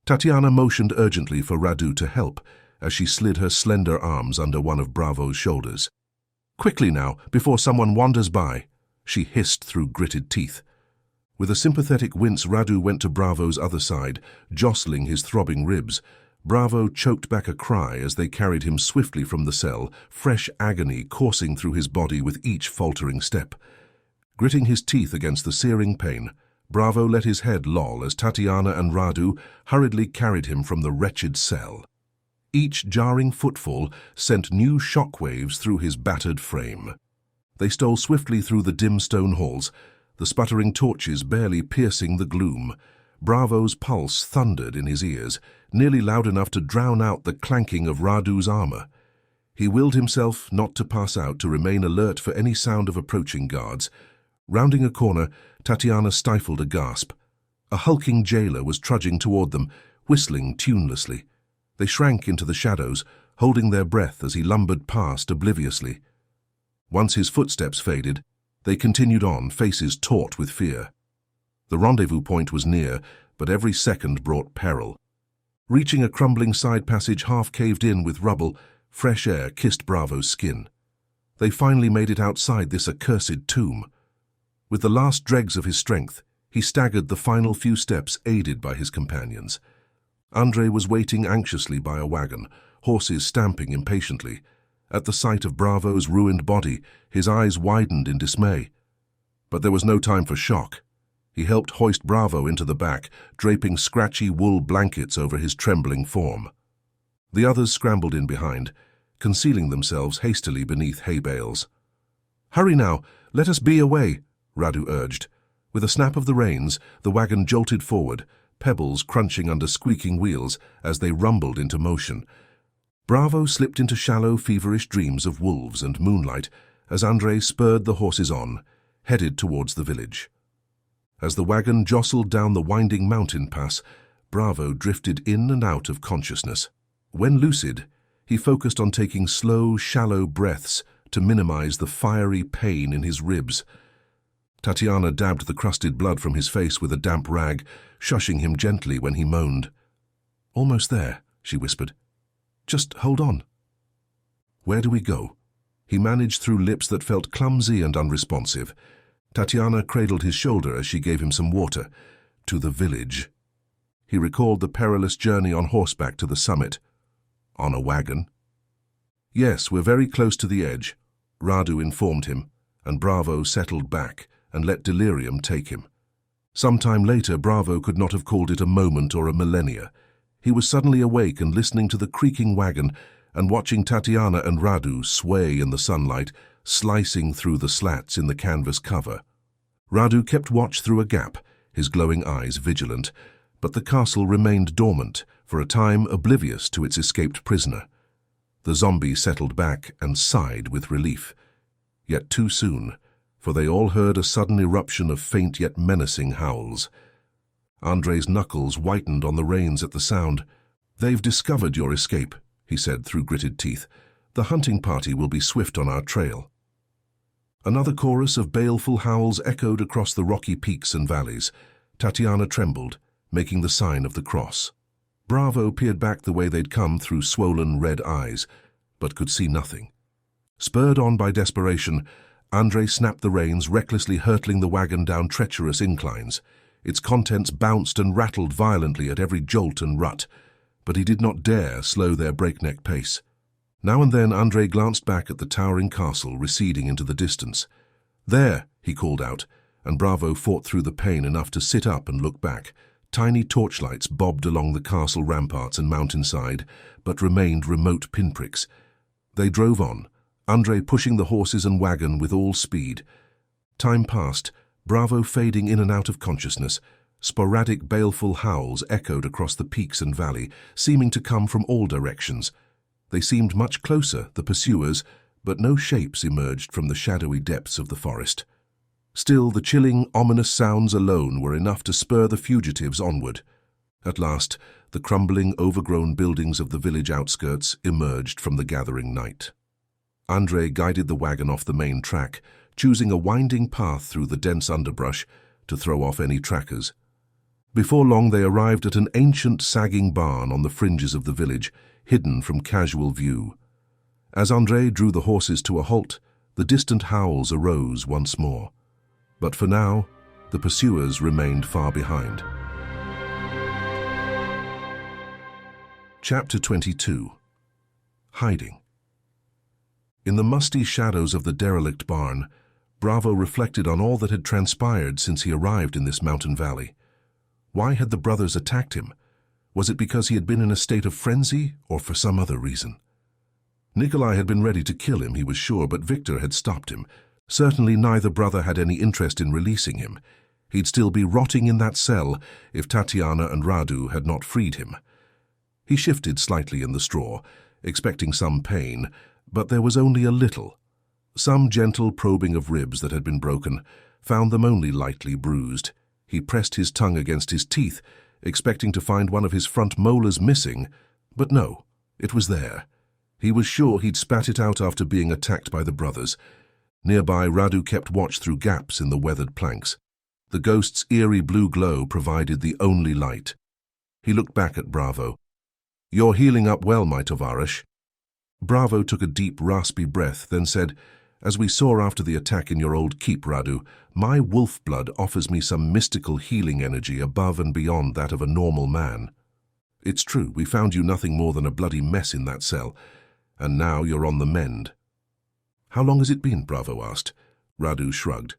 Tatiana motioned urgently for Radu to help as she slid her slender arms under one of Bravo's shoulders. "Quickly now, before someone wanders by," she hissed through gritted teeth. With a sympathetic wince, Radu went to Bravo's other side, jostling his throbbing ribs. Bravo choked back a cry as they carried him swiftly from the cell, fresh agony coursing through his body with each faltering step. Gritting his teeth against the searing pain, Bravo let his head loll as Tatiana and Radu hurriedly carried him from the wretched cell. Each jarring footfall sent new shockwaves through his battered frame. They stole swiftly through the dim stone halls, the sputtering torches barely piercing the gloom. Bravo's pulse thundered in his ears, nearly loud enough to drown out the clanking of Radu's armor. He willed himself not to pass out, to remain alert for any sound of approaching guards. Rounding a corner, Tatiana stifled a gasp. A hulking jailer was trudging toward them, whistling tunelessly. They shrank into the shadows, holding their breath as he lumbered past obliviously. Once his footsteps faded, they continued on, faces taut with fear. The rendezvous point was near, but every second brought peril. Reaching a crumbling side passage half caved in with rubble, fresh air kissed Bravo's skin. They finally made it outside this accursed tomb. With the last dregs of his strength, he staggered the final few steps aided by his companions. André was waiting anxiously by a wagon, horses stamping impatiently. At the sight of Bravo's ruined body, his eyes widened in dismay. But there was no time for shock. He helped hoist Bravo into the back, draping scratchy wool blankets over his trembling form. The others scrambled in behind, concealing themselves hastily beneath hay bales. "Hurry now, let us be away," Radu urged. With a snap of the reins, the wagon jolted forward, pebbles crunching under squeaking wheels as they rumbled into motion. Bravo slipped into shallow, feverish dreams of wolves and moonlight as André spurred the horses on, headed towards the village. As the wagon jostled down the winding mountain pass, Bravo drifted in and out of consciousness. When lucid, he focused on taking slow, shallow breaths to minimize the fiery pain in his ribs. Tatiana dabbed the crusted blood from his face with a damp rag, shushing him gently when he moaned. "Almost there," she whispered. "Just hold on." "Where do we go?" He managed through lips that felt clumsy and unresponsive. Tatiana cradled his shoulder as she gave him some water. "To the village." He recalled the perilous journey on horseback to the summit. "On a wagon?" "Yes, we're very close to the edge," Radu informed him, and Bravo settled back and let delirium take him. Some time later, Bravo could not have called it a moment or a millennia. He was suddenly awake and listening to the creaking wagon and watching Tatiana and Radu sway in the sunlight, slicing through the slats in the canvas cover. Radu kept watch through a gap, his glowing eyes vigilant, but the castle remained dormant, for a time oblivious to its escaped prisoner. The zombie settled back and sighed with relief. Yet too soon, for they all heard a sudden eruption of faint yet menacing howls. André's knuckles whitened on the reins at the sound. "They've discovered your escape," he said through gritted teeth. "The hunting party will be swift on our trail." Another chorus of baleful howls echoed across the rocky peaks and valleys. Tatiana trembled, making the sign of the cross. Bravo peered back the way they'd come through swollen red eyes, but could see nothing. Spurred on by desperation, André snapped the reins, recklessly hurtling the wagon down treacherous inclines. Its contents bounced and rattled violently at every jolt and rut, but he did not dare slow their breakneck pace. Now and then André glanced back at the towering castle receding into the distance. "There," he called out, and Bravo fought through the pain enough to sit up and look back. Tiny torchlights bobbed along the castle ramparts and mountainside, but remained remote pinpricks. They drove on, André pushing the horses and wagon with all speed. Time passed, Bravo fading in and out of consciousness. Sporadic baleful howls echoed across the peaks and valley, seeming to come from all directions. They seemed much closer, the pursuers, but no shapes emerged from the shadowy depths of the forest. Still, the chilling, ominous sounds alone were enough to spur the fugitives onward. At last, the crumbling, overgrown buildings of the village outskirts emerged from the gathering night. André guided the wagon off the main track, choosing a winding path through the dense underbrush to throw off any trackers. Before long, they arrived at an ancient, sagging barn on the fringes of the village, hidden from casual view. As André drew the horses to a halt, the distant howls arose once more. But for now, the pursuers remained far behind. Chapter 22. Hiding. In the musty shadows of the derelict barn, Bravo reflected on all that had transpired since he arrived in this mountain valley. Why had the brothers attacked him? Was it because he had been in a state of frenzy, or for some other reason? Nikolai had been ready to kill him, he was sure, but Victor had stopped him. Certainly neither brother had any interest in releasing him. He'd still be rotting in that cell if Tatiana and Radu had not freed him. He shifted slightly in the straw, expecting some pain, but there was only a little. Some gentle probing of ribs that had been broken found them only lightly bruised. He pressed his tongue against his teeth, expecting to find one of his front molars missing, but no, it was there. He was sure he'd spat it out after being attacked by the brothers. Nearby, Radu kept watch through gaps in the weathered planks. The ghost's eerie blue glow provided the only light. He looked back at Bravo. "You're healing up well, my Tovarish." Bravo took a deep, raspy breath, then said, As we saw after the attack in your old keep, Radu, my wolf blood offers me some mystical healing energy above and beyond that of a normal man. It's true, we found you nothing more than a bloody mess in that cell, and now you're on the mend. How long has it been? Bravo asked. Radu shrugged.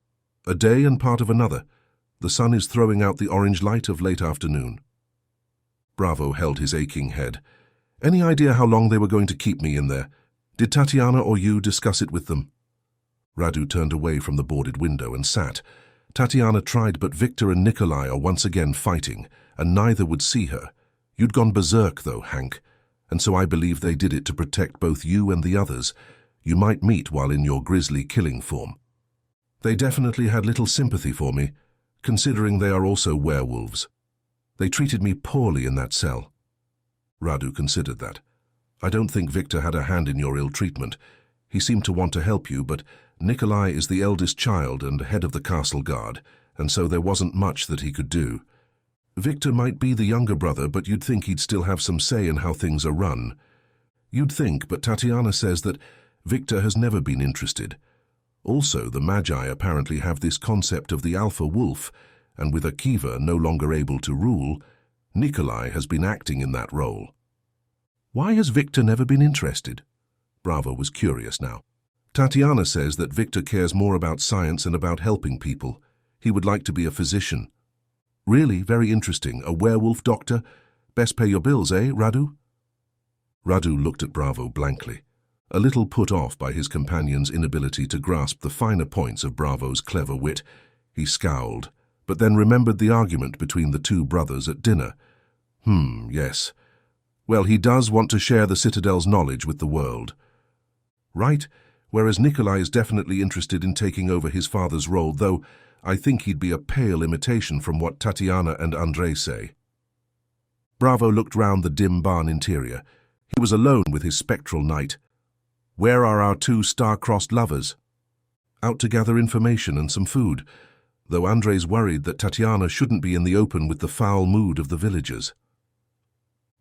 A day and part of another. The sun is throwing out the orange light of late afternoon. Bravo held his aching head. Any idea how long they were going to keep me in there? Did Tatiana or you discuss it with them? Radu turned away from the boarded window and sat. Tatiana tried, but Victor and Nikolai are once again fighting, and neither would see her. You'd gone berserk, though, Hank, and so I believe they did it to protect both you and the others. You might meet while in your grisly killing form. They definitely had little sympathy for me, considering they are also werewolves. They treated me poorly in that cell. Radu considered that. I don't think Victor had a hand in your ill treatment. He seemed to want to help you, but Nikolai is the eldest child and head of the castle guard, and so there wasn't much that he could do. Victor might be the younger brother, but you'd think he'd still have some say in how things are run. You'd think, but Tatiana says that Victor has never been interested. Also, the Magi apparently have this concept of the alpha wolf, and with Akiva no longer able to rule, Nikolai has been acting in that role. Why has Victor never been interested? Bravo was curious now. Tatiana says that Victor cares more about science and about helping people. He would like to be a physician. Really, very interesting. A werewolf doctor? Best pay your bills, eh, Radu? Radu looked at Bravo blankly, a little put off by his companion's inability to grasp the finer points of Bravo's clever wit. He scowled, but then remembered the argument between the two brothers at dinner. Yes. Well, he does want to share the Citadel's knowledge with the world. Right, whereas Nikolai is definitely interested in taking over his father's role, though I think he'd be a pale imitation from what Tatiana and Andrei say. Bravo looked round the dim barn interior. He was alone with his spectral knight. Where are our two star-crossed lovers? Out to gather information and some food, though Andrei's worried that Tatiana shouldn't be in the open with the foul mood of the villagers.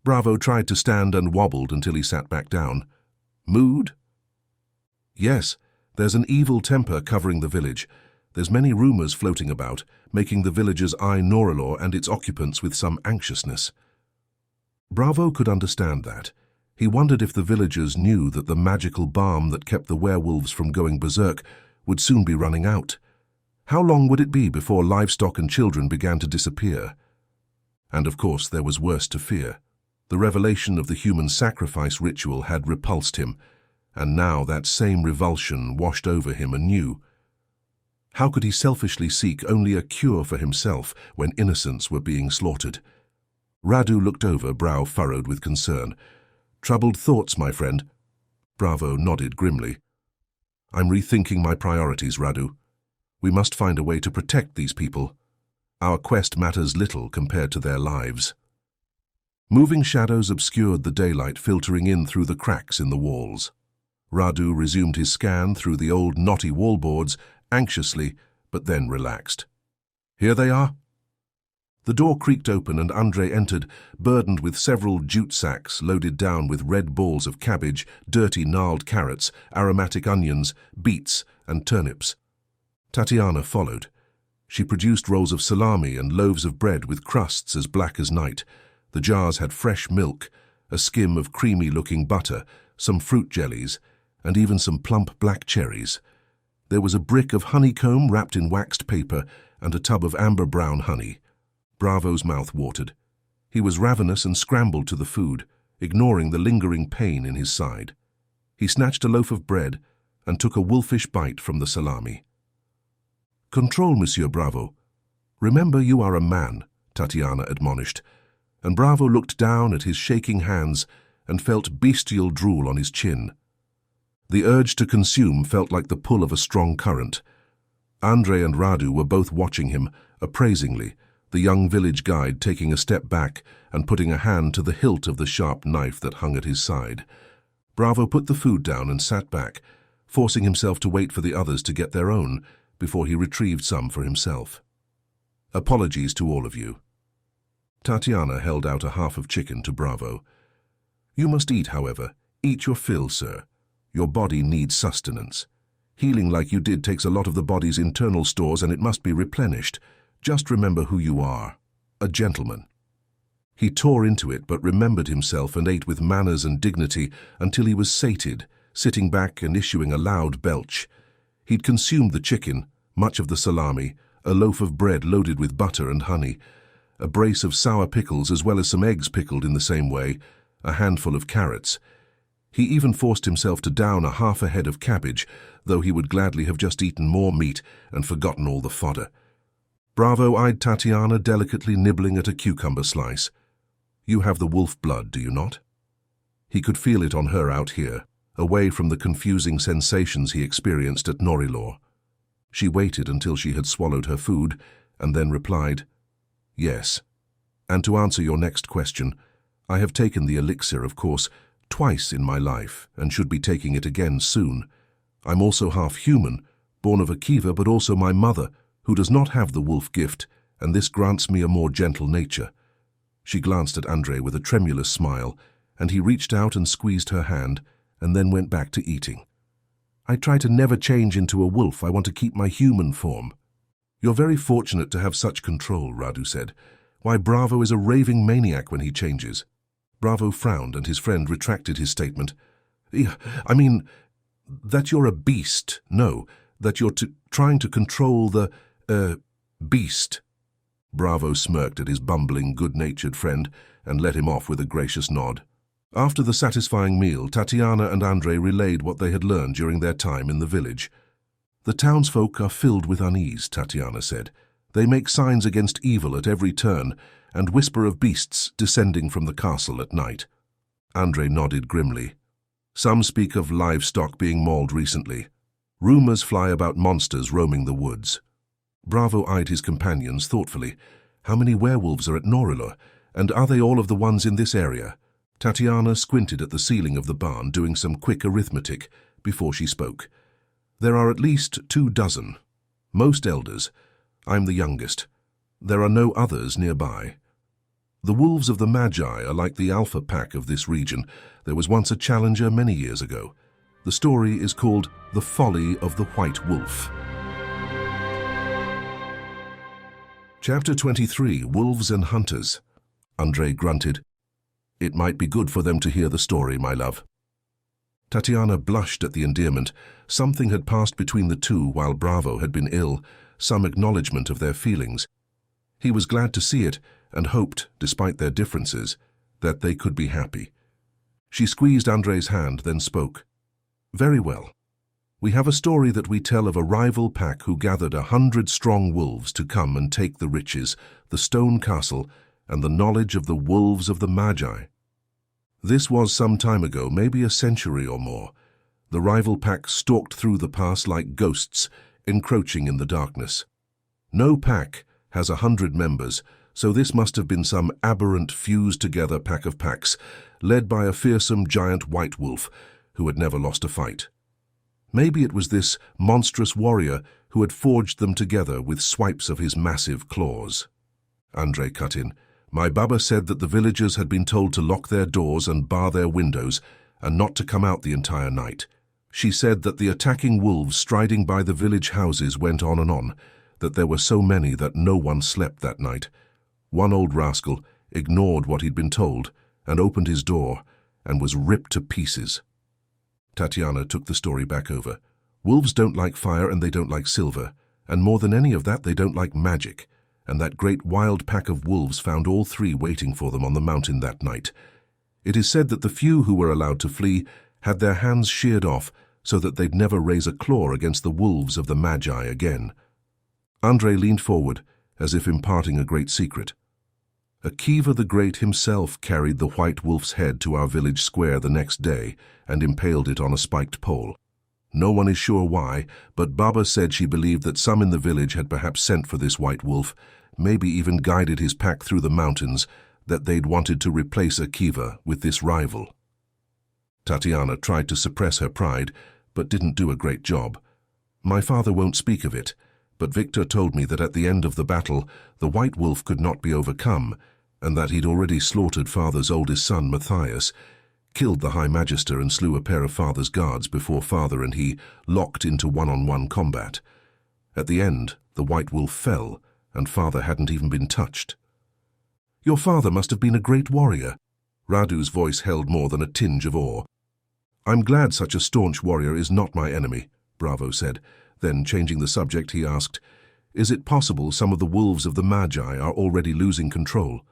Bravo tried to stand and wobbled until he sat back down. Mood? Yes, there's an evil temper covering the village. There's many rumors floating about, making the villagers eye Noralor and its occupants with some anxiousness. Bravo could understand that. He wondered if the villagers knew that the magical balm that kept the werewolves from going berserk would soon be running out. How long would it be before livestock and children began to disappear? And of course there was worse to fear. The revelation of the human sacrifice ritual had repulsed him, and now that same revulsion washed over him anew. How could he selfishly seek only a cure for himself when innocents were being slaughtered? Radu looked over, brow furrowed with concern. Troubled thoughts, my friend. Bravo nodded grimly. I'm rethinking my priorities, Radu. We must find a way to protect these people. Our quest matters little compared to their lives. Moving shadows obscured the daylight filtering in through the cracks in the walls. Radu resumed his scan through the old knotty wallboards, anxiously, but then relaxed. Here they are. The door creaked open and Andrei entered, burdened with several jute sacks loaded down with red balls of cabbage, dirty gnarled carrots, aromatic onions, beets, and turnips. Tatiana followed. She produced rolls of salami and loaves of bread with crusts as black as night. The jars had fresh milk, a skim of creamy-looking butter, some fruit jellies, and even some plump black cherries. There was a brick of honeycomb wrapped in waxed paper and a tub of amber-brown honey. Bravo's mouth watered. He was ravenous and scrambled to the food, ignoring the lingering pain in his side. He snatched a loaf of bread and took a wolfish bite from the salami. Control, Monsieur Bravo. Remember you are a man, Tatiana admonished, and Bravo looked down at his shaking hands and felt bestial drool on his chin. The urge to consume felt like the pull of a strong current. Andrei and Radu were both watching him, appraisingly, the young village guide taking a step back and putting a hand to the hilt of the sharp knife that hung at his side. Bravo put the food down and sat back, forcing himself to wait for the others to get their own before he retrieved some for himself. Apologies to all of you. Tatiana held out a half of chicken to Bravo. You must eat, however. Eat your fill, sir. Your body needs sustenance. Healing like you did takes a lot of the body's internal stores and it must be replenished. Just remember who you are. A gentleman." He tore into it but remembered himself and ate with manners and dignity until he was sated, sitting back and issuing a loud belch. He'd consumed the chicken, much of the salami, a loaf of bread loaded with butter and honey, a brace of sour pickles as well as some eggs pickled in the same way, a handful of carrots. He even forced himself to down a half a head of cabbage, though he would gladly have just eaten more meat and forgotten all the fodder. Bravo eyed Tatiana, delicately nibbling at a cucumber slice. "You have the wolf blood, do you not?" He could feel it on her out here, away from the confusing sensations he experienced at Norilor. She waited until she had swallowed her food, and then replied, "Yes. And to answer your next question, I have taken the elixir, of course, twice in my life, and should be taking it again soon. I'm also half human, born of a Kiva, but also my mother, who does not have the wolf gift, and this grants me a more gentle nature." She glanced at Andre with a tremulous smile, and he reached out and squeezed her hand, and then went back to eating. "I try to never change into a wolf. I want to keep my human form." "You're very fortunate to have such control," Radu said. "Why, Bravo is a raving maniac when he changes." Bravo frowned, and his friend retracted his statement. "I mean, that you're a beast. No, that you're trying to control the, beast." Bravo smirked at his bumbling, good-natured friend and let him off with a gracious nod. After the satisfying meal, Tatiana and Andre relayed what they had learned during their time in the village. "The townsfolk are filled with unease," Tatiana said. "They make signs against evil at every turn and whisper of beasts descending from the castle at night." Andre nodded grimly. "Some speak of livestock being mauled recently. Rumors fly about monsters roaming the woods." Bravo eyed his companions thoughtfully. "How many werewolves are at Norilor, and are they all of the ones in this area?" Tatiana squinted at the ceiling of the barn, doing some quick arithmetic before she spoke. "There are at least 24. Most elders. I'm the youngest. There are no others nearby. The wolves of the Magi are like the alpha pack of this region. There was once a challenger many years ago. The story is called The Folly of the White Wolf." Chapter 23, Wolves and Hunters. Andre grunted. "It might be good for them to hear the story, my love." Tatiana blushed at the endearment. Something had passed between the two while Bravo had been ill, some acknowledgement of their feelings. He was glad to see it and hoped, despite their differences, that they could be happy. She squeezed Andre's hand, then spoke. "Very well. We have a story that we tell of a rival pack who gathered 100 strong wolves to come and take the riches, the stone castle, and the knowledge of the wolves of the Magi. This was some time ago, maybe a century or more. The rival pack stalked through the pass like ghosts, encroaching in the darkness. No pack has 100 members, so this must have been some aberrant, fused-together pack of packs, led by a fearsome giant white wolf who had never lost a fight. Maybe it was this monstrous warrior who had forged them together with swipes of his massive claws." Andre cut in. "My Baba said that the villagers had been told to lock their doors and bar their windows, and not to come out the entire night. She said that the attacking wolves striding by the village houses went on, that there were so many that no one slept that night. One old rascal ignored what he'd been told and opened his door and was ripped to pieces." Tatiana took the story back over. "Wolves don't like fire and they don't like silver, and more than any of that, they don't like magic. And that great wild pack of wolves found all three waiting for them on the mountain that night. It is said that the few who were allowed to flee had their hands sheared off so that they'd never raise a claw against the wolves of the Magi again." Andre leaned forward, as if imparting a great secret. "Akiva the Great himself carried the white wolf's head to our village square the next day and impaled it on a spiked pole. No one is sure why, but Baba said she believed that some in the village had perhaps sent for this white wolf, maybe even guided his pack through the mountains, that they'd wanted to replace Akiva with this rival." Tatiana tried to suppress her pride, but didn't do a great job. "My father won't speak of it, but Victor told me that at the end of the battle, the white wolf could not be overcome, and that he'd already slaughtered father's oldest son, Matthias, killed the High Magister and slew a pair of Father's guards before Father and he locked into one-on-one combat. At the end, the White Wolf fell, and Father hadn't even been touched. "Your father must have been a great warrior." Radu's voice held more than a tinge of awe. "I'm glad such a staunch warrior is not my enemy," Bravo said. Then, changing the subject, he asked, "Is it possible some of the wolves of the Magi are already losing control?"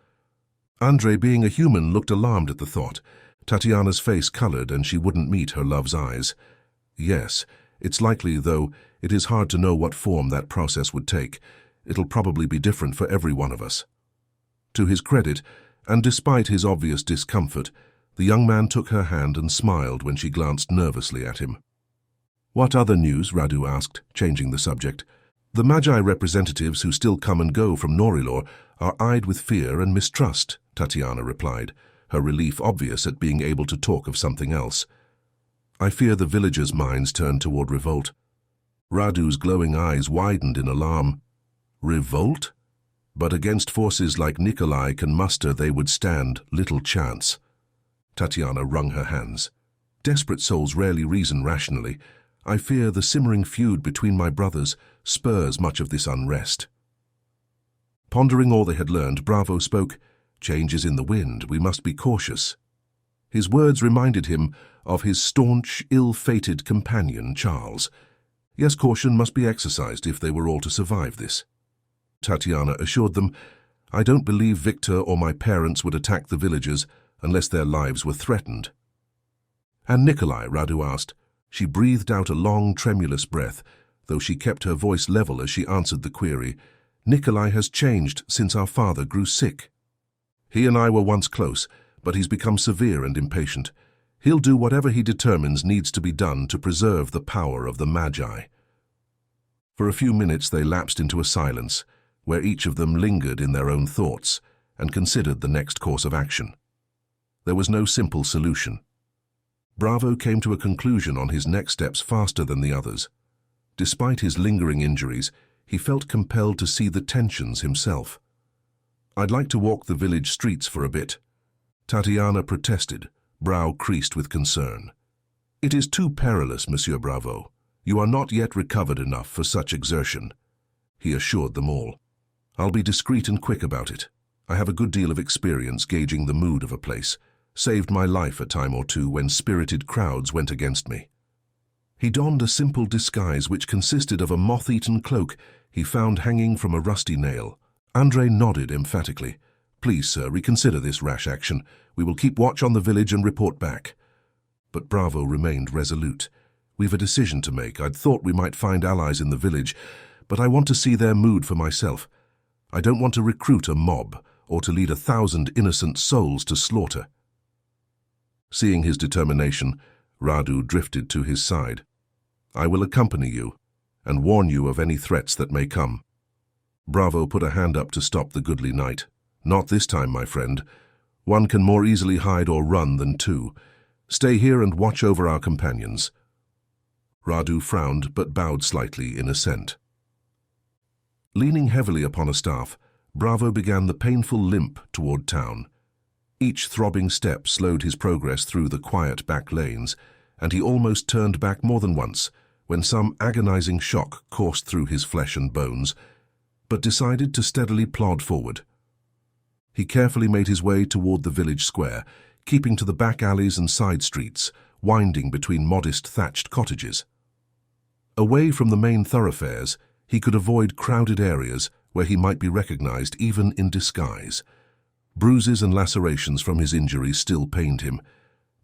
Andre, being a human, looked alarmed at the thought. Tatiana's face colored and she wouldn't meet her love's eyes. "Yes, it's likely, though it is hard to know what form that process would take. It'll probably be different for every one of us." To his credit, and despite his obvious discomfort, the young man took her hand and smiled when she glanced nervously at him. "What other news?" Radu asked, changing the subject. "The Magi representatives who still come and go from Norilor are eyed with fear and mistrust," Tatiana replied, her relief obvious at being able to talk of something else. "I fear the villagers' minds turn toward revolt." Radu's glowing eyes widened in alarm. "Revolt? But against forces like Nikolai can muster they would stand little chance." Tatiana wrung her hands. "Desperate souls rarely reason rationally. I fear the simmering feud between my brothers spurs much of this unrest." Pondering all they had learned, Bravo spoke, "Change is in the wind. We must be cautious." His words reminded him of his staunch, ill-fated companion, Charles. Yes, caution must be exercised if they were all to survive this. Tatiana assured them, "I don't believe Victor or my parents would attack the villagers unless their lives were threatened." "And Nikolai?" Radu asked. She breathed out a long, tremulous breath, though she kept her voice level as she answered the query. "Nikolai has changed since our father grew sick. He and I were once close, but he's become severe and impatient. He'll do whatever he determines needs to be done to preserve the power of the Magi." For a few minutes they lapsed into a silence, where each of them lingered in their own thoughts and considered the next course of action. There was no simple solution. Bravo came to a conclusion on his next steps faster than the others. Despite his lingering injuries, he felt compelled to see the tensions himself. "I'd like to walk the village streets for a bit." Tatiana protested, brow creased with concern. "It is too perilous, Monsieur Bravo. You are not yet recovered enough for such exertion," he assured them all. "I'll be discreet and quick about it. I have a good deal of experience gauging the mood of a place. Saved my life a time or two when spirited crowds went against me." He donned a simple disguise which consisted of a moth-eaten cloak he found hanging from a rusty nail. Andre nodded emphatically. "Please, sir, reconsider this rash action. We will keep watch on the village and report back." But Bravo remained resolute. "We've a decision to make. I'd thought we might find allies in the village, but I want to see their mood for myself. I don't want to recruit a mob or to lead 1,000 innocent souls to slaughter." Seeing his determination, Radu drifted to his side. "I will accompany you and warn you of any threats that may come." Bravo put a hand up to stop the goodly knight. "Not this time, my friend. One can more easily hide or run than two. Stay here and watch over our companions." Radu frowned but bowed slightly in assent. Leaning heavily upon a staff, Bravo began the painful limp toward town. Each throbbing step slowed his progress through the quiet back lanes, and he almost turned back more than once when some agonizing shock coursed through his flesh and bones, but decided to steadily plod forward. He carefully made his way toward the village square, keeping to the back alleys and side streets, winding between modest thatched cottages. Away from the main thoroughfares, he could avoid crowded areas where he might be recognized even in disguise. Bruises and lacerations from his injuries still pained him,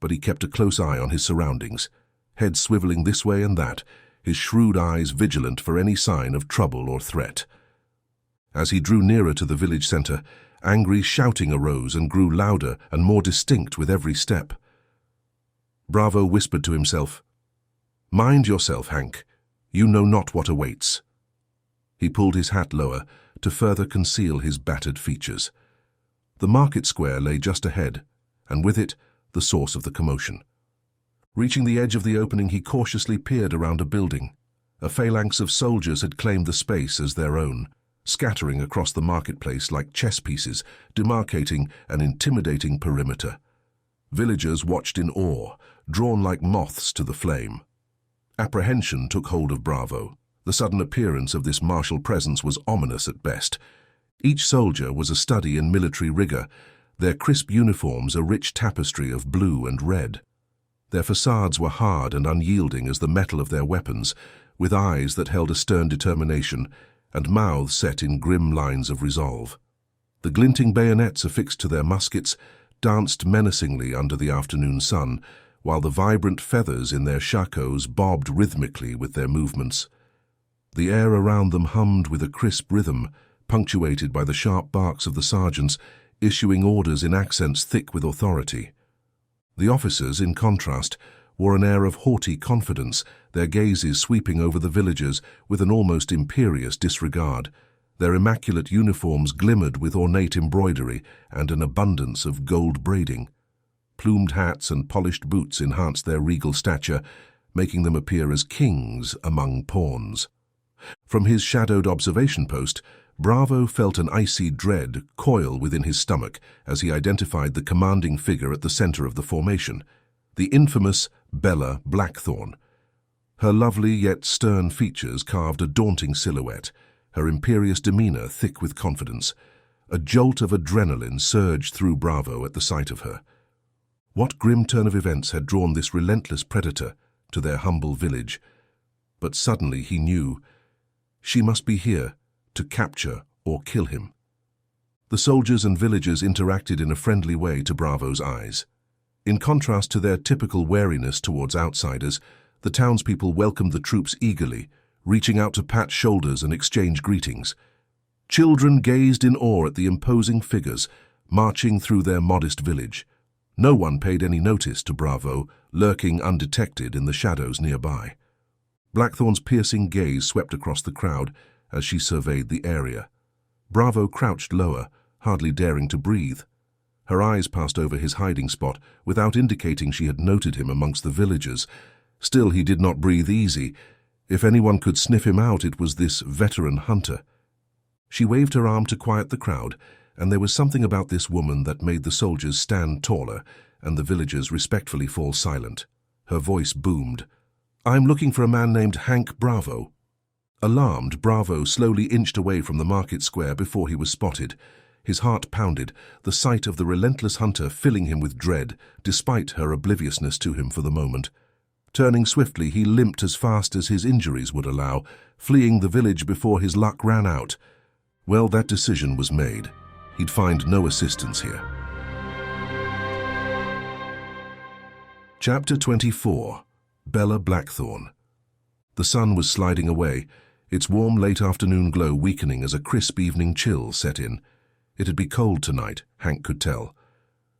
but he kept a close eye on his surroundings, head swiveling this way and that, his shrewd eyes vigilant for any sign of trouble or threat. As he drew nearer to the village center, angry shouting arose and grew louder and more distinct with every step. Bravo whispered to himself, "Mind yourself, Hank. You know not what awaits." He pulled his hat lower to further conceal his battered features. The market square lay just ahead, and with it, the source of the commotion. Reaching the edge of the opening, he cautiously peered around a building. A phalanx of soldiers had claimed the space as their own, scattering across the marketplace like chess pieces, demarcating an intimidating perimeter. Villagers watched in awe, drawn like moths to the flame. Apprehension took hold of Bravo. The sudden appearance of this martial presence was ominous at best. Each soldier was a study in military rigor, their crisp uniforms a rich tapestry of blue and red. Their facades were hard and unyielding as the metal of their weapons, with eyes that held a stern determination and mouths set in grim lines of resolve. The glinting bayonets affixed to their muskets danced menacingly under the afternoon sun, while the vibrant feathers in their shakos bobbed rhythmically with their movements. The air around them hummed with a crisp rhythm, punctuated by the sharp barks of the sergeants, issuing orders in accents thick with authority. The officers, in contrast, wore an air of haughty confidence, their gazes sweeping over the villagers with an almost imperious disregard. Their immaculate uniforms glimmered with ornate embroidery and an abundance of gold braiding. Plumed hats and polished boots enhanced their regal stature, making them appear as kings among pawns. From his shadowed observation post, Bravo felt an icy dread coil within his stomach as he identified the commanding figure at the center of the formation, the infamous Bella Blackthorn. Her lovely yet stern features carved a daunting silhouette, her imperious demeanor thick with confidence. A jolt of adrenaline surged through Bravo at the sight of her. What grim turn of events had drawn this relentless predator to their humble village? But suddenly he knew she must be here to capture or kill him. The soldiers and villagers interacted in a friendly way to Bravo's eyes. In contrast to their typical wariness towards outsiders, the townspeople welcomed the troops eagerly, reaching out to pat shoulders and exchange greetings. Children gazed in awe at the imposing figures marching through their modest village. No one paid any notice to Bravo, lurking undetected in the shadows nearby. Blackthorn's piercing gaze swept across the crowd as she surveyed the area. Bravo crouched lower, hardly daring to breathe. Her eyes passed over his hiding spot without indicating she had noted him amongst the villagers. Still, he did not breathe easy. If anyone could sniff him out, it was this veteran hunter. She waved her arm to quiet the crowd, and there was something about this woman that made the soldiers stand taller and the villagers respectfully fall silent. Her voice boomed. "I'm looking for a man named Hank Bravo." Alarmed, Bravo slowly inched away from the market square before he was spotted. His heart pounded, the sight of the relentless hunter filling him with dread, despite her obliviousness to him for the moment. Turning swiftly, he limped as fast as his injuries would allow, fleeing the village before his luck ran out. Well, that decision was made. He'd find no assistance here. Chapter 24. Bella Blackthorn. The sun was sliding away, its warm late afternoon glow weakening as a crisp evening chill set in. It'd be cold tonight, Hank could tell.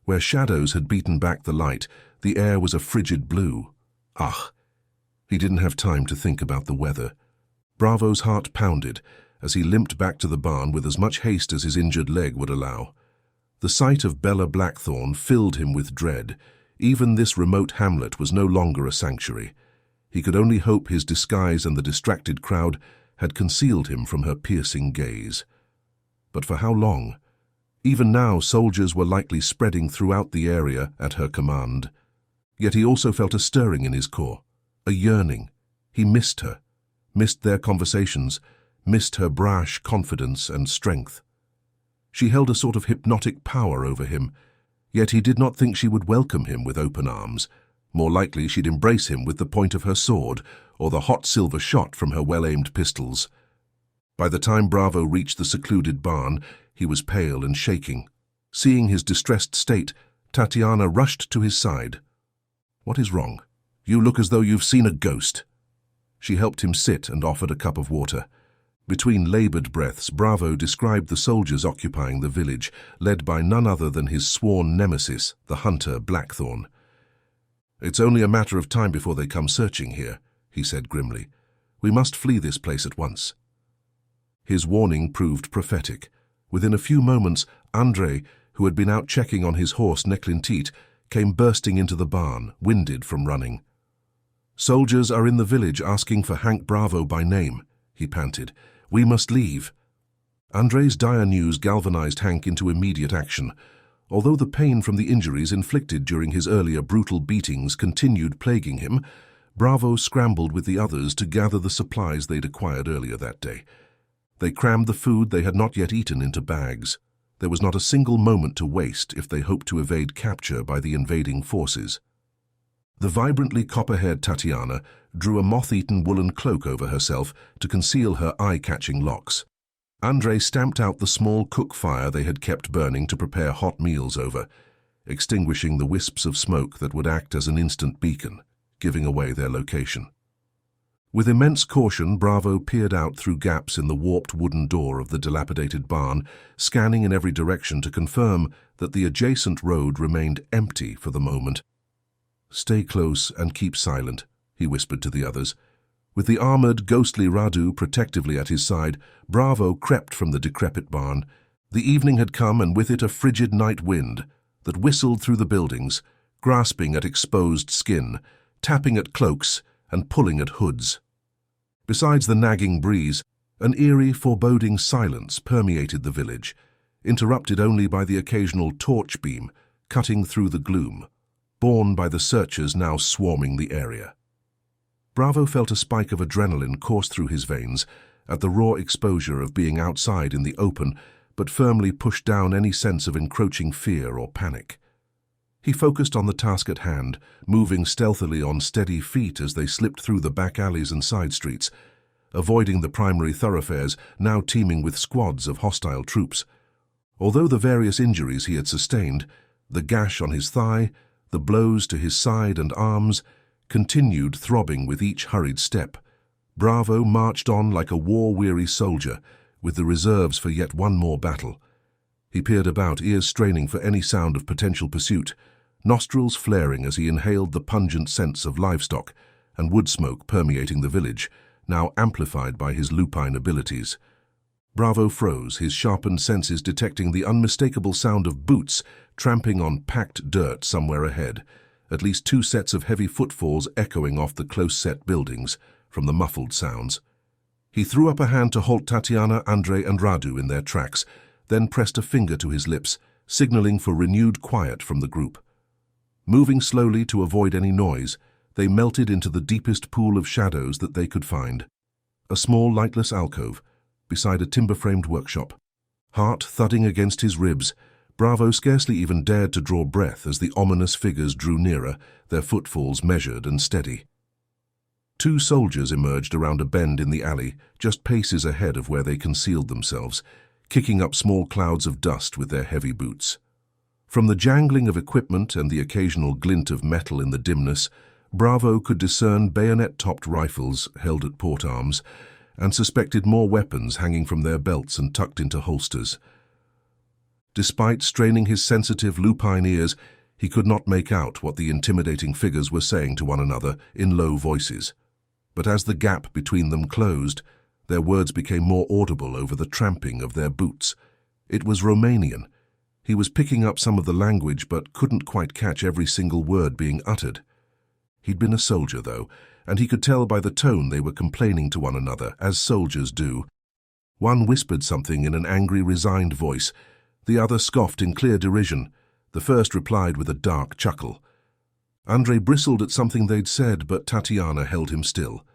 Where shadows had beaten back the light, the air was a frigid blue. Ugh! He didn't have time to think about the weather. Bravo's heart pounded as he limped back to the barn with as much haste as his injured leg would allow. The sight of Bella Blackthorn filled him with dread. Even this remote hamlet was no longer a sanctuary. He could only hope his disguise and the distracted crowd had concealed him from her piercing gaze. But for how long? Even now, soldiers were likely spreading throughout the area at her command. Yet he also felt a stirring in his core, a yearning. He missed her, missed their conversations, missed her brash confidence and strength. She held a sort of hypnotic power over him, yet he did not think she would welcome him with open arms. More likely she'd embrace him with the point of her sword or the hot silver shot from her well-aimed pistols. By the time Bravo reached the secluded barn, he was pale and shaking. Seeing his distressed state, Tatiana rushed to his side. "What is wrong? You look as though you've seen a ghost." She helped him sit and offered a cup of water. Between labored breaths, Bravo described the soldiers occupying the village, led by none other than his sworn nemesis, the hunter Blackthorn. "It's only a matter of time before they come searching here," he said grimly. "We must flee this place at once." His warning proved prophetic. Within a few moments, André, who had been out checking on his horse Neclintit, came bursting into the barn, winded from running. "Soldiers are in the village asking for Hank Bravo by name," he panted. "We must leave." André's dire news galvanized Hank into immediate action. Although the pain from the injuries inflicted during his earlier brutal beatings continued plaguing him, Bravo scrambled with the others to gather the supplies they'd acquired earlier that day. They crammed the food they had not yet eaten into bags. There was not a single moment to waste if they hoped to evade capture by the invading forces. The vibrantly copper-haired Tatiana drew a moth-eaten woolen cloak over herself to conceal her eye-catching locks. Andre stamped out the small cook fire they had kept burning to prepare hot meals over, extinguishing the wisps of smoke that would act as an instant beacon, giving away their location. With immense caution, Bravo peered out through gaps in the warped wooden door of the dilapidated barn, scanning in every direction to confirm that the adjacent road remained empty for the moment. "Stay close and keep silent," he whispered to the others. With the armored, ghostly Radu protectively at his side, Bravo crept from the decrepit barn. The evening had come, and with it a frigid night wind that whistled through the buildings, grasping at exposed skin, tapping at cloaks, and pulling at hoods. Besides the nagging breeze, an eerie, foreboding silence permeated the village, interrupted only by the occasional torch beam cutting through the gloom, borne by the searchers now swarming the area. Bravo felt a spike of adrenaline course through his veins at the raw exposure of being outside in the open, but firmly pushed down any sense of encroaching fear or panic. He focused on the task at hand, moving stealthily on steady feet as they slipped through the back alleys and side streets, avoiding the primary thoroughfares now teeming with squads of hostile troops. Although the various injuries he had sustained, the gash on his thigh, the blows to his side and arms, continued throbbing with each hurried step, Bravo marched on like a war-weary soldier, with the reserves for yet one more battle. He peered about, ears straining for any sound of potential pursuit, nostrils flaring as he inhaled the pungent scents of livestock and wood smoke permeating the village, now amplified by his lupine abilities. Bravo froze, his sharpened senses detecting the unmistakable sound of boots tramping on packed dirt somewhere ahead, at least 2 sets of heavy footfalls echoing off the close-set buildings from the muffled sounds. He threw up a hand to halt Tatiana, Andre, and Radu in their tracks, then pressed a finger to his lips, signaling for renewed quiet from the group. Moving slowly to avoid any noise, they melted into the deepest pool of shadows that they could find. A small, lightless alcove, beside a timber-framed workshop. Heart thudding against his ribs, Bravo scarcely even dared to draw breath as the ominous figures drew nearer, their footfalls measured and steady. 2 soldiers emerged around a bend in the alley, just paces ahead of where they concealed themselves, kicking up small clouds of dust with their heavy boots. From the jangling of equipment and the occasional glint of metal in the dimness, Bravo could discern bayonet-topped rifles held at port arms, and suspected more weapons hanging from their belts and tucked into holsters. Despite straining his sensitive lupine ears, he could not make out what the intimidating figures were saying to one another in low voices. But as the gap between them closed, their words became more audible over the tramping of their boots. It was Romanian. He was picking up some of the language but couldn't quite catch every single word being uttered. He'd been a soldier, though, and he could tell by the tone they were complaining to one another, as soldiers do. One whispered something in an angry, resigned voice. The other scoffed in clear derision. The first replied with a dark chuckle. Andre bristled at something they'd said, but Tatiana held him still.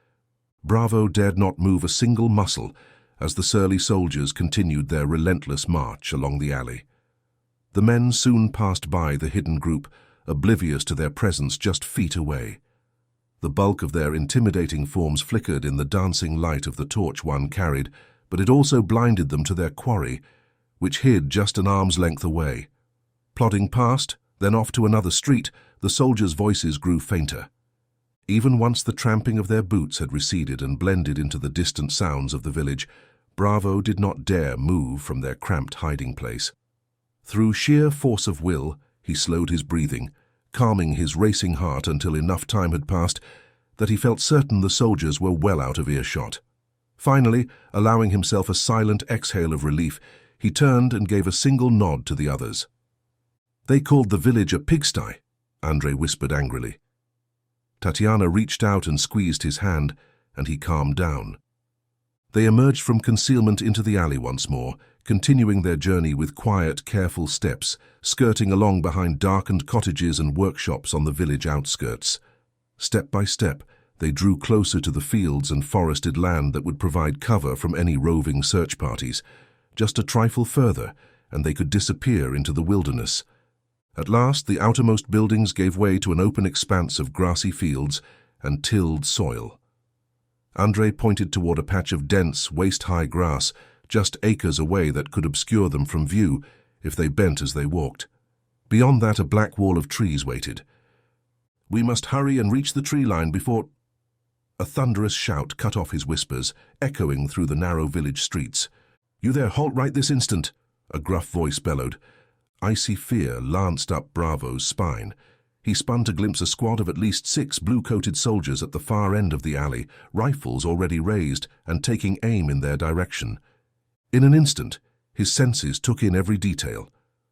Bravo dared not move a single muscle as the surly soldiers continued their relentless march along the alley. The men soon passed by the hidden group, oblivious to their presence just feet away. The bulk of their intimidating forms flickered in the dancing light of the torch one carried, but it also blinded them to their quarry, which hid just an arm's length away. Plodding past, then off to another street, the soldiers' voices grew fainter. Even once the tramping of their boots had receded and blended into the distant sounds of the village, Bravo did not dare move from their cramped hiding place. Through sheer force of will, he slowed his breathing, calming his racing heart until enough time had passed that he felt certain the soldiers were well out of earshot. Finally, allowing himself a silent exhale of relief, he turned and gave a single nod to the others. "They called the village a pigsty," Andre whispered angrily. Tatiana reached out and squeezed his hand, and he calmed down. They emerged from concealment into the alley once more, continuing their journey with quiet, careful steps, skirting along behind darkened cottages and workshops on the village outskirts. Step by step, they drew closer to the fields and forested land that would provide cover from any roving search parties. Just a trifle further, and they could disappear into the wilderness. At last, the outermost buildings gave way to an open expanse of grassy fields and tilled soil. Andrei pointed toward a patch of dense, waist-high grass, just acres away, that could obscure them from view if they bent as they walked. Beyond that, a black wall of trees waited. "We must hurry and reach the tree line before—" A thunderous shout cut off his whispers, echoing through the narrow village streets. "You there, halt right this instant!" a gruff voice bellowed. Icy fear lanced up Bravo's spine. He spun to glimpse a squad of at least 6 blue-coated soldiers at the far end of the alley, rifles already raised and taking aim in their direction. In an instant, his senses took in every detail: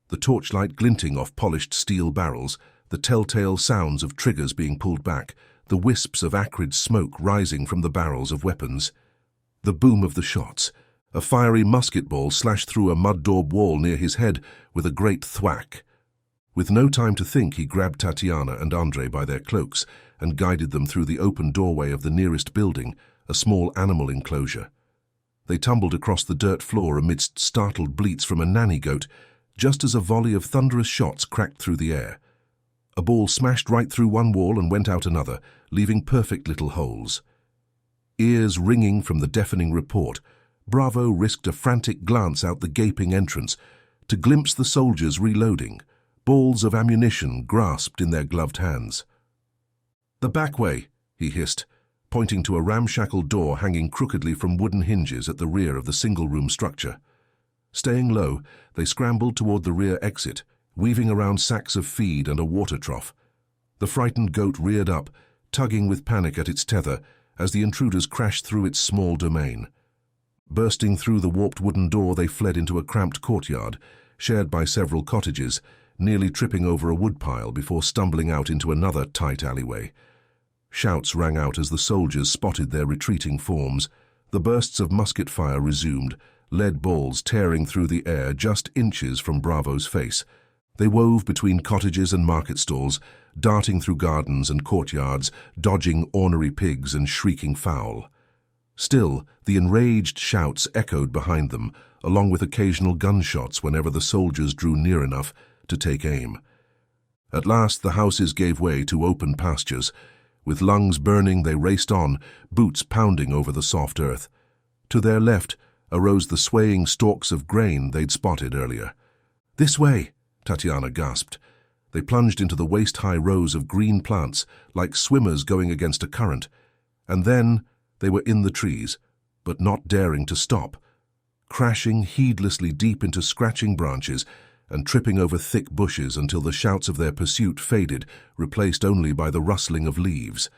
the torchlight glinting off polished steel barrels, the telltale sounds of triggers being pulled back, the wisps of acrid smoke rising from the barrels of weapons. The boom of the shots. A fiery musket ball slashed through a mud-daub wall near his head with a great thwack. With no time to think, he grabbed Tatiana and Andrei by their cloaks and guided them through the open doorway of the nearest building, a small animal enclosure. They tumbled across the dirt floor amidst startled bleats from a nanny goat, just as a volley of thunderous shots cracked through the air. A ball smashed right through one wall and went out another, leaving perfect little holes. Ears ringing from the deafening report, Bravo risked a frantic glance out the gaping entrance to glimpse the soldiers reloading, balls of ammunition grasped in their gloved hands. "The back way," he hissed, pointing to a ramshackle door hanging crookedly from wooden hinges at the rear of the single-room structure. Staying low, they scrambled toward the rear exit, weaving around sacks of feed and a water trough. The frightened goat reared up, tugging with panic at its tether as the intruders crashed through its small domain. Bursting through the warped wooden door, they fled into a cramped courtyard, shared by several cottages, nearly tripping over a woodpile before stumbling out into another tight alleyway. Shouts rang out as the soldiers spotted their retreating forms. The bursts of musket fire resumed, lead balls tearing through the air just inches from Bravo's face. They wove between cottages and market stalls, darting through gardens and courtyards, dodging ornery pigs and shrieking fowl. Still, the enraged shouts echoed behind them, along with occasional gunshots whenever the soldiers drew near enough to take aim. At last, the houses gave way to open pastures. With lungs burning, they raced on, boots pounding over the soft earth. To their left arose the swaying stalks of grain they'd spotted earlier. "This way!" Tatiana gasped. They plunged into the waist-high rows of green plants, like swimmers going against a current. And then they were in the trees, but not daring to stop, crashing heedlessly deep into scratching branches and tripping over thick bushes until the shouts of their pursuit faded, replaced only by the rustling of leaves.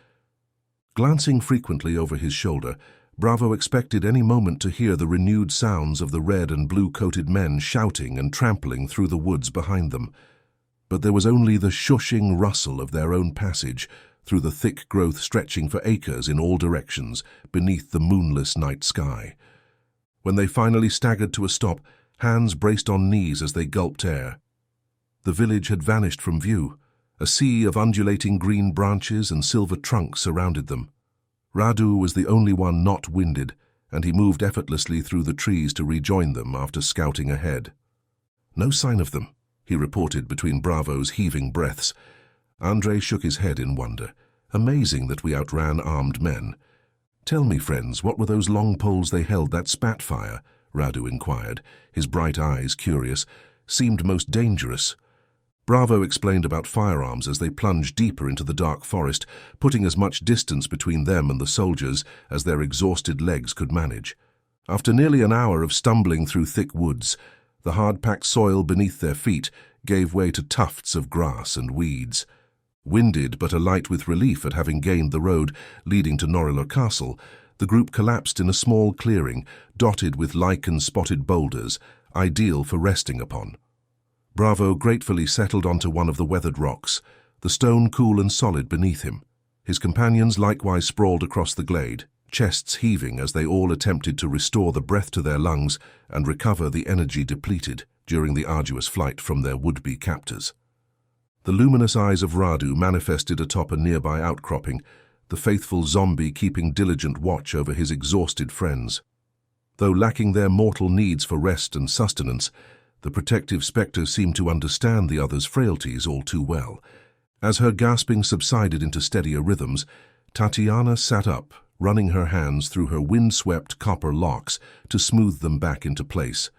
Glancing frequently over his shoulder, Bravo expected any moment to hear the renewed sounds of the red and blue-coated men shouting and trampling through the woods behind them. But there was only the shushing rustle of their own passage, through the thick growth stretching for acres in all directions beneath the moonless night sky. When they finally staggered to a stop, hands braced on knees as they gulped air. The village had vanished from view. A sea of undulating green branches and silver trunks surrounded them. Radu was the only one not winded, and he moved effortlessly through the trees to rejoin them after scouting ahead. "No sign of them," he reported between Bravo's heaving breaths. Andrei shook his head in wonder. "Amazing that we outran armed men." "Tell me, friends, what were those long poles they held that spat fire?" Radu inquired, his bright eyes curious. "Seemed most dangerous." Bravo explained about firearms as they plunged deeper into the dark forest, putting as much distance between them and the soldiers as their exhausted legs could manage. After nearly an hour of stumbling through thick woods, the hard-packed soil beneath their feet gave way to tufts of grass and weeds. Winded but alight with relief at having gained the road leading to Norilla Castle, the group collapsed in a small clearing dotted with lichen-spotted boulders, ideal for resting upon. Bravo gratefully settled onto one of the weathered rocks, the stone cool and solid beneath him. His companions likewise sprawled across the glade, chests heaving as they all attempted to restore the breath to their lungs and recover the energy depleted during the arduous flight from their would-be captors. The luminous eyes of Radu manifested atop a nearby outcropping, the faithful zombie keeping diligent watch over his exhausted friends. Though lacking their mortal needs for rest and sustenance, the protective spectre seemed to understand the other's frailties all too well. As her gasping subsided into steadier rhythms, Tatiana sat up, running her hands through her wind-swept copper locks to smooth them back into place.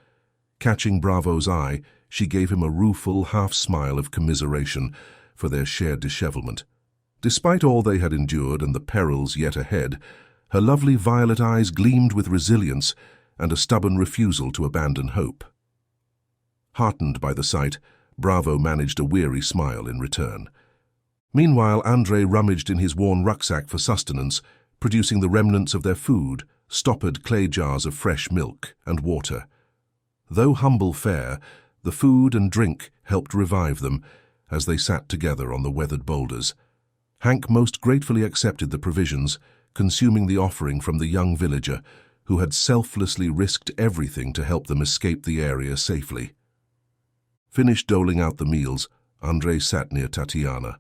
Catching Bravo's eye, she gave him a rueful half-smile of commiseration for their shared dishevelment. Despite all they had endured and the perils yet ahead, her lovely violet eyes gleamed with resilience and a stubborn refusal to abandon hope. Heartened by the sight, Bravo managed a weary smile in return. Meanwhile, Andrei rummaged in his worn rucksack for sustenance, producing the remnants of their food, stoppered clay jars of fresh milk and water. Though humble fare, the food and drink helped revive them as they sat together on the weathered boulders. Hank most gratefully accepted the provisions, consuming the offering from the young villager, who had selflessly risked everything to help them escape the area safely. Finished doling out the meals, Andrei sat near Tatiana.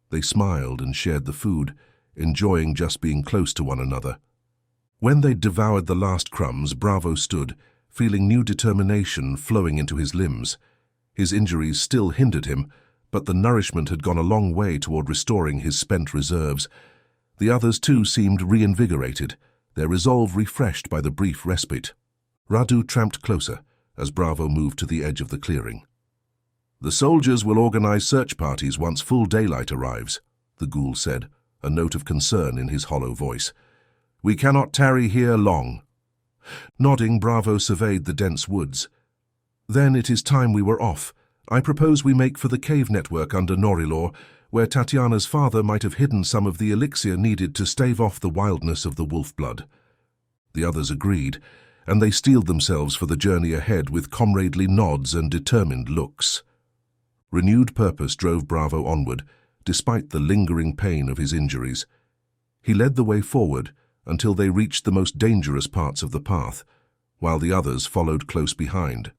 They smiled and shared the food, enjoying just being close to one another. When they'd devoured the last crumbs, Bravo stood, feeling new determination flowing into his limbs. His injuries still hindered him, but the nourishment had gone a long way toward restoring his spent reserves. The others too seemed reinvigorated, their resolve refreshed by the brief respite. Radu tramped closer as Bravo moved to the edge of the clearing. "The soldiers will organize search parties once full daylight arrives," the ghoul said, a note of concern in his hollow voice. "We cannot tarry here long." Nodding, Bravo surveyed the dense woods. "Then it is time we were off. I propose we make for the cave network under Norilor, where Tatiana's father might have hidden some of the elixir needed to stave off the wildness of the wolf blood." The others agreed, and they steeled themselves for the journey ahead with comradely nods and determined looks. Renewed purpose drove Bravo onward, despite the lingering pain of his injuries. He led the way forward until they reached the most dangerous parts of the path, while the others followed close behind.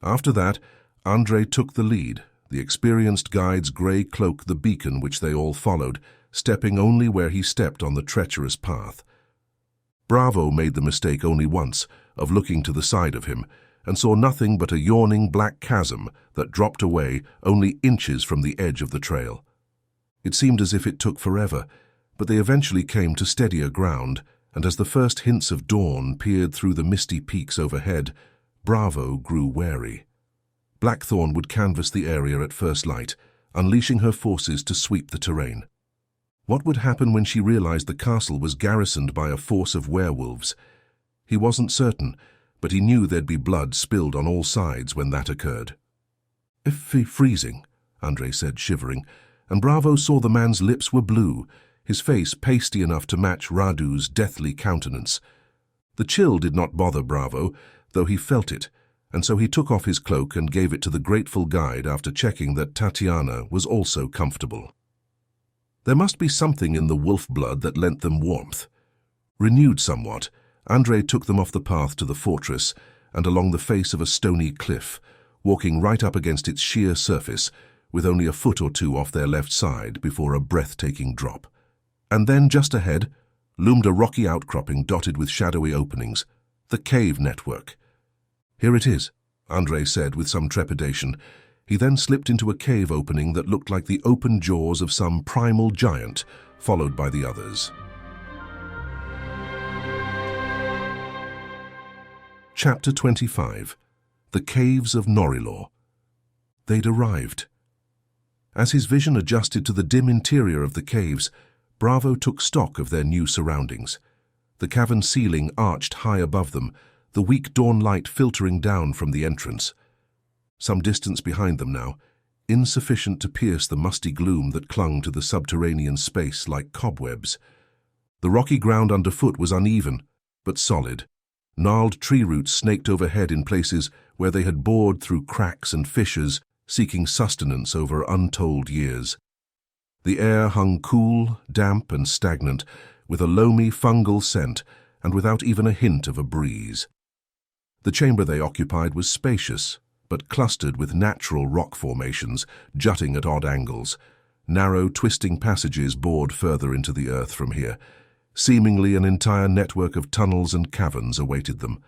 After that, Andrei took the lead, the experienced guide's grey cloak the beacon which they all followed, stepping only where he stepped on the treacherous path. Bravo made the mistake only once, of looking to the side of him, and saw nothing but a yawning black chasm that dropped away only inches from the edge of the trail. It seemed as if it took forever, but they eventually came to steadier ground, and as the first hints of dawn peered through the misty peaks overhead, Bravo grew wary. Blackthorn would canvass the area at first light, unleashing her forces to sweep the terrain. What would happen when she realized the castle was garrisoned by a force of werewolves? He wasn't certain, but he knew there'd be blood spilled on all sides when that occurred. "Freezing," Andrei said, shivering, and Bravo saw the man's lips were blue, his face pasty enough to match Radu's deathly countenance. The chill did not bother Bravo, though he felt it, and so he took off his cloak and gave it to the grateful guide after checking that Tatiana was also comfortable. There must be something in the wolf blood that lent them warmth. Renewed somewhat, Andrei took them off the path to the fortress and along the face of a stony cliff, walking right up against its sheer surface, with only a foot or two off their left side before a breathtaking drop. And then, just ahead, loomed a rocky outcropping dotted with shadowy openings, the cave network. "Here it is," Andrei said with some trepidation. He then slipped into a cave opening that looked like the open jaws of some primal giant, followed by the others. Chapter 25. The Caves of Norilor. They'd arrived. As his vision adjusted to the dim interior of the caves, Bravo took stock of their new surroundings. The cavern ceiling arched high above them, the weak dawn light filtering down from the entrance. Some distance behind them now, insufficient to pierce the musty gloom that clung to the subterranean space like cobwebs. The rocky ground underfoot was uneven, but solid. Gnarled tree roots snaked overhead in places where they had bored through cracks and fissures, seeking sustenance over untold years. The air hung cool, damp, and stagnant, with a loamy fungal scent and without even a hint of a breeze. The chamber they occupied was spacious, but clustered with natural rock formations jutting at odd angles. Narrow, twisting passages bored further into the earth from here. Seemingly an entire network of tunnels and caverns awaited them.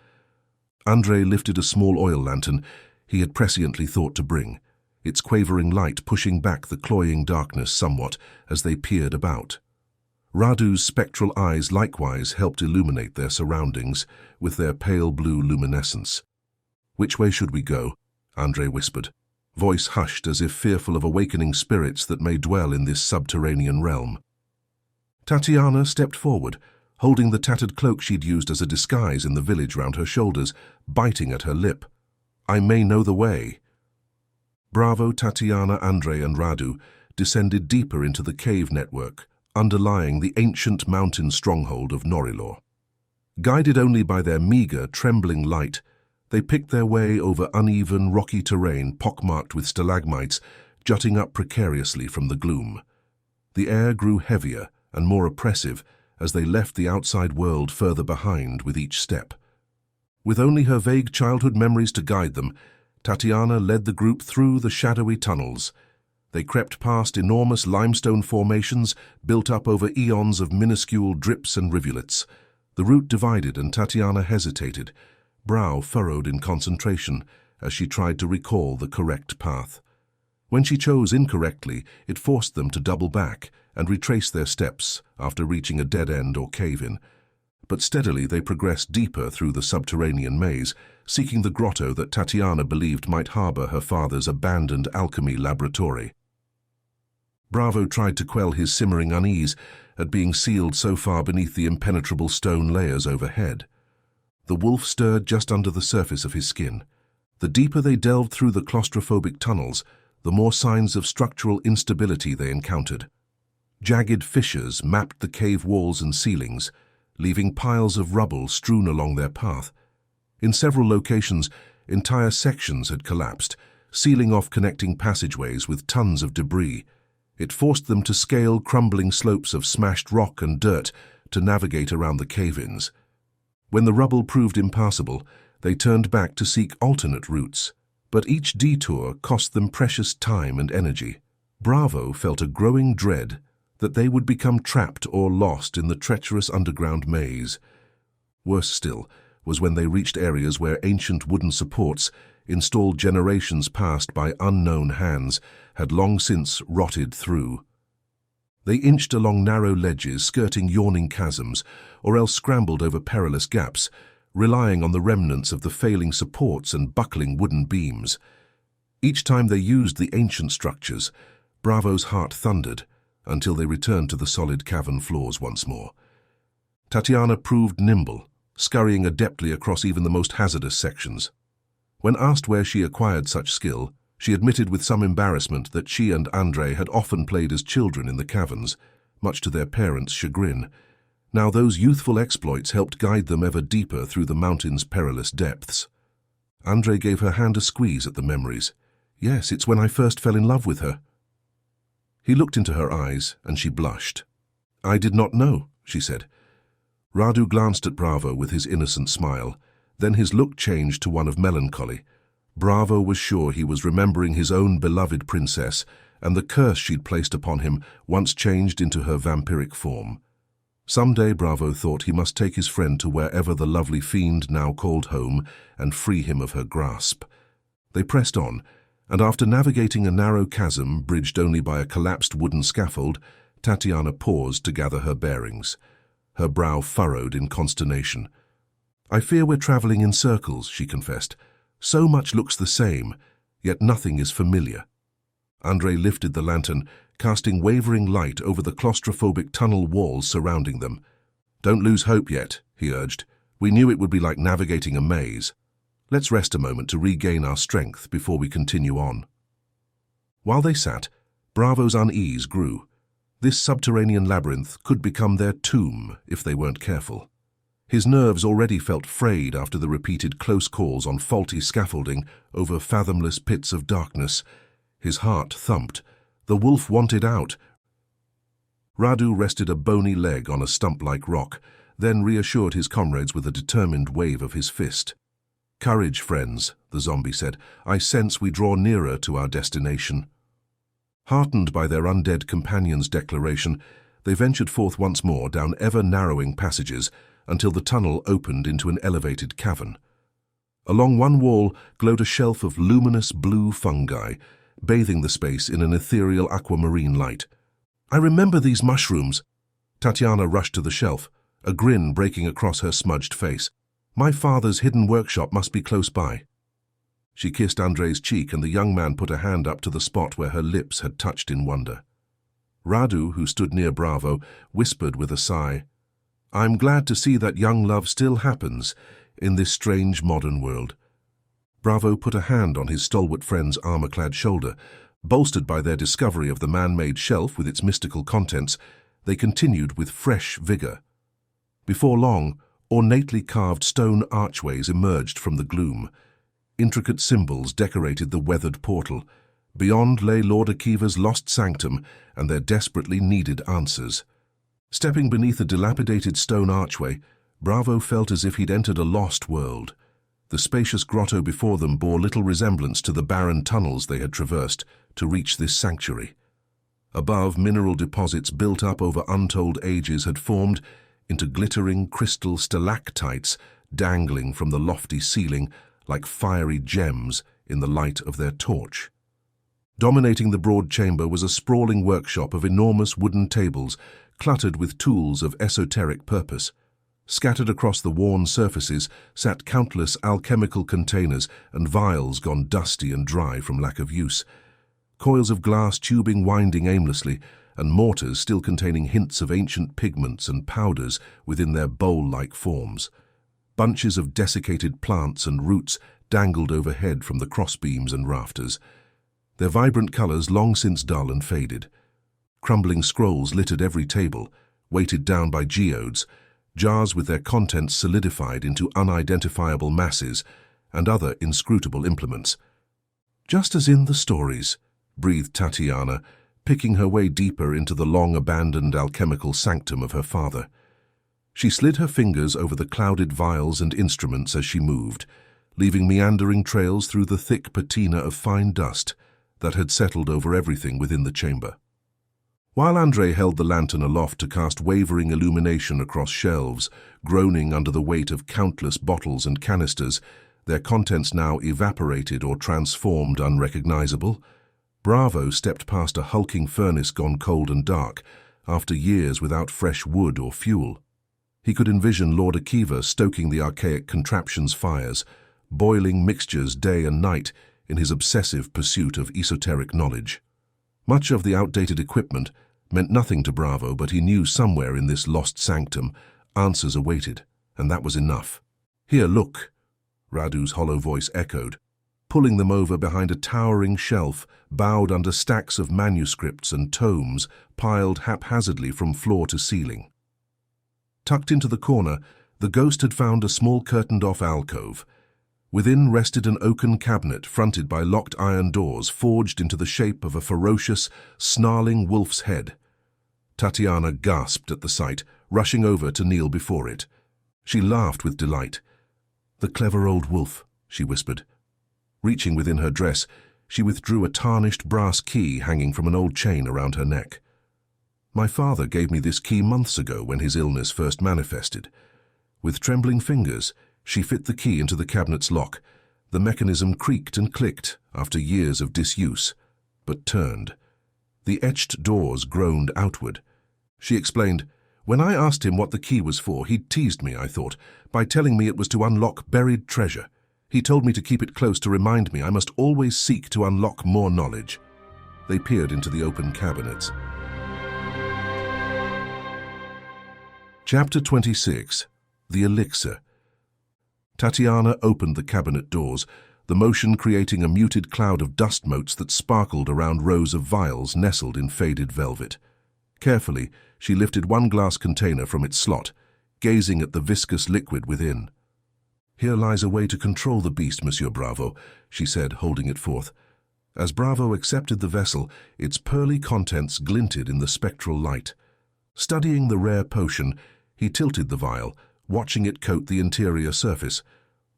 Andre lifted a small oil lantern he had presciently thought to bring, its quavering light pushing back the cloying darkness somewhat as they peered about. Radu's spectral eyes likewise helped illuminate their surroundings with their pale blue luminescence. "Which way should we go?" Andre whispered, voice hushed as if fearful of awakening spirits that may dwell in this subterranean realm. Tatiana stepped forward, holding the tattered cloak she'd used as a disguise in the village round her shoulders, biting at her lip. "I may know the way." Bravo, Tatiana, Andre, and Radu descended deeper into the cave network, underlying the ancient mountain stronghold of Norilor. Guided only by their meager, trembling light, they picked their way over uneven, rocky terrain pockmarked with stalagmites jutting up precariously from the gloom. The air grew heavier and more oppressive as they left the outside world further behind with each step. With only her vague childhood memories to guide them, Tatiana led the group through the shadowy tunnels. They crept past enormous limestone formations built up over eons of minuscule drips and rivulets. The route divided and Tatiana hesitated, brow furrowed in concentration as she tried to recall the correct path. When she chose incorrectly, it forced them to double back and retrace their steps after reaching a dead end or cave-in. But steadily they progressed deeper through the subterranean maze, seeking the grotto that Tatiana believed might harbor her father's abandoned alchemy laboratory. Bravo tried to quell his simmering unease at being sealed so far beneath the impenetrable stone layers overhead. The wolf stirred just under the surface of his skin. The deeper they delved through the claustrophobic tunnels, the more signs of structural instability they encountered. Jagged fissures mapped the cave walls and ceilings, leaving piles of rubble strewn along their path. In several locations, entire sections had collapsed, sealing off connecting passageways with tons of debris. It forced them to scale crumbling slopes of smashed rock and dirt to navigate around the cave-ins. When the rubble proved impassable, they turned back to seek alternate routes, but each detour cost them precious time and energy. Bravo felt a growing dread that they would become trapped or lost in the treacherous underground maze. Worse still was when they reached areas where ancient wooden supports, installed generations past by unknown hands, had long since rotted through. They inched along narrow ledges skirting yawning chasms, or else scrambled over perilous gaps, relying on the remnants of the failing supports and buckling wooden beams. Each time they used the ancient structures, Bravo's heart thundered, until they returned to the solid cavern floors once more. Tatiana proved nimble, scurrying adeptly across even the most hazardous sections. When asked where she acquired such skill, she admitted with some embarrassment that she and Andre had often played as children in the caverns, much to their parents' chagrin. Now those youthful exploits helped guide them ever deeper through the mountain's perilous depths. Andre gave her hand a squeeze at the memories. "Yes, it's when I first fell in love with her." He looked into her eyes, and she blushed. "I did not know," she said. Radu glanced at Bravo with his innocent smile. Then his look changed to one of melancholy. Bravo was sure he was remembering his own beloved princess and the curse she'd placed upon him once changed into her vampiric form. Someday, Bravo thought, he must take his friend to wherever the lovely fiend now called home and free him of her grasp. They pressed on, and after navigating a narrow chasm bridged only by a collapsed wooden scaffold, Tatiana paused to gather her bearings. Her brow furrowed in consternation. "I fear we're traveling in circles," she confessed. "So much looks the same, yet nothing is familiar." Andre lifted the lantern, casting wavering light over the claustrophobic tunnel walls surrounding them. "Don't lose hope yet," he urged. "We knew it would be like navigating a maze. Let's rest a moment to regain our strength before we continue on." While they sat, Bravo's unease grew. This subterranean labyrinth could become their tomb if they weren't careful. His nerves already felt frayed after the repeated close calls on faulty scaffolding over fathomless pits of darkness. His heart thumped. The wolf wanted out. Radu rested a bony leg on a stump-like rock, then reassured his comrades with a determined wave of his fist. "Courage, friends," the zombie said. "I sense we draw nearer to our destination." Heartened by their undead companion's declaration, they ventured forth once more down ever-narrowing passages until the tunnel opened into an elevated cavern. Along one wall glowed a shelf of luminous blue fungi, bathing the space in an ethereal aquamarine light. "I remember these mushrooms." Tatiana rushed to the shelf, a grin breaking across her smudged face. "My father's hidden workshop must be close by." She kissed Andrei's cheek, and the young man put a hand up to the spot where her lips had touched in wonder. Radu, who stood near Bravo, whispered with a sigh, "I'm glad to see that young love still happens in this strange modern world." Bravo put a hand on his stalwart friend's armor-clad shoulder. Bolstered by their discovery of the man-made shelf with its mystical contents, they continued with fresh vigor. Before long, ornately carved stone archways emerged from the gloom. Intricate symbols decorated the weathered portal. Beyond lay Lord Akiva's lost sanctum and their desperately needed answers. Stepping beneath a dilapidated stone archway, Bravo felt as if he'd entered a lost world. The spacious grotto before them bore little resemblance to the barren tunnels they had traversed to reach this sanctuary. Above, mineral deposits built up over untold ages had formed into glittering crystal stalactites dangling from the lofty ceiling like fiery gems in the light of their torch. Dominating the broad chamber was a sprawling workshop of enormous wooden tables cluttered with tools of esoteric purpose. Scattered across the worn surfaces sat countless alchemical containers and vials gone dusty and dry from lack of use. Coils of glass tubing winding aimlessly, and mortars still containing hints of ancient pigments and powders within their bowl-like forms. Bunches of desiccated plants and roots dangled overhead from the crossbeams and rafters, their vibrant colors long since dull and faded. Crumbling scrolls littered every table, weighted down by geodes, jars with their contents solidified into unidentifiable masses, and other inscrutable implements. "Just as in the stories," breathed Tatiana, picking her way deeper into the long-abandoned alchemical sanctum of her father. She slid her fingers over the clouded vials and instruments as she moved, leaving meandering trails through the thick patina of fine dust that had settled over everything within the chamber. While Andrei held the lantern aloft to cast wavering illumination across shelves, groaning under the weight of countless bottles and canisters, their contents now evaporated or transformed unrecognizable, Bravo stepped past a hulking furnace gone cold and dark, after years without fresh wood or fuel. He could envision Lord Akiva stoking the archaic contraption's fires, boiling mixtures day and night in his obsessive pursuit of esoteric knowledge. Much of the outdated equipment meant nothing to Bravo, but he knew somewhere in this lost sanctum answers awaited, and that was enough. "Here, look," Radu's hollow voice echoed, pulling them over behind a towering shelf bowed under stacks of manuscripts and tomes piled haphazardly from floor to ceiling. Tucked into the corner, the ghost had found a small curtained-off alcove. Within rested an oaken cabinet fronted by locked iron doors forged into the shape of a ferocious, snarling wolf's head. Tatiana gasped at the sight, rushing over to kneel before it. She laughed with delight. "The clever old wolf," she whispered. Reaching within her dress, she withdrew a tarnished brass key hanging from an old chain around her neck. "My father gave me this key months ago when his illness first manifested." With trembling fingers, she fit the key into the cabinet's lock. The mechanism creaked and clicked after years of disuse, but turned. The etched doors groaned outward. She explained, "When I asked him what the key was for, he teased me, I thought, by telling me it was to unlock buried treasure. He told me to keep it close to remind me I must always seek to unlock more knowledge." They peered into the open cabinets. Chapter 26. The Elixir. Tatiana opened the cabinet doors, the motion creating a muted cloud of dust motes that sparkled around rows of vials nestled in faded velvet. Carefully, she lifted one glass container from its slot, gazing at the viscous liquid within. "Here lies a way to control the beast, Monsieur Bravo," she said, holding it forth. As Bravo accepted the vessel, its pearly contents glinted in the spectral light. Studying the rare potion, he tilted the vial, watching it coat the interior surface.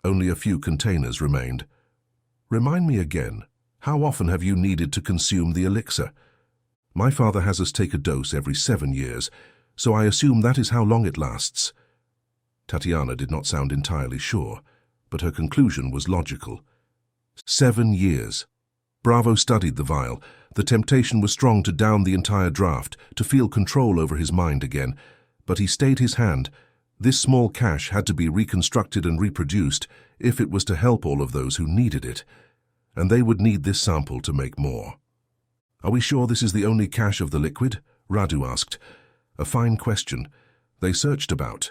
Only a few containers remained. "Remind me again, how often have you needed to consume the elixir?" "My father has us take a dose every 7 years, so I assume that is how long it lasts." Tatiana did not sound entirely sure, but her conclusion was logical. 7 years. Bravo studied the vial. The temptation was strong to down the entire draft, to feel control over his mind again, but he stayed his hand. This small cache had to be reconstructed and reproduced if it was to help all of those who needed it, and they would need this sample to make more. "Are we sure this is the only cache of the liquid?" Radu asked. A fine question. They searched about.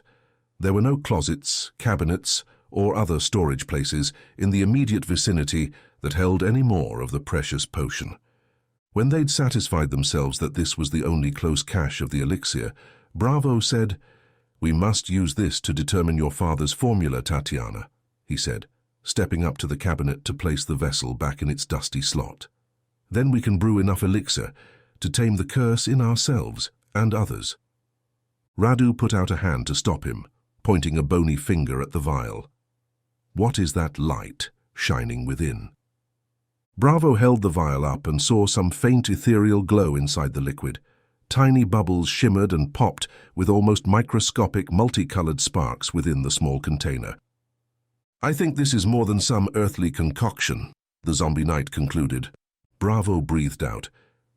There were no closets, cabinets, or other storage places in the immediate vicinity that held any more of the precious potion. When they'd satisfied themselves that this was the only close cache of the elixir, Bravo said, "We must use this to determine your father's formula, Tatiana," he said, stepping up to the cabinet to place the vessel back in its dusty slot. "Then we can brew enough elixir to tame the curse in ourselves and others." Radu put out a hand to stop him, pointing a bony finger at the vial. "What is that light shining within?" Bravo held the vial up and saw some faint ethereal glow inside the liquid. Tiny bubbles shimmered and popped with almost microscopic multicolored sparks within the small container. "I think this is more than some earthly concoction," the zombie knight concluded. Bravo breathed out.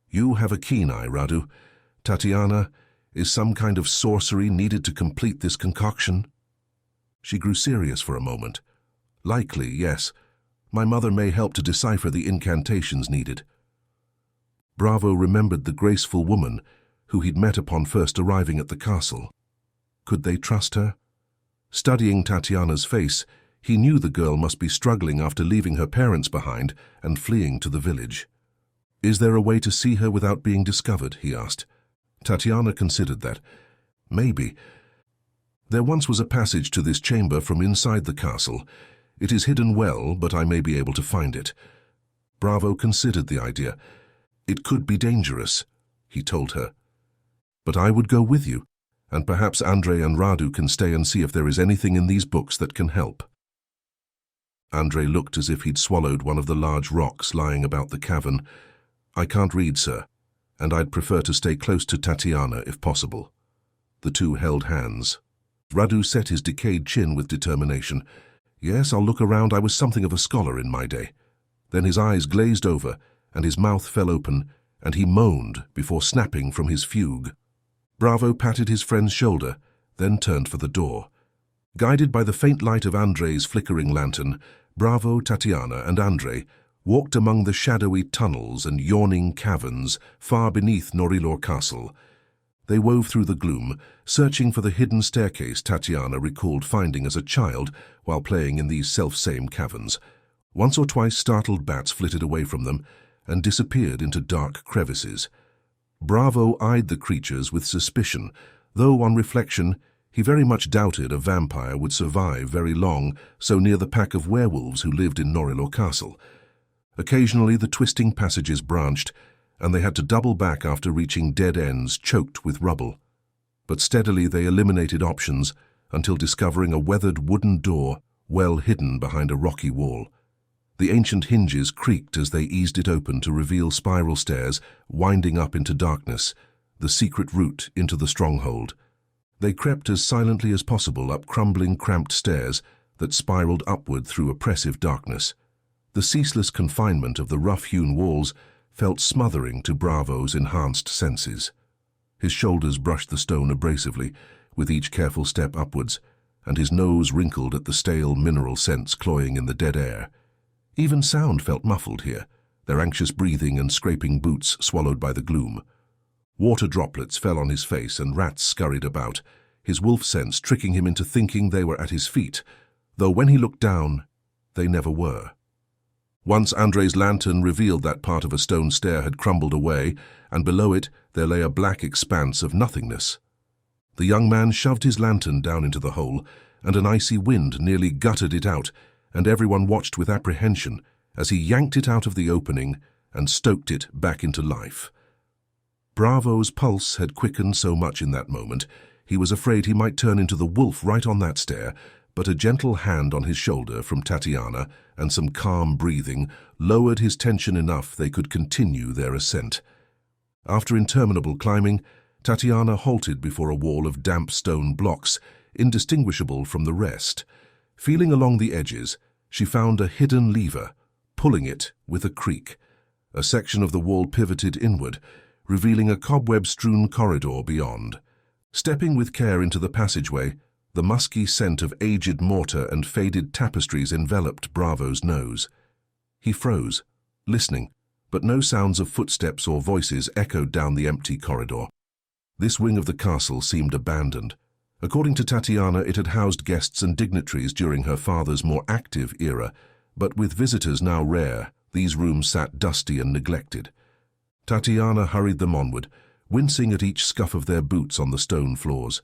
"You have a keen eye, Radu. Tatiana, is some kind of sorcery needed to complete this concoction?" She grew serious for a moment. "Likely, yes. My mother may help to decipher the incantations needed." Bravo remembered the graceful woman who he'd met upon first arriving at the castle. Could they trust her? Studying Tatiana's face, he knew the girl must be struggling after leaving her parents behind and fleeing to the village. "Is there a way to see her without being discovered?" he asked. Tatiana considered that. "Maybe. There once was a passage to this chamber from inside the castle. It is hidden well, but I may be able to find it." Bravo considered the idea. "It could be dangerous," he told her. "But I would go with you, and perhaps Andre and Radu can stay and see if there is anything in these books that can help." Andre looked as if he'd swallowed one of the large rocks lying about the cavern. "I can't read, sir, and I'd prefer to stay close to Tatiana if possible." The two held hands. Radu set his decayed chin with determination. "Yes, I'll look around. I was something of a scholar in my day." Then his eyes glazed over, and his mouth fell open, and he moaned before snapping from his fugue. Bravo patted his friend's shoulder, then turned for the door. Guided by the faint light of Andre's flickering lantern, Bravo, Tatiana, and Andre walked among the shadowy tunnels and yawning caverns far beneath Norilor Castle. They wove through the gloom, searching for the hidden staircase Tatiana recalled finding as a child while playing in these self-same caverns. Once or twice startled bats flitted away from them and disappeared into dark crevices. Bravo eyed the creatures with suspicion, though on reflection he very much doubted a vampire would survive very long so near the pack of werewolves who lived in Norilor Castle. Occasionally the twisting passages branched, and they had to double back after reaching dead ends choked with rubble. But steadily they eliminated options until discovering a weathered wooden door well hidden behind a rocky wall. The ancient hinges creaked as they eased it open to reveal spiral stairs winding up into darkness, the secret route into the stronghold. They crept as silently as possible up crumbling, cramped stairs that spiraled upward through oppressive darkness. The ceaseless confinement of the rough-hewn walls felt smothering to Bravo's enhanced senses. His shoulders brushed the stone abrasively with each careful step upwards, and his nose wrinkled at the stale mineral scents cloying in the dead air. Even sound felt muffled here, their anxious breathing and scraping boots swallowed by the gloom. Water droplets fell on his face and rats scurried about, his wolf sense tricking him into thinking they were at his feet, though when he looked down, they never were. Once Andre's lantern revealed that part of a stone stair had crumbled away, and below it there lay a black expanse of nothingness. The young man shoved his lantern down into the hole, and an icy wind nearly gutted it out, and everyone watched with apprehension as he yanked it out of the opening and stoked it back into life. Bravo's pulse had quickened so much in that moment, he was afraid he might turn into the wolf right on that stair, but a gentle hand on his shoulder from Tatiana and some calm breathing lowered his tension enough they could continue their ascent. After interminable climbing, Tatiana halted before a wall of damp stone blocks, indistinguishable from the rest. Feeling along the edges, she found a hidden lever, pulling it with a creak. A section of the wall pivoted inward, revealing a cobweb-strewn corridor beyond. Stepping with care into the passageway, the musky scent of aged mortar and faded tapestries enveloped Bravo's nose. He froze, listening, but no sounds of footsteps or voices echoed down the empty corridor. This wing of the castle seemed abandoned. According to Tatiana, it had housed guests and dignitaries during her father's more active era, but with visitors now rare, these rooms sat dusty and neglected. Tatiana hurried them onward, wincing at each scuff of their boots on the stone floors.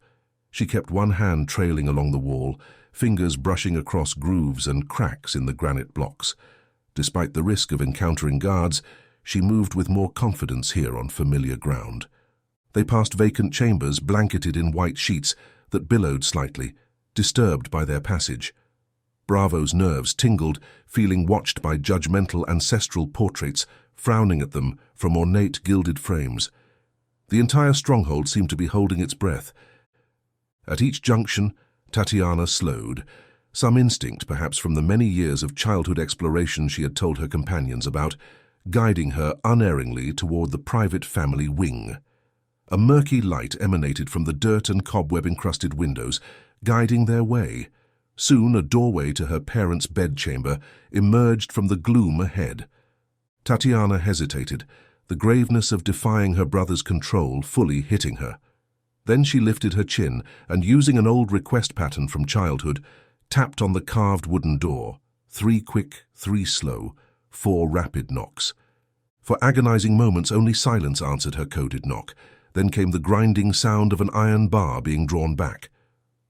She kept one hand trailing along the wall, fingers brushing across grooves and cracks in the granite blocks. Despite the risk of encountering guards, she moved with more confidence here on familiar ground. They passed vacant chambers blanketed in white sheets that billowed slightly, disturbed by their passage. Bravo's nerves tingled, feeling watched by judgmental ancestral portraits frowning at them from ornate gilded frames. The entire stronghold seemed to be holding its breath. At each junction, Tatiana slowed, some instinct perhaps from the many years of childhood exploration she had told her companions about, guiding her unerringly toward the private family wing. A murky light emanated from the dirt and cobweb-encrusted windows, guiding their way. Soon a doorway to her parents' bedchamber emerged from the gloom ahead. Tatiana hesitated, the graveness of defying her brother's control fully hitting her. Then she lifted her chin and, using an old request pattern from childhood, tapped on the carved wooden door. 3 quick, 3 slow, 4 rapid knocks. For agonizing moments, only silence answered her coded knock. Then came the grinding sound of an iron bar being drawn back.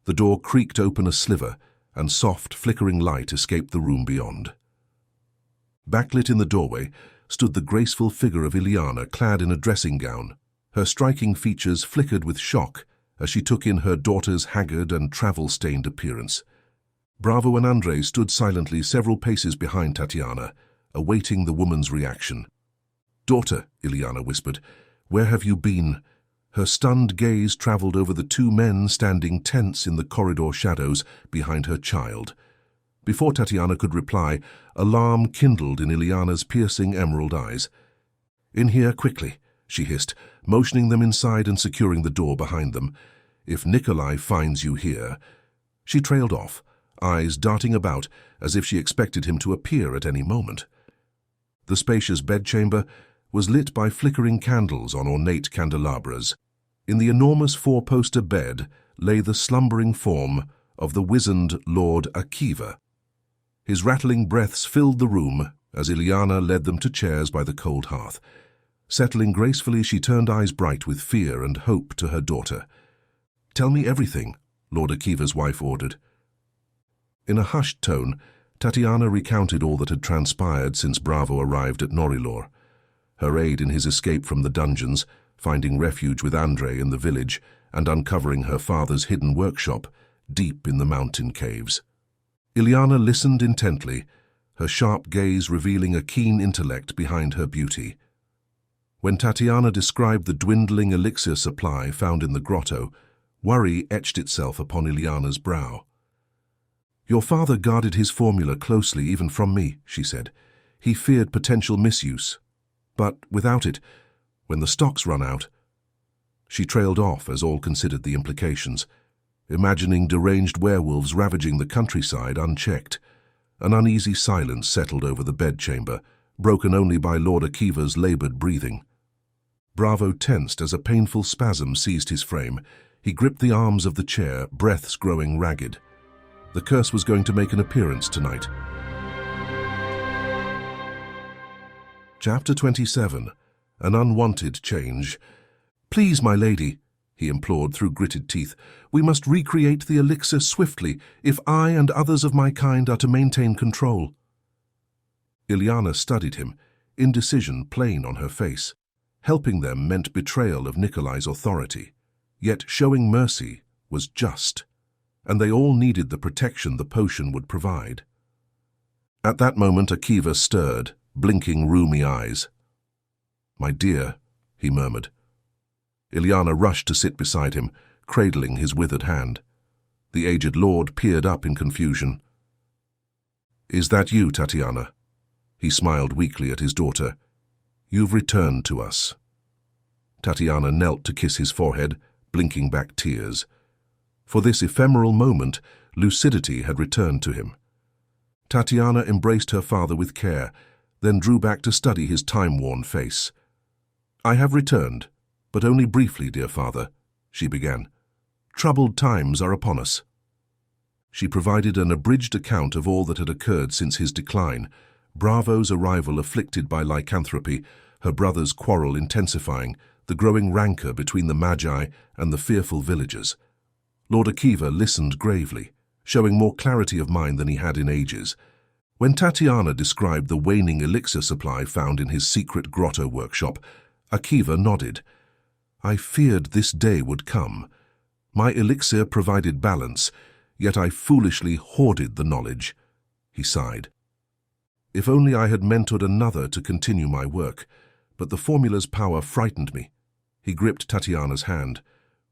The door creaked open a sliver, and soft, flickering light escaped the room beyond. Backlit in the doorway stood the graceful figure of Ileana, clad in a dressing gown. Her striking features flickered with shock as she took in her daughter's haggard and travel-stained appearance. Bravo and Andre stood silently several paces behind Tatiana, awaiting the woman's reaction. "Daughter," Ileana whispered, "where have you been?" Her stunned gaze traveled over the 2 men standing tense in the corridor shadows behind her child. Before Tatiana could reply, alarm kindled in Ileana's piercing emerald eyes. "In here, quickly," she hissed, motioning them inside and securing the door behind them. "If Nikolai finds you here—" She trailed off, eyes darting about as if she expected him to appear at any moment. The spacious bedchamber was lit by flickering candles on ornate candelabras. In the enormous 4-poster bed lay the slumbering form of the wizened Lord Akiva. His rattling breaths filled the room as Ileana led them to chairs by the cold hearth. Settling gracefully, she turned eyes bright with fear and hope to her daughter. "Tell me everything," Lord Akiva's wife ordered. In a hushed tone, Tatiana recounted all that had transpired since Bravo arrived at Norilor. Her aid in his escape from the dungeons, finding refuge with Andre in the village, and uncovering her father's hidden workshop deep in the mountain caves. Ileana listened intently, her sharp gaze revealing a keen intellect behind her beauty. When Tatiana described the dwindling elixir supply found in the grotto, worry etched itself upon Ileana's brow. "Your father guarded his formula closely even from me," she said. "He feared potential misuse. But without it, when the stocks run out—" She trailed off as all considered the implications, imagining deranged werewolves ravaging the countryside unchecked. An uneasy silence settled over the bedchamber, broken only by Lord Akiva's labored breathing. Bravo tensed as a painful spasm seized his frame. He gripped the arms of the chair, breaths growing ragged. The curse was going to make an appearance tonight. Chapter 27. An Unwanted Change. "Please, my lady," he implored through gritted teeth, "we must recreate the elixir swiftly if I and others of my kind are to maintain control." Ileana studied him, indecision plain on her face. Helping them meant betrayal of Nikolai's authority, yet showing mercy was just, and they all needed the protection the potion would provide. At that moment, Akiva stirred, blinking rheumy eyes. "My dear," he murmured. Ilyana rushed to sit beside him, cradling his withered hand. The aged lord peered up in confusion. "Is that you, Tatiana?" He smiled weakly at his daughter. "You've returned to us." Tatiana knelt to kiss his forehead, blinking back tears. For this ephemeral moment, lucidity had returned to him. Tatiana embraced her father with care, then drew back to study his time-worn face. "I have returned, but only briefly, dear father," she began. "Troubled times are upon us." She provided an abridged account of all that had occurred since his decline, Bravo's arrival afflicted by lycanthropy, her brother's quarrel intensifying, the growing rancor between the Magi and the fearful villagers. Lord Akiva listened gravely, showing more clarity of mind than he had in ages. When Tatiana described the waning elixir supply found in his secret grotto workshop, Akiva nodded. "I feared this day would come. My elixir provided balance, yet I foolishly hoarded the knowledge," he sighed. "If only I had mentored another to continue my work, but the formula's power frightened me." He gripped Tatiana's hand.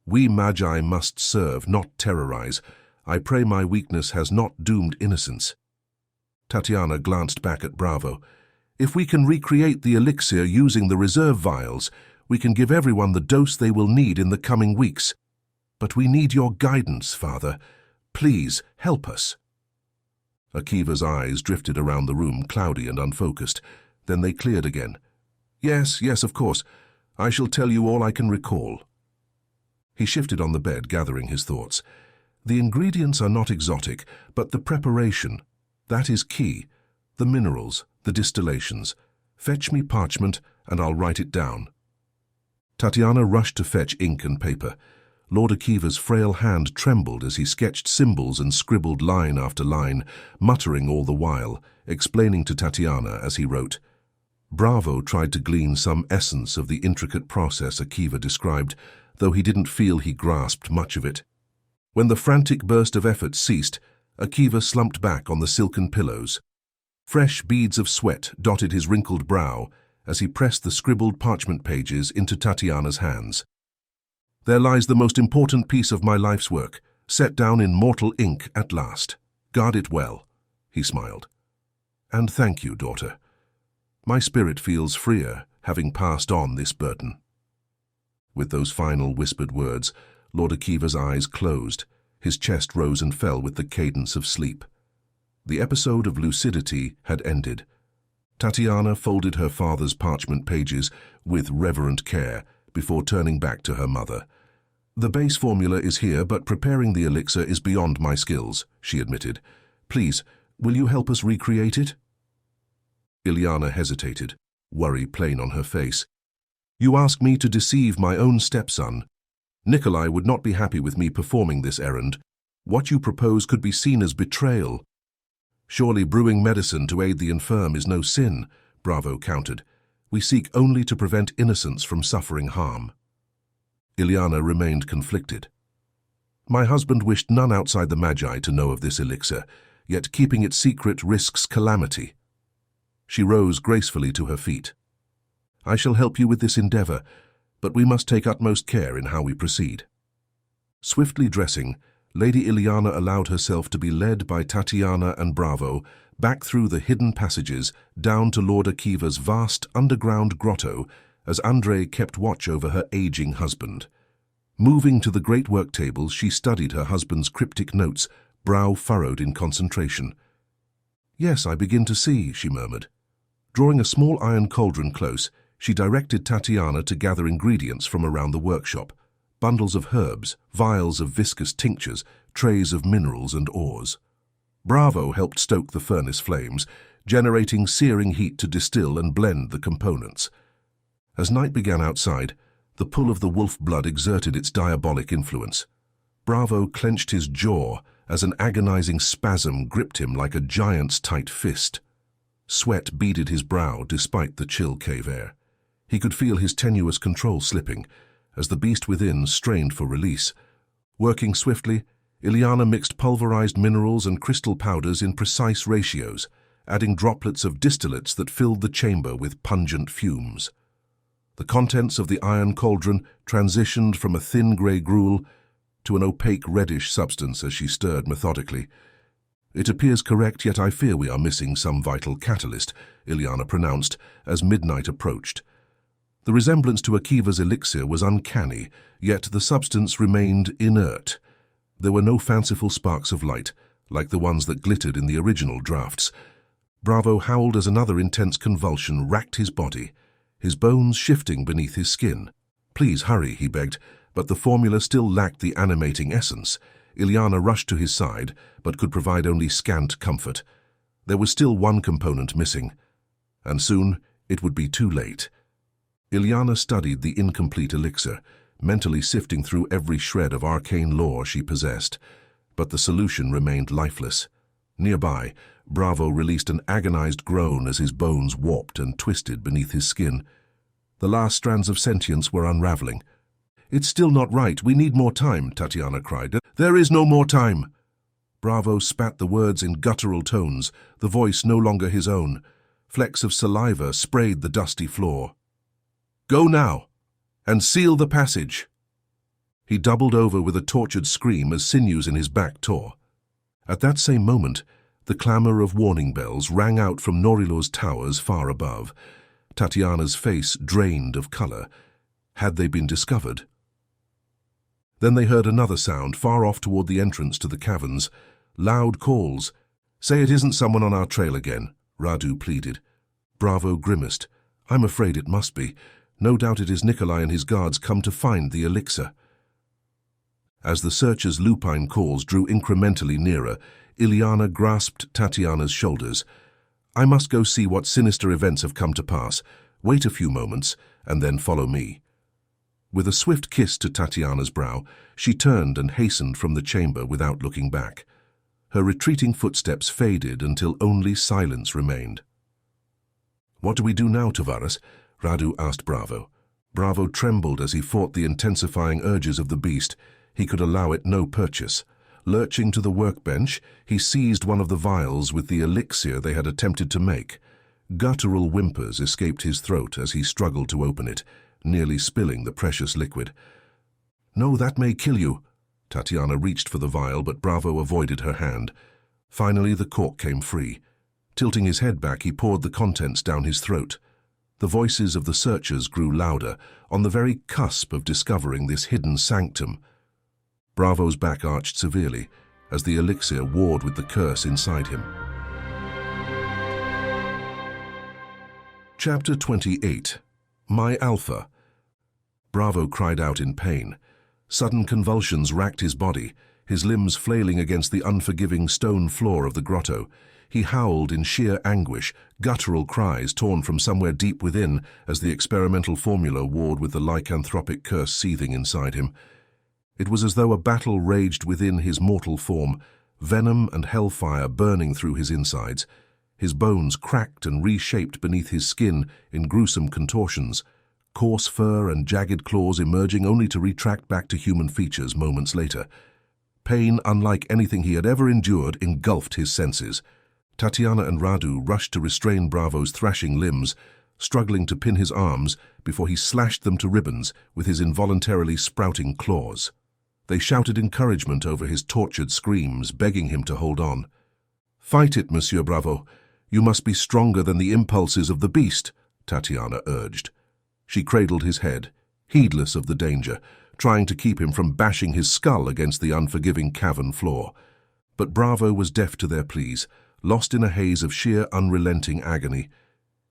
"We Magi must serve, not terrorize. I pray my weakness has not doomed innocence." Tatiana glanced back at Bravo. "If we can recreate the elixir using the reserve vials, we can give everyone the dose they will need in the coming weeks. But we need your guidance, Father. Please, help us." Akiva's eyes drifted around the room, cloudy and unfocused. Then they cleared again. Yes, of course. I shall tell you all I can recall." He shifted on the bed, gathering his thoughts. "The ingredients are not exotic, but the preparation, that is key. The minerals, the distillations. Fetch me parchment, and I'll write it down." Tatiana rushed to fetch ink and paper. Lord Akiva's frail hand trembled as he sketched symbols and scribbled line after line, muttering all the while, explaining to Tatiana as he wrote. Bravo tried to glean some essence of the intricate process Akiva described, though he didn't feel he grasped much of it. When the frantic burst of effort ceased, Akiva slumped back on the silken pillows. Fresh beads of sweat dotted his wrinkled brow as he pressed the scribbled parchment pages into Tatiana's hands. "There lies the most important piece of my life's work, set down in mortal ink at last. Guard it well," he smiled. "And thank you, daughter. My spirit feels freer, having passed on this burden." With those final whispered words, Lord Akiva's eyes closed. His chest rose and fell with the cadence of sleep. The episode of lucidity had ended. Tatiana folded her father's parchment pages with reverent care before turning back to her mother. "The base formula is here, but preparing the elixir is beyond my skills," she admitted. "Please, will you help us recreate it?" Ilyana hesitated, worry plain on her face. "You ask me to deceive my own stepson. Nikolai would not be happy with me performing this errand. What you propose could be seen as betrayal." "Surely brewing medicine to aid the infirm is no sin," Bravo countered. "We seek only to prevent innocents from suffering harm." Ilyana remained conflicted. "My husband wished none outside the Magi to know of this elixir, yet keeping it secret risks calamity." She rose gracefully to her feet. "I shall help you with this endeavor, but we must take utmost care in how we proceed." Swiftly dressing, Lady Ilyana allowed herself to be led by Tatiana and Bravo back through the hidden passages down to Lord Akiva's vast underground grotto as Andrei kept watch over her aging husband. Moving to the great work table, she studied her husband's cryptic notes, brow furrowed in concentration. "Yes, I begin to see," she murmured. Drawing a small iron cauldron close, she directed Tatiana to gather ingredients from around the workshop, bundles of herbs, vials of viscous tinctures, trays of minerals and ores. Bravo helped stoke the furnace flames, generating searing heat to distill and blend the components. As night began outside, the pull of the wolf blood exerted its diabolic influence. Bravo clenched his jaw as an agonizing spasm gripped him like a giant's tight fist. Sweat beaded his brow despite the chill cave air. He could feel his tenuous control slipping, as the beast within strained for release. Working swiftly, Ileana mixed pulverized minerals and crystal powders in precise ratios, adding droplets of distillates that filled the chamber with pungent fumes. The contents of the iron cauldron transitioned from a thin grey gruel to an opaque reddish substance as she stirred methodically. "It appears correct, yet I fear we are missing some vital catalyst," Ileana pronounced as midnight approached. The resemblance to Akiva's elixir was uncanny, yet the substance remained inert. There were no fanciful sparks of light, like the ones that glittered in the original drafts. Bravo howled as another intense convulsion racked his body, his bones shifting beneath his skin. "Please hurry," he begged, but the formula still lacked the animating essence. Ileana rushed to his side, but could provide only scant comfort. There was still one component missing, and soon it would be too late. Ileana studied the incomplete elixir, mentally sifting through every shred of arcane lore she possessed, but the solution remained lifeless. Nearby, Bravo released an agonized groan as his bones warped and twisted beneath his skin. The last strands of sentience were unraveling. "It's still not right. We need more time," Tatiana cried. "There is no more time." Bravo spat the words in guttural tones, the voice no longer his own. Flecks of saliva sprayed the dusty floor. "Go now, and seal the passage." He doubled over with a tortured scream as sinews in his back tore. At that same moment, the clamor of warning bells rang out from Norilo's towers far above. Tatiana's face drained of color. Had they been discovered? Then they heard another sound far off toward the entrance to the caverns. Loud calls. "Say it isn't someone on our trail again," Radu pleaded. Bravo grimaced. "I'm afraid it must be. No doubt it is Nikolai and his guards come to find the elixir." As the searchers' lupine calls drew incrementally nearer, Ileana grasped Tatiana's shoulders. "I must go see what sinister events have come to pass. Wait a few moments, and then follow me." With a swift kiss to Tatiana's brow, she turned and hastened from the chamber without looking back. Her retreating footsteps faded until only silence remained. "What do we do now, Tavares?" Radu asked Bravo. Bravo trembled as he fought the intensifying urges of the beast. He could allow it no purchase. Lurching to the workbench, he seized one of the vials with the elixir they had attempted to make. Guttural whimpers escaped his throat as he struggled to open it, nearly spilling the precious liquid. "No, that may kill you." Tatiana reached for the vial, but Bravo avoided her hand. Finally, the cork came free. Tilting his head back, he poured the contents down his throat. The voices of the searchers grew louder, on the very cusp of discovering this hidden sanctum. Bravo's back arched severely, as the elixir warred with the curse inside him. Chapter 28. My Alpha. Bravo cried out in pain. Sudden convulsions racked his body, his limbs flailing against the unforgiving stone floor of the grotto. He howled in sheer anguish, guttural cries torn from somewhere deep within as the experimental formula warred with the lycanthropic curse seething inside him. It was as though a battle raged within his mortal form, venom and hellfire burning through his insides. His bones cracked and reshaped beneath his skin in gruesome contortions, coarse fur and jagged claws emerging only to retract back to human features moments later. Pain unlike anything he had ever endured engulfed his senses. Tatiana and Radu rushed to restrain Bravo's thrashing limbs, struggling to pin his arms before he slashed them to ribbons with his involuntarily sprouting claws. They shouted encouragement over his tortured screams, begging him to hold on. "Fight it, Monsieur Bravo. You must be stronger than the impulses of the beast," Tatiana urged. She cradled his head, heedless of the danger, trying to keep him from bashing his skull against the unforgiving cavern floor. But Bravo was deaf to their pleas, lost in a haze of sheer unrelenting agony.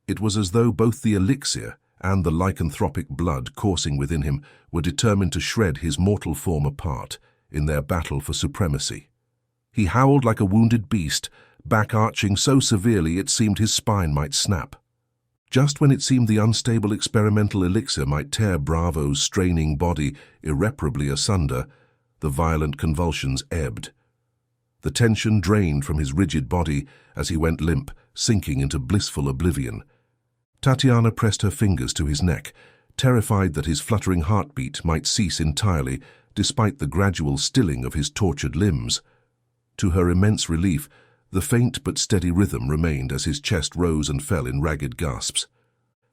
It was as though both the elixir and the lycanthropic blood coursing within him were determined to shred his mortal form apart in their battle for supremacy. He howled like a wounded beast, back arching so severely it seemed his spine might snap. Just when it seemed the unstable experimental elixir might tear Bravo's straining body irreparably asunder, the violent convulsions ebbed. The tension drained from his rigid body as he went limp, sinking into blissful oblivion. Tatiana pressed her fingers to his neck, terrified that his fluttering heartbeat might cease entirely despite the gradual stilling of his tortured limbs. To her immense relief, the faint but steady rhythm remained as his chest rose and fell in ragged gasps.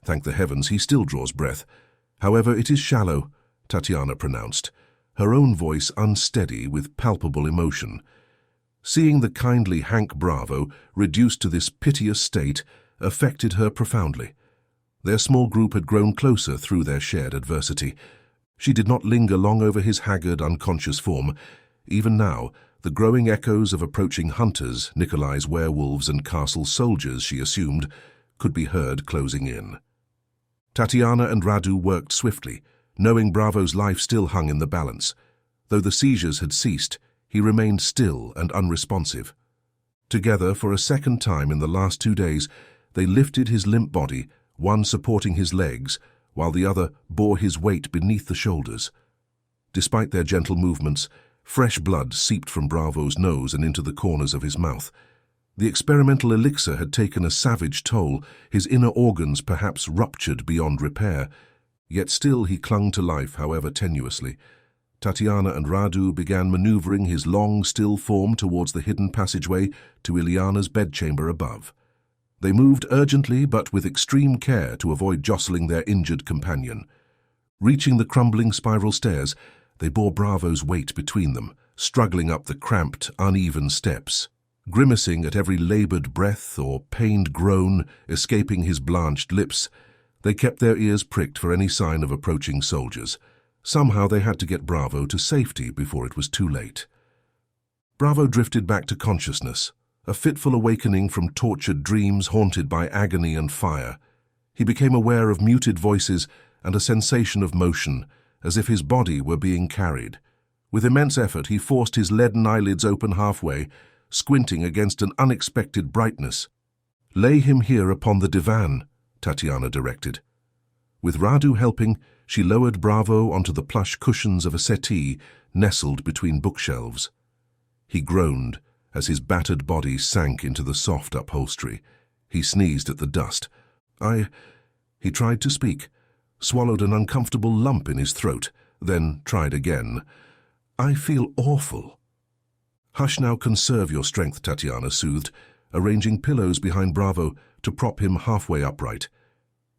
Thank the heavens, he still draws breath. However, it is shallow, Tatiana pronounced, her own voice unsteady with palpable emotion. Seeing the kindly Hank Bravo reduced to this piteous state affected her profoundly. Their small group had grown closer through their shared adversity. She did not linger long over his haggard, unconscious form. Even now, the growing echoes of approaching hunters, Nikolai's werewolves and castle soldiers, she assumed, could be heard closing in. Tatiana and Radu worked swiftly, knowing Bravo's life still hung in the balance. Though the seizures had ceased, he remained still and unresponsive. Together, for a second time in the last 2 days, they lifted his limp body, one supporting his legs, while the other bore his weight beneath the shoulders. Despite their gentle movements, fresh blood seeped from Bravo's nose and into the corners of his mouth. The experimental elixir had taken a savage toll, his inner organs perhaps ruptured beyond repair. Yet still he clung to life, however tenuously. Tatiana and Radu began maneuvering his long, still form towards the hidden passageway to Ileana's bedchamber above. They moved urgently but with extreme care to avoid jostling their injured companion. Reaching the crumbling spiral stairs, they bore Bravo's weight between them, struggling up the cramped, uneven steps. Grimacing at every labored breath or pained groan escaping his blanched lips, they kept their ears pricked for any sign of approaching soldiers. Somehow they had to get Bravo to safety before it was too late. Bravo drifted back to consciousness, a fitful awakening from tortured dreams haunted by agony and fire. He became aware of muted voices and a sensation of motion, as if his body were being carried. With immense effort, he forced his leaden eyelids open halfway, squinting against an unexpected brightness. "Lay him here upon the divan," Tatiana directed. With Radu helping, she lowered Bravo onto the plush cushions of a settee nestled between bookshelves. He groaned as his battered body sank into the soft upholstery. He sneezed at the dust. He tried to speak, swallowed an uncomfortable lump in his throat, then tried again. "I feel awful." "Hush now, conserve your strength," Tatiana soothed, arranging pillows behind Bravo to prop him halfway upright.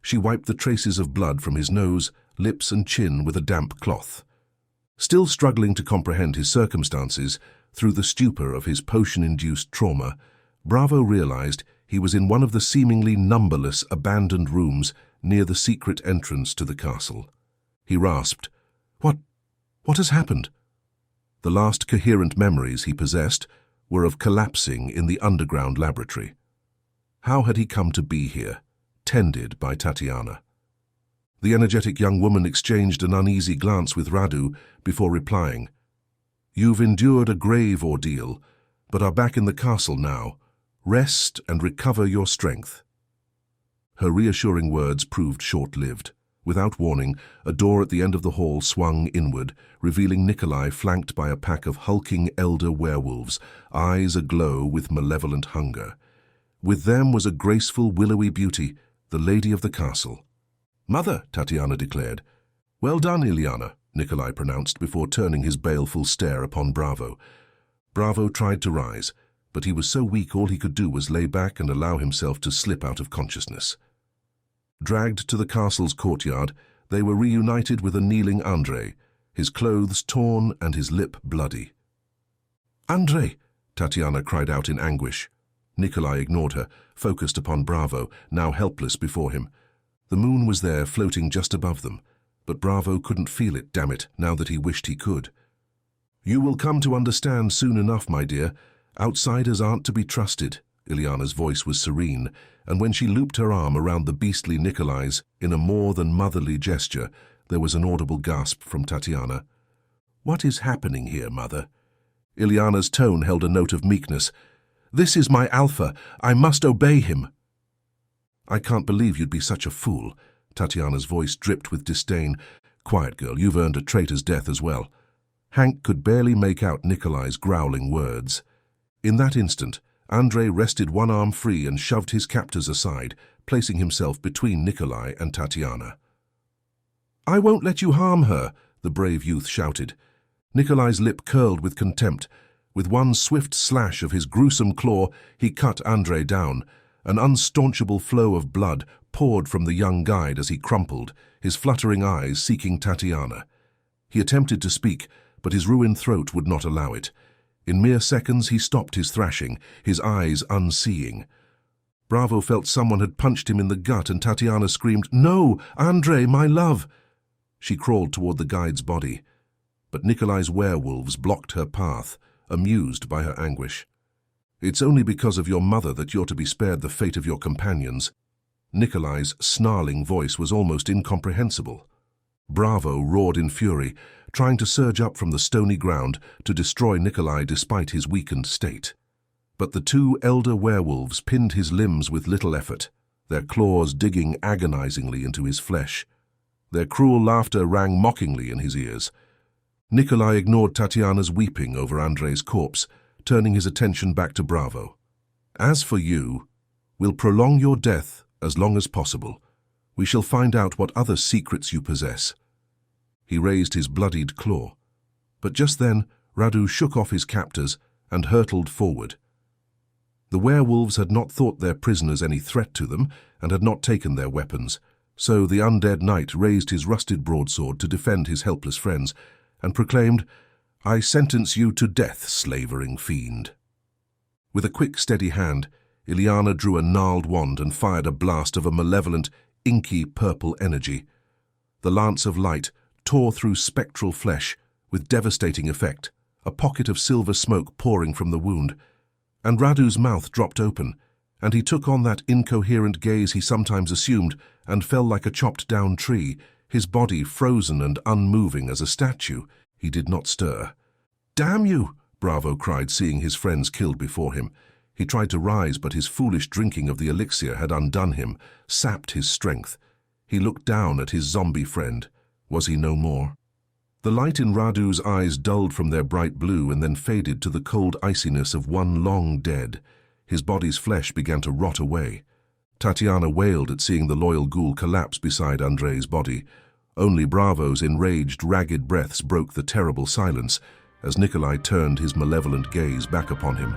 She wiped the traces of blood from his nose, lips and chin with a damp cloth. Still struggling to comprehend his circumstances, through the stupor of his potion-induced trauma, Bravo realized he was in one of the seemingly numberless abandoned rooms near the secret entrance to the castle. He rasped, What has happened?" The last coherent memories he possessed were of collapsing in the underground laboratory. How had he come to be here, tended by Tatiana? The energetic young woman exchanged an uneasy glance with Radu before replying, "You've endured a grave ordeal, but are back in the castle now. Rest and recover your strength." Her reassuring words proved short-lived. Without warning, a door at the end of the hall swung inward, revealing Nikolai flanked by a pack of hulking elder werewolves, eyes aglow with malevolent hunger. With them was a graceful, willowy beauty, the lady of the castle. "Mother," Tatiana declared. "Well done, Ileana," Nikolai pronounced before turning his baleful stare upon Bravo. Bravo tried to rise, but he was so weak all he could do was lay back and allow himself to slip out of consciousness. Dragged to the castle's courtyard, they were reunited with a kneeling Andrei, his clothes torn and his lip bloody. "Andrei!" Tatiana cried out in anguish. Nikolai ignored her, focused upon Bravo, now helpless before him. The moon was there, floating just above them, but Bravo couldn't feel it, damn it, now that he wished he could. "You will come to understand soon enough, my dear. Outsiders aren't to be trusted." Ileana's voice was serene, and when she looped her arm around the beastly Nikolai's in a more than motherly gesture, there was an audible gasp from Tatiana. "What is happening here, Mother?" Ileana's tone held a note of meekness. "This is my Alpha. I must obey him." "I can't believe you'd be such a fool." Tatiana's voice dripped with disdain. "Quiet, girl, you've earned a traitor's death as well." Hank could barely make out Nikolai's growling words. In that instant, Andrei wrested one arm free and shoved his captors aside, placing himself between Nikolai and Tatiana. "I won't let you harm her," the brave youth shouted. Nikolai's lip curled with contempt. With one swift slash of his gruesome claw, he cut Andrei down. An unstaunchable flow of blood poured from the young guide as he crumpled, his fluttering eyes seeking Tatiana. He attempted to speak, but his ruined throat would not allow it. In mere seconds he stopped his thrashing, his eyes unseeing. Bravo felt someone had punched him in the gut, and Tatiana screamed, "No, Andrei, my love!" She crawled toward the guide's body, but Nikolai's werewolves blocked her path, amused by her anguish. "It's only because of your mother that you're to be spared the fate of your companions." Nikolai's snarling voice was almost incomprehensible. Bravo roared in fury, trying to surge up from the stony ground to destroy Nikolai despite his weakened state. But the two elder werewolves pinned his limbs with little effort, their claws digging agonizingly into his flesh. Their cruel laughter rang mockingly in his ears. Nikolai ignored Tatiana's weeping over Andrei's corpse, turning his attention back to Bravo. "As for you, we'll prolong your death as long as possible. We shall find out what other secrets you possess." He raised his bloodied claw. But just then, Radu shook off his captors and hurtled forward. The werewolves had not thought their prisoners any threat to them and had not taken their weapons, so the undead knight raised his rusted broadsword to defend his helpless friends and proclaimed, "I sentence you to death, slavering fiend." With a quick, steady hand, Ileana drew a gnarled wand and fired a blast of a malevolent, inky purple energy. The lance of light tore through spectral flesh with devastating effect, a pocket of silver smoke pouring from the wound, and Radu's mouth dropped open, and he took on that incoherent gaze he sometimes assumed and fell like a chopped-down tree, his body frozen and unmoving as a statue. He did not stir. "Damn you!" Bravo cried, seeing his friends killed before him. He tried to rise, but his foolish drinking of the elixir had undone him, sapped his strength. He looked down at his zombie friend. Was he no more? The light in Radu's eyes dulled from their bright blue and then faded to the cold iciness of one long dead. His body's flesh began to rot away. Tatiana wailed at seeing the loyal ghoul collapse beside Andrei's body. Only Bravo's enraged, ragged breaths broke the terrible silence as Nikolai turned his malevolent gaze back upon him.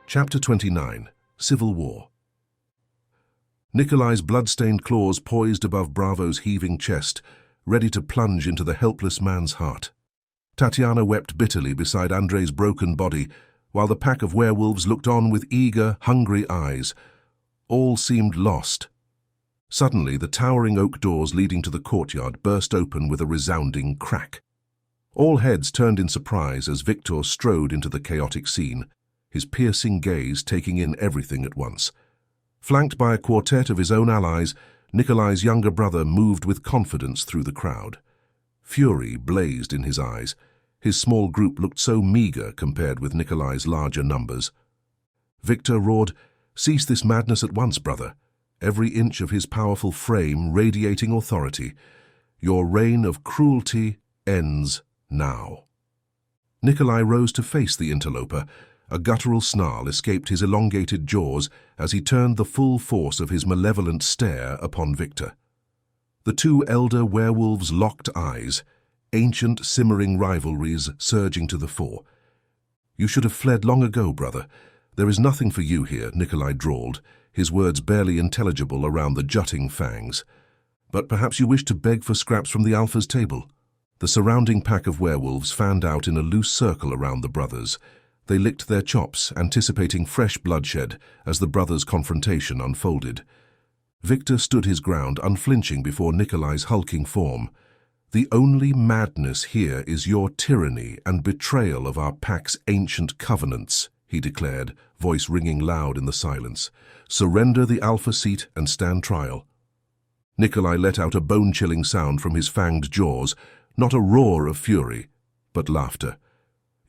Chapter 29. Civil War. Nikolai's blood-stained claws poised above Bravo's heaving chest, ready to plunge into the helpless man's heart. Tatiana wept bitterly beside Andrei's broken body, while the pack of werewolves looked on with eager, hungry eyes. All seemed lost. Suddenly, the towering oak doors leading to the courtyard burst open with a resounding crack. All heads turned in surprise as Victor strode into the chaotic scene, his piercing gaze taking in everything at once. Flanked by a quartet of his own allies, Nikolai's younger brother moved with confidence through the crowd. Fury blazed in his eyes. His small group looked so meager compared with Nikolai's larger numbers. Victor roared, "Cease this madness at once, brother," every inch of his powerful frame radiating authority. "Your reign of cruelty ends now." Nikolai rose to face the interloper. A guttural snarl escaped his elongated jaws as he turned the full force of his malevolent stare upon Victor. The two elder werewolves locked eyes, ancient simmering rivalries surging to the fore. "You should have fled long ago, brother. There is nothing for you here," Nikolai drawled, his words barely intelligible around the jutting fangs. "But perhaps you wish to beg for scraps from the Alpha's table." The surrounding pack of werewolves fanned out in a loose circle around the brothers. They licked their chops, anticipating fresh bloodshed as the brothers' confrontation unfolded. Victor stood his ground, unflinching before Nikolai's hulking form. "The only madness here is your tyranny and betrayal of our pack's ancient covenants," he declared, voice ringing loud in the silence. "Surrender the Alpha seat and stand trial." Nikolai let out a bone-chilling sound from his fanged jaws, not a roar of fury, but laughter.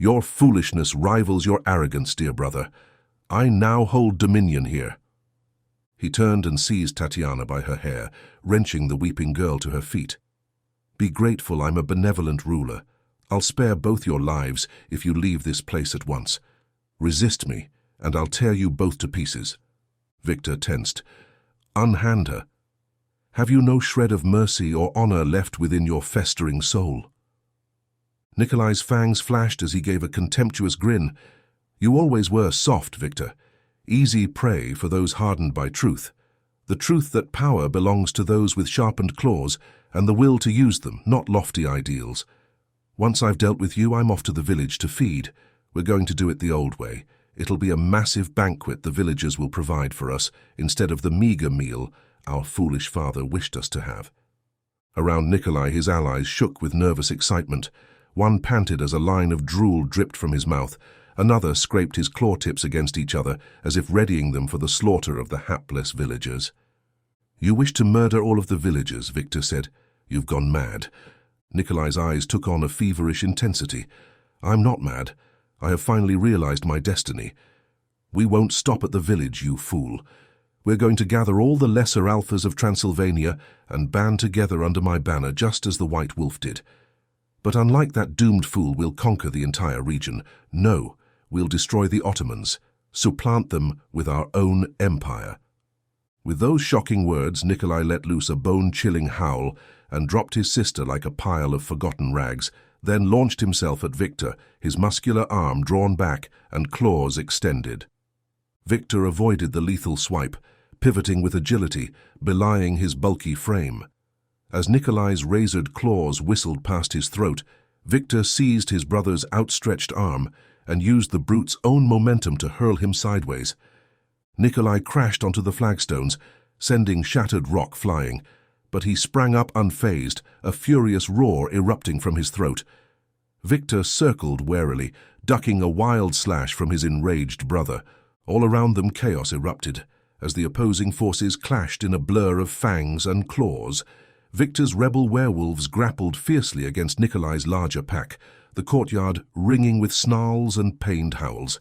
"Your foolishness rivals your arrogance, dear brother. I now hold dominion here." He turned and seized Tatiana by her hair, wrenching the weeping girl to her feet. "Be grateful I'm a benevolent ruler. I'll spare both your lives if you leave this place at once. Resist me, and I'll tear you both to pieces." Victor tensed. "Unhand her. Have you no shred of mercy or honor left within your festering soul?" Nikolai's fangs flashed as he gave a contemptuous grin. "You always were soft, Victor. Easy prey for those hardened by truth. The truth that power belongs to those with sharpened claws and the will to use them, not lofty ideals. Once I've dealt with you, I'm off to the village to feed. We're going to do it the old way. It'll be a massive banquet the villagers will provide for us, instead of the meager meal our foolish father wished us to have." Around Nikolai, his allies shook with nervous excitement. One panted as a line of drool dripped from his mouth. Another scraped his claw tips against each other, as if readying them for the slaughter of the hapless villagers. "You wish to murder all of the villagers," Victor said. "You've gone mad." Nikolai's eyes took on a feverish intensity. "I'm not mad. I have finally realized my destiny. We won't stop at the village, you fool. We're going to gather all the lesser alphas of Transylvania and band together under my banner, just as the White Wolf did. But unlike that doomed fool, we'll conquer the entire region. No, we'll destroy the Ottomans, supplant them with our own empire." With those shocking words, Nikolai let loose a bone-chilling howl and dropped his sister like a pile of forgotten rags, then launched himself at Victor, his muscular arm drawn back and claws extended. Victor avoided the lethal swipe, pivoting with agility, belying his bulky frame. As Nikolai's razored claws whistled past his throat, Victor seized his brother's outstretched arm and used the brute's own momentum to hurl him sideways. Nikolai crashed onto the flagstones, sending shattered rock flying, but he sprang up unfazed, a furious roar erupting from his throat. Victor circled warily, ducking a wild slash from his enraged brother. All around them chaos erupted, as the opposing forces clashed in a blur of fangs and claws. Victor's rebel werewolves grappled fiercely against Nikolai's larger pack, the courtyard ringing with snarls and pained howls.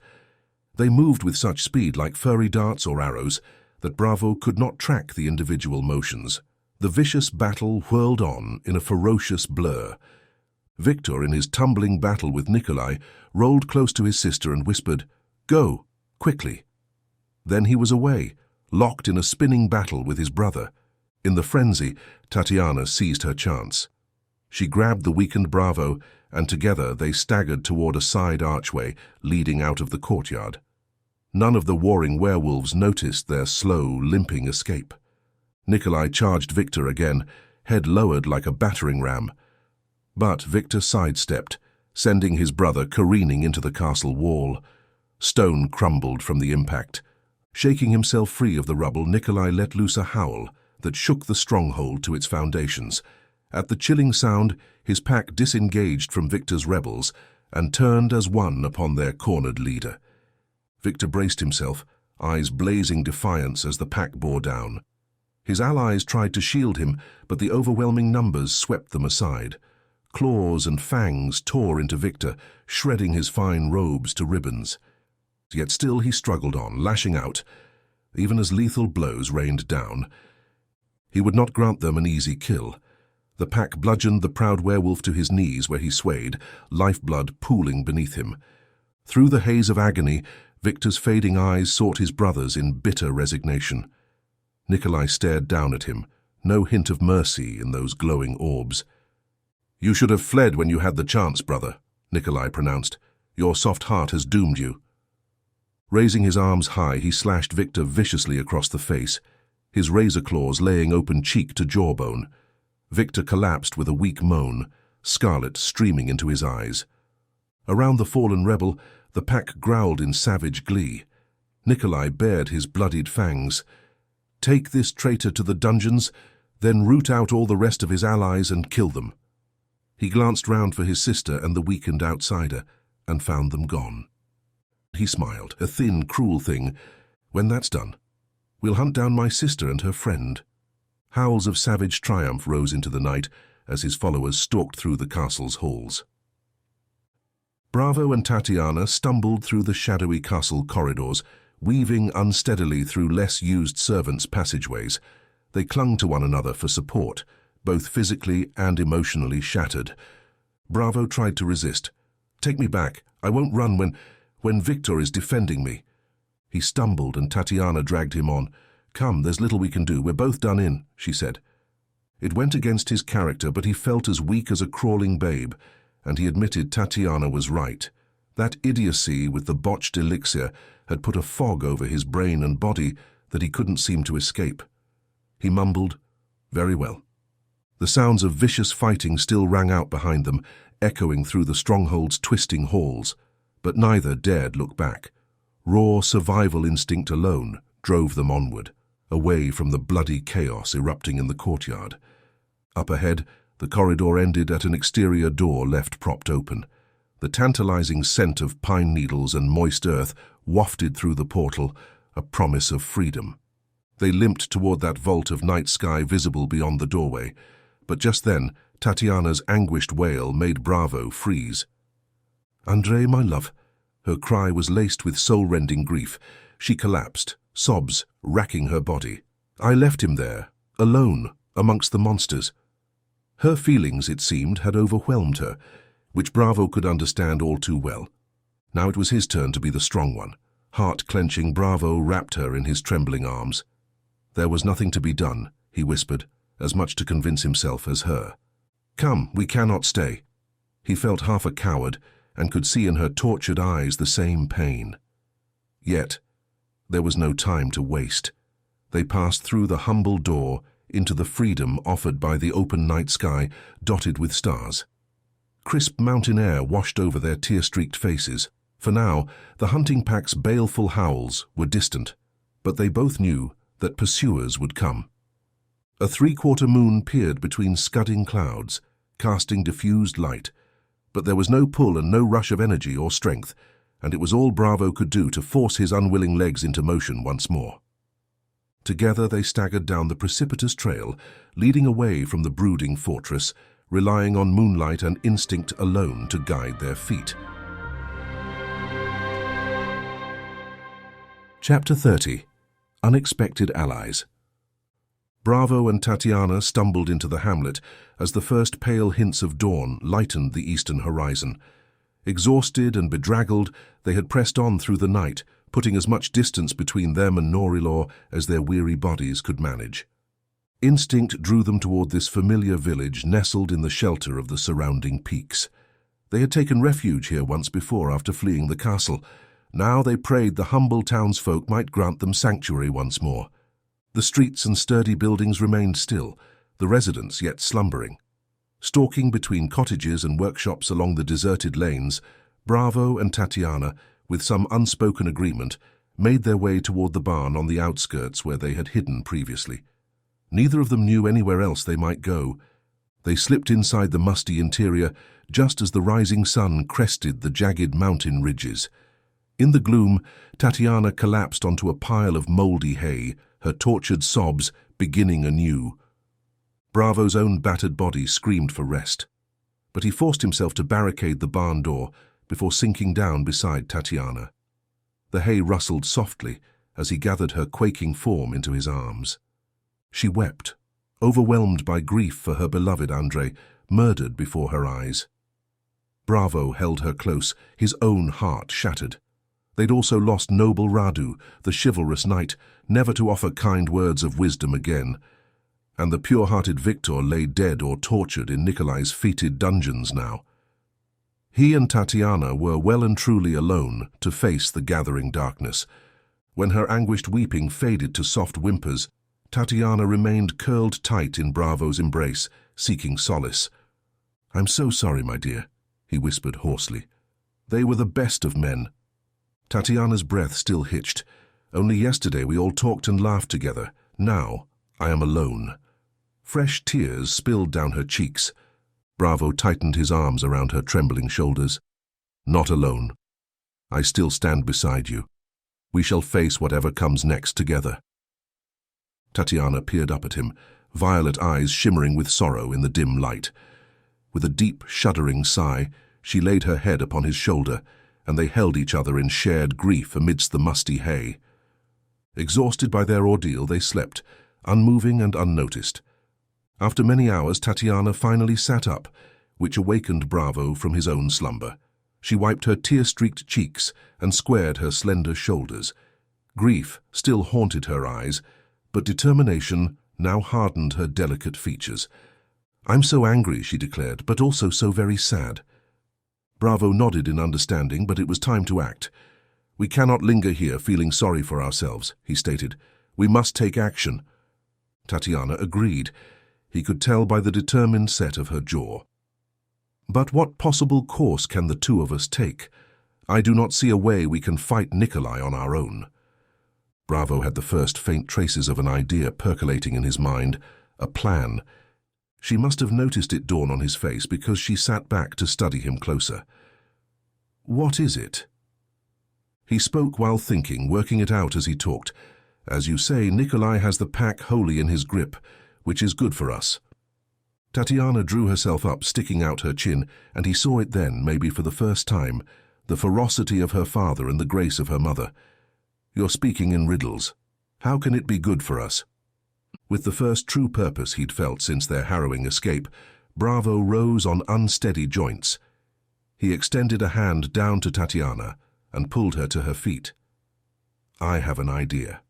They moved with such speed, like furry darts or arrows, that Bravo could not track the individual motions. The vicious battle whirled on in a ferocious blur. Victor, in his tumbling battle with Nikolai, rolled close to his sister and whispered, "Go, quickly." Then he was away, locked in a spinning battle with his brother. In the frenzy, Tatiana seized her chance. She grabbed the weakened Bravo, and together they staggered toward a side archway leading out of the courtyard. None of the warring werewolves noticed their slow, limping escape. Nikolai charged Victor again, head lowered like a battering ram. But Victor sidestepped, sending his brother careening into the castle wall. Stone crumbled from the impact. Shaking himself free of the rubble, Nikolai let loose a howl that shook the stronghold to its foundations. At the chilling sound, his pack disengaged from Victor's rebels and turned as one upon their cornered leader. Victor braced himself, eyes blazing defiance as the pack bore down. His allies tried to shield him, but the overwhelming numbers swept them aside. Claws and fangs tore into Victor, shredding his fine robes to ribbons. Yet still he struggled on, lashing out, even as lethal blows rained down. He would not grant them an easy kill. The pack bludgeoned the proud werewolf to his knees where he swayed, lifeblood pooling beneath him. Through the haze of agony, Victor's fading eyes sought his brother's in bitter resignation. Nikolai stared down at him, no hint of mercy in those glowing orbs. "You should have fled when you had the chance, brother," Nikolai pronounced. "Your soft heart has doomed you." Raising his arms high, he slashed Victor viciously across the face, his razor claws laying open cheek to jawbone. Victor collapsed with a weak moan, scarlet streaming into his eyes. Around the fallen rebel, the pack growled in savage glee. Nikolai bared his bloodied fangs. Take this traitor to the dungeons, then root out all the rest of his allies and kill them. He glanced round for his sister and the weakened outsider, and found them gone. He smiled, a thin, cruel thing. When that's done, we'll hunt down my sister and her friend. Howls of savage triumph rose into the night as his followers stalked through the castle's halls. Bravo and Tatiana stumbled through the shadowy castle corridors, weaving unsteadily through less used servants' passageways. They clung to one another for support, both physically and emotionally shattered. Bravo tried to resist. "Take me back. I won't run when Victor is defending me." He stumbled and Tatiana dragged him on. "Come, there's little we can do. We're both done in," she said. It went against his character, but he felt as weak as a crawling babe, and he admitted Tatiana was right. That idiocy with the botched elixir had put a fog over his brain and body that he couldn't seem to escape. He mumbled, "Very well." The sounds of vicious fighting still rang out behind them, echoing through the stronghold's twisting halls, but neither dared look back. Raw survival instinct alone drove them onward, away from the bloody chaos erupting in the courtyard. Up ahead, the corridor ended at an exterior door left propped open. The tantalizing scent of pine needles and moist earth wafted through the portal, a promise of freedom. They limped toward that vault of night sky visible beyond the doorway, but just then Tatiana's anguished wail made Bravo freeze. "André, my love." Her cry was laced with soul-rending grief. She collapsed, sobs racking her body. "I left him there, alone, amongst the monsters." Her feelings, it seemed, had overwhelmed her, which Bravo could understand all too well. Now it was his turn to be the strong one. Heart-clenching, Bravo wrapped her in his trembling arms. "There was nothing to be done," he whispered, as much to convince himself as her. "Come, we cannot stay." He felt half a coward and could see in her tortured eyes the same pain. Yet, there was no time to waste. They passed through the humble door into the freedom offered by the open night sky dotted with stars. Crisp mountain air washed over their tear-streaked faces. For now, the hunting pack's baleful howls were distant, but they both knew that pursuers would come. A three-quarter moon peered between scudding clouds, casting diffused light, but there was no pull and no rush of energy or strength, and it was all Bravo could do to force his unwilling legs into motion once more. Together they staggered down the precipitous trail, leading away from the brooding fortress, relying on moonlight and instinct alone to guide their feet. Chapter 30. Unexpected Allies. Bravo and Tatiana stumbled into the hamlet as the first pale hints of dawn lightened the eastern horizon. Exhausted and bedraggled, they had pressed on through the night, putting as much distance between them and Norilor as their weary bodies could manage. Instinct drew them toward this familiar village nestled in the shelter of the surrounding peaks. They had taken refuge here once before after fleeing the castle. Now they prayed the humble townsfolk might grant them sanctuary once more. The streets and sturdy buildings remained still, the residents yet slumbering. Stalking between cottages and workshops along the deserted lanes, Bravo and Tatiana, with some unspoken agreement, made their way toward the barn on the outskirts where they had hidden previously. Neither of them knew anywhere else they might go. They slipped inside the musty interior just as the rising sun crested the jagged mountain ridges. In the gloom, Tatiana collapsed onto a pile of moldy hay, her tortured sobs beginning anew. Bravo's own battered body screamed for rest, but he forced himself to barricade the barn door before sinking down beside Tatiana. The hay rustled softly as he gathered her quaking form into his arms. She wept, overwhelmed by grief for her beloved André, murdered before her eyes. Bravo held her close, his own heart shattered. They'd also lost noble Radu, the chivalrous knight, never to offer kind words of wisdom again. And the pure-hearted Victor lay dead or tortured in Nikolai's fetid dungeons now. He and Tatiana were well and truly alone to face the gathering darkness. When her anguished weeping faded to soft whimpers, Tatiana remained curled tight in Bravo's embrace, seeking solace. "I'm so sorry, my dear," he whispered hoarsely. "They were the best of men." Tatiana's breath still hitched. "Only yesterday we all talked and laughed together. Now I am alone." Fresh tears spilled down her cheeks. Bravo tightened his arms around her trembling shoulders. "Not alone. I still stand beside you. We shall face whatever comes next together." Tatiana peered up at him, violet eyes shimmering with sorrow in the dim light. With a deep, shuddering sigh, she laid her head upon his shoulder, and they held each other in shared grief amidst the musty hay. Exhausted by their ordeal, they slept, unmoving and unnoticed. After many hours, Tatiana finally sat up, which awakened Bravo from his own slumber. She wiped her tear-streaked cheeks and squared her slender shoulders. Grief still haunted her eyes, but determination now hardened her delicate features. "I'm so angry," she declared, "but also so very sad." Bravo nodded in understanding, but it was time to act. "We cannot linger here feeling sorry for ourselves," he stated. "We must take action." Tatiana agreed. He could tell by the determined set of her jaw. "But what possible course can the two of us take? I do not see a way we can fight Nikolai on our own." Bravo had the first faint traces of an idea percolating in his mind, a plan. She must have noticed it dawn on his face because she sat back to study him closer. "What is it?" He spoke while thinking, working it out as he talked. "As you say, Nikolai has the pack wholly in his grip, which is good for us." Tatiana drew herself up, sticking out her chin, and he saw it then, maybe for the first time, the ferocity of her father and the grace of her mother. "You're speaking in riddles. How can it be good for us?" With the first true purpose he'd felt since their harrowing escape, Bravo rose on unsteady joints. He extended a hand down to Tatiana and pulled her to her feet. "I have an idea."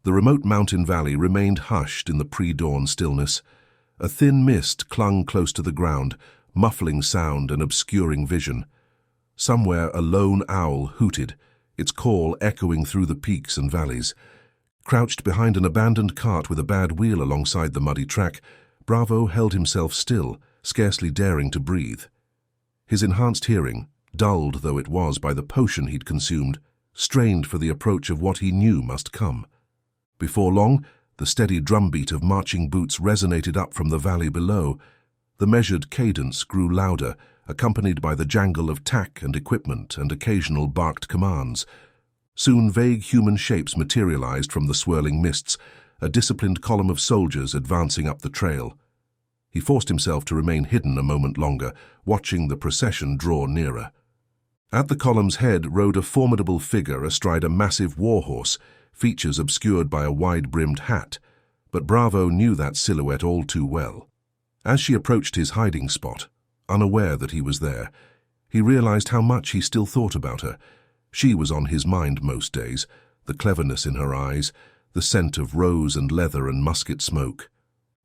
The remote mountain valley remained hushed in the pre-dawn stillness. A thin mist clung close to the ground, muffling sound and obscuring vision. Somewhere a lone owl hooted, its call echoing through the peaks and valleys. Crouched behind an abandoned cart with a bad wheel alongside the muddy track, Bravo held himself still, scarcely daring to breathe. His enhanced hearing, dulled though it was by the potion he'd consumed, strained for the approach of what he knew must come. Before long, the steady drumbeat of marching boots resonated up from the valley below. The measured cadence grew louder, accompanied by the jangle of tack and equipment and occasional barked commands. Soon vague human shapes materialized from the swirling mists, a disciplined column of soldiers advancing up the trail. He forced himself to remain hidden a moment longer, watching the procession draw nearer. At the column's head rode a formidable figure astride a massive warhorse, features obscured by a wide-brimmed hat, but Bravo knew that silhouette all too well. As she approached his hiding spot, unaware that he was there, he realized how much he still thought about her. She was on his mind most days, the cleverness in her eyes, the scent of rose and leather and musket smoke.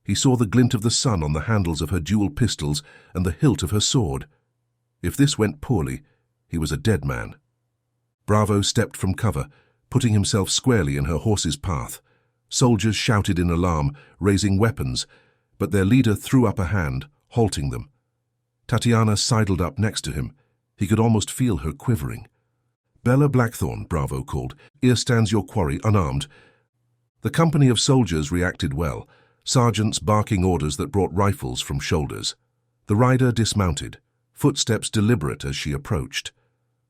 He saw the glint of the sun on the handles of her dual pistols and the hilt of her sword. If this went poorly, he was a dead man. Bravo stepped from cover, putting himself squarely in her horse's path. Soldiers shouted in alarm, raising weapons, but their leader threw up a hand, halting them. Tatiana sidled up next to him. He could almost feel her quivering. "Bella Blackthorn," Bravo called. "Here stands your quarry, unarmed." The company of soldiers reacted well, sergeants barking orders that brought rifles from shoulders. The rider dismounted, footsteps deliberate as she approached.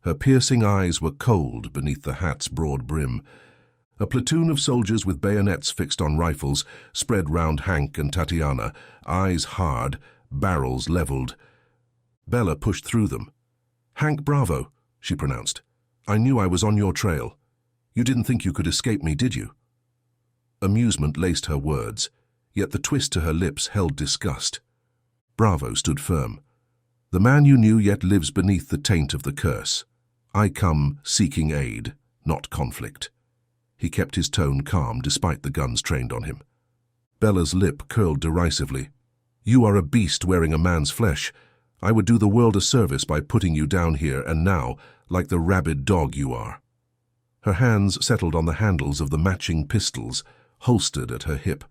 Her piercing eyes were cold beneath the hat's broad brim. A platoon of soldiers with bayonets fixed on rifles spread round Hank and Tatiana, eyes hard, barrels leveled. Bella pushed through them. "Hank Bravo," she pronounced. "I knew I was on your trail. You didn't think you could escape me, did you?" Amusement laced her words, yet the twist to her lips held disgust. Bravo stood firm. "The man you knew yet lives beneath the taint of the curse. I come seeking aid, not conflict." He kept his tone calm despite the guns trained on him. Bella's lip curled derisively. "You are a beast wearing a man's flesh. I would do the world a service by putting you down here and now, like the rabid dog you are." Her hands settled on the handles of the matching pistols, holstered at her hip.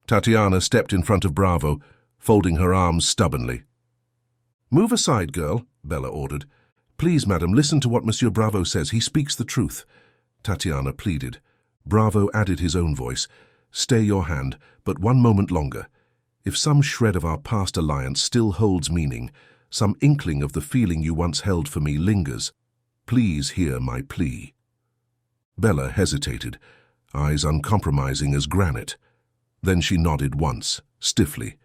Tatiana stepped in front of Bravo, folding her arms stubbornly. "Move aside, girl," Bella ordered. "Please, madam, listen to what Monsieur Bravo says. He speaks the truth." Tatiana pleaded. Bravo added his own voice. "Stay your hand, but one moment longer. If some shred of our past alliance still holds meaning, some inkling of the feeling you once held for me lingers, please hear my plea." Bella hesitated, eyes uncompromising as granite. Then she nodded once, stiffly.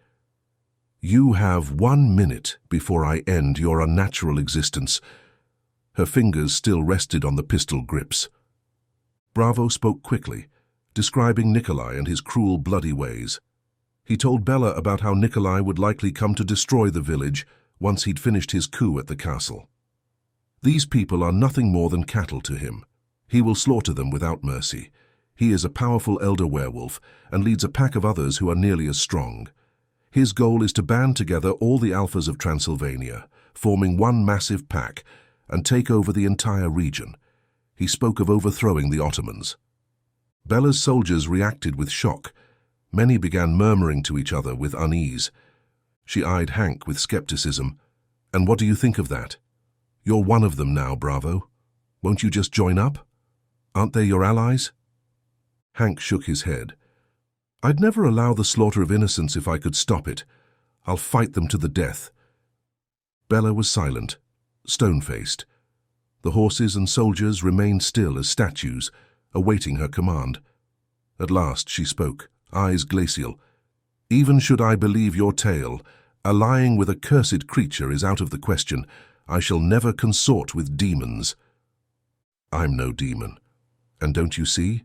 "You have 1 minute before I end your unnatural existence." Her fingers still rested on the pistol grips. Bravo spoke quickly, describing Nikolai and his cruel, bloody ways. He told Bella about how Nikolai would likely come to destroy the village once he'd finished his coup at the castle. These people are nothing more than cattle to him. He will slaughter them without mercy. He is a powerful elder werewolf and leads a pack of others who are nearly as strong. His goal is to band together all the alphas of Transylvania, forming one massive pack, and take over the entire region. He spoke of overthrowing the Ottomans. Bella's soldiers reacted with shock. Many began murmuring to each other with unease. She eyed Hank with skepticism. "And what do you think of that? You're one of them now, Bravo. Won't you just join up? Aren't they your allies?" Hank shook his head. "I'd never allow the slaughter of innocents if I could stop it. I'll fight them to the death." Bella was silent, stone-faced. The horses and soldiers remained still as statues, awaiting her command. At last she spoke, eyes glacial. "Even should I believe your tale, allying with a cursed creature is out of the question. I shall never consort with demons." "I'm no demon. And don't you see?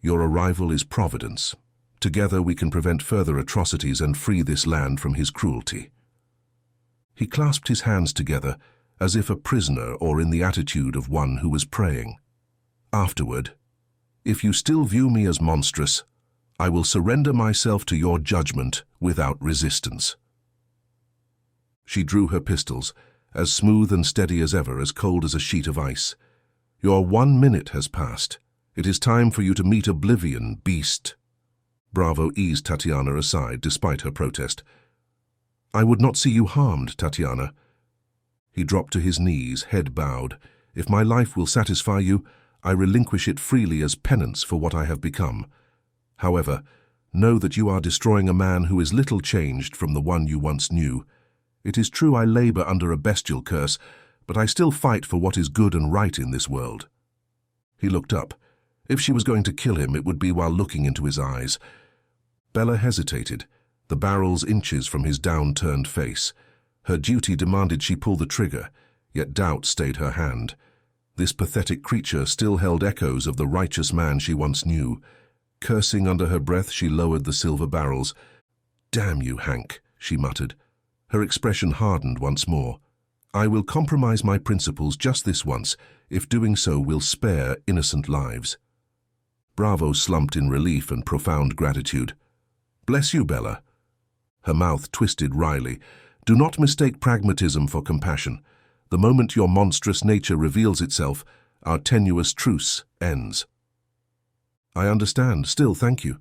Your arrival is providence. Together we can prevent further atrocities and free this land from his cruelty." He clasped his hands together, as if a prisoner or in the attitude of one who was praying. "Afterward, if you still view me as monstrous, I will surrender myself to your judgment without resistance." She drew her pistols, as smooth and steady as ever, as cold as a sheet of ice. "Your 1 minute has passed. It is time for you to meet oblivion, beast." Bravo eased Tatiana aside, despite her protest. "I would not see you harmed, Tatiana." He dropped to his knees, head bowed. "If my life will satisfy you, I relinquish it freely as penance for what I have become. However, know that you are destroying a man who is little changed from the one you once knew. It is true I labor under a bestial curse, but I still fight for what is good and right in this world." He looked up. If she was going to kill him, it would be while looking into his eyes. Bella hesitated, the barrels inches from his down-turned face. Her duty demanded she pull the trigger, yet doubt stayed her hand. This pathetic creature still held echoes of the righteous man she once knew. Cursing under her breath, she lowered the silver barrels. "Damn you, Hank," she muttered. Her expression hardened once more. "I will compromise my principles just this once, if doing so will spare innocent lives." Bravo slumped in relief and profound gratitude. "Bless you, Bella." Her mouth twisted wryly. "Do not mistake pragmatism for compassion. The moment your monstrous nature reveals itself, our tenuous truce ends." "I understand. Still, thank you."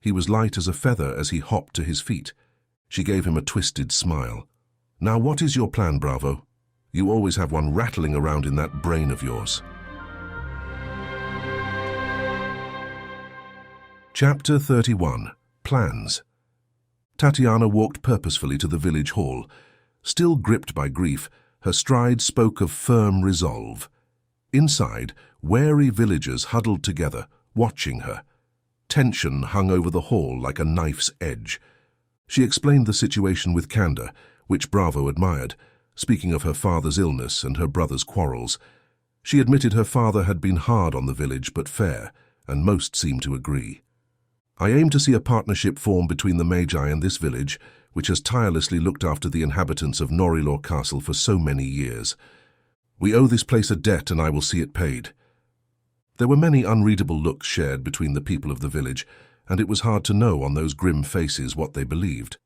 He was light as a feather as he hopped to his feet. She gave him a twisted smile. "Now what is your plan, Bravo? You always have one rattling around in that brain of yours." Chapter 31. Plans. Tatiana walked purposefully to the village hall. Still gripped by grief, her stride spoke of firm resolve. Inside, wary villagers huddled together, watching her. Tension hung over the hall like a knife's edge. She explained the situation with candor, which Bravo admired, speaking of her father's illness and her brother's quarrels. She admitted her father had been hard on the village but fair, and most seemed to agree. "I aim to see a partnership form between the Magi and this village, which has tirelessly looked after the inhabitants of Norilor Castle for so many years. We owe this place a debt, and I will see it paid." There were many unreadable looks shared between the people of the village, and it was hard to know on those grim faces what they believed.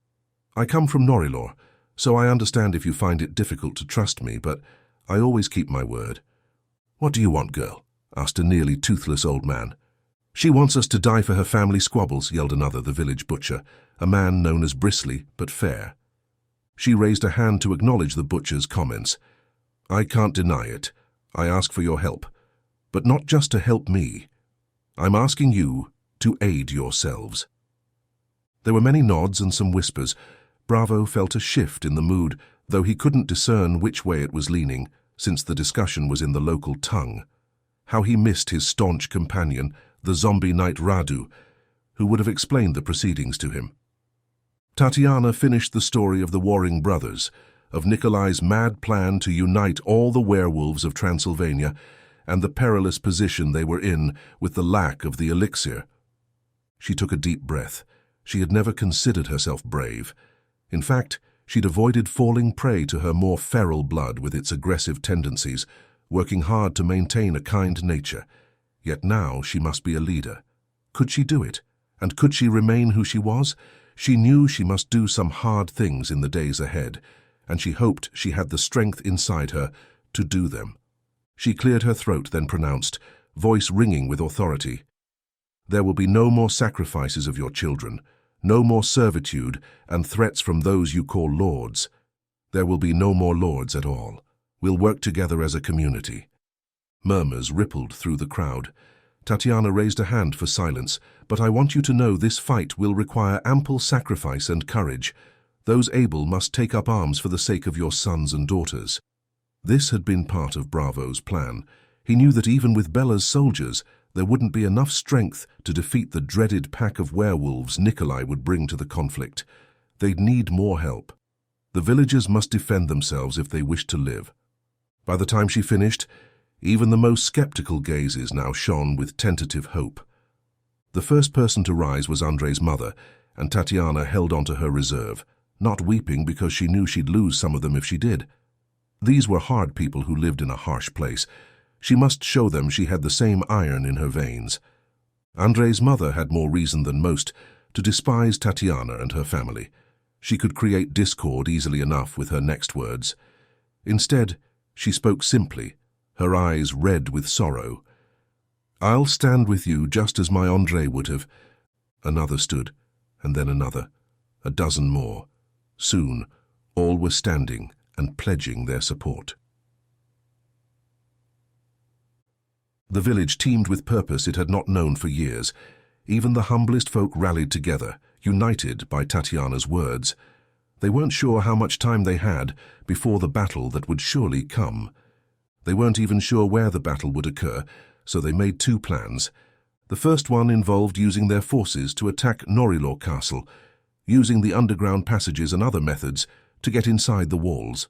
"I come from Norilor, so I understand if you find it difficult to trust me, but I always keep my word." "What do you want, girl?" asked a nearly toothless old man. "She wants us to die for her family squabbles," yelled another, the village butcher, a man known as bristly but fair. She raised a hand to acknowledge the butcher's comments. "I can't deny it. I ask for your help. But not just to help me. I'm asking you to aid yourselves." There were many nods and some whispers. Bravo felt a shift in the mood, though he couldn't discern which way it was leaning, since the discussion was in the local tongue. How he missed his staunch companion, the zombie knight Radu, who would have explained the proceedings to him. Tatiana finished the story of the warring brothers, of Nikolai's mad plan to unite all the werewolves of Transylvania, and the perilous position they were in with the lack of the elixir. She took a deep breath. She had never considered herself brave. In fact, She'd avoided falling prey to her more feral blood with its aggressive tendencies, working hard to maintain a kind nature. Yet now she must be a leader. Could she do it? And could she remain who she was? She knew she must do some hard things in the days ahead, and she hoped she had the strength inside her to do them. She cleared her throat, then pronounced, voice ringing with authority, "There will be no more sacrifices of your children, no more servitude and threats from those you call lords. There will be no more lords at all. We'll work together as a community." Murmurs rippled through the crowd. Tatiana raised a hand for silence. "But I want you to know this fight will require ample sacrifice and courage. Those able must take up arms for the sake of your sons and daughters." This had been part of Bravo's plan. He knew that even with Bella's soldiers, there wouldn't be enough strength to defeat the dreaded pack of werewolves Nikolai would bring to the conflict. They'd need more help. The villagers must defend themselves if they wished to live. By the time she finished, even the most skeptical gazes now shone with tentative hope. The first person to rise was Andrei's mother, and Tatiana held on to her reserve, not weeping because she knew she'd lose some of them if she did. These were hard people who lived in a harsh place. She must show them she had the same iron in her veins. Andrei's mother had more reason than most to despise Tatiana and her family. She could create discord easily enough with her next words. Instead, she spoke simply, her eyes red with sorrow. "I'll stand with you just as my Andrei would have." Another stood, and then another, a dozen more. Soon, all were standing and pledging their support. The village teemed with purpose it had not known for years. Even the humblest folk rallied together, united by Tatiana's words. They weren't sure how much time they had before the battle that would surely come. They weren't even sure where the battle would occur, so they made two plans. The first one involved using their forces to attack Norilor Castle, using the underground passages and other methods to get inside the walls,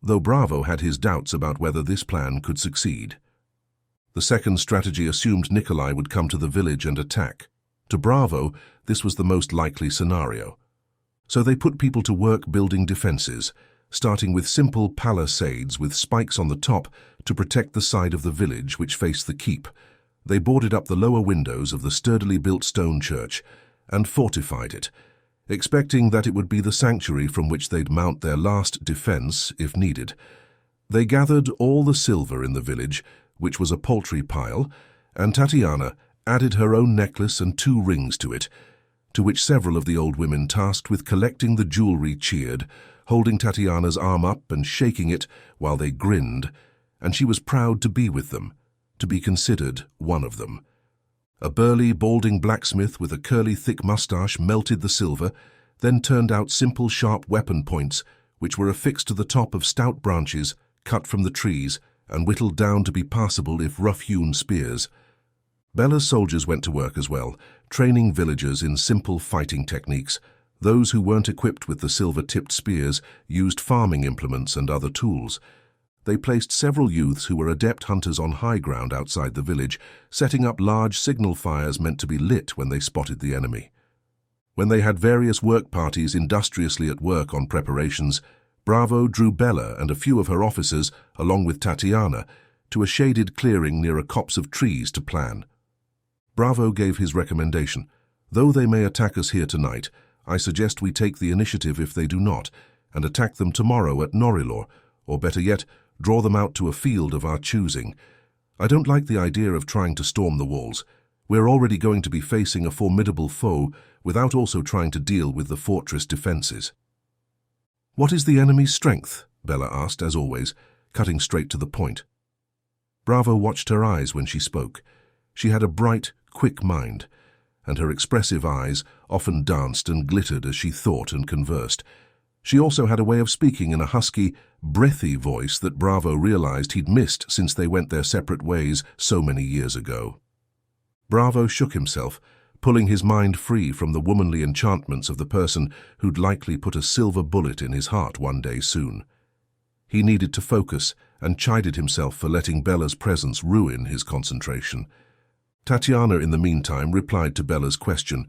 though Bravo had his doubts about whether this plan could succeed. The second strategy assumed Nikolai would come to the village and attack. To Bravo, this was the most likely scenario. So they put people to work building defenses, starting with simple palisades with spikes on the top to protect the side of the village which faced the keep. They boarded up the lower windows of the sturdily built stone church and fortified it, expecting that it would be the sanctuary from which they'd mount their last defense if needed. They gathered all the silver in the village, which was a paltry pile, and Tatiana added her own necklace and 2 rings to it, to which several of the old women tasked with collecting the jewelry cheered, holding Tatiana's arm up and shaking it while they grinned, and she was proud to be with them, to be considered one of them. A burly, balding blacksmith with a curly, thick mustache melted the silver, then turned out simple, sharp weapon points, which were affixed to the top of stout branches cut from the trees and whittled down to be passable if rough-hewn spears. Bella's soldiers went to work as well, training villagers in simple fighting techniques. Those who weren't equipped with the silver-tipped spears used farming implements and other tools. They placed several youths who were adept hunters on high ground outside the village, setting up large signal fires meant to be lit when they spotted the enemy. When they had various work parties industriously at work on preparations, Bravo drew Bella and a few of her officers, along with Tatiana, to a shaded clearing near a copse of trees to plan. Bravo gave his recommendation. "Though they may attack us here tonight, I suggest we take the initiative if they do not, and attack them tomorrow at Norilor, or better yet, draw them out to a field of our choosing. I don't like the idea of trying to storm the walls. We're already going to be facing a formidable foe without also trying to deal with the fortress defenses." "What is the enemy's strength?" Bella asked, as always, cutting straight to the point. Bravo watched her eyes when she spoke. She had a bright, quick mind, and her expressive eyes often danced and glittered as she thought and conversed. She also had a way of speaking in a husky, breathy voice that Bravo realized he'd missed since they went their separate ways so many years ago. Bravo shook himself, pulling his mind free from the womanly enchantments of the person who'd likely put a silver bullet in his heart one day soon. He needed to focus and chided himself for letting Bella's presence ruin his concentration. Tatiana, in the meantime, replied to Bella's question.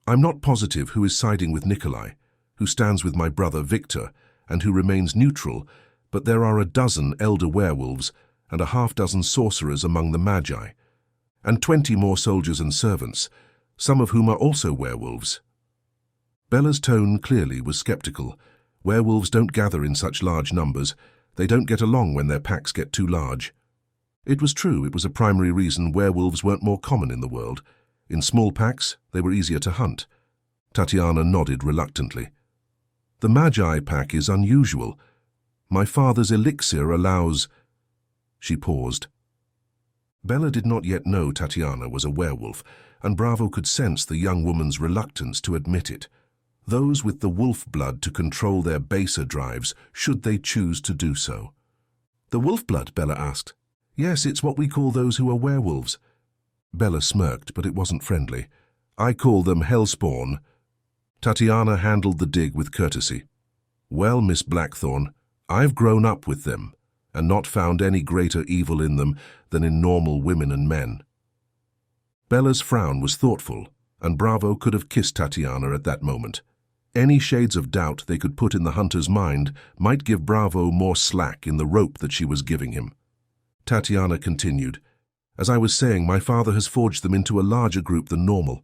"I'm not positive who is siding with Nikolai. who stands with my brother Victor, and who remains neutral, but there are a dozen elder werewolves and a half-dozen sorcerers among the Magi, and 20 more soldiers and servants, some of whom are also werewolves. Bella's tone clearly was skeptical. Werewolves don't gather in such large numbers. They don't get along when their packs get too large. It was true, it was a primary reason werewolves weren't more common in the world. In small packs, they were easier to hunt. Tatiana nodded reluctantly. The Magi pack is unusual. My father's elixir allows... She paused. Bella did not yet know Tatiana was a werewolf, and Bravo could sense the young woman's reluctance to admit it. Those with the wolf blood to control their baser drives, should they choose to do so. The wolf blood? Bella asked. Yes, it's what we call those who are werewolves. Bella smirked, but it wasn't friendly. I call them hellspawn. Tatiana handled the dig with courtesy. Well, Miss Blackthorn, I've grown up with them, and not found any greater evil in them than in normal women and men. Bella's frown was thoughtful, and Bravo could have kissed Tatiana at that moment. Any shades of doubt they could put in the hunter's mind might give Bravo more slack in the rope that she was giving him. Tatiana continued, As I was saying, my father has forged them into a larger group than normal,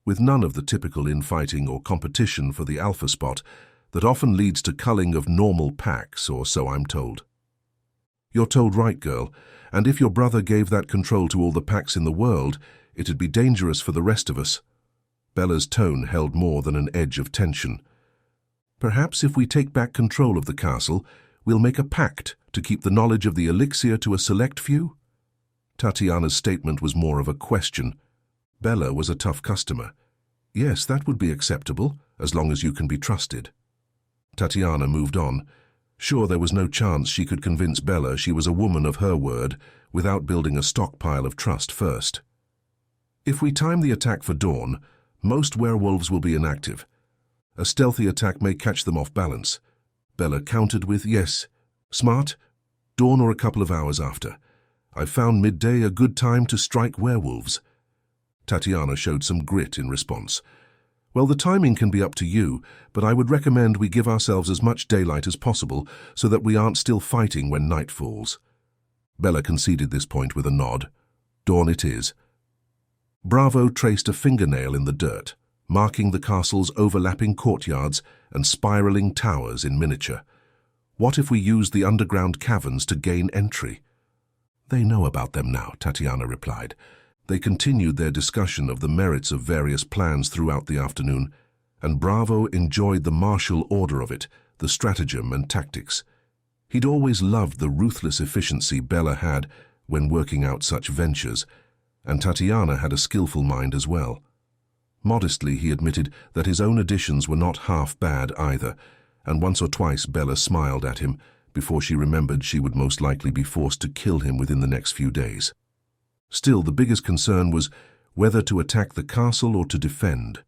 with none of the typical infighting or competition for the alpha spot that often leads to culling of normal packs, or so I'm told. You're told right, girl, and if your brother gave that control to all the packs in the world, it'd be dangerous for the rest of us. Bella's tone held more than an edge of tension. Perhaps if we take back control of the castle, we'll make a pact to keep the knowledge of the elixir to a select few? Tatiana's statement was more of a question. Bella was a tough customer. Yes, that would be acceptable, as long as you can be trusted. Tatiana moved on. Sure, there was no chance she could convince Bella she was a woman of her word without building a stockpile of trust first. If we time the attack for dawn, most werewolves will be inactive. A stealthy attack may catch them off balance. Bella countered with, yes, smart, dawn or a couple of hours after. I've found midday a good time to strike werewolves. Tatiana showed some grit in response. Well, the timing can be up to you, but I would recommend we give ourselves as much daylight as possible so that we aren't still fighting when night falls. Bella conceded this point with a nod. Dawn it is. Bravo traced a fingernail in the dirt, marking the castle's overlapping courtyards and spiraling towers in miniature. What if we used the underground caverns to gain entry? They know about them now, Tatiana replied. They continued their discussion of the merits of various plans throughout the afternoon, and Bravo enjoyed the martial order of it, the stratagem and tactics. He'd always loved the ruthless efficiency Bella had when working out such ventures, and Tatiana had a skillful mind as well. Modestly, he admitted that his own additions were not half bad either, and once or twice Bella smiled at him before she remembered she would most likely be forced to kill him within the next few days. Still, the biggest concern was whether to attack the castle or to defend.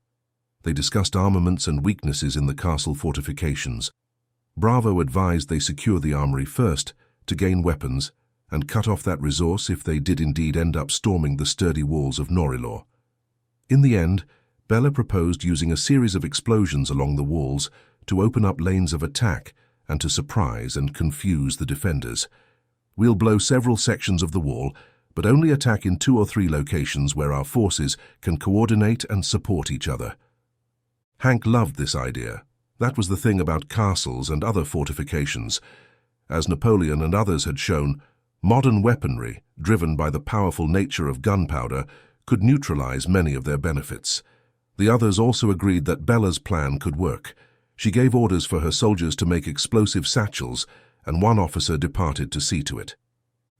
They discussed armaments and weaknesses in the castle fortifications. Bravo advised they secure the armory first to gain weapons and cut off that resource if they did indeed end up storming the sturdy walls of Norilor. In the end, Bella proposed using a series of explosions along the walls to open up lanes of attack and to surprise and confuse the defenders. We'll blow several sections of the wall, but only attack in 2 or 3 locations where our forces can coordinate and support each other. Hank loved this idea. That was the thing about castles and other fortifications. As Napoleon and others had shown, modern weaponry, driven by the powerful nature of gunpowder, could neutralize many of their benefits. The others also agreed that Bella's plan could work. She gave orders for her soldiers to make explosive satchels, and one officer departed to see to it.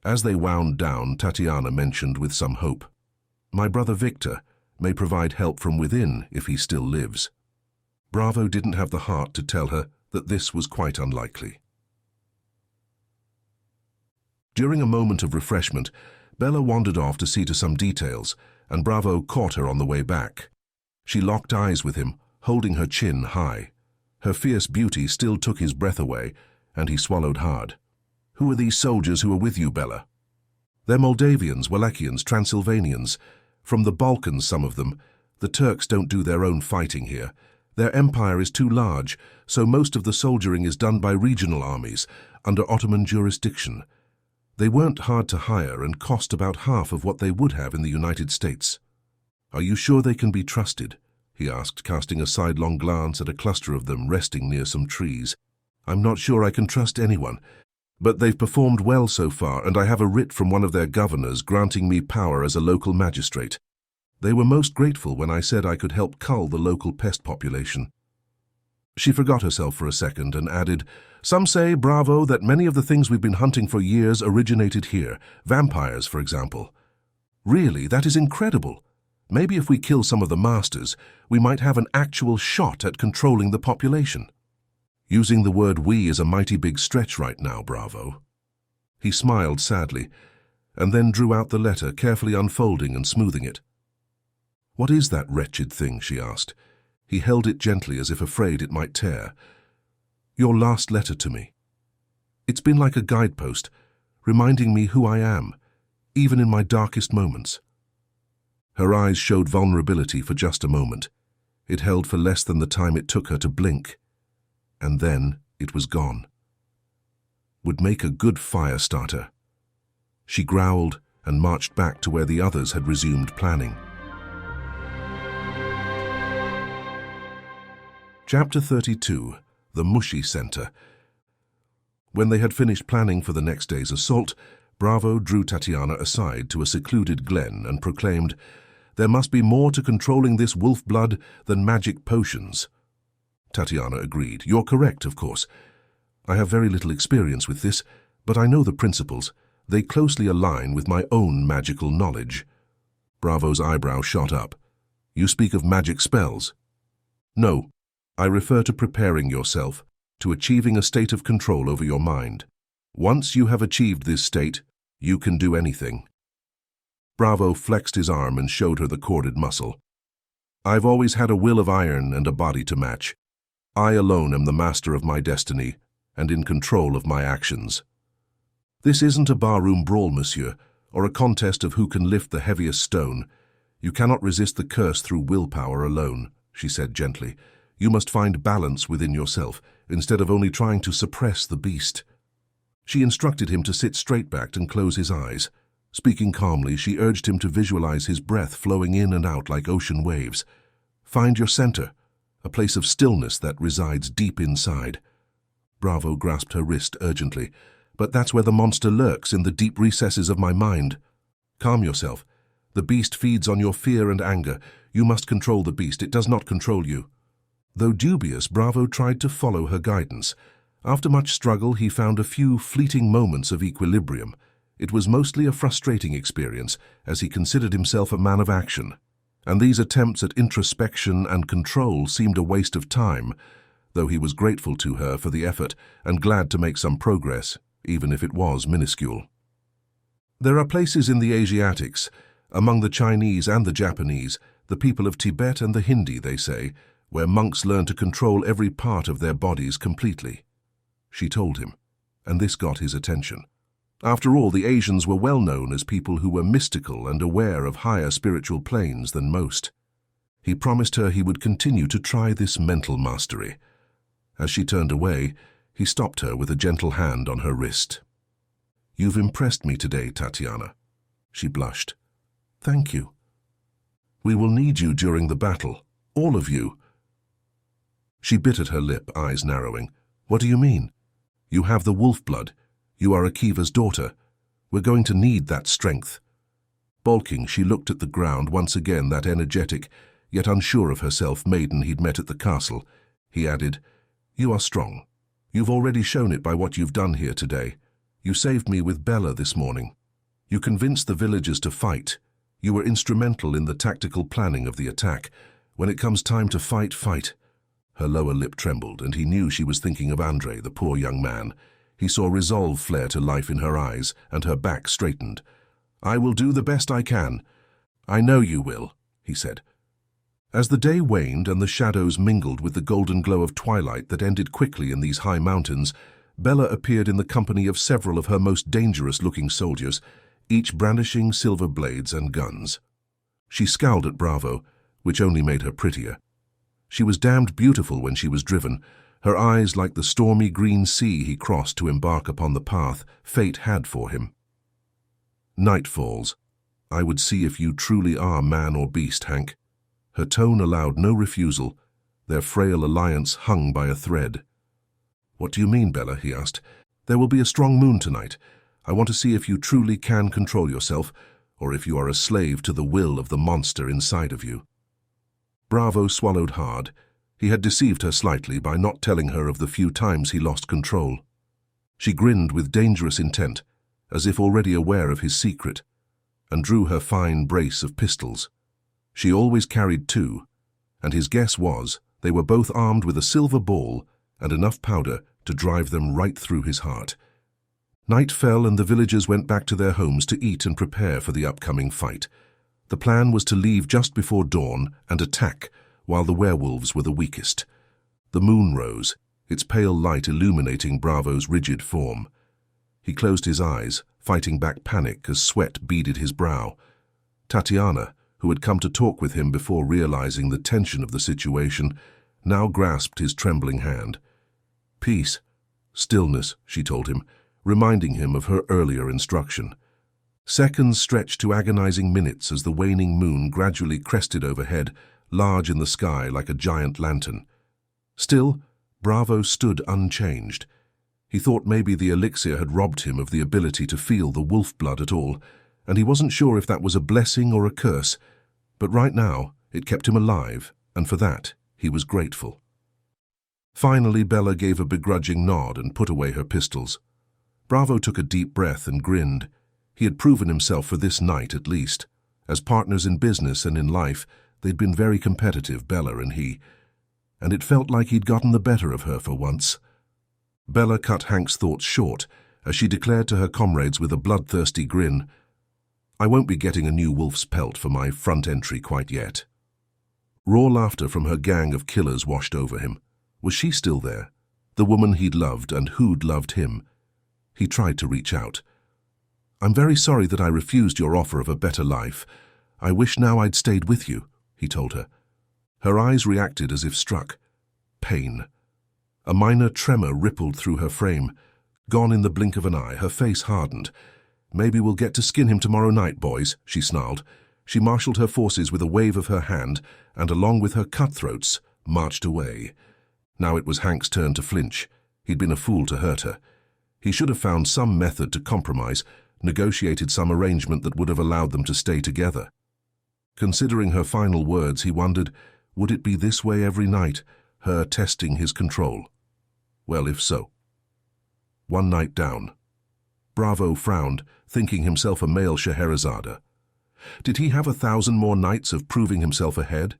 As they wound down, Tatiana mentioned with some hope, "My brother Victor may provide help from within if he still lives." Bravo didn't have the heart to tell her that this was quite unlikely. During a moment of refreshment, Bella wandered off to see to some details, and Bravo caught her on the way back. She locked eyes with him, holding her chin high. Her fierce beauty still took his breath away, and he swallowed hard. "Who are these soldiers who are with you, Bella?" "They're Moldavians, Wallachians, Transylvanians. From the Balkans, some of them. The Turks don't do their own fighting here. Their empire is too large, so most of the soldiering is done by regional armies, under Ottoman jurisdiction. They weren't hard to hire and cost about half of what they would have in the United States. "Are you sure they can be trusted?" he asked, casting a sidelong glance at a cluster of them resting near some trees. "I'm not sure I can trust anyone, but they've performed well so far, and I have a writ from one of their governors granting me power as a local magistrate. They were most grateful when I said I could help cull the local pest population." She forgot herself for a second and added, "Some say, bravo, that many of the things we've been hunting for years originated here, vampires, for example." "Really, that is incredible. Maybe if we kill some of the masters, we might have an actual shot at controlling the population." "Using the word we is a mighty big stretch right now, Bravo." He smiled sadly, and then drew out the letter, carefully unfolding and smoothing it. "What is that wretched thing?" she asked. He held it gently as if afraid it might tear. "Your last letter to me. It's been like a guidepost, reminding me who I am, even in my darkest moments." Her eyes showed vulnerability for just a moment. It held for less than the time it took her to blink. And then it was gone. Would make a good fire starter. She growled and marched back to where the others had resumed planning. Chapter 32. The Mushy Center. When they had finished planning for the next day's assault, Bravo drew Tatiana aside to a secluded glen and proclaimed, "There must be more to controlling this wolf blood than magic potions." Tatiana agreed. "You're correct, of course. I have very little experience with this, but I know the principles. They closely align with my own magical knowledge." Bravo's eyebrow shot up. "You speak of magic spells?" "No. I refer to preparing yourself, to achieving a state of control over your mind. Once you have achieved this state, you can do anything." Bravo flexed his arm and showed her the corded muscle. "I've always had a will of iron and a body to match. I alone am the master of my destiny and in control of my actions." "This isn't a barroom brawl, monsieur, or a contest of who can lift the heaviest stone. You cannot resist the curse through willpower alone," she said gently. "You must find balance within yourself, instead of only trying to suppress the beast." She instructed him to sit straight-backed and close his eyes. Speaking calmly, she urged him to visualize his breath flowing in and out like ocean waves. "Find your center, a place of stillness that resides deep inside." Bravo grasped her wrist urgently. "But that's where the monster lurks, in the deep recesses of my mind." "Calm yourself. The beast feeds on your fear and anger. You must control the beast. It does not control you." Though dubious, Bravo tried to follow her guidance. After much struggle, he found a few fleeting moments of equilibrium. It was mostly a frustrating experience, as he considered himself a man of action. And these attempts at introspection and control seemed a waste of time, though he was grateful to her for the effort and glad to make some progress, even if it was minuscule. There are places in the Asiatics, among the Chinese and the Japanese, the people of Tibet and the Hindi, they say, where monks learn to control every part of their bodies completely. She told him, and this got his attention. After all, the Asians were well known as people who were mystical and aware of higher spiritual planes than most. He promised her he would continue to try this mental mastery. As she turned away, he stopped her with a gentle hand on her wrist. "You've impressed me today, Tatiana." She blushed. "Thank you. We will need you during the battle, all of you." She bit at her lip, eyes narrowing. "What do you mean? You have the wolf blood. You are Akiva's daughter. We're going to need that strength." Balking, she looked at the ground, once again that energetic, yet unsure of herself maiden he'd met at the castle. He added, "You are strong. You've already shown it by what you've done here today. You saved me with Bella this morning. You convinced the villagers to fight. You were instrumental in the tactical planning of the attack. When it comes time to fight, fight." Her lower lip trembled, and he knew she was thinking of Andre, the poor young man. He saw resolve flare to life in her eyes, and her back straightened. "I will do the best I can." "I know you will," he said. As the day waned and the shadows mingled with the golden glow of twilight that ended quickly in these high mountains, Bella appeared in the company of several of her most dangerous-looking soldiers, each brandishing silver blades and guns. She scowled at Bravo, which only made her prettier. She was damned beautiful when she was driven, her eyes like the stormy green sea he crossed to embark upon the path fate had for him. Night falls. I would see if you truly are man or beast, Hank. Her tone allowed no refusal. Their frail alliance hung by a thread. What do you mean, Bella? He asked. There will be a strong moon tonight. I want to see if you truly can control yourself, or if you are a slave to the will of the monster inside of you. Bravo swallowed hard. He had deceived her slightly by not telling her of the few times he lost control. She grinned with dangerous intent, as if already aware of his secret, and drew her fine brace of pistols. She always carried two, and his guess was they were both armed with a silver ball and enough powder to drive them right through his heart. Night fell and the villagers went back to their homes to eat and prepare for the upcoming fight. The plan was to leave just before dawn and attack while the werewolves were the weakest. The moon rose, its pale light illuminating Bravo's rigid form. He closed his eyes, fighting back panic as sweat beaded his brow. Tatiana, who had come to talk with him before realizing the tension of the situation, now grasped his trembling hand. Peace, stillness, she told him, reminding him of her earlier instruction. Seconds stretched to agonizing minutes as the waning moon gradually crested overhead, large in the sky like a giant lantern. Still, Bravo stood unchanged. He thought maybe the elixir had robbed him of the ability to feel the wolf blood at all, and he wasn't sure if that was a blessing or a curse, but right now it kept him alive, and for that he was grateful. Finally, Bella gave a begrudging nod and put away her pistols. Bravo took a deep breath and grinned. He had proven himself for this night at least. As partners in business and in life, they'd been very competitive, Bella and he, and it felt like he'd gotten the better of her for once. Bella cut Hank's thoughts short as she declared to her comrades with a bloodthirsty grin, "I won't be getting a new wolf's pelt for my front entry quite yet." Raw laughter from her gang of killers washed over him. Was she still there? The woman he'd loved and who'd loved him? He tried to reach out. "I'm very sorry that I refused your offer of a better life. I wish now I'd stayed with you," he told her. Her eyes reacted as if struck. Pain. A minor tremor rippled through her frame. Gone in the blink of an eye, her face hardened. "Maybe we'll get to skin him tomorrow night, boys," she snarled. She marshaled her forces with a wave of her hand and, along with her cutthroats, marched away. Now it was Hank's turn to flinch. He'd been a fool to hurt her. He should have found some method to compromise, negotiated some arrangement that would have allowed them to stay together. Considering her final words, he wondered, would it be this way every night, her testing his control? Well, if so. One night down. Bravo frowned, thinking himself a male Scheherazade. Did he have 1,000 more nights of proving himself ahead?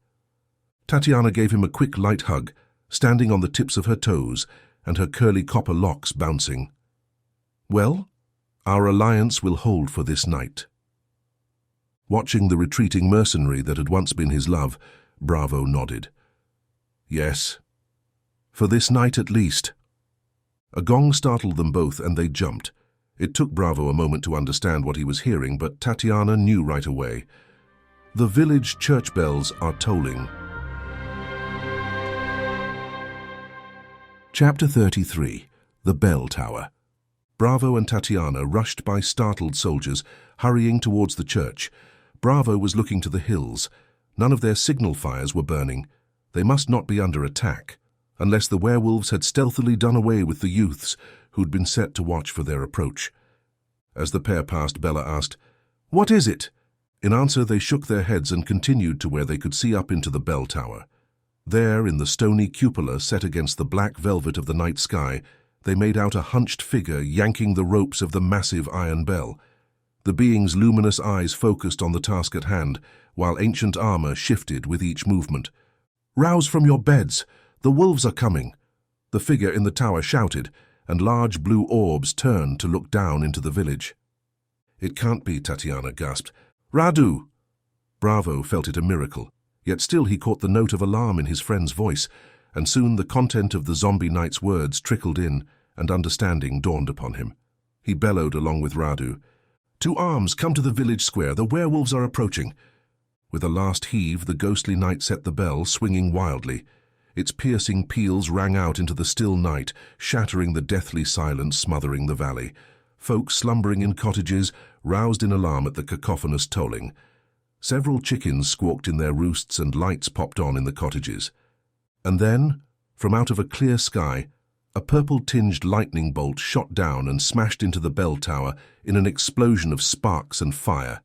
Tatiana gave him a quick light hug, standing on the tips of her toes and her curly copper locks bouncing. "Well, our alliance will hold for this night." Watching the retreating mercenary that had once been his love, Bravo nodded. "Yes, for this night at least." A gong startled them both and they jumped. It took Bravo a moment to understand what he was hearing, but Tatiana knew right away. The village church bells are tolling. Chapter 33. The Bell Tower. Bravo and Tatiana rushed by startled soldiers, hurrying towards the church. Bravo was looking to the hills. None of their signal fires were burning. They must not be under attack, unless the werewolves had stealthily done away with the youths who'd been set to watch for their approach. As the pair passed, Bella asked, "What is it?" In answer, they shook their heads and continued to where they could see up into the bell tower. There, in the stony cupola set against the black velvet of the night sky, they made out a hunched figure yanking the ropes of the massive iron bell. The being's luminous eyes focused on the task at hand, while ancient armor shifted with each movement. "Rouse from your beds! The wolves are coming!" The figure in the tower shouted, and large blue orbs turned to look down into the village. "It can't be," Tatiana gasped. "Radu!" Bravo felt it a miracle, yet still he caught the note of alarm in his friend's voice, and soon the content of the zombie knight's words trickled in, and understanding dawned upon him. He bellowed along with Radu, "To arms, come to the village square, the werewolves are approaching." With a last heave, the ghostly knight set the bell, swinging wildly. Its piercing peals rang out into the still night, shattering the deathly silence smothering the valley. Folk slumbering in cottages roused in alarm at the cacophonous tolling. Several chickens squawked in their roosts and lights popped on in the cottages. And then, from out of a clear sky, a purple-tinged lightning bolt shot down and smashed into the bell tower in an explosion of sparks and fire,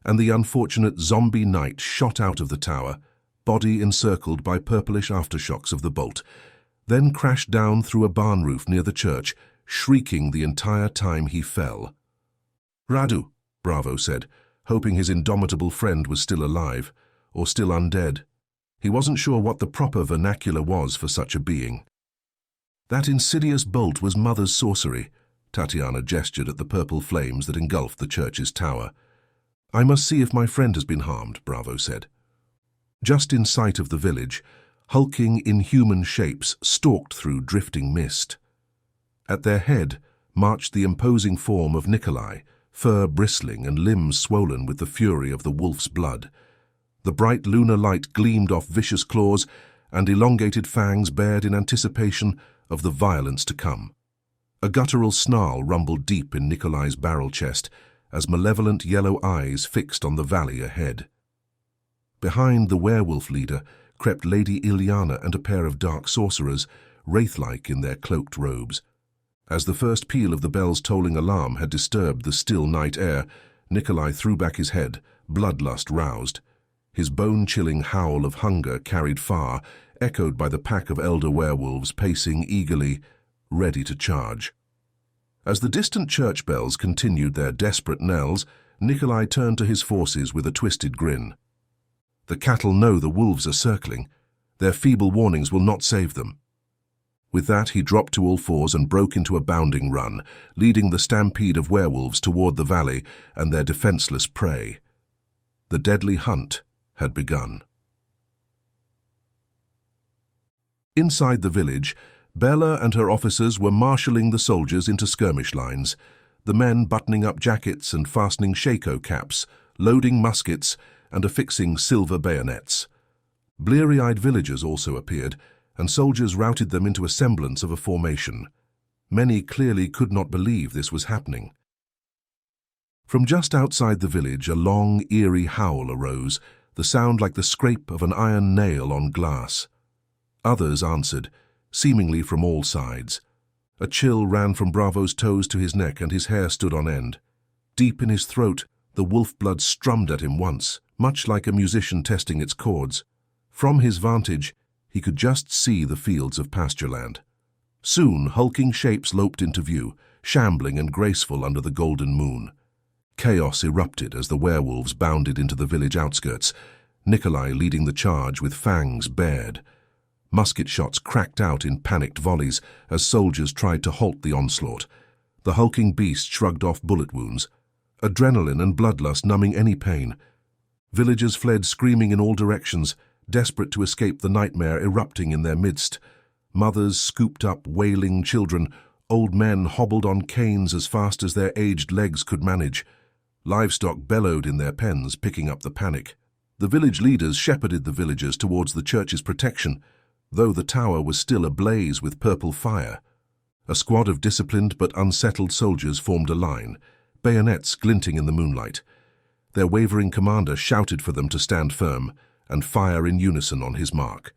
and the unfortunate zombie knight shot out of the tower, body encircled by purplish aftershocks of the bolt, then crashed down through a barn roof near the church, shrieking the entire time he fell. "Radu," Bravo said, hoping his indomitable friend was still alive, or still undead. He wasn't sure what the proper vernacular was for such a being. "That insidious bolt was Mother's sorcery," Tatiana gestured at the purple flames that engulfed the church's tower. "I must see if my friend has been harmed," Bravo said. Just in sight of the village, hulking inhuman shapes stalked through drifting mist. At their head marched the imposing form of Nikolai, fur bristling and limbs swollen with the fury of the wolf's blood. The bright lunar light gleamed off vicious claws, and elongated fangs bared in anticipation of the violence to come. A guttural snarl rumbled deep in Nikolai's barrel chest as malevolent yellow eyes fixed on the valley ahead. Behind the werewolf leader crept Lady Ilyana and a pair of dark sorcerers, wraith-like in their cloaked robes. As the first peal of the bell's tolling alarm had disturbed the still night air, Nikolai threw back his head, bloodlust roused. His bone-chilling howl of hunger carried far, echoed by the pack of elder werewolves pacing eagerly, ready to charge. As the distant church bells continued their desperate knells, Nikolai turned to his forces with a twisted grin. "The cattle know the wolves are circling. Their feeble warnings will not save them." With that, he dropped to all fours and broke into a bounding run, leading the stampede of werewolves toward the valley and their defenseless prey. The deadly hunt had begun. Inside the village, Bella and her officers were marshalling the soldiers into skirmish lines, the men buttoning up jackets and fastening shako caps, loading muskets and affixing silver bayonets. Bleary-eyed villagers also appeared, and soldiers routed them into a semblance of a formation. Many clearly could not believe this was happening. From just outside the village, a long, eerie howl arose, the sound like the scrape of an iron nail on glass. Others answered, seemingly from all sides. A chill ran from Bravo's toes to his neck, and his hair stood on end. Deep in his throat, the wolf blood strummed at him once, much like a musician testing its chords. From his vantage, he could just see the fields of pastureland. Soon, hulking shapes loped into view, shambling and graceful under the golden moon. Chaos erupted as the werewolves bounded into the village outskirts, Nikolai leading the charge with fangs bared. Musket shots cracked out in panicked volleys as soldiers tried to halt the onslaught. The hulking beast shrugged off bullet wounds, adrenaline and bloodlust numbing any pain. Villagers fled screaming in all directions, desperate to escape the nightmare erupting in their midst. Mothers scooped up wailing children, old men hobbled on canes as fast as their aged legs could manage. Livestock bellowed in their pens, picking up the panic. The village leaders shepherded the villagers towards the church's protection, though the tower was still ablaze with purple fire. A squad of disciplined but unsettled soldiers formed a line, bayonets glinting in the moonlight. Their wavering commander shouted for them to stand firm and fire in unison on his mark.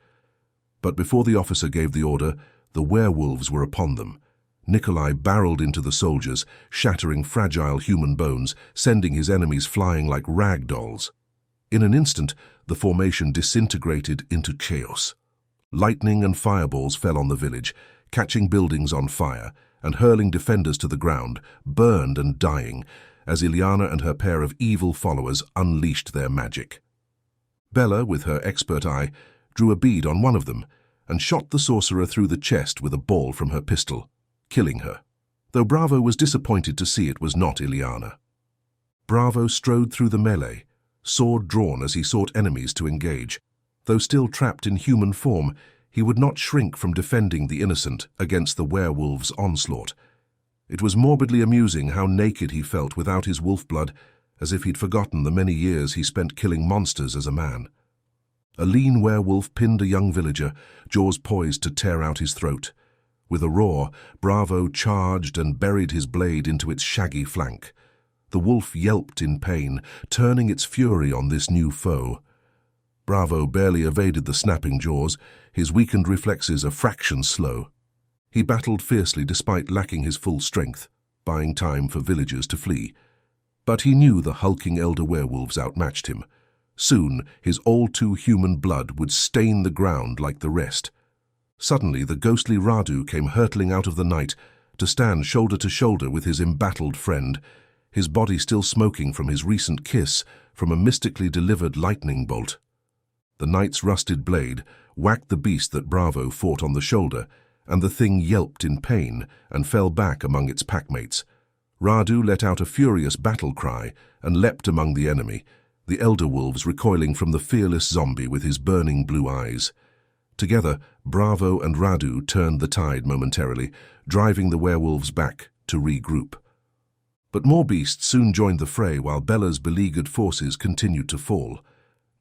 But before the officer gave the order, the werewolves were upon them. Nikolai barreled into the soldiers, shattering fragile human bones, sending his enemies flying like rag dolls. In an instant, the formation disintegrated into chaos. Lightning and fireballs fell on the village, catching buildings on fire and hurling defenders to the ground, burned and dying, as Ilyana and her pair of evil followers unleashed their magic. Bella, with her expert eye, drew a bead on one of them and shot the sorcerer through the chest with a ball from her pistol, killing her, though Bravo was disappointed to see it was not Ilyana. Bravo strode through the melee, sword drawn as he sought enemies to engage. Though still trapped in human form, he would not shrink from defending the innocent against the werewolves' onslaught. It was morbidly amusing how naked he felt without his wolf blood, as if he'd forgotten the many years he spent killing monsters as a man. A lean werewolf pinned a young villager, jaws poised to tear out his throat. With a roar, Bravo charged and buried his blade into its shaggy flank. The wolf yelped in pain, turning its fury on this new foe. Bravo barely evaded the snapping jaws, his weakened reflexes a fraction slow. He battled fiercely despite lacking his full strength, buying time for villagers to flee. But he knew the hulking elder werewolves outmatched him. Soon, his all-too-human blood would stain the ground like the rest. Suddenly, the ghostly Radu came hurtling out of the night to stand shoulder to shoulder with his embattled friend, his body still smoking from his recent kiss from a mystically delivered lightning bolt. The knight's rusted blade whacked the beast that Bravo fought on the shoulder, and the thing yelped in pain and fell back among its packmates. Radu let out a furious battle cry and leapt among the enemy, the elder wolves recoiling from the fearless zombie with his burning blue eyes. Together, Bravo and Radu turned the tide momentarily, driving the werewolves back to regroup. But more beasts soon joined the fray while Bella's beleaguered forces continued to fall.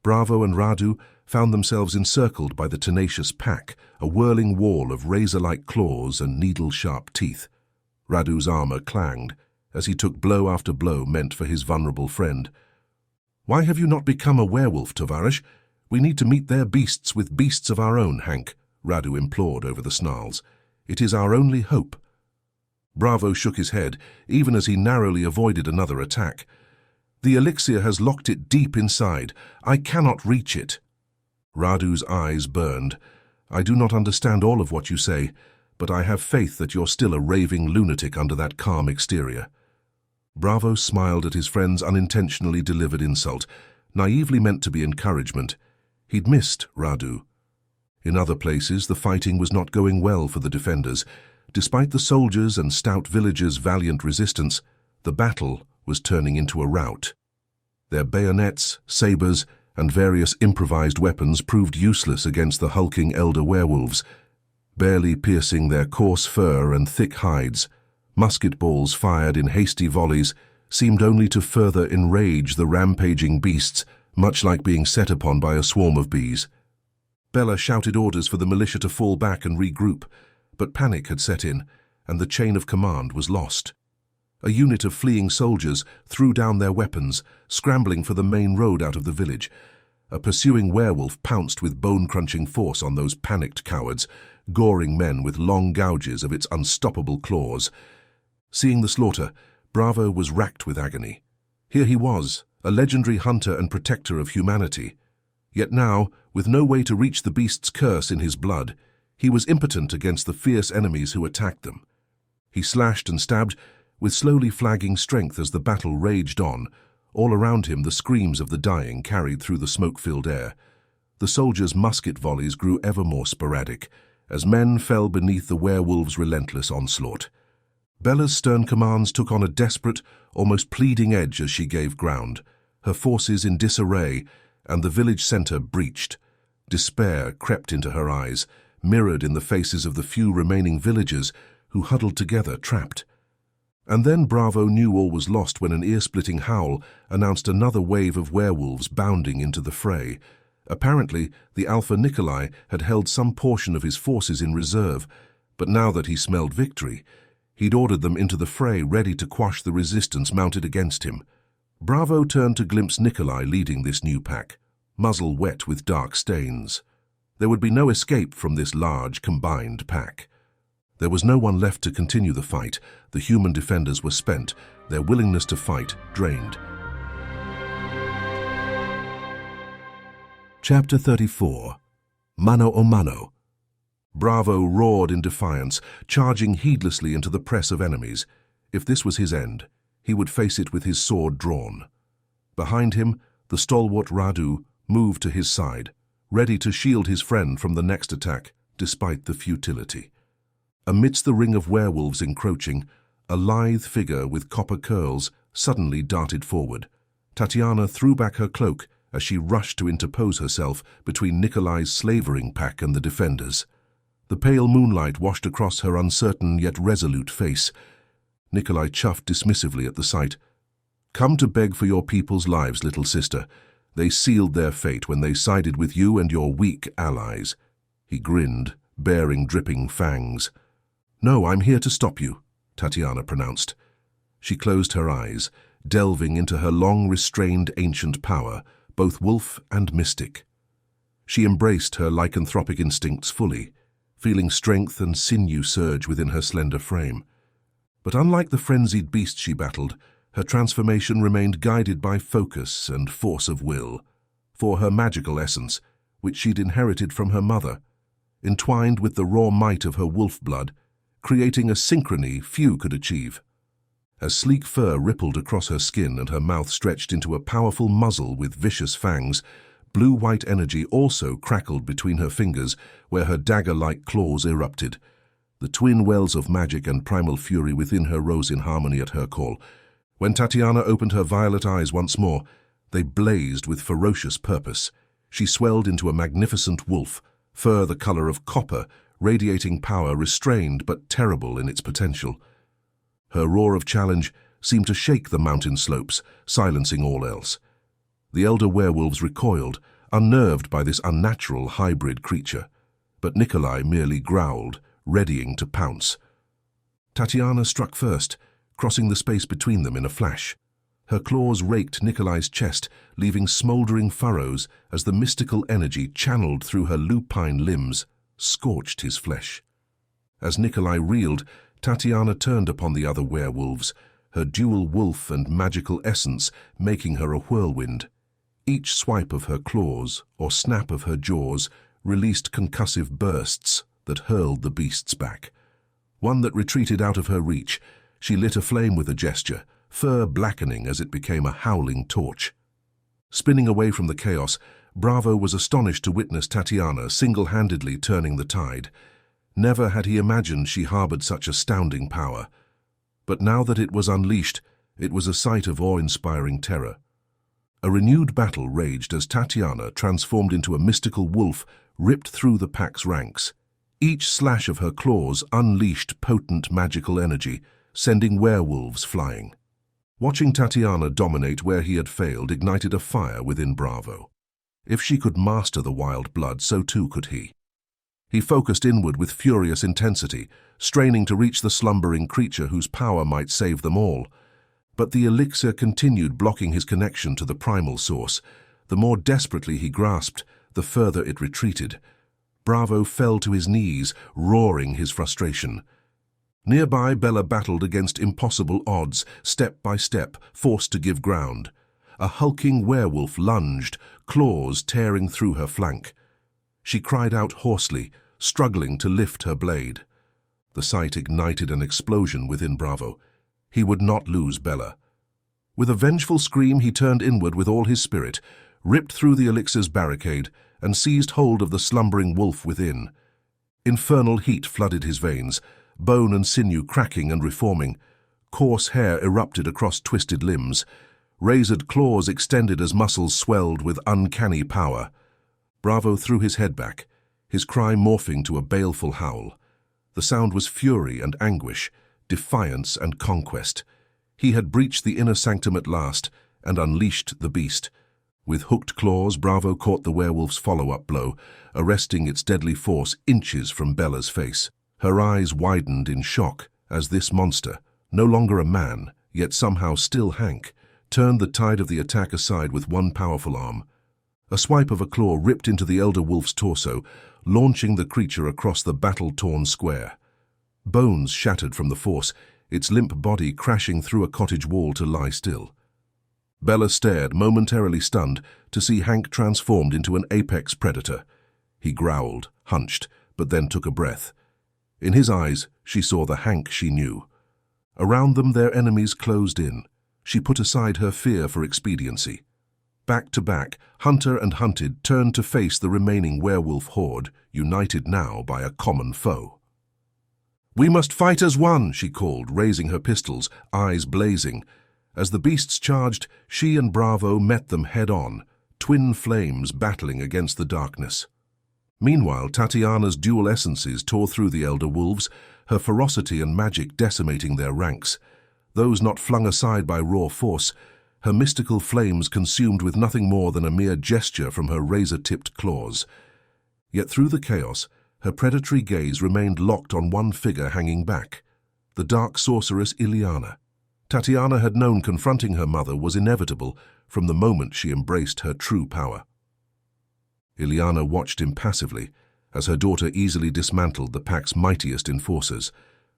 Bravo and Radu found themselves encircled by the tenacious pack, a whirling wall of razor-like claws and needle-sharp teeth. Radu's armor clanged as he took blow after blow meant for his vulnerable friend. "Why have you not become a werewolf, Tovarish? We need to meet their beasts with beasts of our own, Hank," Radu implored over the snarls. "It is our only hope." Bravo shook his head, even as he narrowly avoided another attack. "The elixir has locked it deep inside. I cannot reach it." Radu's eyes burned. "I do not understand all of what you say, but I have faith that you're still a raving lunatic under that calm exterior." Bravo smiled at his friend's unintentionally delivered insult, naively meant to be encouragement. He'd missed Radu. In other places, the fighting was not going well for the defenders. Despite the soldiers' and stout villagers' valiant resistance, the battle was turning into a rout. Their bayonets, sabers, and various improvised weapons proved useless against the hulking elder werewolves. Barely piercing their coarse fur and thick hides, musket balls fired in hasty volleys seemed only to further enrage the rampaging beasts, much like being set upon by a swarm of bees. Bella shouted orders for the militia to fall back and regroup, but panic had set in, and the chain of command was lost. A unit of fleeing soldiers threw down their weapons, scrambling for the main road out of the village. A pursuing werewolf pounced with bone-crunching force on those panicked cowards, goring men with long gouges of its unstoppable claws. Seeing the slaughter, Bravo was racked with agony. Here he was, a legendary hunter and protector of humanity. Yet now, with no way to reach the beast's curse in his blood, he was impotent against the fierce enemies who attacked them. He slashed and stabbed, with slowly flagging strength as the battle raged on. All around him the screams of the dying carried through the smoke-filled air. The soldiers' musket volleys grew ever more sporadic, as men fell beneath the werewolves' relentless onslaught. Bella's stern commands took on a desperate, almost pleading edge as she gave ground, her forces in disarray, and the village center breached. Despair crept into her eyes, mirrored in the faces of the few remaining villagers who huddled together, trapped. And then Bravo knew all was lost when an ear-splitting howl announced another wave of werewolves bounding into the fray. Apparently, the Alpha Nikolai had held some portion of his forces in reserve, but now that he smelled victory, he'd ordered them into the fray ready to quash the resistance mounted against him. Bravo turned to glimpse Nikolai leading this new pack, muzzle wet with dark stains. There would be no escape from this large, combined pack. There was no one left to continue the fight. The human defenders were spent, their willingness to fight drained. Chapter 34. Mano a Mano. Bravo roared in defiance, charging heedlessly into the press of enemies. If this was his end, he would face it with his sword drawn. Behind him, the stalwart Radu moved to his side, ready to shield his friend from the next attack, despite the futility. Amidst the ring of werewolves encroaching, a lithe figure with copper curls suddenly darted forward. Tatiana threw back her cloak as she rushed to interpose herself between Nikolai's slavering pack and the defenders. The pale moonlight washed across her uncertain yet resolute face. Nikolai chuffed dismissively at the sight. "Come to beg for your people's lives, little sister. They sealed their fate when they sided with you and your weak allies." He grinned, baring dripping fangs. "No, I'm here to stop you," Tatiana pronounced. She closed her eyes, delving into her long-restrained ancient power, both wolf and mystic. She embraced her lycanthropic instincts fully, feeling strength and sinew surge within her slender frame. But unlike the frenzied beast she battled, her transformation remained guided by focus and force of will, for her magical essence, which she'd inherited from her mother, entwined with the raw might of her wolf blood, creating a synchrony few could achieve. As sleek fur rippled across her skin and her mouth stretched into a powerful muzzle with vicious fangs, blue-white energy also crackled between her fingers where her dagger-like claws erupted. The twin wells of magic and primal fury within her rose in harmony at her call. When Tatiana opened her violet eyes once more, they blazed with ferocious purpose. She swelled into a magnificent wolf, fur the color of copper, radiating power restrained but terrible in its potential. Her roar of challenge seemed to shake the mountain slopes, silencing all else. The elder werewolves recoiled, unnerved by this unnatural hybrid creature, but Nikolai merely growled, readying to pounce. Tatiana struck first, crossing the space between them in a flash. Her claws raked Nikolai's chest, leaving smoldering furrows as the mystical energy channeled through her lupine limbs scorched his flesh. As Nikolai reeled, Tatiana turned upon the other werewolves, her dual wolf and magical essence making her a whirlwind. Each swipe of her claws or snap of her jaws released concussive bursts that hurled the beasts back. One that retreated out of her reach, she lit a flame with a gesture, fur blackening as it became a howling torch. Spinning away from the chaos, Bravo was astonished to witness Tatiana single-handedly turning the tide. Never had he imagined she harbored such astounding power. But now that it was unleashed, it was a sight of awe-inspiring terror. A renewed battle raged as Tatiana, transformed into a mystical wolf, ripped through the pack's ranks. Each slash of her claws unleashed potent magical energy, sending werewolves flying. Watching Tatiana dominate where he had failed ignited a fire within Bravo. If she could master the wild blood, so too could he. He focused inward with furious intensity, straining to reach the slumbering creature whose power might save them all. But the elixir continued blocking his connection to the primal source. The more desperately he grasped, the further it retreated. Bravo fell to his knees, roaring his frustration. Nearby, Bella battled against impossible odds, step by step, forced to give ground. A hulking werewolf lunged, claws tearing through her flank. She cried out hoarsely, struggling to lift her blade. The sight ignited an explosion within Bravo. He would not lose Bella. With a vengeful scream, he turned inward with all his spirit, ripped through the elixir's barricade, and seized hold of the slumbering wolf within. Infernal heat flooded his veins, bone and sinew cracking and reforming. Coarse hair erupted across twisted limbs. Razored claws extended as muscles swelled with uncanny power. Bravo threw his head back, his cry morphing to a baleful howl. The sound was fury and anguish, defiance and conquest. He had breached the inner sanctum at last and unleashed the beast. With hooked claws, Bravo caught the werewolf's follow-up blow, arresting its deadly force inches from Bella's face. Her eyes widened in shock as this monster, no longer a man, yet somehow still Hank, turned the tide of the attack aside with one powerful arm. A swipe of a claw ripped into the elder wolf's torso, launching the creature across the battle-torn square. Bones shattered from the force, its limp body crashing through a cottage wall to lie still. Bella stared, momentarily stunned, to see Hank transformed into an apex predator. He growled, hunched, but then took a breath. In his eyes, she saw the Hank she knew. Around them, their enemies closed in. She put aside her fear for expediency. Back to back, hunter and hunted turned to face the remaining werewolf horde, united now by a common foe. "We must fight as one," she called, raising her pistols, eyes blazing. As the beasts charged, she and Bravo met them head-on, twin flames battling against the darkness. Meanwhile, Tatiana's dual essences tore through the elder wolves, her ferocity and magic decimating their ranks. Those not flung aside by raw force, her mystical flames consumed with nothing more than a mere gesture from her razor-tipped claws. Yet through the chaos, her predatory gaze remained locked on one figure hanging back, the dark sorceress Ileana. Tatiana had known confronting her mother was inevitable from the moment she embraced her true power. Ileana watched impassively as her daughter easily dismantled the pack's mightiest enforcers.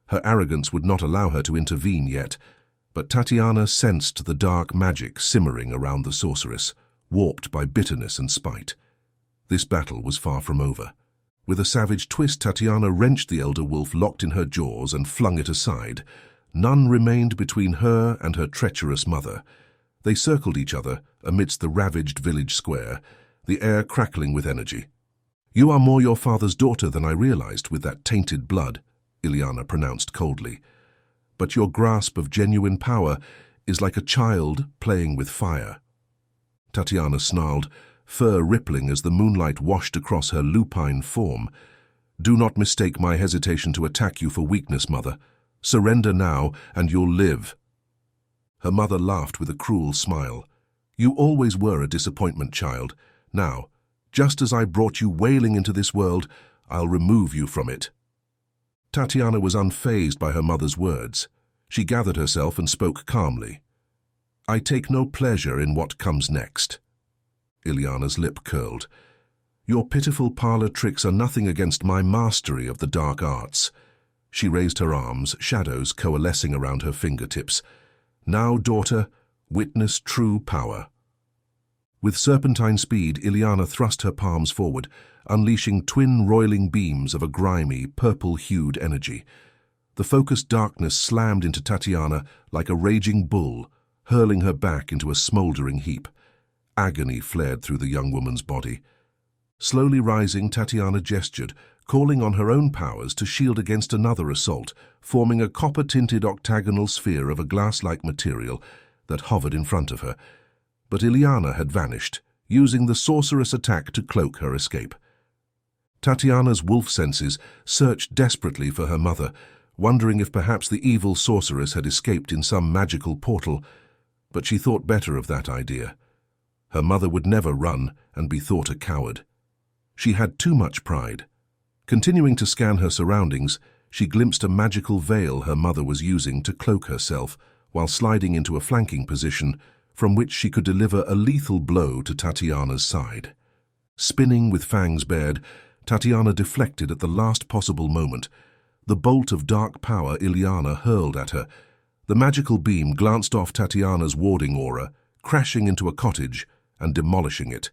Her arrogance would not allow her to intervene yet, but Tatiana sensed the dark magic simmering around the sorceress, warped by bitterness and spite. This battle was far from over. With a savage twist, Tatiana wrenched the elder wolf locked in her jaws and flung it aside. None remained between her and her treacherous mother. They circled each other amidst the ravaged village square, the air crackling with energy. "You are more your father's daughter than I realized with that tainted blood," Ileana pronounced coldly. "But your grasp of genuine power is like a child playing with fire." Tatiana snarled, fur rippling as the moonlight washed across her lupine form. "Do not mistake my hesitation to attack you for weakness, mother. Surrender now, and you'll live." Her mother laughed with a cruel smile. "You always were a disappointment, child. Now, just as I brought you wailing into this world, I'll remove you from it." Tatiana was unfazed by her mother's words. She gathered herself and spoke calmly. "I take no pleasure in what comes next." Ileana's lip curled. "Your pitiful parlor tricks are nothing against my mastery of the dark arts." She raised her arms, shadows coalescing around her fingertips. "Now, daughter, witness true power." With serpentine speed, Ileana thrust her palms forward, unleashing twin roiling beams of a grimy, purple-hued energy. The focused darkness slammed into Tatiana like a raging bull, hurling her back into a smoldering heap. Agony flared through the young woman's body. Slowly rising, Tatiana gestured, calling on her own powers to shield against another assault, forming a copper-tinted octagonal sphere of a glass-like material that hovered in front of her. But Ileana had vanished, using the sorceress attack to cloak her escape. Tatiana's wolf senses searched desperately for her mother, wondering if perhaps the evil sorceress had escaped in some magical portal, but she thought better of that idea. Her mother would never run and be thought a coward. She had too much pride. Continuing to scan her surroundings, she glimpsed a magical veil her mother was using to cloak herself while sliding into a flanking position from which she could deliver a lethal blow to Tatiana's side. Spinning with fangs bared, Tatiana deflected at the last possible moment. The bolt of dark power Ileana hurled at her. The magical beam glanced off Tatiana's warding aura, crashing into a cottage and demolishing it.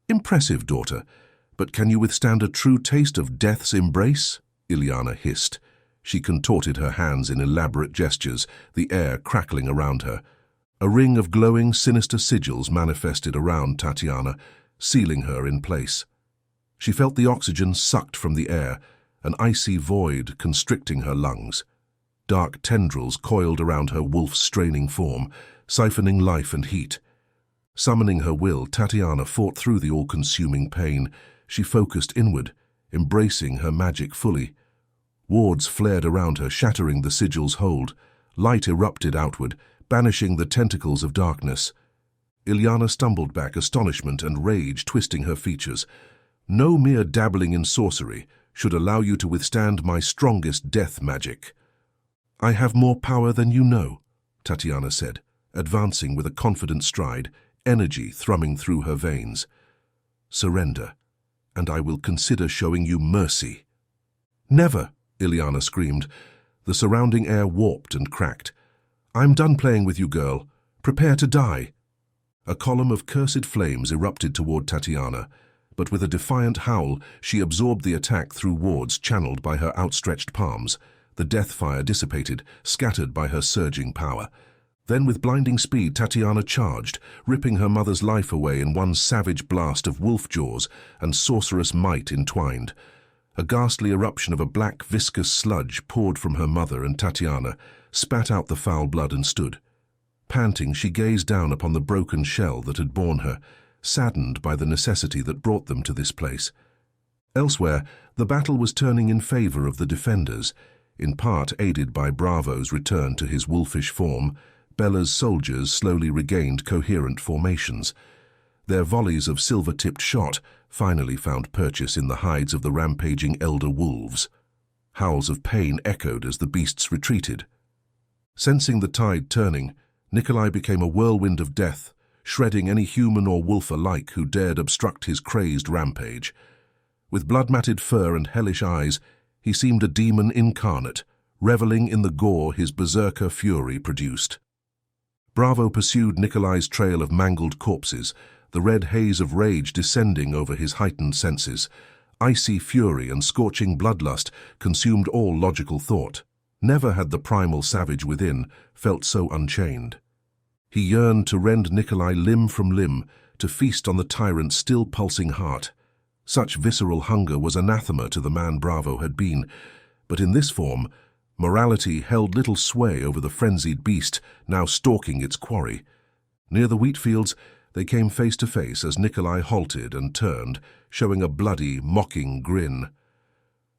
"Impressive, daughter, but can you withstand a true taste of death's embrace?" Ileana hissed. She contorted her hands in elaborate gestures, the air crackling around her. A ring of glowing, sinister sigils manifested around Tatiana, sealing her in place. She felt the oxygen sucked from the air, an icy void constricting her lungs. Dark tendrils coiled around her wolf-straining form, siphoning life and heat. Summoning her will, Tatiana fought through the all-consuming pain. She focused inward, embracing her magic fully. Wards flared around her, shattering the sigil's hold. Light erupted outward, banishing the tentacles of darkness. Ileana stumbled back, astonishment and rage twisting her features. "No mere dabbling in sorcery should allow you to withstand my strongest death magic." "I have more power than you know," Tatiana said, advancing with a confident stride, energy thrumming through her veins. "Surrender, and I will consider showing you mercy." "Never!" Ileana screamed. The surrounding air warped and cracked. "I'm done playing with you, girl. Prepare to die." A column of cursed flames erupted toward Tatiana, but with a defiant howl, she absorbed the attack through wards channeled by her outstretched palms. The death fire dissipated, scattered by her surging power. Then with blinding speed, Tatiana charged, ripping her mother's life away in one savage blast of wolf jaws and sorceress might entwined. A ghastly eruption of a black, viscous sludge poured from her mother, and Tatiana spat out the foul blood and stood. Panting, she gazed down upon the broken shell that had borne her, saddened by the necessity that brought them to this place. Elsewhere, the battle was turning in favor of the defenders, in part aided by Bravo's return to his wolfish form. Bella's soldiers slowly regained coherent formations. Their volleys of silver-tipped shot finally found purchase in the hides of the rampaging elder wolves. Howls of pain echoed as the beasts retreated. Sensing the tide turning, Nikolai became a whirlwind of death, shredding any human or wolf alike who dared obstruct his crazed rampage. With blood-matted fur and hellish eyes, he seemed a demon incarnate, reveling in the gore his berserker fury produced. Bravo pursued Nikolai's trail of mangled corpses, the red haze of rage descending over his heightened senses. Icy fury and scorching bloodlust consumed all logical thought. Never had the primal savage within felt so unchained. He yearned to rend Nikolai limb from limb, to feast on the tyrant's still pulsing heart. Such visceral hunger was anathema to the man Bravo had been, but in this form, morality held little sway over the frenzied beast now stalking its quarry. Near the wheat fields, they came face to face as Nikolai halted and turned, showing a bloody, mocking grin.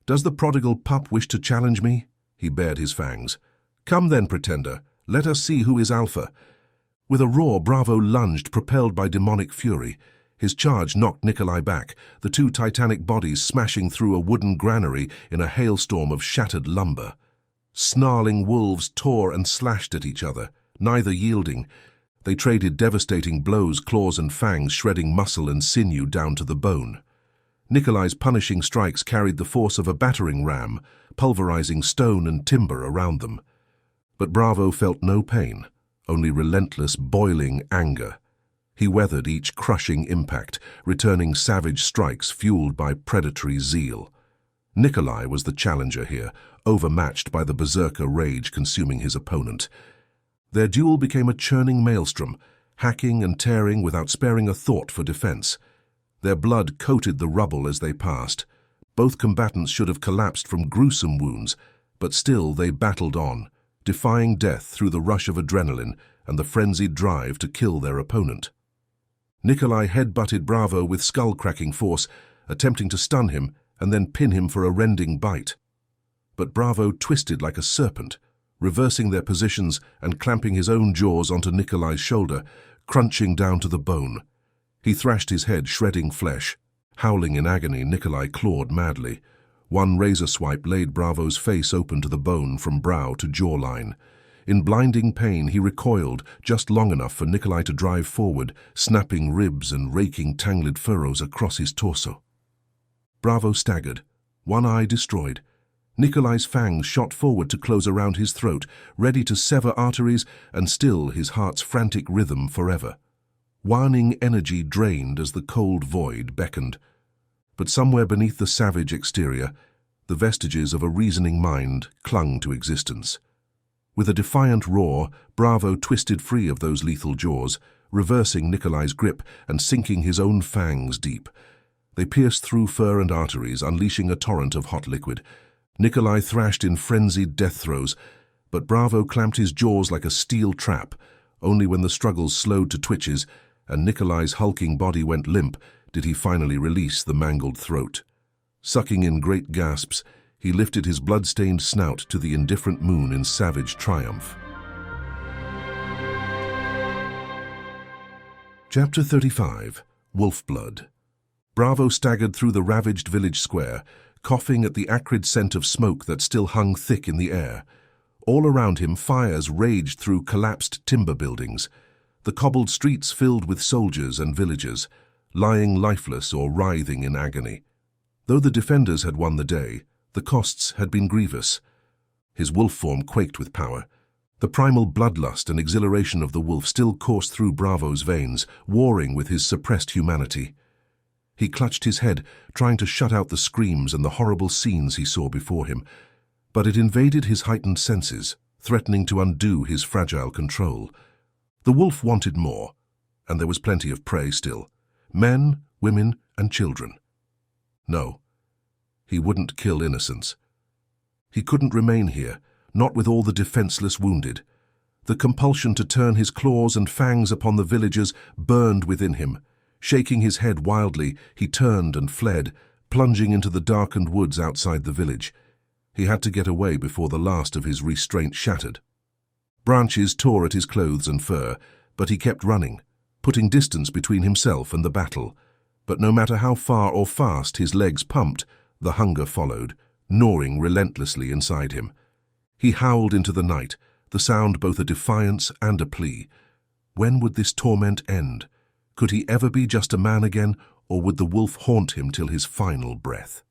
"Does the prodigal pup wish to challenge me?" He bared his fangs. "Come then, pretender, let us see who is alpha." With a roar, Bravo lunged, propelled by demonic fury. His charge knocked Nikolai back, the two titanic bodies smashing through a wooden granary in a hailstorm of shattered lumber. Snarling wolves tore and slashed at each other, neither yielding. They traded devastating blows, claws and fangs shredding muscle and sinew down to the bone. Nikolai's punishing strikes carried the force of a battering ram, pulverizing stone and timber around them. But Bravo felt no pain, only relentless, boiling anger. He weathered each crushing impact, returning savage strikes fueled by predatory zeal. Nikolai was the challenger here, overmatched by the berserker rage consuming his opponent. Their duel became a churning maelstrom, hacking and tearing without sparing a thought for defense. Their blood coated the rubble as they passed. Both combatants should have collapsed from gruesome wounds, but still they battled on, defying death through the rush of adrenaline and the frenzied drive to kill their opponent. Nikolai head-butted Bravo with skull-cracking force, attempting to stun him and then pin him for a rending bite. But Bravo twisted like a serpent, reversing their positions and clamping his own jaws onto Nikolai's shoulder, crunching down to the bone. He thrashed his head, shredding flesh. Howling in agony, Nikolai clawed madly. One razor swipe laid Bravo's face open to the bone from brow to jawline. In blinding pain, he recoiled just long enough for Nikolai to drive forward, snapping ribs and raking tangled furrows across his torso. Bravo staggered, one eye destroyed. Nikolai's fangs shot forward to close around his throat, ready to sever arteries and still his heart's frantic rhythm forever. Waning energy drained as the cold void beckoned. But somewhere beneath the savage exterior, the vestiges of a reasoning mind clung to existence. With a defiant roar, Bravo twisted free of those lethal jaws, reversing Nikolai's grip and sinking his own fangs deep. They pierced through fur and arteries, unleashing a torrent of hot liquid. Nikolai thrashed in frenzied death throes, but Bravo clamped his jaws like a steel trap. Only when the struggles slowed to twitches and Nikolai's hulking body went limp did he finally release the mangled throat. Sucking in great gasps, he lifted his blood-stained snout to the indifferent moon in savage triumph. Chapter 35. Wolfblood. Bravo staggered through the ravaged village square, coughing at the acrid scent of smoke that still hung thick in the air. All around him, fires raged through collapsed timber buildings. The cobbled streets filled with soldiers and villagers, lying lifeless or writhing in agony. Though the defenders had won the day, the costs had been grievous. His wolf form quaked with power. The primal bloodlust and exhilaration of the wolf still coursed through Bravo's veins, warring with his suppressed humanity. He clutched his head, trying to shut out the screams and the horrible scenes he saw before him, but it invaded his heightened senses, threatening to undo his fragile control. The wolf wanted more, and there was plenty of prey still. Men, women, and children. No, he wouldn't kill innocents. He couldn't remain here, not with all the defenseless wounded. The compulsion to turn his claws and fangs upon the villagers burned within him. Shaking his head wildly, he turned and fled, plunging into the darkened woods outside the village. He had to get away before the last of his restraint shattered. Branches tore at his clothes and fur, but he kept running, putting distance between himself and the battle. But no matter how far or fast his legs pumped, the hunger followed, gnawing relentlessly inside him. He howled into the night, the sound both a defiance and a plea. When would this torment end? Could he ever be just a man again, or would the wolf haunt him till his final breath?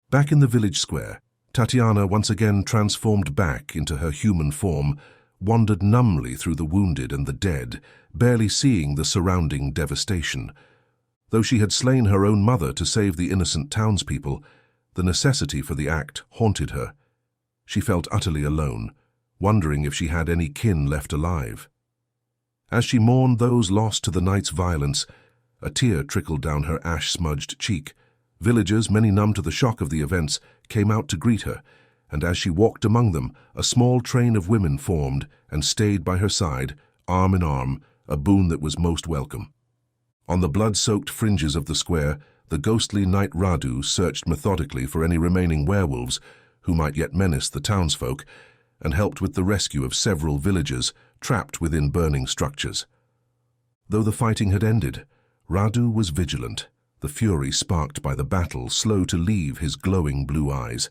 Back in the village square, Tatiana, once again transformed back into her human form, wandered numbly through the wounded and the dead, barely seeing the surrounding devastation. Though she had slain her own mother to save the innocent townspeople, the necessity for the act haunted her. She felt utterly alone, wondering if she had any kin left alive. As she mourned those lost to the night's violence, a tear trickled down her ash-smudged cheek. Villagers, many numb to the shock of the events, came out to greet her, and as she walked among them, a small train of women formed and stayed by her side, arm in arm, a boon that was most welcome. On the blood-soaked fringes of the square, the ghostly Knight Radu searched methodically for any remaining werewolves who might yet menace the townsfolk, and helped with the rescue of several villagers trapped within burning structures. Though the fighting had ended, Radu was vigilant, the fury sparked by the battle slow to leave his glowing blue eyes.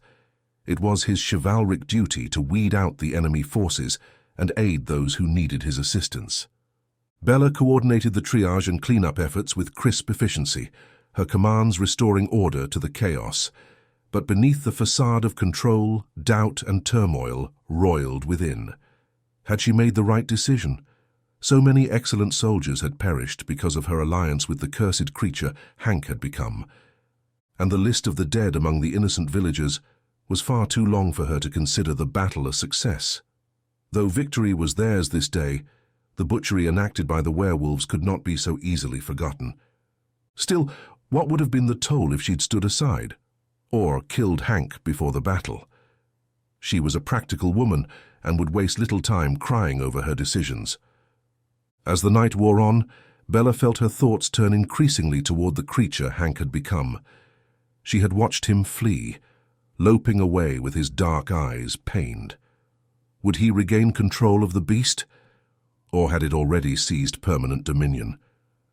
It was his chivalric duty to weed out the enemy forces and aid those who needed his assistance. Bella coordinated the triage and cleanup efforts with crisp efficiency, her commands restoring order to the chaos. But beneath the facade of control, doubt and turmoil roiled within. Had she made the right decision? So many excellent soldiers had perished because of her alliance with the cursed creature Hank had become, and the list of the dead among the innocent villagers was far too long for her to consider the battle a success. Though victory was theirs this day, the butchery enacted by the werewolves could not be so easily forgotten. Still, what would have been the toll if she'd stood aside, or killed Hank before the battle? She was a practical woman and would waste little time crying over her decisions. As the night wore on, Bella felt her thoughts turn increasingly toward the creature Hank had become. She had watched him flee, loping away with his dark eyes pained. Would he regain control of the beast? Or had it already seized permanent dominion?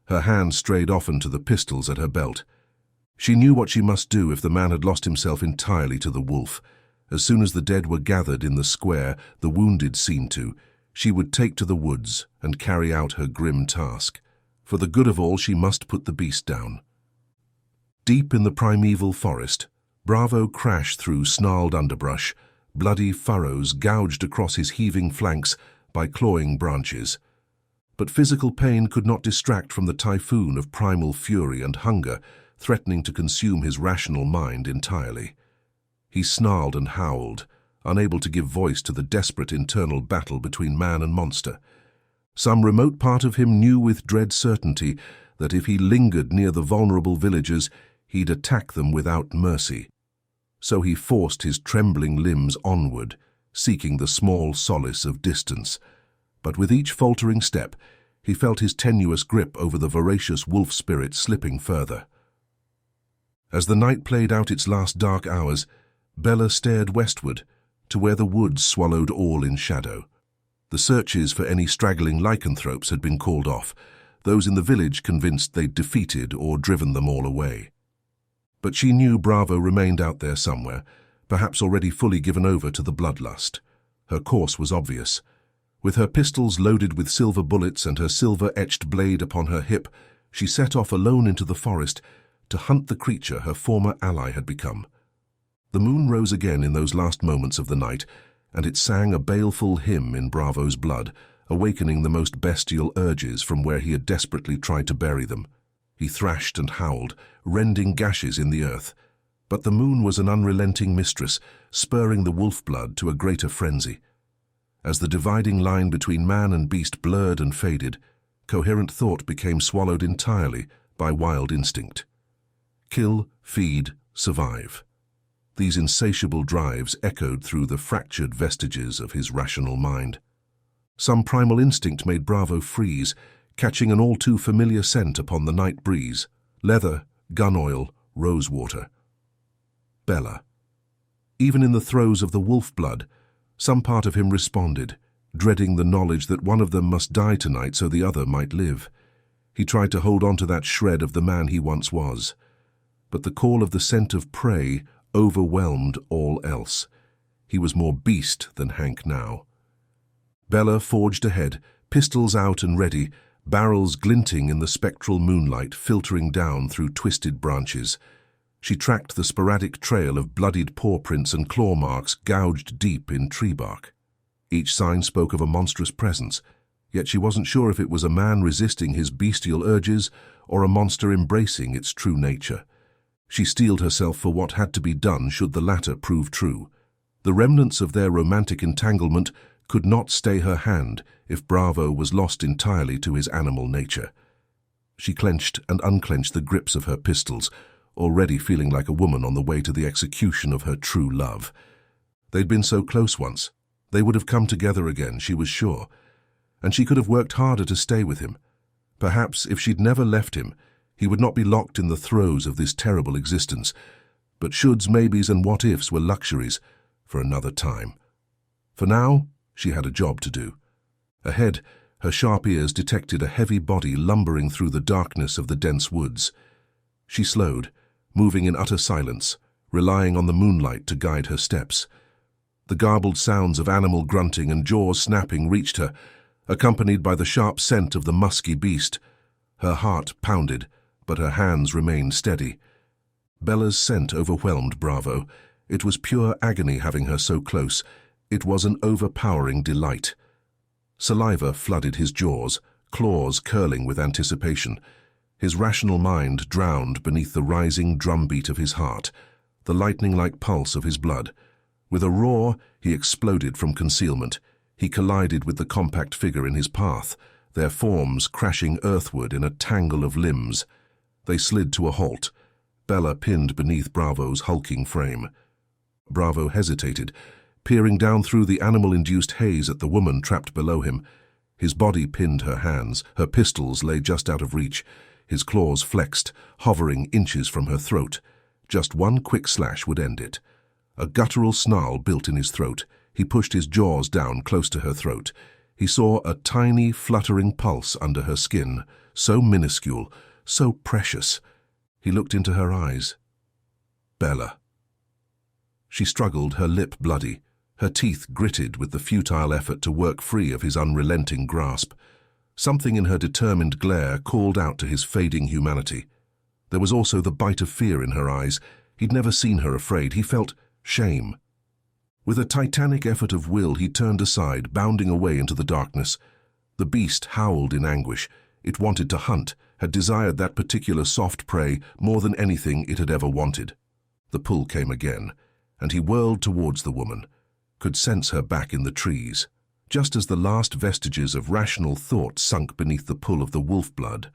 Her hand strayed often to the pistols at her belt. She knew what she must do if the man had lost himself entirely to the wolf. As soon as the dead were gathered in the square, the wounded seen to, she would take to the woods and carry out her grim task. For the good of all, she must put the beast down. Deep in the primeval forest, Bravo crashed through snarled underbrush, bloody furrows gouged across his heaving flanks by clawing branches. But physical pain could not distract from the typhoon of primal fury and hunger threatening to consume his rational mind entirely. He snarled and howled, unable to give voice to the desperate internal battle between man and monster. Some remote part of him knew with dread certainty that if he lingered near the vulnerable villagers, he'd attack them without mercy. So he forced his trembling limbs onward, seeking the small solace of distance. But with each faltering step, he felt his tenuous grip over the voracious wolf spirit slipping further. As the night played out its last dark hours, Bella stared westward, to where the woods swallowed all in shadow. The searches for any straggling lycanthropes had been called off, those in the village convinced they'd defeated or driven them all away. But she knew Bravo remained out there somewhere, perhaps already fully given over to the bloodlust. Her course was obvious. With her pistols loaded with silver bullets and her silver-etched blade upon her hip, she set off alone into the forest to hunt the creature her former ally had become. The moon rose again in those last moments of the night, and it sang a baleful hymn in Bravo's blood, awakening the most bestial urges from where he had desperately tried to bury them. He thrashed and howled, rending gashes in the earth. But the moon was an unrelenting mistress, spurring the wolf blood to a greater frenzy. As the dividing line between man and beast blurred and faded, coherent thought became swallowed entirely by wild instinct. Kill, feed, survive. These insatiable drives echoed through the fractured vestiges of his rational mind. Some primal instinct made Bravo freeze, catching an all-too-familiar scent upon the night breeze: leather, gun oil, rosewater. Bella. Even in the throes of the wolf blood, some part of him responded, dreading the knowledge that one of them must die tonight so the other might live. He tried to hold on to that shred of the man he once was. But the call of the scent of prey overwhelmed all else. He was more beast than Hank now. Bella forged ahead, pistols out and ready, barrels glinting in the spectral moonlight filtering down through twisted branches. She tracked the sporadic trail of bloodied paw prints and claw marks gouged deep in tree bark. Each sign spoke of a monstrous presence, yet she wasn't sure if it was a man resisting his bestial urges or a monster embracing its true nature. She steeled herself for what had to be done should the latter prove true. The remnants of their romantic entanglement could not stay her hand if Bravo was lost entirely to his animal nature. She clenched and unclenched the grips of her pistols, already feeling like a woman on the way to the execution of her true love. They'd been so close once. They would have come together again, she was sure. And she could have worked harder to stay with him. Perhaps if she'd never left him, he would not be locked in the throes of this terrible existence. But shoulds, maybes, and what-ifs were luxuries for another time. For now, she had a job to do. Ahead, her sharp ears detected a heavy body lumbering through the darkness of the dense woods. She slowed, moving in utter silence, relying on the moonlight to guide her steps. The garbled sounds of animal grunting and jaws snapping reached her, accompanied by the sharp scent of the musky beast. Her heart pounded, but her hands remained steady. Bella's scent overwhelmed Bravo. It was pure agony having her so close. It was an overpowering delight. Saliva flooded his jaws, claws curling with anticipation. His rational mind drowned beneath the rising drumbeat of his heart, the lightning-like pulse of his blood. With a roar, he exploded from concealment. He collided with the compact figure in his path, their forms crashing earthward in a tangle of limbs. They slid to a halt, Bella pinned beneath Bravo's hulking frame. Bravo hesitated, peering down through the animal-induced haze at the woman trapped below him. His body pinned her hands, her pistols lay just out of reach. His claws flexed, hovering inches from her throat. Just one quick slash would end it. A guttural snarl built in his throat. He pushed his jaws down close to her throat. He saw a tiny, fluttering pulse under her skin, so minuscule, so precious. He looked into her eyes. Bella. She struggled, her lip bloody, her teeth gritted with the futile effort to work free of his unrelenting grasp. Something in her determined glare called out to his fading humanity. There was also the bite of fear in her eyes. He'd never seen her afraid. He felt shame. With a titanic effort of will, he turned aside, bounding away into the darkness. The beast howled in anguish. It wanted to hunt, had desired that particular soft prey more than anything it had ever wanted. The pull came again, and he whirled towards the woman, could sense her back in the trees. Just as the last vestiges of rational thought sunk beneath the pull of the wolf blood,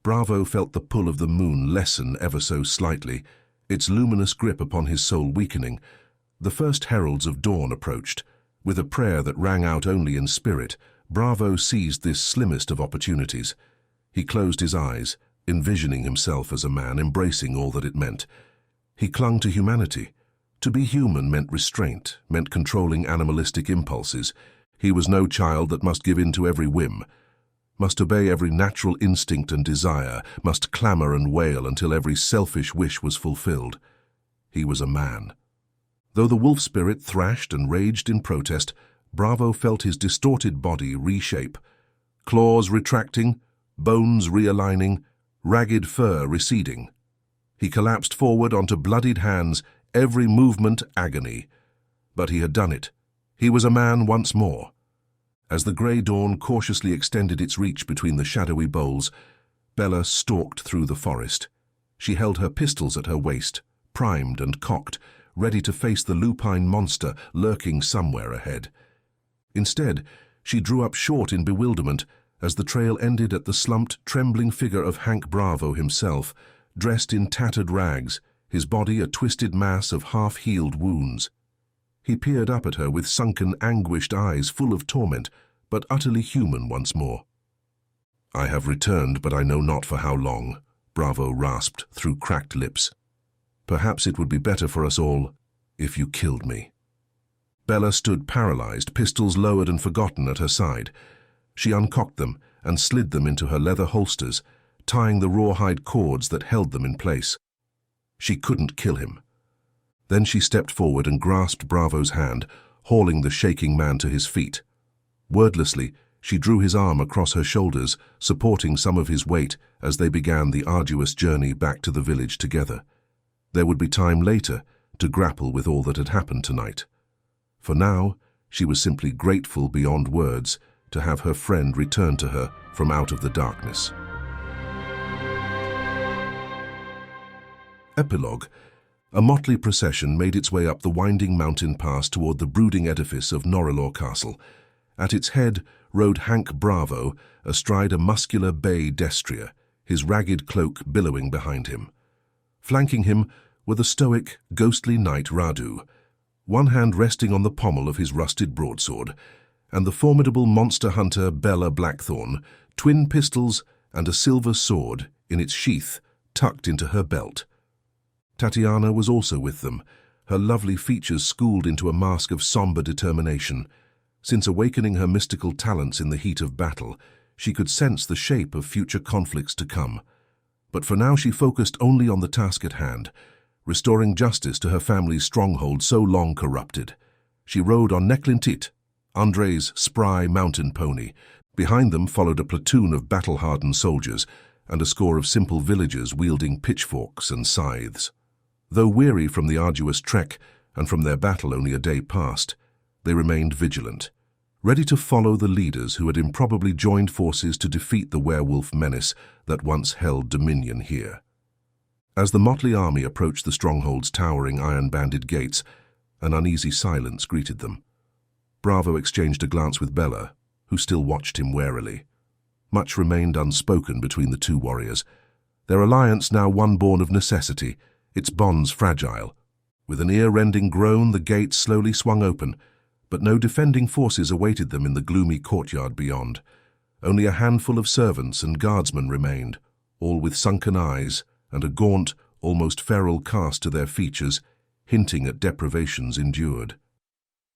Bravo felt the pull of the moon lessen ever so slightly, its luminous grip upon his soul weakening. The first heralds of dawn approached. With a prayer that rang out only in spirit, Bravo seized this slimmest of opportunities. He closed his eyes, envisioning himself as a man embracing all that it meant. He clung to humanity. To be human meant restraint, meant controlling animalistic impulses. He was no child that must give in to every whim, must obey every natural instinct and desire, must clamor and wail until every selfish wish was fulfilled. He was a man. Though the wolf spirit thrashed and raged in protest, Bravo felt his distorted body reshape. Claws retracting, bones realigning, ragged fur receding. He collapsed forward onto bloodied hands, every movement agony. But he had done it. He was a man once more. As the grey dawn cautiously extended its reach between the shadowy boles, Bella stalked through the forest. She held her pistols at her waist, primed and cocked, ready to face the lupine monster lurking somewhere ahead. Instead, she drew up short in bewilderment as the trail ended at the slumped, trembling figure of Hank Bravo himself, dressed in tattered rags, his body a twisted mass of half-healed wounds. He peered up at her with sunken, anguished eyes full of torment, but utterly human once more. "I have returned, but I know not for how long," Bravo rasped through cracked lips. "Perhaps it would be better for us all if you killed me." Bella stood paralyzed, pistols lowered and forgotten at her side. She uncocked them and slid them into her leather holsters, tying the rawhide cords that held them in place. She couldn't kill him. Then she stepped forward and grasped Bravo's hand, hauling the shaking man to his feet. Wordlessly, she drew his arm across her shoulders, supporting some of his weight as they began the arduous journey back to the village together. There would be time later to grapple with all that had happened tonight. For now, she was simply grateful beyond words to have her friend return to her from out of the darkness. Epilogue. A motley procession made its way up the winding mountain pass toward the brooding edifice of Norrelor Castle. At its head rode Hank Bravo, astride a muscular bay destrier, his ragged cloak billowing behind him. Flanking him were the stoic, ghostly knight Radu, one hand resting on the pommel of his rusted broadsword, and the formidable monster hunter Bella Blackthorn, twin pistols and a silver sword in its sheath tucked into her belt. Tatiana was also with them, her lovely features schooled into a mask of somber determination. Since awakening her mystical talents in the heat of battle, she could sense the shape of future conflicts to come. But for now she focused only on the task at hand, restoring justice to her family's stronghold so long corrupted. She rode on Neklintit, Andre's spry mountain pony. Behind them followed a platoon of battle-hardened soldiers and a score of simple villagers wielding pitchforks and scythes. Though weary from the arduous trek and from their battle only a day past, they remained vigilant, ready to follow the leaders who had improbably joined forces to defeat the werewolf menace that once held dominion here. As the motley army approached the stronghold's towering iron-banded gates, an uneasy silence greeted them. Bravo exchanged a glance with Bella, who still watched him warily. Much remained unspoken between the two warriors, their alliance now one born of necessity, its bonds fragile. With an ear-rending groan, the gates slowly swung open, but no defending forces awaited them in the gloomy courtyard beyond. Only a handful of servants and guardsmen remained, all with sunken eyes and a gaunt, almost feral cast to their features, hinting at deprivations endured.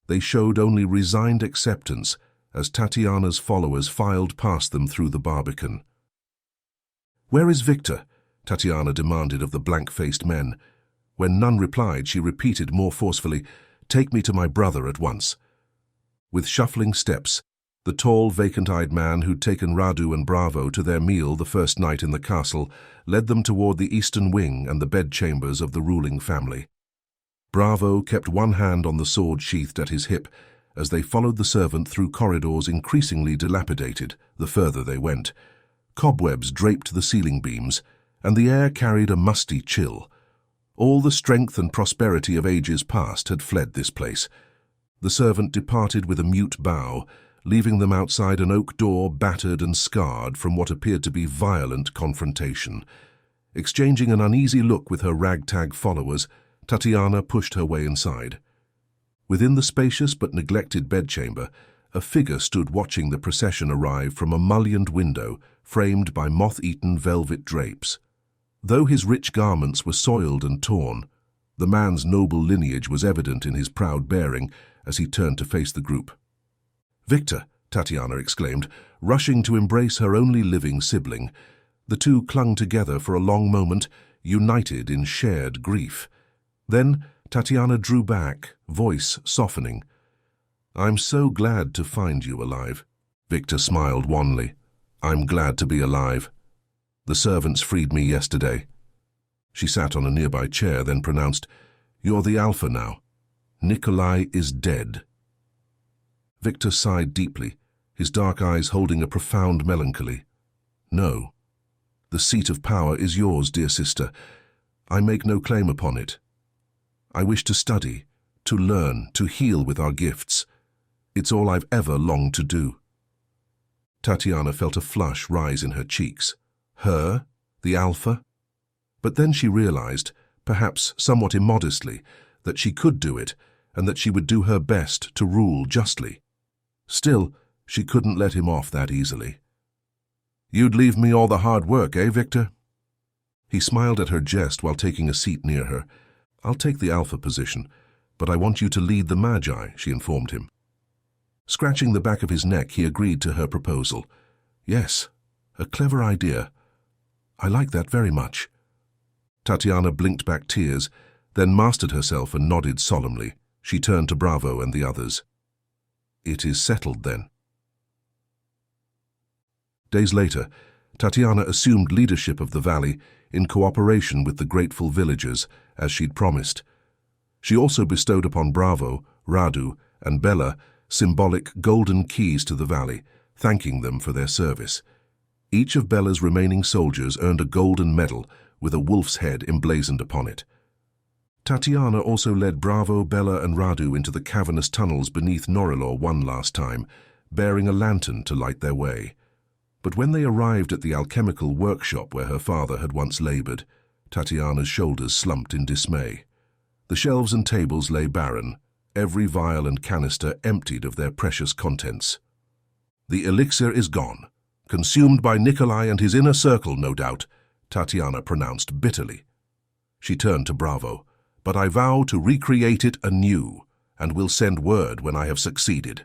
They showed only resigned acceptance as Tatiana's followers filed past them through the barbican. "Where is Victor?" Tatiana demanded of the blank-faced men. When none replied, she repeated more forcefully, "Take me to my brother at once." With shuffling steps, the tall, vacant-eyed man who'd taken Radu and Bravo to their meal the first night in the castle led them toward the eastern wing and the bedchambers of the ruling family. Bravo kept one hand on the sword sheathed at his hip as they followed the servant through corridors increasingly dilapidated the further they went. Cobwebs draped the ceiling beams, and the air carried a musty chill. All the strength and prosperity of ages past had fled this place. The servant departed with a mute bow, leaving them outside an oak door battered and scarred from what appeared to be violent confrontation. Exchanging an uneasy look with her ragtag followers, Tatiana pushed her way inside. Within the spacious but neglected bedchamber, a figure stood watching the procession arrive from a mullioned window framed by moth-eaten velvet drapes. Though his rich garments were soiled and torn, the man's noble lineage was evident in his proud bearing as he turned to face the group. "Victor!" Tatiana exclaimed, rushing to embrace her only living sibling. The two clung together for a long moment, united in shared grief. Then Tatiana drew back, voice softening. "I'm so glad to find you alive." Victor smiled wanly. "I'm glad to be alive. The servants freed me yesterday." She sat on a nearby chair, then pronounced, "You're the Alpha now. Nikolai is dead." Victor sighed deeply, his dark eyes holding a profound melancholy. "No. The seat of power is yours, dear sister. I make no claim upon it. I wish to study, to learn, to heal with our gifts. It's all I've ever longed to do." Tatiana felt a flush rise in her cheeks. Her, the Alpha? But then she realized, perhaps somewhat immodestly, that she could do it, and that she would do her best to rule justly. Still, she couldn't let him off that easily. "You'd leave me all the hard work, eh, Victor?" He smiled at her jest while taking a seat near her. "I'll take the Alpha position, "But I want you to lead the Magi," she informed him. Scratching the back of his neck, he agreed to her proposal. "Yes, a clever idea. I like that very much." Tatiana blinked back tears, then mastered herself and nodded solemnly. She turned to Bravo and the others. "It is settled, then." Days later, Tatiana assumed leadership of the valley in cooperation with the grateful villagers, as she'd promised. She also bestowed upon Bravo, Radu, and Bella symbolic golden keys to the valley, thanking them for their service. Each of Bella's remaining soldiers earned a golden medal with a wolf's head emblazoned upon it. Tatiana also led Bravo, Bella, and Radu into the cavernous tunnels beneath Norilor one last time, bearing a lantern to light their way. But when they arrived at the alchemical workshop where her father had once labored, Tatiana's shoulders slumped in dismay. The shelves and tables lay barren, every vial and canister emptied of their precious contents. "The elixir is gone, consumed by Nikolai and his inner circle, no doubt," Tatiana pronounced bitterly. She turned to Bravo. "But I vow to recreate it anew, and will send word when I have succeeded."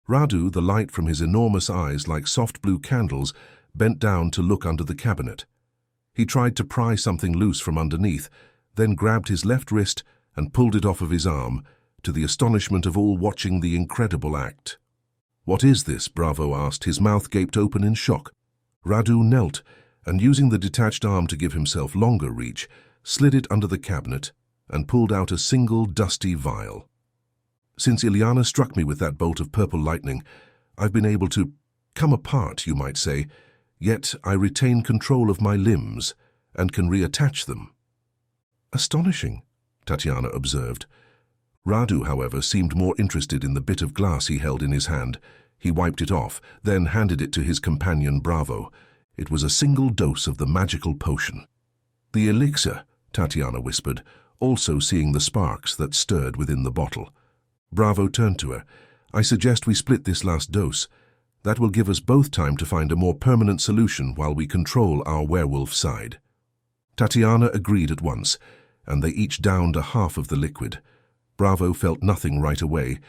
Radu, the light from his enormous eyes like soft blue candles, bent down to look under the cabinet. He tried to pry something loose from underneath, then grabbed his left wrist and pulled it off of his arm, to the astonishment of all watching the incredible act. "What is this?" Bravo asked, his mouth gaped open in shock. Radu knelt, and using the detached arm to give himself longer reach, slid it under the cabinet and pulled out a single dusty vial. "Since Ilyana struck me with that bolt of purple lightning, I've been able to come apart, you might say, yet I retain control of my limbs and can reattach them." "Astonishing," Tatiana observed. Radu, however, seemed more interested in the bit of glass he held in his hand. He wiped it off, then handed it to his companion Bravo. It was a single dose of the magical potion. "The elixir," Tatiana whispered, also seeing the sparks that stirred within the bottle. Bravo turned to her. "I suggest we split this last dose. That will give us both time to find a more permanent solution while we control our werewolf side." Tatiana agreed at once, and they each downed a half of the liquid. Bravo felt nothing right away,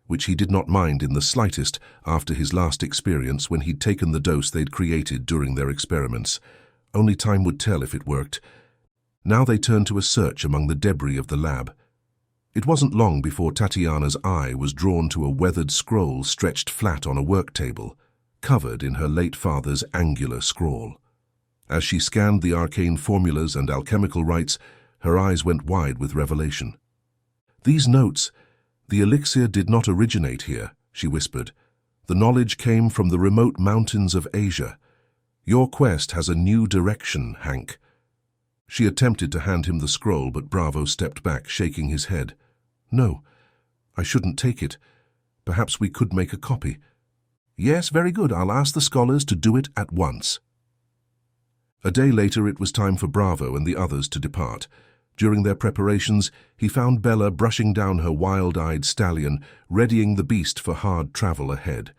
which he did not mind in the slightest after his last experience when he'd taken the dose they'd created during their experiments. Only time would tell if it worked. Now they turned to a search among the debris of the lab. It wasn't long before Tatiana's eye was drawn to a weathered scroll stretched flat on a work table, covered in her late father's angular scrawl. As she scanned the arcane formulas and alchemical rites, her eyes went wide with revelation. "These notes, the elixir did not originate here," she whispered. "The knowledge came from the remote mountains of Asia. Your quest has a new direction, Hank." She attempted to hand him the scroll, but Bravo stepped back, shaking his head. "No, I shouldn't take it. Perhaps we could make a copy." "Yes, very good. I'll ask the scholars to do it at once." A day later, it was time for Bravo and the others to depart. During their preparations, he found Bella brushing down her wild-eyed stallion, readying the beast for hard travel ahead.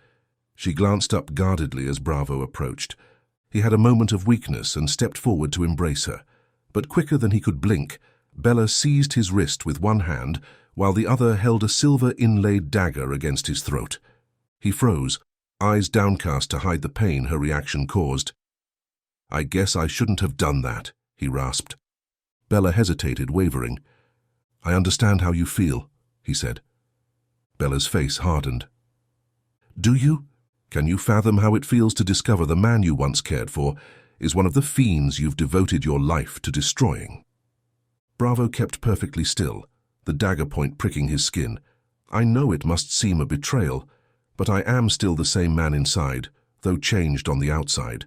She glanced up guardedly as Bravo approached. He had a moment of weakness and stepped forward to embrace her. But quicker than he could blink, Bella seized his wrist with one hand, while the other held a silver-inlaid dagger against his throat. He froze, eyes downcast to hide the pain her reaction caused. "I guess I shouldn't have done that," he rasped. Bella hesitated, wavering. "I understand how you feel," he said. Bella's face hardened. "Do you? Can you fathom how it feels to discover the man you once cared for is one of the fiends you've devoted your life to destroying?" Bravo kept perfectly still, the dagger point pricking his skin. "I know it must seem a betrayal, but I am still the same man inside, though changed on the outside."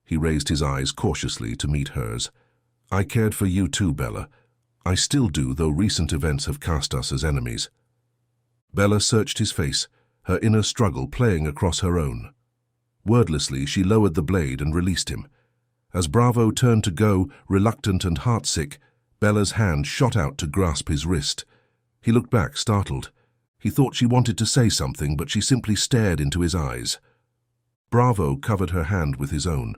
He raised his eyes cautiously to meet hers. "I cared for you too, Bella. I still do, though recent events have cast us as enemies." Bella searched his face, her inner struggle playing across her own. Wordlessly, she lowered the blade and released him. As Bravo turned to go, reluctant and heartsick, Bella's hand shot out to grasp his wrist. He looked back, startled. He thought she wanted to say something, but she simply stared into his eyes. Bravo covered her hand with his own.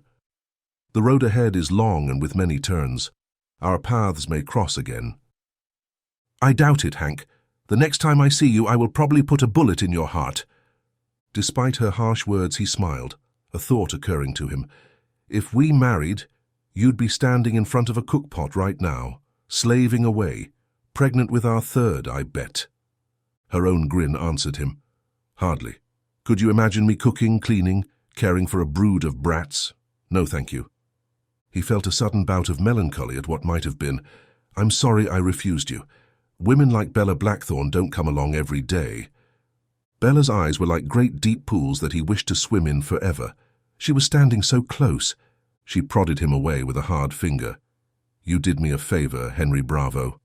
"The road ahead is long and with many turns. Our paths may cross again." I doubt it, Hank. The next time I see you, I will probably put a bullet in your heart. Despite her harsh words, he smiled, a thought occurring to him. If we married, you'd be standing in front of a cookpot right now, slaving away, pregnant with our third, I bet. Her own grin answered him. Hardly. Could you imagine me cooking, cleaning, caring for a brood of brats? No, thank you. He felt a sudden bout of melancholy at what might have been. I'm sorry I refused you. Women like Bella Blackthorne don't come along every day. Bella's eyes were like great deep pools that he wished to swim in forever. She was standing so close. She prodded him away with a hard finger. You did me a favor, Henry Bravo.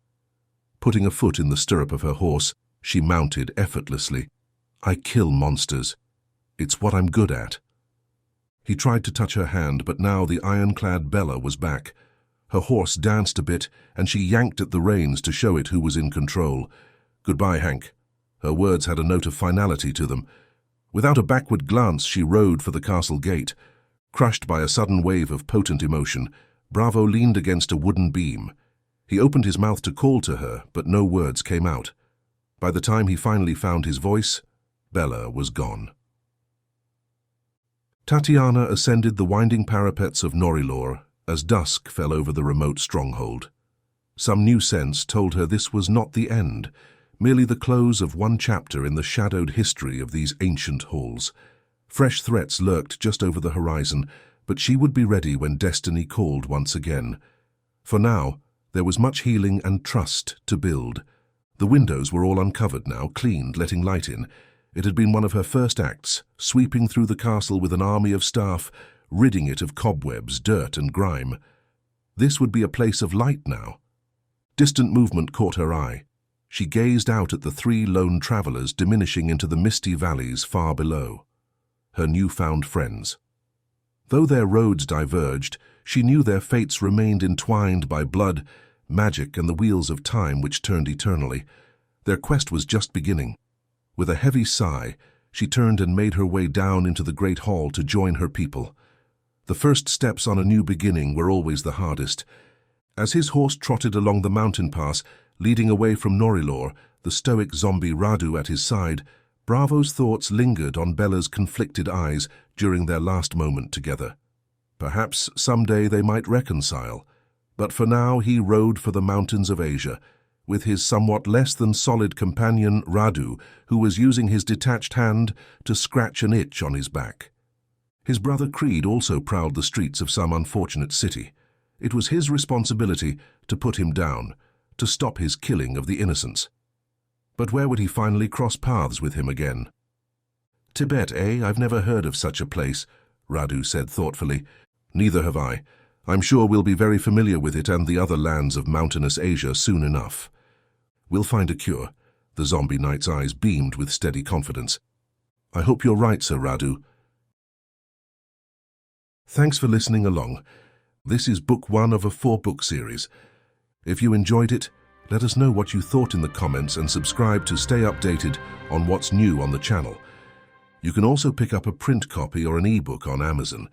Putting a foot in the stirrup of her horse, she mounted effortlessly. I kill monsters. It's what I'm good at. He tried to touch her hand, but now the ironclad Bella was back. Her horse danced a bit, and she yanked at the reins to show it who was in control. Goodbye, Hank. Her words had a note of finality to them. Without a backward glance, she rode for the castle gate. Crushed by a sudden wave of potent emotion, Bravo leaned against a wooden beam. He opened his mouth to call to her, but no words came out. By the time he finally found his voice, Bella was gone. Tatiana ascended the winding parapets of Norilor as dusk fell over the remote stronghold. Some new sense told her this was not the end, merely the close of one chapter in the shadowed history of these ancient halls. Fresh threats lurked just over the horizon, but she would be ready when destiny called once again. For now, there was much healing and trust to build. The windows were all uncovered now, cleaned, letting light in. It had been one of her first acts, sweeping through the castle with an army of staff, ridding it of cobwebs, dirt, and grime. This would be a place of light now. Distant movement caught her eye. She gazed out at the three lone travelers diminishing into the misty valleys far below. Her newfound friends. Though their roads diverged, she knew their fates remained entwined by blood, magic, and the wheels of time which turned eternally. Their quest was just beginning. With a heavy sigh, she turned and made her way down into the great hall to join her people. The first steps on a new beginning were always the hardest. As his horse trotted along the mountain pass, leading away from Norilor, the stoic zombie Radu at his side, Bravo's thoughts lingered on Bella's conflicted eyes during their last moment together. Perhaps someday they might reconcile, but for now he rode for the mountains of Asia, with his somewhat less than solid companion Radu, who was using his detached hand to scratch an itch on his back. His brother Creed also prowled the streets of some unfortunate city. It was his responsibility to put him down, to stop his killing of the innocents. But where would he finally cross paths with him again? Tibet, eh? I've never heard of such a place, Radu said thoughtfully. Neither have I. I'm sure we'll be very familiar with it and the other lands of mountainous Asia soon enough. We'll find a cure. The zombie knight's eyes beamed with steady confidence. I hope you're right, Sir Radu. Thanks for listening along. This is book 1 of a 4-book series. If you enjoyed it, let us know what you thought in the comments and subscribe to stay updated on what's new on the channel. You can also pick up a print copy or an ebook on Amazon.